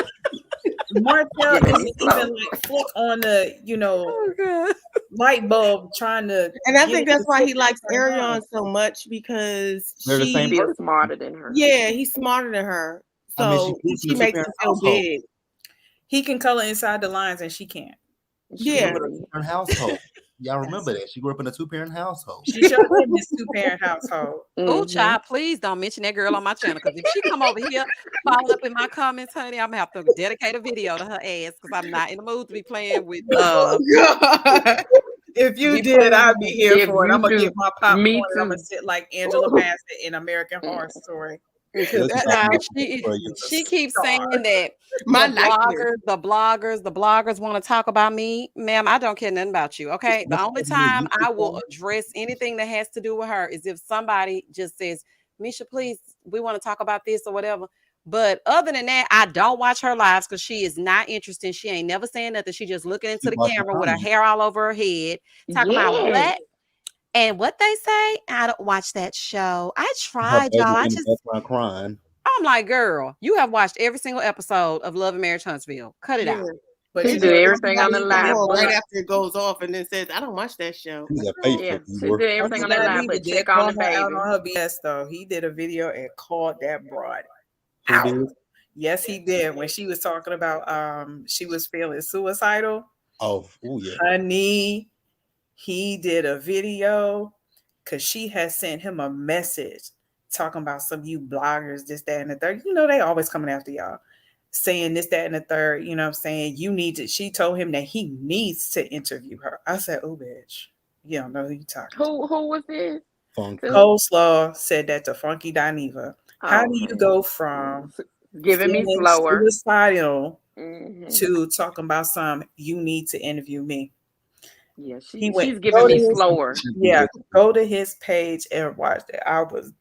Speaker 5: Martell isn't even like flick on the light bulb trying to.
Speaker 7: And I think that's why he likes Arion so much because
Speaker 4: she's smarter than her.
Speaker 7: Yeah, he's smarter than her. So she makes him feel big.
Speaker 5: He can color inside the lines and she can't.
Speaker 7: Yeah.
Speaker 8: Her household. Y'all remember that. She grew up in a 2-parent household.
Speaker 5: She sure did in this 2-parent household.
Speaker 1: Oh, child, please don't mention that girl on my channel. Because if she come over here, follow up in my comments, honey, I'm going to have to dedicate a video to her ass because I'm not in the mood to be playing with...
Speaker 5: God. If you did, I'd be here for it. I'm going to get my popcorn and I'm going to sit like Angela Bassett in American Horror Story.
Speaker 1: She keeps saying that the bloggers want to talk about me. Ma'am, I don't care nothing about you. Okay. The only time I will address anything that has to do with her is if somebody just says, Misha, please, we want to talk about this or whatever. But other than that, I don't watch her lives because she is not interested. She ain't never saying nothing. She just looking into the camera with her hair all over her head, talking about what. And what they say, I don't watch that show. I tried, y'all. I just
Speaker 6: crying.
Speaker 1: I'm like, girl, you have watched every single episode of Love and Marriage Huntsville. Cut it out.
Speaker 4: But she do everything on the live
Speaker 7: right after it goes off, and then says, "I don't watch that show."
Speaker 4: She do everything on the live, but check on the baby.
Speaker 5: Out on her BS though. He did a video and called that broad out. Yes, he did. When she was talking about she was feeling suicidal.
Speaker 6: Oh yeah,
Speaker 5: honey. He did a video because she has sent him a message talking about some you bloggers, this, that, and the third. You know, they always coming after y'all, saying this, that, and the third. You know what I'm saying? You need to. She told him that he needs to interview her. I said, oh, bitch. You don't know who you talking to.
Speaker 4: Who was this?
Speaker 5: Coleslaw said that to Funky Dineva. How do you go from
Speaker 4: giving me slower
Speaker 5: suicidal to talking about some you need to interview me?
Speaker 4: Yeah, she's giving me slower.
Speaker 5: Yeah, go to his page and watch that. I was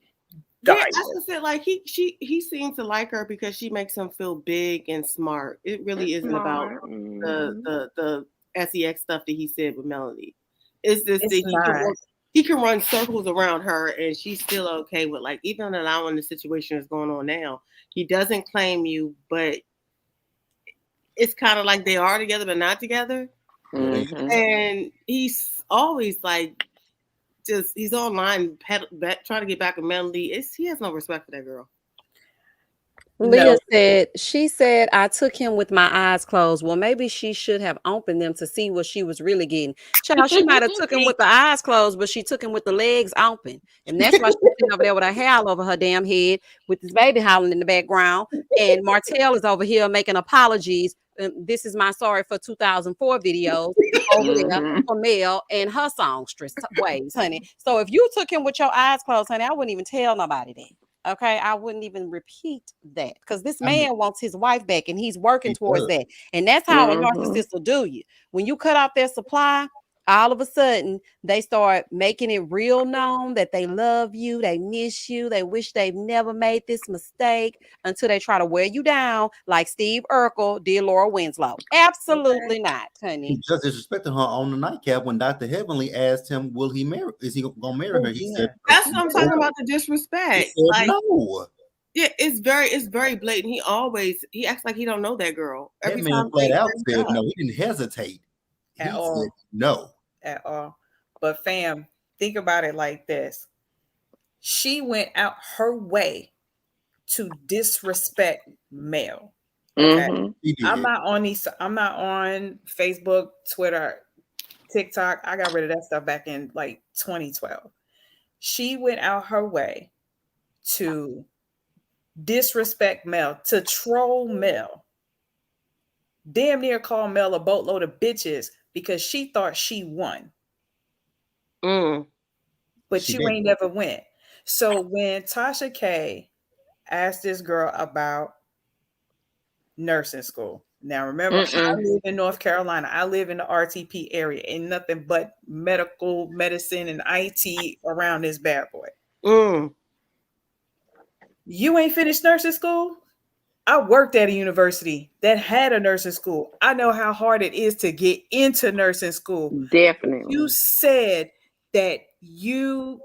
Speaker 5: dying.
Speaker 7: Yeah, I just said like he seems to like her because she makes him feel big and smart. It really isn't about the sex stuff that he said with Melody. It's just that he can run circles around her and she's still okay with like even allowing the situation that's going on now. He doesn't claim you, but it's kind of like they are together but not together. Mm-hmm. And he's always like, he's online trying to get back with Melody. He has no respect for that girl.
Speaker 1: Leah she said, I took him with my eyes closed. Well, maybe she should have opened them to see what she was really getting. Child, she might have took him with the eyes closed, but she took him with the legs open. And that's why she's sitting over there with her hair all over her damn head with this baby howling in the background. And Martell is over here making apologies. This is my sorry for 2004 videos over there for Mel and her songstress ways, honey. So if you took him with your eyes closed, honey, I wouldn't even tell nobody that. Okay, I wouldn't even repeat that because this man wants his wife back and he's working towards that. And that's how a narcissist will do you. When you cut off their supply, all of a sudden they start making it real known that they love you, they miss you, they wish they've never made this mistake until they try to wear you down like Steve Urkel did Laura Winslow. Absolutely not,
Speaker 8: He
Speaker 1: honey.
Speaker 8: just disrespected her on the nightcap when Dr. Heavenly asked him, "Will he marry? Is he gonna marry
Speaker 5: Oh,
Speaker 8: her?" He
Speaker 5: yeah.
Speaker 8: said,
Speaker 7: That's what I'm
Speaker 8: "No."
Speaker 7: talking about, the
Speaker 8: He
Speaker 7: disrespect.
Speaker 8: said,
Speaker 7: Like,
Speaker 8: "No."
Speaker 7: yeah, it's very blatant. He acts like he don't know that girl.
Speaker 8: That
Speaker 7: Every
Speaker 8: man
Speaker 7: time
Speaker 8: flat
Speaker 7: they
Speaker 8: out
Speaker 7: bring it
Speaker 8: said
Speaker 7: up.
Speaker 8: no. He didn't hesitate.
Speaker 5: At
Speaker 8: He
Speaker 5: all.
Speaker 8: said no.
Speaker 5: At all. But fam, think about it like this. She went out her way to disrespect Mel. Okay.
Speaker 4: Mm-hmm.
Speaker 8: He
Speaker 5: I'm
Speaker 8: did.
Speaker 5: not on Facebook, Twitter, TikTok. I got rid of that stuff back in like 2012. She went out her way to disrespect Mel, to troll Mel. Damn near call Mel a boatload of bitches because she thought she won.
Speaker 7: Mm.
Speaker 5: But
Speaker 8: She
Speaker 5: you
Speaker 8: did.
Speaker 5: ain't never went. So when Tasha K asked this girl about nursing school, now remember, I
Speaker 4: Mm-mm.
Speaker 5: live in North Carolina. I live in the RTP area. Ain't nothing but medical, medicine, and IT around this bad boy.
Speaker 7: Mm.
Speaker 5: You ain't finished nursing school? I worked at a university that had a nursing school. I know how hard it is to get into nursing school. You
Speaker 4: Definitely.
Speaker 5: said that you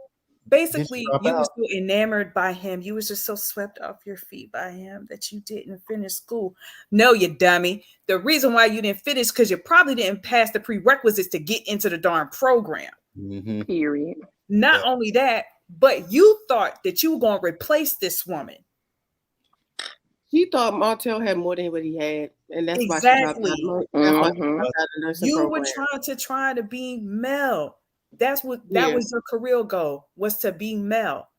Speaker 8: Did she
Speaker 5: basically
Speaker 8: drop
Speaker 5: you were
Speaker 8: out?
Speaker 5: so enamored by him. You was just so swept off your feet by him that you didn't finish school. No, you dummy. The reason why you didn't finish because you probably didn't pass the prerequisites to get into the darn program.
Speaker 8: Mm-hmm.
Speaker 4: Period.
Speaker 5: Not
Speaker 8: Yeah.
Speaker 5: only that, but you thought that you were going to replace this woman.
Speaker 7: She thought Martell had more than what he had, and that's why she dropped out.
Speaker 5: Exactly.
Speaker 7: That's why she
Speaker 4: Mm-hmm.
Speaker 7: dropped out of the nursing
Speaker 5: You were
Speaker 7: program.
Speaker 5: trying to be Mel. That
Speaker 7: Yeah.
Speaker 5: was your career goal, was to be Mel.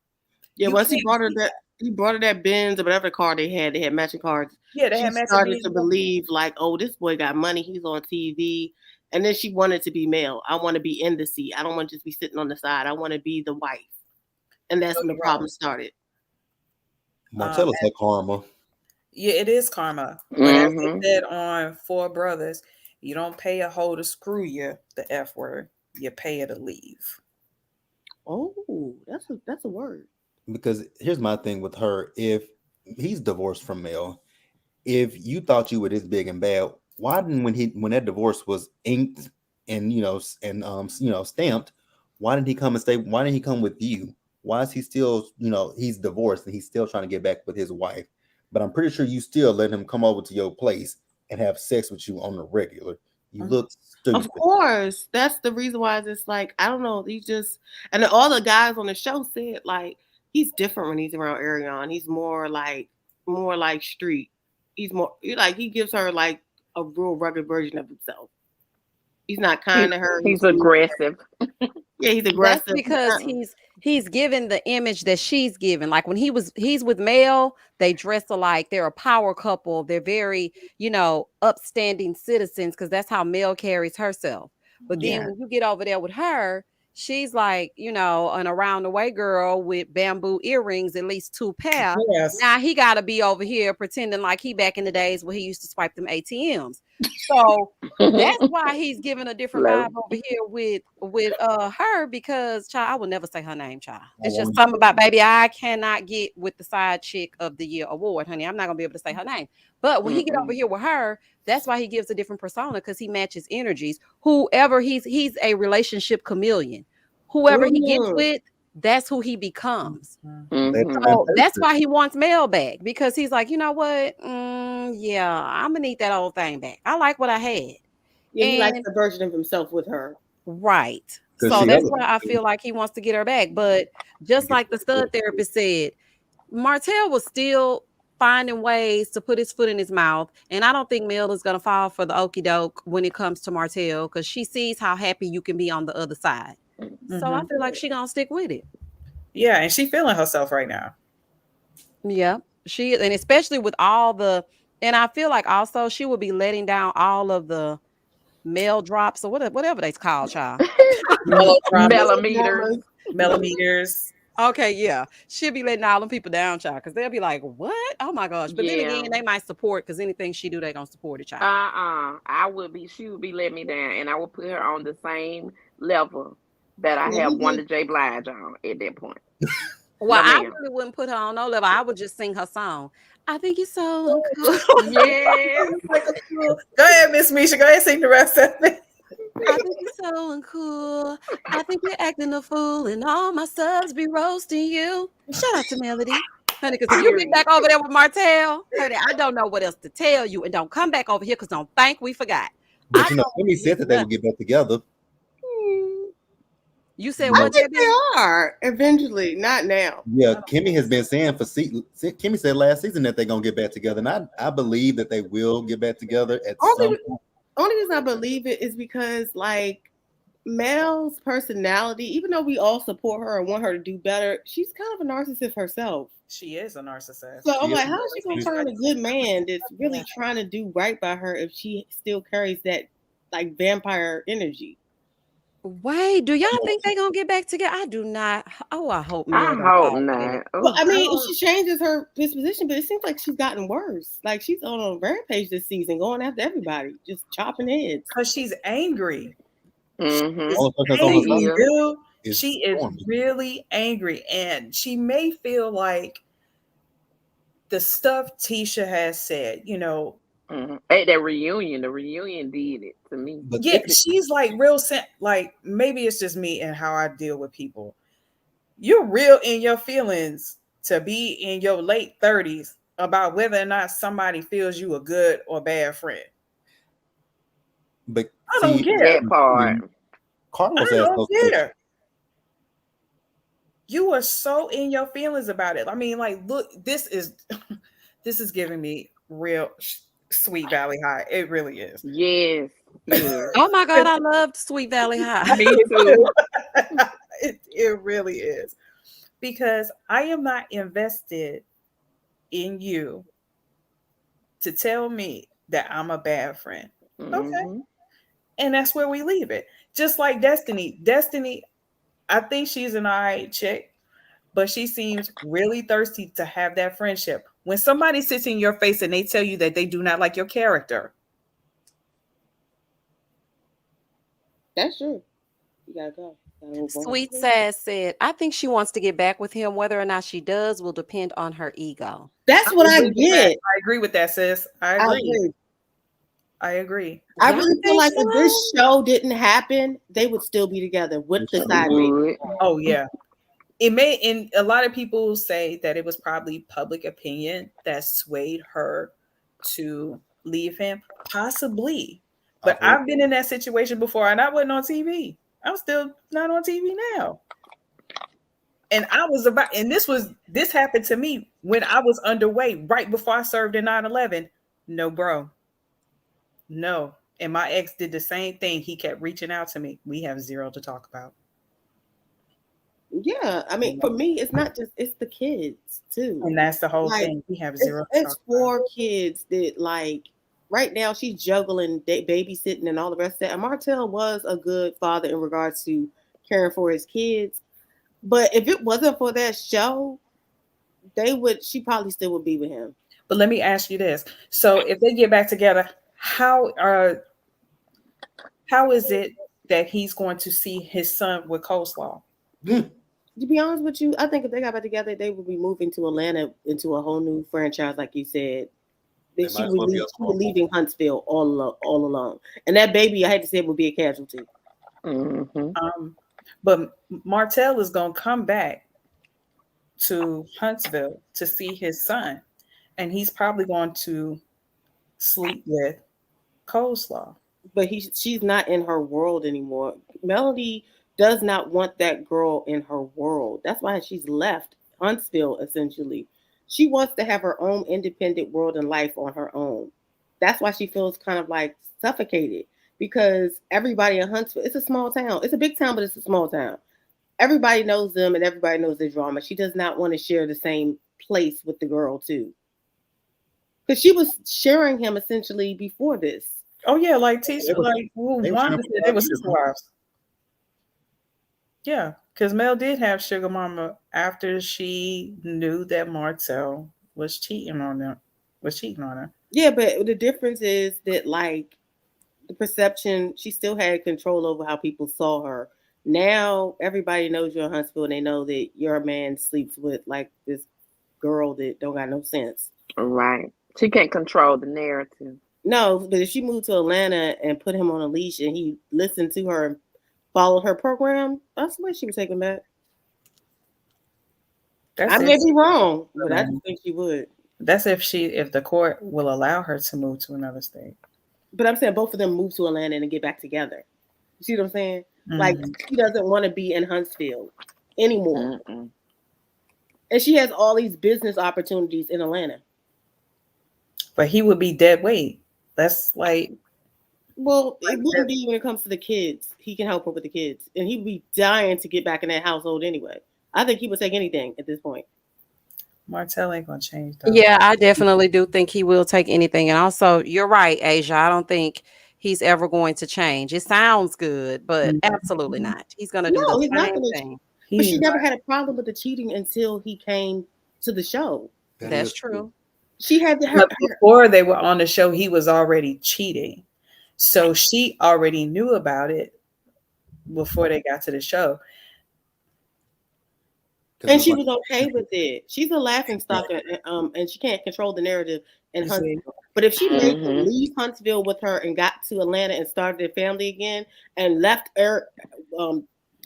Speaker 7: Yeah,
Speaker 5: You
Speaker 7: once he
Speaker 5: can't
Speaker 7: brought her
Speaker 5: be-
Speaker 7: that Benz or whatever car they had matching cars.
Speaker 5: Yeah, they
Speaker 7: She
Speaker 5: had matching
Speaker 7: started
Speaker 5: beans
Speaker 7: to
Speaker 5: and
Speaker 7: believe like, oh, this boy got money, he's on TV. And then she wanted to be male. I want to be in the seat. I don't want to just be sitting on the side. I want to be the wife. And that's
Speaker 5: No,
Speaker 7: when the
Speaker 5: you're right.
Speaker 7: problem started.
Speaker 8: Martellus had karma.
Speaker 5: Yeah, it is karma. But as they
Speaker 4: Mm-hmm.
Speaker 5: said on Four Brothers, you don't pay a hoe to screw you, the F word. You pay her to leave.
Speaker 7: Oh, that's a word.
Speaker 8: Because here's my thing with her. If he's divorced from Mel, if you thought you were this big and bad, why didn't when that divorce was inked and stamped, why didn't he come and stay? Why didn't he come with you? Why is he still, he's divorced and he's still trying to get back with his wife? But I'm pretty sure you still let him come over to your place and have sex with you on the regular. You look
Speaker 7: Of
Speaker 8: stupid.
Speaker 7: course. That's the reason why it's like, I don't know. And then all the guys on the show said like he's different when he's around Arion. He's more like street. He's more like he gives her like a real rugged version of himself. He's not kind to her.
Speaker 4: He's
Speaker 7: He's
Speaker 4: aggressive.
Speaker 7: yeah, he's
Speaker 1: That's
Speaker 7: aggressive.
Speaker 1: because he's given the image that she's given. Like when he's with Mel, they dress alike. They're a power couple. They're very, upstanding citizens because that's how Mel carries herself. But then
Speaker 7: Yeah.
Speaker 1: when you get over there with her, she's like, an around the way girl with bamboo earrings, at least 2 pair.
Speaker 5: Yes.
Speaker 1: Now he got to be over here pretending like he back in the days where he used to swipe them ATMs. So that's why he's giving a different
Speaker 4: Low.
Speaker 1: vibe over here with her because child, I will never say her name, child. It's just
Speaker 8: won't
Speaker 1: something about baby. I cannot get with the side chick of the year award, honey. I'm not gonna be able to say her name. But when he get over
Speaker 4: Mm-mm.
Speaker 1: here with her, that's why he gives a different persona because he matches energies. Whoever he's a relationship chameleon. Whoever he gets with, that's who he becomes.
Speaker 4: Mm-hmm.
Speaker 1: So that's why he wants Mel back because he's like, you know what? Yeah, I'm gonna need that old thing back. I like what I had.
Speaker 7: Yeah, he likes
Speaker 1: And
Speaker 7: the version of himself with her.
Speaker 1: right.
Speaker 8: 'Cause
Speaker 1: So
Speaker 8: see,
Speaker 1: that's
Speaker 8: other
Speaker 1: why I feel like he wants to get her back. But just like the stud therapist said, Martell was still finding ways to put his foot in his mouth. And I don't think Mel is gonna fall for the okey doke when it comes to Martell because she sees how happy you can be on the other side. So I feel like she gonna stick with it.
Speaker 5: Yeah, and she feeling herself right now.
Speaker 1: Yeah, she and especially with all the, and I feel like also she will be letting down all of the mail drops or whatever they call, child.
Speaker 5: Melodramas,
Speaker 4: Millimeters.
Speaker 5: millimeters.
Speaker 1: Okay, yeah. She'll be letting all them people down, child, because they'll be like, what? Oh my gosh. But then
Speaker 4: Yeah.
Speaker 1: again, they might support because anything she do, they gonna support it, child.
Speaker 4: I would be. She would be letting me down, and I would put her on the same level that I
Speaker 7: Let
Speaker 4: have
Speaker 7: me
Speaker 4: Wanda
Speaker 7: get
Speaker 4: J. Blige on at that point.
Speaker 1: Well,
Speaker 4: No,
Speaker 1: I
Speaker 4: ma'am.
Speaker 1: really wouldn't put her on no level. I would just sing her song. I think you're so uncool.
Speaker 4: Yes.
Speaker 5: Like a fool. Go ahead, Miss Misha. Go ahead, sing the rest of it.
Speaker 1: I think you're so uncool. I think you're acting a fool, and all my subs be roasting you. Shout out to Melody. Honey, because if you get
Speaker 4: Period.
Speaker 1: back over there with Martell, honey, I don't know what else to tell you. And don't come back over here because don't think we forgot. I
Speaker 8: But
Speaker 1: don't want
Speaker 8: Kimmy
Speaker 1: to hear
Speaker 8: said that they would
Speaker 1: nothing.
Speaker 8: get back together.
Speaker 1: You said
Speaker 8: You
Speaker 7: I
Speaker 8: know,
Speaker 1: what,
Speaker 7: think
Speaker 1: JB?
Speaker 7: they are eventually, not now.
Speaker 8: yeah, Kimmy has been saying Kimmy said last season that they're gonna get back together, and I believe that they will get back together at some
Speaker 7: Only
Speaker 8: point.
Speaker 7: only reason I believe it is because like Mel's personality, even though we all support her and want her to do better, she's kind of a narcissist herself.
Speaker 5: She is a narcissist.
Speaker 7: So I'm
Speaker 8: She is.
Speaker 7: like, how is she gonna find a good man that's really trying to do right by her if she still carries that like vampire energy?
Speaker 1: Wait, do y'all think they gonna get back together? I do not. Oh, I hope
Speaker 4: I
Speaker 1: Mel don't
Speaker 4: hope
Speaker 1: fall for that.
Speaker 4: not.
Speaker 7: Well, I mean,
Speaker 5: don't-
Speaker 7: she changes her disposition, but it seems like she's gotten worse. Like she's on a rampage this season, going after everybody, just chopping heads.
Speaker 5: Because she's angry.
Speaker 4: Mm-hmm.
Speaker 5: Is
Speaker 8: Only person that's on her
Speaker 4: She
Speaker 5: angry,
Speaker 8: side
Speaker 4: is.
Speaker 5: dude.
Speaker 8: is
Speaker 5: She is
Speaker 8: Stormy.
Speaker 5: really angry. And she may feel like the stuff Tisha has said,
Speaker 4: At that reunion, the reunion did it to me.
Speaker 8: But
Speaker 5: yeah,
Speaker 8: Tiffany,
Speaker 5: she's like like maybe it's just me and how I deal with people. You're real in your feelings to be in your late 30s about whether or not somebody feels you a good or bad friend.
Speaker 8: but
Speaker 5: I don't
Speaker 8: see,
Speaker 5: care.
Speaker 4: That part.
Speaker 8: Carlos
Speaker 5: I
Speaker 8: asked
Speaker 5: don't
Speaker 8: those questions.
Speaker 5: care. You are so in your feelings about it. I mean, like, look, this is this is giving me real Sweet Valley High. It really is.
Speaker 4: Yes. Yes.
Speaker 1: Oh my God, I loved Sweet Valley High.
Speaker 4: Me too.
Speaker 5: It really is. Because I am not invested in you to tell me that I'm a bad friend. Okay.
Speaker 4: Mm-hmm.
Speaker 5: And that's where we leave it. Just like Destiny. Destiny, I think she's an all right chick, but she seems really thirsty to have that friendship. When somebody sits in your face and they tell you that they do not like your character,
Speaker 7: That's true. You gotta go. Gotta move on.
Speaker 1: Sweet Sass said, I think she wants to get back with him. Whether or not she does will depend on her ego.
Speaker 7: That's what I
Speaker 5: agree with that.
Speaker 7: get.
Speaker 5: I agree with that, sis. I
Speaker 7: I
Speaker 5: agree.
Speaker 7: agree.
Speaker 5: I agree.
Speaker 7: I
Speaker 1: Y'all
Speaker 7: really feel
Speaker 1: think
Speaker 7: like if
Speaker 1: so?
Speaker 7: this show didn't happen, they would still be together with the side baby.
Speaker 4: Would.
Speaker 5: Oh yeah. It may, and a lot of people say that it was probably public opinion that swayed her to leave him. Possibly. But
Speaker 8: I've heard
Speaker 5: I've been in that situation before and I wasn't on TV. I'm still not on TV now. And this happened to me when I was underway right before I served in 9/11. No, bro. No. And my ex did the same thing. He kept reaching out to me. We have zero to talk about.
Speaker 7: Yeah, I mean, for me, it's not just it's the kids too.
Speaker 5: And that's the whole
Speaker 7: Like,
Speaker 5: thing. We have zero to
Speaker 7: It's
Speaker 5: talk about.
Speaker 7: 4 kids that like right now she's juggling babysitting and all the rest of that. And Martell was a good father in regards to caring for his kids. But if it wasn't for that show, she probably still would be with him.
Speaker 5: But let me ask you this. So if they get back together, how is it that he's going to see his son with coleslaw?
Speaker 7: To be honest with you, I think if they got back together, they would be moving to Atlanta into a whole new franchise, like you said.
Speaker 8: They
Speaker 7: She
Speaker 8: might as
Speaker 7: would
Speaker 8: well be
Speaker 7: leave,
Speaker 8: a
Speaker 7: she would
Speaker 8: small
Speaker 7: leaving Huntsville all alone. And that baby, I hate to say it, would be a casualty.
Speaker 4: Mm-hmm.
Speaker 5: But Martell is going to come back to Huntsville to see his son, and he's probably going to sleep with coleslaw.
Speaker 7: But she's not in her world anymore. Melody does not want that girl in her world. That's why she's left Huntsville, essentially. She wants to have her own independent world and life on her own. That's why she feels kind of like suffocated, because everybody in Huntsville, it's a small town. It's a big town, but it's a small town. Everybody knows them and everybody knows their drama. She does not want to share the same place with the girl, too. Because she was sharing him essentially before this.
Speaker 5: Oh yeah, like Tisha,
Speaker 8: They were-
Speaker 5: like
Speaker 8: they were
Speaker 5: Wanda
Speaker 8: trying to
Speaker 5: said, they were
Speaker 8: find
Speaker 5: sister wives. Yeah, Because Mel did have Sugar Mama after she knew that Martell was cheating on them. Was cheating on her.
Speaker 7: Yeah, but the difference is that like the perception, she still had control over how people saw her. Now everybody knows you're in Huntsville and they know that your man sleeps with like this girl that don't got no sense.
Speaker 4: Right. She can't control the narrative.
Speaker 7: No, but if she moved to Atlanta and put him on a leash and he listened to her and followed her program, that's the way she would take him back.
Speaker 5: That's
Speaker 7: I
Speaker 5: if
Speaker 7: may be wrong, but I just think she would.
Speaker 5: That's if the court will allow her to move to another state.
Speaker 7: But I'm saying both of them move to Atlanta and get back together. You see what I'm saying? Like
Speaker 5: Mhm.
Speaker 7: she doesn't want to be in Huntsville anymore.
Speaker 4: Mm-mm.
Speaker 7: And she has all these business opportunities in Atlanta.
Speaker 5: But he would be dead weight. That's like,
Speaker 7: Well, it wouldn't be when it comes to the kids. He can help her with the kids. And he would be dying to get back in that household anyway. I think he would take anything at this point.
Speaker 5: Martell ain't gonna change though.
Speaker 1: Yeah, I definitely do think he will take anything. And also, you're right, Asia. I don't think he's ever going to change. It sounds good, but absolutely not. He's going to do the
Speaker 7: No, he's not
Speaker 1: same
Speaker 7: going to.
Speaker 1: thing.
Speaker 7: But she never had a problem with the cheating until he came to the show.
Speaker 1: That's true.
Speaker 7: She had to
Speaker 5: But before they were on the show, he was already cheating. So she already knew about it before they got to the show.
Speaker 7: And she was okay with it. She's a laughing stock, and she can't control the narrative in Huntsville. But if she made them leave Huntsville with her and got to Atlanta and started their family again and left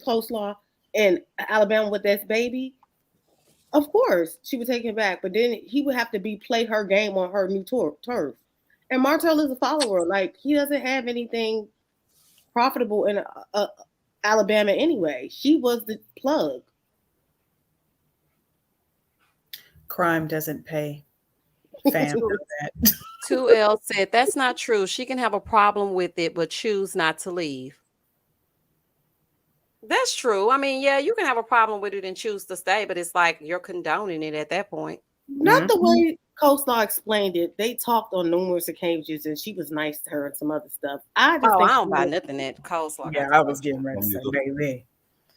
Speaker 7: Coleslaw in Alabama with this baby, of course she would take him back. But then he would have to play her game on her new turf. And Martell is a follower. Like he doesn't have anything profitable in Alabama anyway. She was the plug.
Speaker 5: Crime doesn't pay. Fam know that.
Speaker 1: 2L said that's not true. She can have a problem with it, but choose not to leave. That's true. I mean, yeah, you can have a problem with it and choose to stay, but it's like you're condoning it at that point.
Speaker 7: Not the way Coleslaw explained it. They talked on numerous occasions, and she was nice to her and some other stuff. I
Speaker 1: don't buy nothing that Coleslaw.
Speaker 5: Yeah, I was getting ready to say, baby.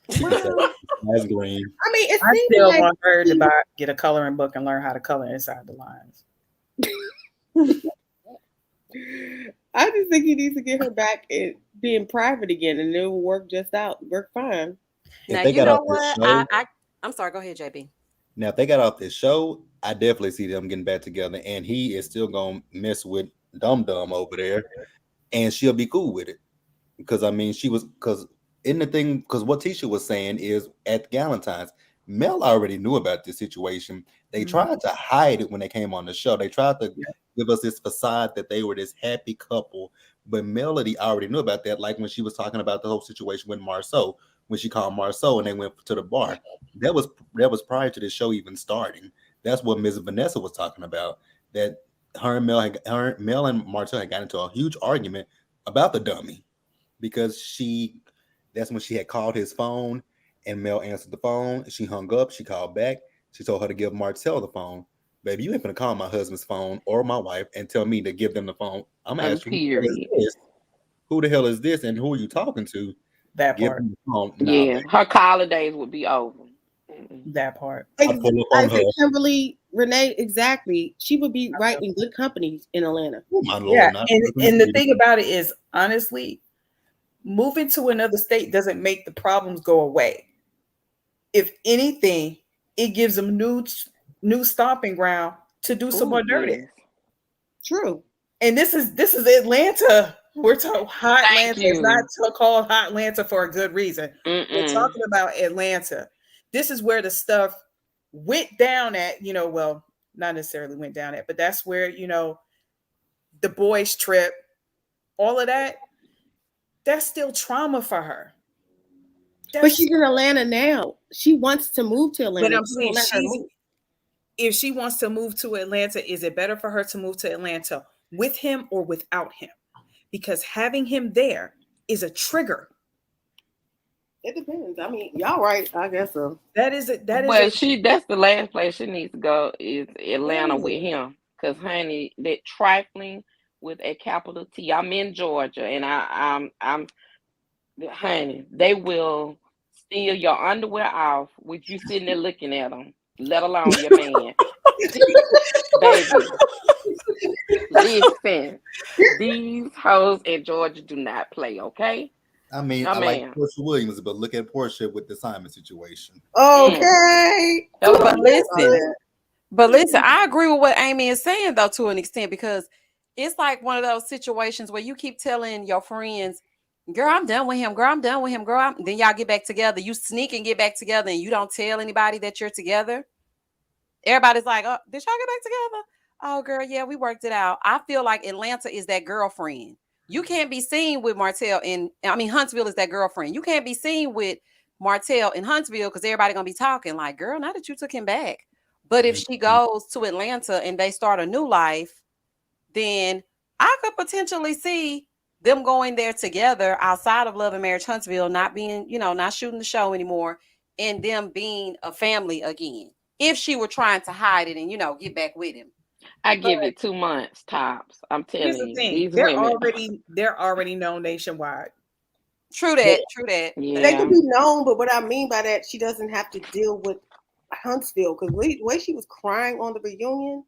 Speaker 8: That's green.
Speaker 7: I mean, it
Speaker 5: I
Speaker 7: seems
Speaker 5: still
Speaker 7: like
Speaker 5: want her to get a coloring book and learn how to color inside the lines.
Speaker 7: I just think he needs to get her back and being private again, and it will work fine.
Speaker 1: Now you know what? I'm sorry. Go ahead, JB.
Speaker 8: Now, if they got off this show, I definitely see them getting back together, and he is still gonna mess with Dum Dum over there, and she'll be cool with it because I mean, because what Tisha was saying is at Galentine's, Mel already knew about this situation. They tried to hide it when they came on the show. They tried to give us this facade that they were this happy couple, but Melody already knew about that. Like when she was talking about the whole situation with Marceau, when she called Marceau and they went to the bar. That was prior to the show even starting. That's what Ms. Vanessa was talking about. That Mel and Marceau had got into a huge argument about the dummy because that's when she had called his phone and Mel answered the phone. She hung up. She called back. She told her to give Martell the phone. Baby, you ain't gonna call my husband's phone or my wife and tell me to give them the phone. I'm gonna ask you, who the hell is this and who are you talking to?
Speaker 5: That part.
Speaker 4: Yeah, her college days would be over.
Speaker 5: That part.
Speaker 7: I said Kimberly Renee, exactly. She would be right in good companies in Atlanta.
Speaker 8: Oh my Lord,
Speaker 5: yeah, and the thing about it is, honestly, moving to another state doesn't make the problems go away. If anything, it gives them new stomping ground to do some more dirty.
Speaker 7: True.
Speaker 5: And this is Atlanta. We're talking hot Atlanta. It's not called hot Atlanta for a good reason. We're talking about Atlanta. This is where the stuff went down at, well, not necessarily went down at, but that's where, the boys trip, all of that, that's still trauma for her.
Speaker 7: But she's in Atlanta now. She wants to move to Atlanta.
Speaker 5: But I'm saying if she wants to move to Atlanta, is it better for her to move to Atlanta with him or without him? Because having him there is a trigger.
Speaker 7: It depends. I mean, y'all right. I guess so.
Speaker 4: That's the last place she needs to go is Atlanta with him. Because, honey, that trifling with a capital T. I'm in Georgia, and I'm honey, they will steal your underwear off with you sitting there looking at them, let alone your man. Baby, listen, these hoes in Georgia do not play, okay?
Speaker 8: I mean,
Speaker 4: No,
Speaker 8: I like
Speaker 4: ma'am.
Speaker 8: Portia Williams, but look at Portia with the Simon situation.
Speaker 4: Mm.
Speaker 7: Okay.
Speaker 4: Hello.
Speaker 1: But listen,
Speaker 7: that.
Speaker 1: I agree with what Amy is saying though to an extent because it's like one of those situations where you keep telling your friends, "Girl, I'm done with him. Girl, I'm done with him. Girl," then y'all get back together. You sneak and get back together, and you don't tell anybody that you're together. Everybody's like, "Oh, did y'all get back together?" "Oh, girl, yeah, we worked it out." I feel like Atlanta is that girlfriend. You can't be seen with Martell in, I mean, Huntsville is that girlfriend. You can't be seen with Martell in Huntsville because everybody gonna be talking like, "Girl, now that you took him back." But if she
Speaker 8: Mhm.
Speaker 1: goes to Atlanta and they start a new life, then I could potentially see them going there together outside of Love and Marriage Huntsville, not being, not shooting the show anymore, and them being a family again. If she were trying to hide it and, get back with him.
Speaker 4: I
Speaker 5: But
Speaker 4: give it 2 months tops. I'm
Speaker 5: here's
Speaker 4: telling
Speaker 5: the
Speaker 4: you,
Speaker 5: thing:
Speaker 4: these women.
Speaker 5: they're already known nationwide.
Speaker 1: True
Speaker 7: They,
Speaker 1: that. True that.
Speaker 7: they can
Speaker 4: Yeah,
Speaker 7: be known, but what I mean by that, she doesn't have to deal with Huntsville because the way she was crying on the reunion,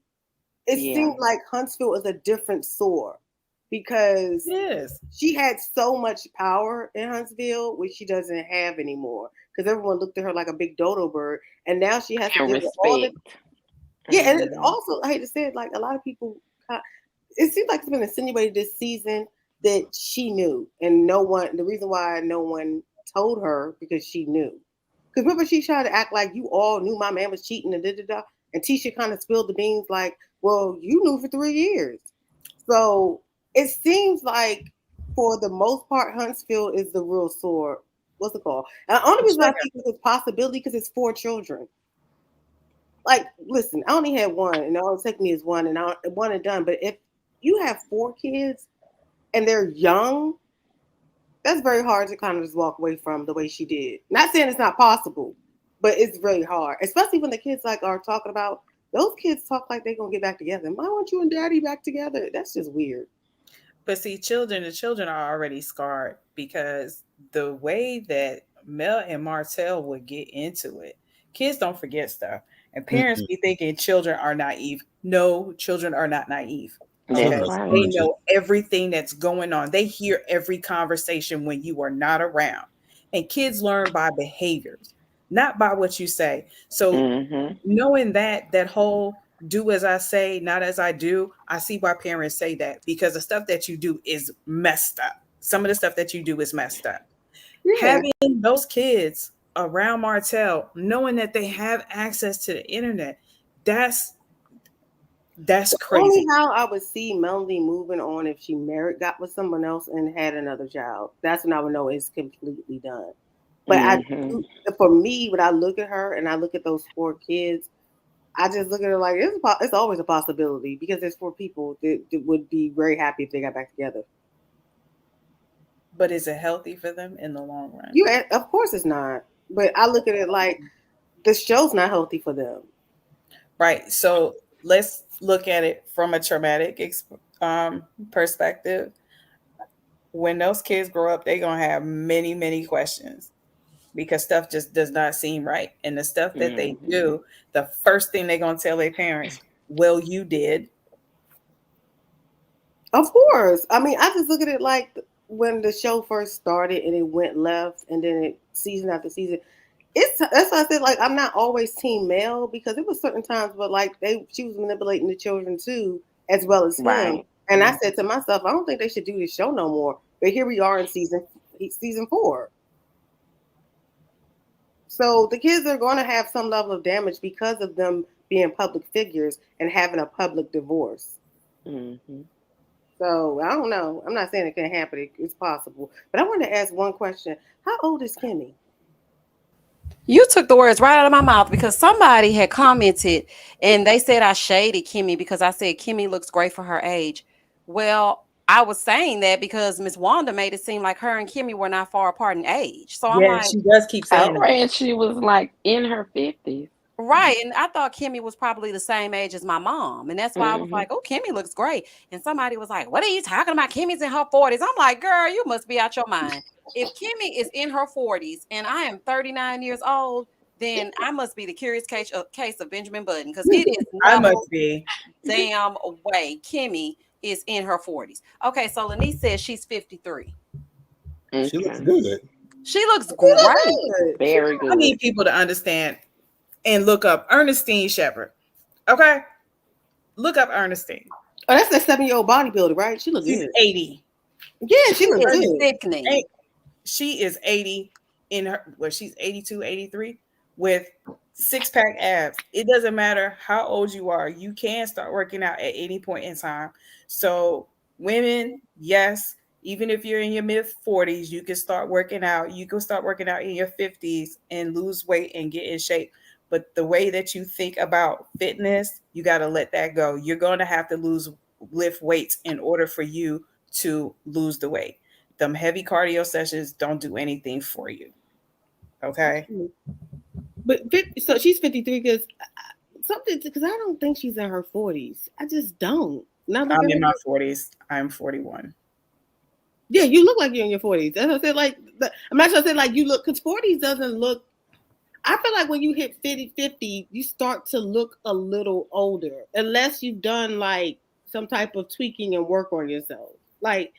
Speaker 7: it
Speaker 4: yeah.
Speaker 7: seemed like Huntsville is a different sore because
Speaker 5: It is.
Speaker 7: she had so much power in Huntsville, which she doesn't have anymore. Because everyone looked at her like a big dodo bird, and now she has to
Speaker 4: And
Speaker 7: deal with all the
Speaker 4: respect.
Speaker 7: yeah. And it's
Speaker 4: Hmm.
Speaker 7: also I hate to say it, like a lot of people, it seems like it's been insinuated this season that she knew, and no one. The reason why no one told her because she knew. Because remember, she tried to act like you all knew my man was cheating and da da da. And Tisha kind of spilled the beans, like, "Well, you knew for 3 years." So it seems like, for the most part, Huntsville is the real sore. What's it called? And the only
Speaker 5: The
Speaker 7: reason I
Speaker 5: trigger.
Speaker 7: think it's a possibility because it's 4 children. Like, listen, I only had one, and all it took me is one, and one and done. But if you have 4 kids and they're young, that's very hard to kind of just walk away from the way she did. Not saying it's not possible, but it's really hard, especially when the kids like are talking about those kids talk like they're gonna get back together. Why want you and daddy back together? That's just weird.
Speaker 5: But see, the children are already scarred because the way that Mel and Martell would get into it, kids don't forget stuff. And parents
Speaker 8: Mm-mm.
Speaker 5: be thinking children are naive. No, children are not naive.
Speaker 4: That's
Speaker 5: Okay.
Speaker 8: Children are
Speaker 4: right.
Speaker 5: They
Speaker 8: sponges.
Speaker 5: know everything that's going on. They hear every conversation when you are not around. And kids learn by behaviors, not by what you say. So
Speaker 4: Hmm.
Speaker 5: knowing that whole do as I say, not as I do, I see why parents say that because the stuff that you do is messed up. Some of the stuff that you do is messed up.
Speaker 7: Yeah.
Speaker 5: Having those kids around Martell, knowing that they have access to the internet, that's
Speaker 7: Only
Speaker 5: crazy.
Speaker 7: how I would see Melanie moving on if she married, got with someone else, and had another child. That's when I would know it's completely done. But
Speaker 4: Hmm.
Speaker 7: for me, when I look at her and I look at those 4 kids, I just look at it like it's always a possibility because there's 4 people that would be very happy if they got back together.
Speaker 5: But is it healthy for them in the long run?
Speaker 7: You, of course, it's not. But I look at it like the show's not healthy for them.
Speaker 5: Right. So let's look at it from a traumatic perspective. When those kids grow up, they're going to have many, many questions because stuff just does not seem right. And the stuff that they
Speaker 4: Hmm.
Speaker 5: do, the first thing they're going to tell their parents, well, you did.
Speaker 7: Of course. I mean, I just look at it like when the show first started and it went left, and then it season after season. That's why I said like I'm not always team male because it was certain times where like she was manipulating the children too as well as him.
Speaker 4: Right.
Speaker 7: And I
Speaker 4: Hmm.
Speaker 7: said to myself, I don't think they should do this show no more. But here we are in season 4. So the kids are going to have some level of damage because of them being public figures and having a public divorce.
Speaker 4: Hmm.
Speaker 7: So I don't know. I'm not saying it can't happen. It's possible. But I want to ask one question. How old is Kimmy?
Speaker 1: You took the words right out of my mouth because somebody had commented and they said I shaded Kimmy because I said Kimmy looks great for her age. Well, I was saying that because Miss Wanda made it seem like her and Kimmy were not far apart in age. So I'm
Speaker 5: Yeah,
Speaker 1: like,
Speaker 5: she does keep
Speaker 4: I
Speaker 5: saying that.
Speaker 4: read she was like in her 50s.
Speaker 1: Right, and I thought Kimmy was probably the same age as my mom, and that's why I was
Speaker 4: Mm-hmm.
Speaker 1: like, "Oh, Kimmy looks great." And somebody was like, "What are you talking about? Kimmy's in her 40s." I'm like, "Girl, you must be out your mind. If Kimmy is in her 40s and I am 39 years old, then I must be the curious case of Benjamin Button because it is
Speaker 5: I
Speaker 1: no
Speaker 5: must be.
Speaker 1: damn way Kimmy is in her 40s." Okay, so Lanice says she's 53.
Speaker 8: She looks
Speaker 4: Okay.
Speaker 8: good.
Speaker 1: She looks
Speaker 7: She look
Speaker 1: great.
Speaker 7: good.
Speaker 4: Very
Speaker 5: I
Speaker 4: good.
Speaker 5: need people to understand and look up Ernestine Shepherd. Okay? Look up Ernestine.
Speaker 7: Oh, that's that 7-year-old bodybuilder, right? She look
Speaker 5: She's
Speaker 7: good.
Speaker 5: 80.
Speaker 7: Yeah,
Speaker 1: She
Speaker 7: she look
Speaker 1: is
Speaker 7: good.
Speaker 1: sickening.
Speaker 5: She is 80 in her, well, she's 82, 83 with six-pack abs. It doesn't matter how old you are, you can start working out at any point in time. So, women, yes, even if you're in your mid 40s, you can start working out. You can start working out in your 50s and lose weight and get in shape. But the way that you think about fitness, you got to let that go. You're going to have to lift weights in order for you to lose the weight. Them heavy cardio sessions don't do anything for you. Okay.
Speaker 7: But so she's 53 because something because I don't think she's in her 40s. I just don't. Now look
Speaker 5: I'm
Speaker 7: at
Speaker 5: in
Speaker 7: her.
Speaker 5: my 40s. I'm 41.
Speaker 7: Yeah, you look like you're in your 40s. That's what I said. Like, I'm not sure I said like you look because 40s doesn't look. I feel like when you hit 50, you start to look a little older, unless you've done like some type of tweaking and work on yourself. Like,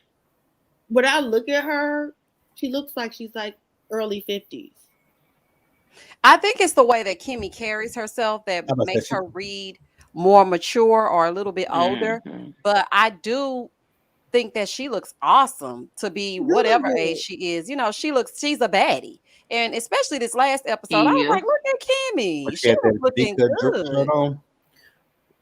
Speaker 7: when I look at her, she looks like she's like early 50s.
Speaker 1: I think it's the way that Kimmy carries herself that
Speaker 8: I must say
Speaker 1: makes
Speaker 8: she
Speaker 1: her read more mature or a little bit older.
Speaker 4: Mm-hmm.
Speaker 1: But I do think that she looks awesome to be
Speaker 7: She do look
Speaker 1: whatever age
Speaker 7: good.
Speaker 1: she is. She's a baddie. And especially this last episode, I was
Speaker 4: Yeah.
Speaker 1: like, look at
Speaker 8: when
Speaker 1: Kimmy.
Speaker 8: she
Speaker 1: She
Speaker 8: had
Speaker 1: was
Speaker 8: that V
Speaker 1: looking
Speaker 8: cut drip shirt
Speaker 1: good.
Speaker 8: on.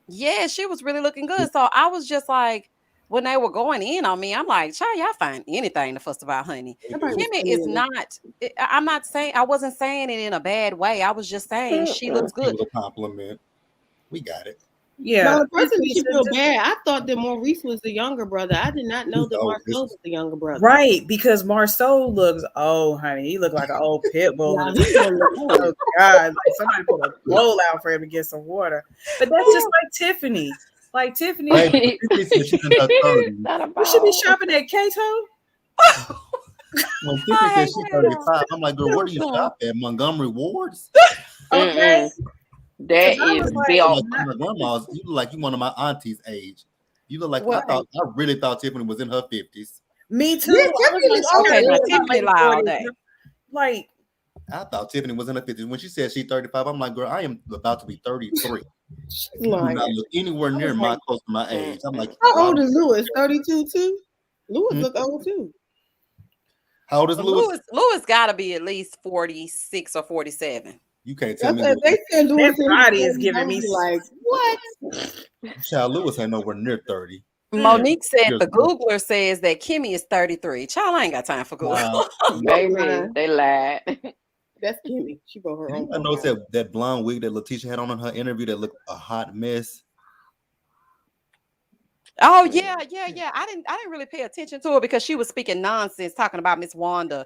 Speaker 1: Yeah, she was really looking good. So I was just like, when they were going in on me, I'm like, child, y'all find anything to fuss about, honey.
Speaker 8: They
Speaker 7: Everybody
Speaker 8: do.
Speaker 7: was
Speaker 1: Kimmy
Speaker 7: skinny
Speaker 1: is
Speaker 7: in this.
Speaker 1: not, I'm not saying, I wasn't saying it in a bad way. I was just saying she
Speaker 4: Mm-mm.
Speaker 1: looks
Speaker 8: It
Speaker 1: good.
Speaker 8: was a compliment. We got it.
Speaker 5: Yeah.
Speaker 7: Now, the person that should
Speaker 5: Lisa,
Speaker 7: feel bad, I thought that Maurice was the younger brother. I did not know
Speaker 8: He's
Speaker 7: that
Speaker 8: old. This
Speaker 7: Marcel
Speaker 8: is
Speaker 7: was the younger brother.
Speaker 5: right, because Marceau looks old, honey. He looked like an old pit bull.
Speaker 7: Now he don't look
Speaker 5: Oh
Speaker 7: old.
Speaker 5: God, like somebody put a bowl out for him to get some water. But that's just like Tiffany. Like Tiffany,
Speaker 8: baby. Tiffany said she's in her 30s.
Speaker 4: Not a
Speaker 5: we should be
Speaker 4: ball.
Speaker 5: shopping at Cato.
Speaker 8: When Tiffany
Speaker 1: I
Speaker 8: said
Speaker 1: hate
Speaker 8: she's
Speaker 1: him.
Speaker 8: 35, I'm like, girl, where do you
Speaker 1: Listen.
Speaker 8: shop at? Montgomery Wards?
Speaker 5: Okay,
Speaker 4: Mm-mm. That
Speaker 5: because I
Speaker 4: is
Speaker 5: was
Speaker 8: You look
Speaker 5: like,
Speaker 4: built.
Speaker 8: like one of my grandmas. You look like you one of my auntie's age. You look like
Speaker 1: What?
Speaker 5: right.
Speaker 8: I really thought Tiffany was in her 50s.
Speaker 5: Me too.
Speaker 7: Yeah,
Speaker 5: I was
Speaker 7: Tiffany
Speaker 5: like,
Speaker 7: look
Speaker 5: she
Speaker 7: old
Speaker 5: gotta
Speaker 1: Okay,
Speaker 5: be
Speaker 1: now
Speaker 5: in
Speaker 7: too.
Speaker 5: her
Speaker 1: Tiffany
Speaker 5: late
Speaker 1: lie all
Speaker 5: 40s.
Speaker 1: day.
Speaker 5: Like,
Speaker 8: I thought Tiffany was in her 50s. When she said she's 35, I'm like, girl, I am about to be 33.
Speaker 7: She's
Speaker 8: You do not
Speaker 7: lying.
Speaker 8: look anywhere
Speaker 5: I
Speaker 8: near
Speaker 5: was like,
Speaker 8: close to my age. I'm like,
Speaker 4: Mm-mm.
Speaker 7: How
Speaker 8: well,
Speaker 7: old is Lewis? 32 too? Lewis
Speaker 8: hmm?
Speaker 7: look old too.
Speaker 8: How old is
Speaker 1: Well,
Speaker 8: Lewis?
Speaker 1: Lewis got to be at least 46 or 47.
Speaker 8: You can't tell
Speaker 7: That's
Speaker 8: me
Speaker 7: if
Speaker 8: Lewis.
Speaker 7: they said Lewis
Speaker 5: that
Speaker 7: in his
Speaker 5: body is
Speaker 7: 40s,
Speaker 5: giving
Speaker 7: I would
Speaker 5: me.
Speaker 7: be like, what?
Speaker 8: Child Lewis ain't nowhere near 30.
Speaker 1: Monique said
Speaker 8: Years
Speaker 1: the
Speaker 8: old.
Speaker 1: Googler says that Kimmy is 33. Child, I ain't got time for Google.
Speaker 7: They
Speaker 4: Baby,
Speaker 7: lying.
Speaker 4: they lied.
Speaker 7: That's Kimmy. She wrote her
Speaker 8: Did
Speaker 7: own
Speaker 8: anybody notice
Speaker 7: profile.
Speaker 8: that blonde wig that Letitia had on in her interview that looked a hot mess?
Speaker 1: Oh yeah. I didn't really pay attention to her because she was speaking nonsense talking about Miss Wanda.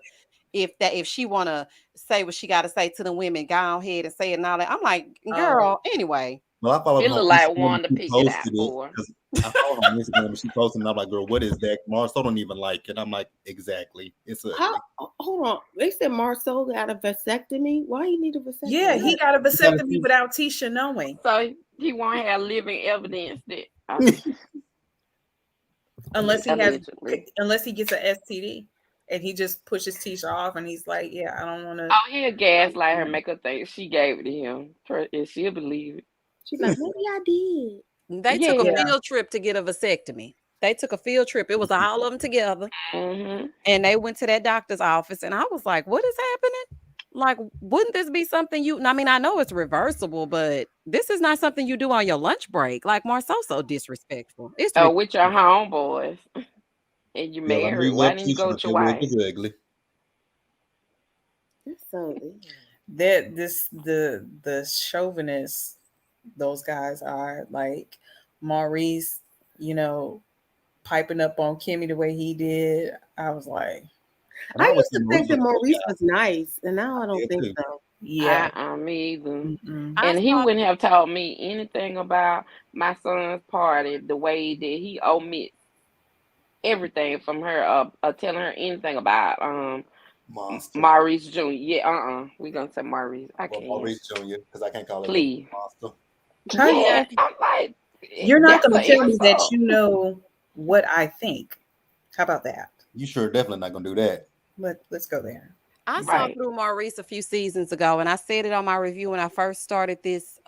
Speaker 1: If she wanna say what she gotta say to the women, go ahead and say it and all that. I'm like,
Speaker 5: Oh,
Speaker 1: girl, anyway.
Speaker 8: Well, I followed
Speaker 4: It
Speaker 8: her on
Speaker 4: looked like
Speaker 8: Instagram and
Speaker 4: Wanda
Speaker 8: she
Speaker 4: picked it out
Speaker 8: posted it
Speaker 4: for her.
Speaker 8: because I followed her on Instagram and she posted, and I'm like, girl, what is that? Marcel don't even like it. I'm like, exactly. It's
Speaker 7: How?
Speaker 8: ugly.
Speaker 7: Hold on. They said Marcel got a vasectomy. Why you need a vasectomy?
Speaker 5: yeah, he got a
Speaker 8: You gotta
Speaker 5: vasectomy
Speaker 8: see.
Speaker 5: without Tisha knowing,
Speaker 4: So he won't have living evidence that
Speaker 5: unless he has,
Speaker 4: allegedly.
Speaker 5: unless he gets a STD, and he just pushes Tisha off, and he's like, yeah, I don't want to.
Speaker 4: Oh, he'll gaslight her, make her think she gave it to him, and she'll believe it.
Speaker 7: She's like, maybe I did.
Speaker 1: They took a
Speaker 4: Yeah.
Speaker 1: field trip to get a vasectomy. They took a field trip. It was all of them together.
Speaker 4: Mm-hmm.
Speaker 1: And they went to that doctor's office. And I was like, what is happening? Like, wouldn't this be something I mean, I know it's reversible, but this is not something you do on your lunch break. Like Marceau's so disrespectful. It's
Speaker 4: Oh,
Speaker 1: ridiculous.
Speaker 4: with your homeboys and you
Speaker 8: Yeah, I knew
Speaker 4: married.
Speaker 8: you
Speaker 4: Why
Speaker 8: loved
Speaker 4: didn't you
Speaker 8: Tisha,
Speaker 4: go
Speaker 8: but
Speaker 4: with
Speaker 8: that
Speaker 4: your
Speaker 8: was
Speaker 4: wife?
Speaker 8: just ugly.
Speaker 7: That's so.
Speaker 5: That the chauvinists those guys are, like Maurice, piping up on Kimmy the way he did. I was like,
Speaker 8: And I
Speaker 7: I
Speaker 8: always
Speaker 7: used
Speaker 8: said
Speaker 7: to
Speaker 8: Maurice
Speaker 7: think
Speaker 8: was
Speaker 7: that
Speaker 8: a good
Speaker 7: Maurice
Speaker 8: guy.
Speaker 7: was nice, and now I
Speaker 8: I
Speaker 7: don't
Speaker 8: did
Speaker 7: think
Speaker 8: too.
Speaker 7: so.
Speaker 5: Yeah.
Speaker 4: Me either.
Speaker 5: Mm-mm.
Speaker 1: I
Speaker 4: And he
Speaker 1: saw
Speaker 4: wouldn't have told me anything about my son's party the way that he omits everything from her, telling her anything about
Speaker 8: Monster.
Speaker 4: Maurice Jr. Yeah, we gonna say Maurice. I
Speaker 8: Well,
Speaker 4: can't.
Speaker 8: Maurice Jr., because I can't call it little
Speaker 4: Please.
Speaker 8: monster.
Speaker 5: Honey,
Speaker 4: Yes, I'm like,
Speaker 5: you're not
Speaker 4: that's
Speaker 5: going
Speaker 4: an
Speaker 5: to tell me that
Speaker 4: insult.
Speaker 5: you know what I think. How about that?
Speaker 8: You sure definitely not gonna do that.
Speaker 5: Let's go there.
Speaker 1: I saw
Speaker 4: Right.
Speaker 1: through Maurice a few seasons ago, and I said it on my review when I first started this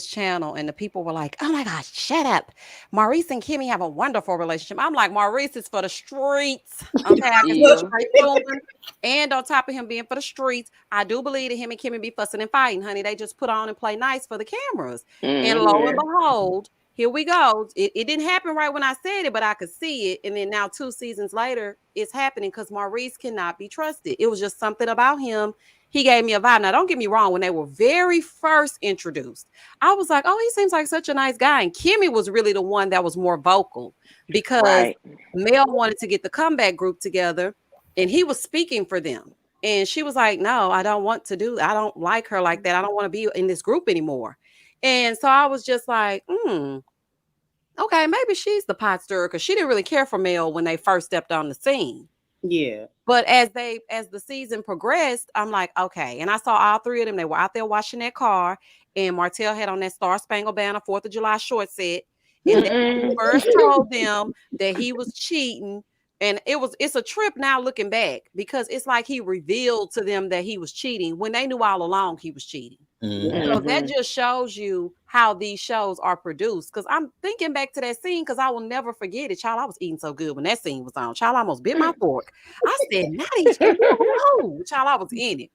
Speaker 1: channel, and the people were like, "Oh my gosh, shut up! Maurice and Kimmy have a wonderful relationship." I'm like, Maurice is for the streets. Okay, I can see
Speaker 5: Look,
Speaker 4: Yeah.
Speaker 1: straight through him, and on top of him being for the streets, I do believe that him and Kimmy be fussing and fighting, honey. They just put on and play nice for the cameras, and lo and
Speaker 4: Mm-hmm.
Speaker 1: behold. Here we go. It didn't happen right when I said it, but I could see it. And then now, 2 seasons later, it's happening because Maurice cannot be trusted. It was just something about him. He gave me a vibe. Now, don't get me wrong. When they were very first introduced, I was like, oh, he seems like such a nice guy. And Kimmy was really the one that was more vocal because
Speaker 4: Right.
Speaker 1: Mel wanted to get the comeback group together and he was speaking for them. And she was like, no, I don't want to do that. I don't like her like that. I don't want to be in this group anymore. And so I was just like, okay, maybe she's the pot stirrer because she didn't really care for Mel when they first stepped on the scene.
Speaker 7: Yeah.
Speaker 1: But as the season progressed, I'm like, okay. And I saw all three of them. They were out there washing their car, and Martell had on that Star Spangled Banner 4th of July short set. And then he
Speaker 4: Mm-mm.
Speaker 1: first told them that he was cheating. And it's a trip now looking back because it's like he revealed to them that he was cheating when they knew all along he was cheating.
Speaker 8: Mhm.
Speaker 1: So that
Speaker 4: Mm-hmm.
Speaker 1: just shows you how these shows are produced. Because I'm thinking back to that scene because I will never forget it. Child, I was eating so good when that scene was on. Child, I almost bit my fork. I said, not each no. Child, I was in it.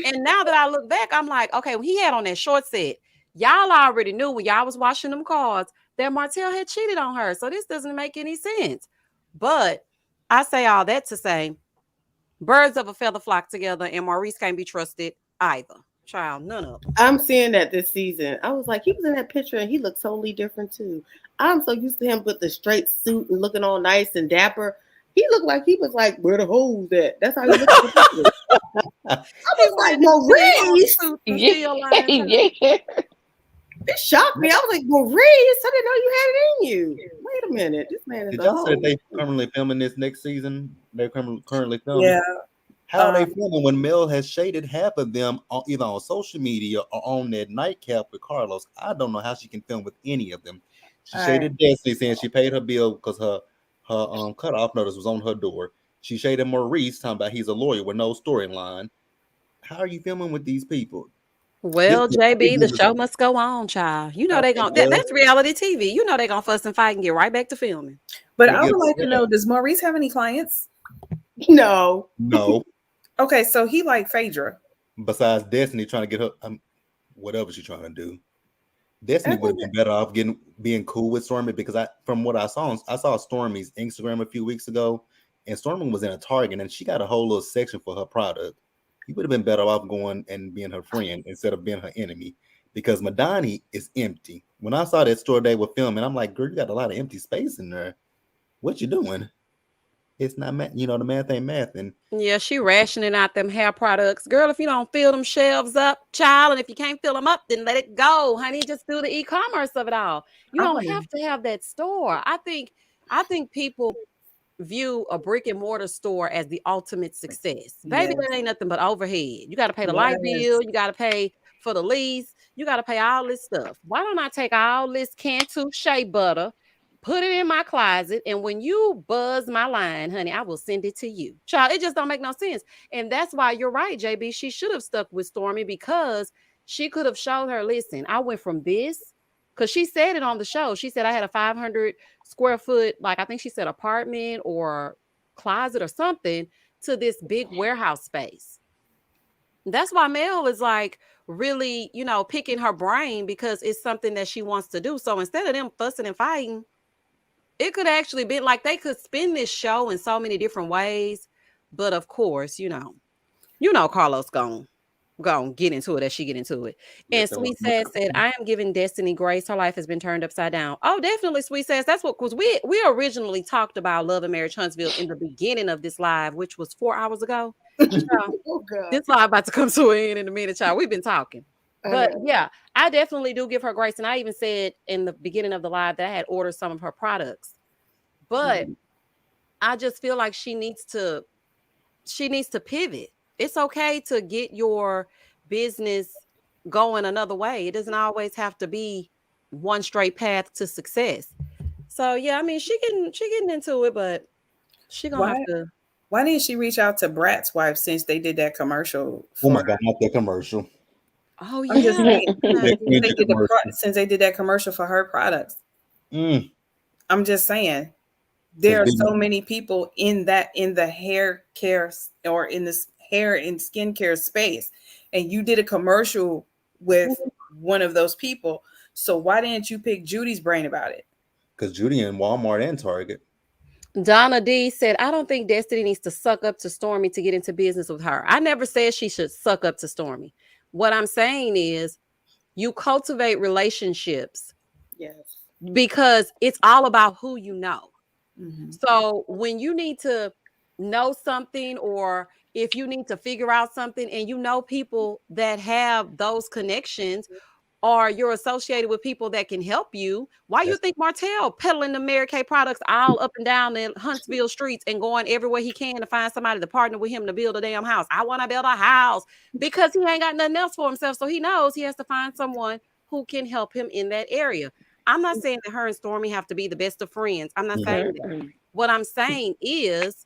Speaker 1: And now that I look back, I'm like, okay, when he had on that short set, y'all already knew when y'all was washing them cars that Martell had cheated on her. So this doesn't make any sense. But I say all that to say birds of a feather flock together, and Maurice can't be trusted either. Child, none of them.
Speaker 7: I'm seeing that this season. I was like, he was in that picture and he looked totally different too. I'm so used to him with the straight suit and looking all nice and dapper. He looked like he was like, where the hoes at? That's how he looked in the picture. I
Speaker 1: He
Speaker 7: was like,
Speaker 1: wanted to see all the
Speaker 7: Maurice.
Speaker 1: suits and
Speaker 4: Yeah.
Speaker 1: still lines.
Speaker 4: Yeah.
Speaker 7: It shocked me. I was like, Maurice, I didn't know you had it in you. Wait a minute. This man is
Speaker 8: Did
Speaker 7: a
Speaker 8: y'all say
Speaker 7: hoe.
Speaker 8: they currently filming this next season? They're currently filming.
Speaker 5: Yeah.
Speaker 8: How are they filming when Mel has shaded half of them on, either on social media or on that nightcap with Carlos? I don't know how she can film with any of them. She
Speaker 5: All right.
Speaker 8: shaded Destiny saying she paid her bill because her cutoff notice was on her door. She shaded Maurice talking about he's a lawyer with no storyline. How are you filming with these people? This
Speaker 1: Well, JB, the show must go on, child. You know they
Speaker 8: it
Speaker 1: gonna
Speaker 8: does.
Speaker 1: that's reality TV. You know they gonna fuss and fight and get right back to filming.
Speaker 5: But
Speaker 8: It
Speaker 5: I would
Speaker 8: gets
Speaker 5: like to
Speaker 8: bad.
Speaker 5: know, does Maurice have any clients?
Speaker 7: No.
Speaker 8: No.
Speaker 5: Okay, so he like Phaedra.
Speaker 8: Besides Destiny trying to get her whatever she's trying to do. Destiny would have been better off being cool with Stormy because from what I saw Stormy's Instagram a few weeks ago, and Stormy was in a Target and she got a whole little section for her product. You would have been better off going and being her friend instead of being her enemy because Madani is empty. When I saw that store they were filming, I'm like, girl, you got a lot of empty space in there. What you doing? It's not math, the math ain't math. And
Speaker 1: Yeah, she rationing out them hair products. Girl, if you don't fill them shelves up, child, and if you can't fill them up, then let it go, honey. Just do the e-commerce of it all. You
Speaker 5: I'm
Speaker 1: don't
Speaker 5: like,
Speaker 1: have to have that store. I think people view a brick and mortar store as the ultimate success. Baby,
Speaker 5: yes,
Speaker 1: that ain't nothing but overhead. You got to pay the light
Speaker 5: yes.
Speaker 1: bill, you got to pay for the lease, you got to pay all this stuff. Why don't I take all this Cantu shea butter, put it in my closet, and when you buzz my line, honey, I will send it to you. Child, it just don't make no sense. And that's why you're right, JB. She should have stuck with Stormy because she could have showed her, listen, I went from this because she said it on the show. She said I had a 500 square foot, like I think she said apartment or closet or something, to this big warehouse space. That's why Mel is like really, picking her brain because it's something that she wants to do. So instead of them fussing and fighting, it could actually be like they could spin this show in so many different ways. But of course, Carlos gonna get into it as she get into it. And
Speaker 8: let them
Speaker 1: Sweet Sass said, I am giving Destiny grace. Her life has been turned upside down. Oh, definitely, Sweet Sass. That's what, because we originally talked about Love and Marriage Huntsville in the beginning of this live, which was 4 hours ago. Child,
Speaker 7: Oh God.
Speaker 1: this live about to come to an end in a minute, child. We've been talking.
Speaker 7: I
Speaker 1: But
Speaker 7: know.
Speaker 1: yeah, I definitely do give her grace. And I even said in the beginning of the live that I had ordered some of her products. But I just feel like she needs to pivot. It's okay to get your business going another way. It doesn't always have to be one straight path to success. So yeah, I mean, she getting into it, but she gonna have
Speaker 5: Why
Speaker 1: to.
Speaker 5: why didn't she reach out to Brat's wife since they did that commercial
Speaker 8: Oh
Speaker 5: for
Speaker 8: my
Speaker 5: her?
Speaker 8: God, not that commercial.
Speaker 1: Oh
Speaker 5: I'm just
Speaker 1: yeah,
Speaker 5: saying
Speaker 1: that's
Speaker 8: That
Speaker 1: nice.
Speaker 8: cringy commercial.
Speaker 5: since they did that commercial for her products.
Speaker 8: Mm.
Speaker 5: I'm just saying
Speaker 8: Cause
Speaker 5: there are so
Speaker 8: didn't
Speaker 5: many people in the hair care or in this hair and skincare space, and you did a commercial with one of those people. So why didn't you pick Judy's brain about it?
Speaker 8: because Judy in Walmart and Target.
Speaker 1: Donna D said, I don't think Destiny needs to suck up to Stormy to get into business with her. I never said she should suck up to Stormy. What I'm saying is you cultivate relationships
Speaker 7: Yes.
Speaker 1: because it's all about who you know.
Speaker 5: Mhm.
Speaker 1: So when you need to know something, or if you need to figure out something and you know people that have those connections, or you're associated with people that can help you, why you
Speaker 8: That's
Speaker 1: think Martell peddling the Mary Kay products all up and down the Huntsville streets and going everywhere he can to find somebody to partner with him to build a damn house? I want to build a house because he ain't got nothing else for himself. So he knows he has to find someone who can help him in that area. I'm not saying that her and Stormy have to be the best of friends. I'm not saying that.
Speaker 4: Mm-mm.
Speaker 1: What I'm saying is,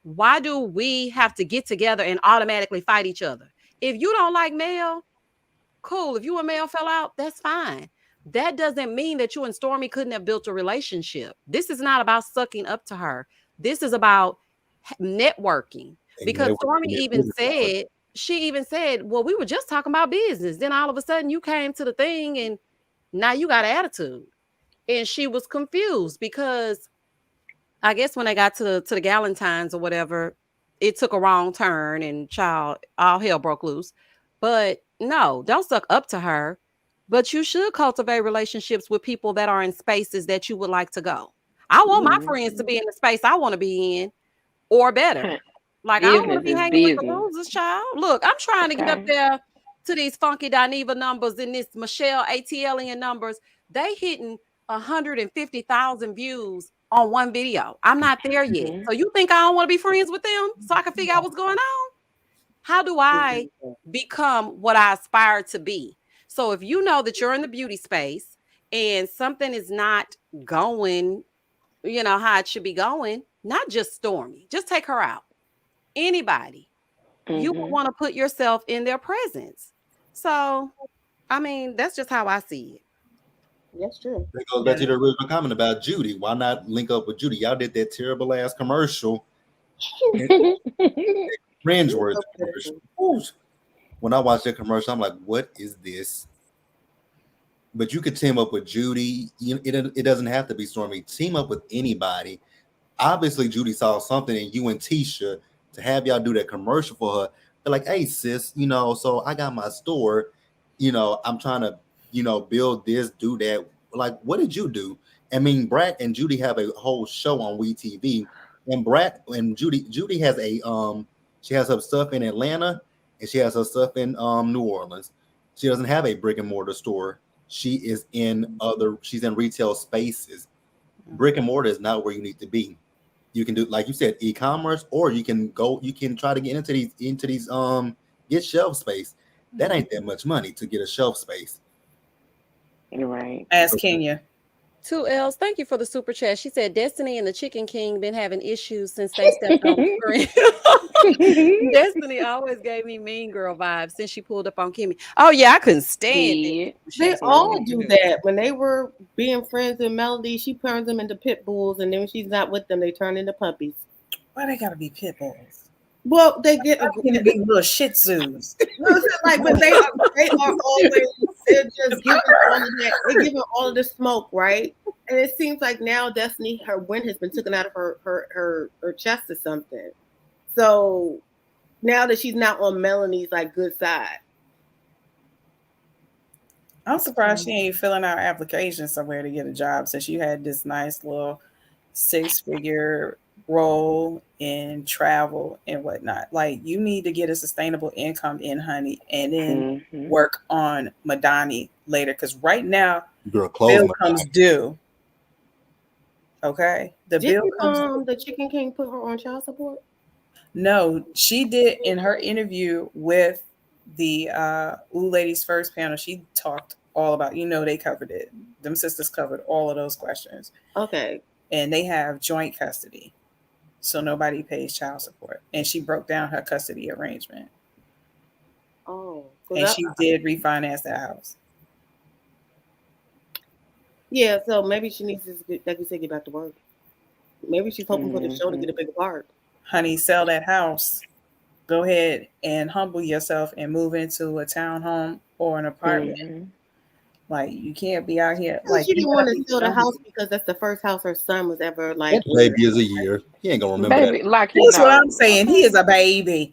Speaker 1: why do we have to get together and automatically fight each other? If you don't like Mel, cool. If you and Mel fell out, that's fine. That doesn't mean that you and Stormy couldn't have built a relationship. This is not about sucking up to her. This is about networking.
Speaker 8: a
Speaker 1: Because
Speaker 8: network
Speaker 1: Stormy
Speaker 8: in their
Speaker 1: even
Speaker 8: business card.
Speaker 1: said, she even said, well, we were just talking about business. Then all of a sudden you came to the thing and now you got an attitude. And she was confused because I guess when they got to the Galentines or whatever, it took a wrong turn and child, all hell broke loose. But no, don't suck up to her. But you should cultivate relationships with people that are in spaces that you would like to go. I want my friends to
Speaker 4: Mhm.
Speaker 1: be in the space I want to be in or better. Like, I don't want
Speaker 4: Business
Speaker 1: to be
Speaker 4: is
Speaker 1: hanging with the
Speaker 4: business.
Speaker 1: losers, child. Look, I'm trying to get up
Speaker 4: Okay.
Speaker 1: there to these funky Dineva numbers and this Michelle ATLian numbers. They hitting 150,000 views on one video. I'm not there yet.
Speaker 4: Mhm.
Speaker 1: So you think I don't want to be friends with them so I can figure out what's going on? How do I become what I aspire to be? So if you know that you're in the beauty space and something is not going, how it should be going, not just Stormy, just take her out. Anybody, you would
Speaker 4: Mhm.
Speaker 1: want to put yourself in their presence. So, I mean, that's just how I see it.
Speaker 7: That's true.
Speaker 8: That goes back
Speaker 5: Yeah.
Speaker 8: to the original comment about Judy. Why not link up with Judy? Y'all did that terrible ass commercial, cringe worthy commercial. Ooh. When I watched that commercial, I'm like, what is this? But you could team up with Judy. It doesn't have to be Stormy. Team up with anybody. Obviously, Judy saw something in you and Tisha to have y'all do that commercial for her. They're like, hey, sis, so I got my store. I'm trying to, build this, do that. Like, what did you do? I mean, Brat and Judy have a whole show on WeTV. And Brat and Judy has she has her stuff in Atlanta and she has her stuff in New Orleans. She doesn't have a brick and mortar store. She's in retail spaces. Brick and mortar is not where you need to be. You can do, like you said, e-commerce, or you can try to get into these get shelf space. That ain't that much money to get a shelf space.
Speaker 4: Right.
Speaker 5: Ask Kenya.
Speaker 1: Two L's. Thank you for the super chat. She said Destiny and the Chicken King been having issues since they stepped on the screen. Destiny always gave me mean girl vibes since she pulled up on Kimmy. Oh yeah, I couldn't stand it.
Speaker 4: Did.
Speaker 1: She
Speaker 7: They
Speaker 1: was
Speaker 7: all
Speaker 1: talking
Speaker 7: do
Speaker 1: to
Speaker 7: that. When they were being friends with Melody, she turns them into pit bulls, and then when she's not with them, they turn into puppies.
Speaker 5: Why they gotta be pit bulls?
Speaker 7: Well, they get
Speaker 5: Why can't it be little Shih Tzus?
Speaker 7: no, it's just like, but they are always they're just giving all of that. They're giving all of the smoke, right? And it seems like now Destiny, her wind has been taken out of her chest or something. So now that she's not on Melanie's like good side.
Speaker 5: I'm surprised she ain't filling out applications somewhere to get a job since you had this nice little 6-figure roll and travel and whatnot. Like you need to get a sustainable income in, honey, and then work on Madani later. Because right now,
Speaker 8: Girl, close
Speaker 5: bill
Speaker 8: my
Speaker 5: comes due. Okay, the bill
Speaker 7: Didn't
Speaker 5: comes due.
Speaker 7: the Chicken King put her on child support?
Speaker 5: No, she did in her interview with the Ooh Ladies First panel. She talked all about, they covered it. Them sisters covered all of those questions.
Speaker 7: Okay.
Speaker 5: And they have joint custody. So nobody pays child support. And she broke down her custody arrangement.
Speaker 7: Oh.
Speaker 5: And she did refinance that house.
Speaker 7: Yeah, so maybe she needs to, like you said, get back to work. Maybe she's hoping for the show to get a bigger part.
Speaker 5: Honey, sell that house. Go ahead and humble yourself and move into a townhome or an apartment. Like you can't be out here. Like
Speaker 7: she didn't want to sell the house because that's the first house her son was ever like.
Speaker 8: That baby is a year. He ain't gonna remember
Speaker 4: Baby,
Speaker 8: that.
Speaker 4: like
Speaker 5: That's what I'm saying. He is a baby.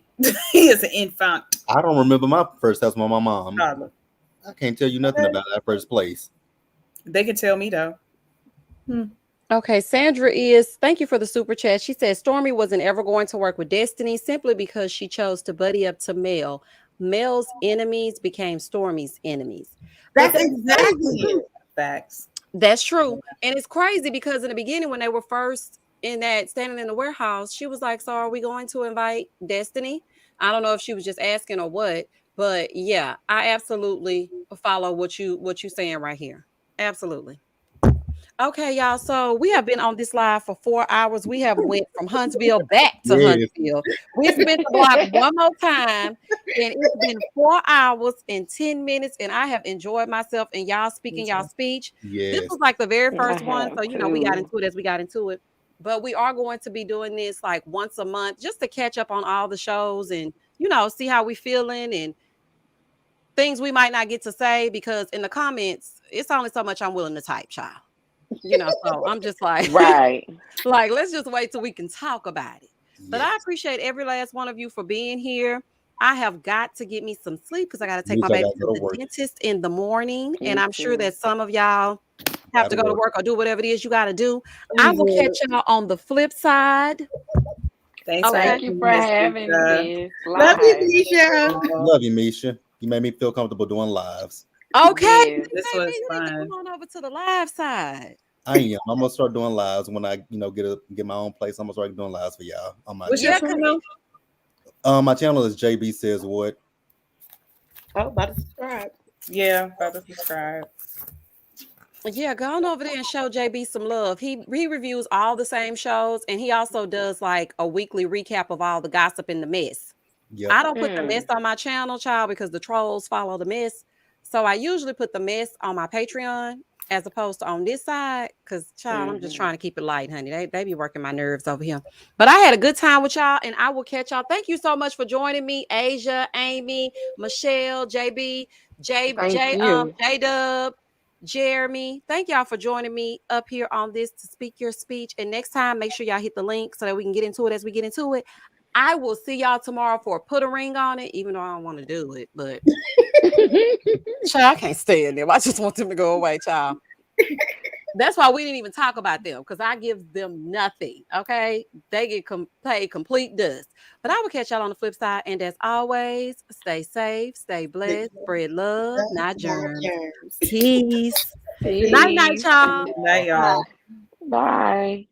Speaker 5: He is an infant.
Speaker 8: I don't remember my first house with my mom.
Speaker 5: Toddler.
Speaker 8: I can't tell you nothing about that first place.
Speaker 5: They can tell me though.
Speaker 1: Okay, Sandra thank you for the super chat. She said Stormy wasn't ever going to work with Destiny simply because she chose to buddy up to Mel. Mel's enemies became Stormy's enemies.
Speaker 7: That's exactly
Speaker 5: facts.
Speaker 1: That's true. And it's crazy because in the beginning, when they were first in that standing in the warehouse, she was like, so are we going to invite Destiny? I don't know if she was just asking or what, but yeah, I absolutely follow what you saying right here. Absolutely. Okay, y'all. So we have been on this live for 4 hours. We have went from Huntsville back to Huntsville. We spent the block one more time, and it's been 4 hours and 10 minutes, and I have enjoyed myself. And y'all speaking y'all speech. This was like the very first one, so we got into it as we got into it. But we are going to be doing this like once a month, just to catch up on all the shows and see how we feeling and things we might not get to say because in the comments, it's only so much I'm willing to type, child. So I'm just like,
Speaker 4: right.
Speaker 1: Like, let's just wait till we can talk about it. But I appreciate every last one of you for being here. I have got to get me some sleep because I got to take my baby to the dentist in the morning. And I'm sure that some of y'all have to go to work or do whatever it is you got to do. I will catch y'all on the flip side.
Speaker 5: Thanks.
Speaker 4: Thank you for having me.
Speaker 7: Love you, Misha.
Speaker 8: Love you, Misha. You made me feel comfortable doing lives.
Speaker 1: Okay.
Speaker 5: This was fun.
Speaker 1: Come on over to the live side.
Speaker 8: I am. I'm gonna start doing lives when I, get my own place. I'm gonna start doing lives for y'all on my
Speaker 5: channel.
Speaker 8: My channel is JB Says What.
Speaker 7: Oh, about to subscribe.
Speaker 5: Yeah, about to subscribe.
Speaker 1: Yeah, go on over there and show JB some love. He reviews all the same shows, and he also does like a weekly recap of all the gossip and the mess. Yep. I don't put the mess on my channel, child, because the trolls follow the mess. So I usually put the mess on my Patreon as opposed to on this side, because child, I'm just trying to keep it light, honey. They be working my nerves over here. But I had a good time with y'all, and I will catch y'all. Thank you so much for joining me, Asia, Amy, Michelle, JB, J-Dub, Jeremy. Thank y'all for joining me up here on this to speak your speech. And next time, make sure y'all hit the link so that we can get into it as we get into it. I will see y'all tomorrow for Put a Ring on It, even though I don't want to do it, but child, I can't stand them. I just want them to go away, child. That's why we didn't even talk about them, because I give them nothing. Okay, they get paid complete dust. But I will catch y'all on the flip side. And as always, stay safe, stay blessed, spread love, not germs. Peace. Night, y'all.
Speaker 5: Night, y'all.
Speaker 4: Bye.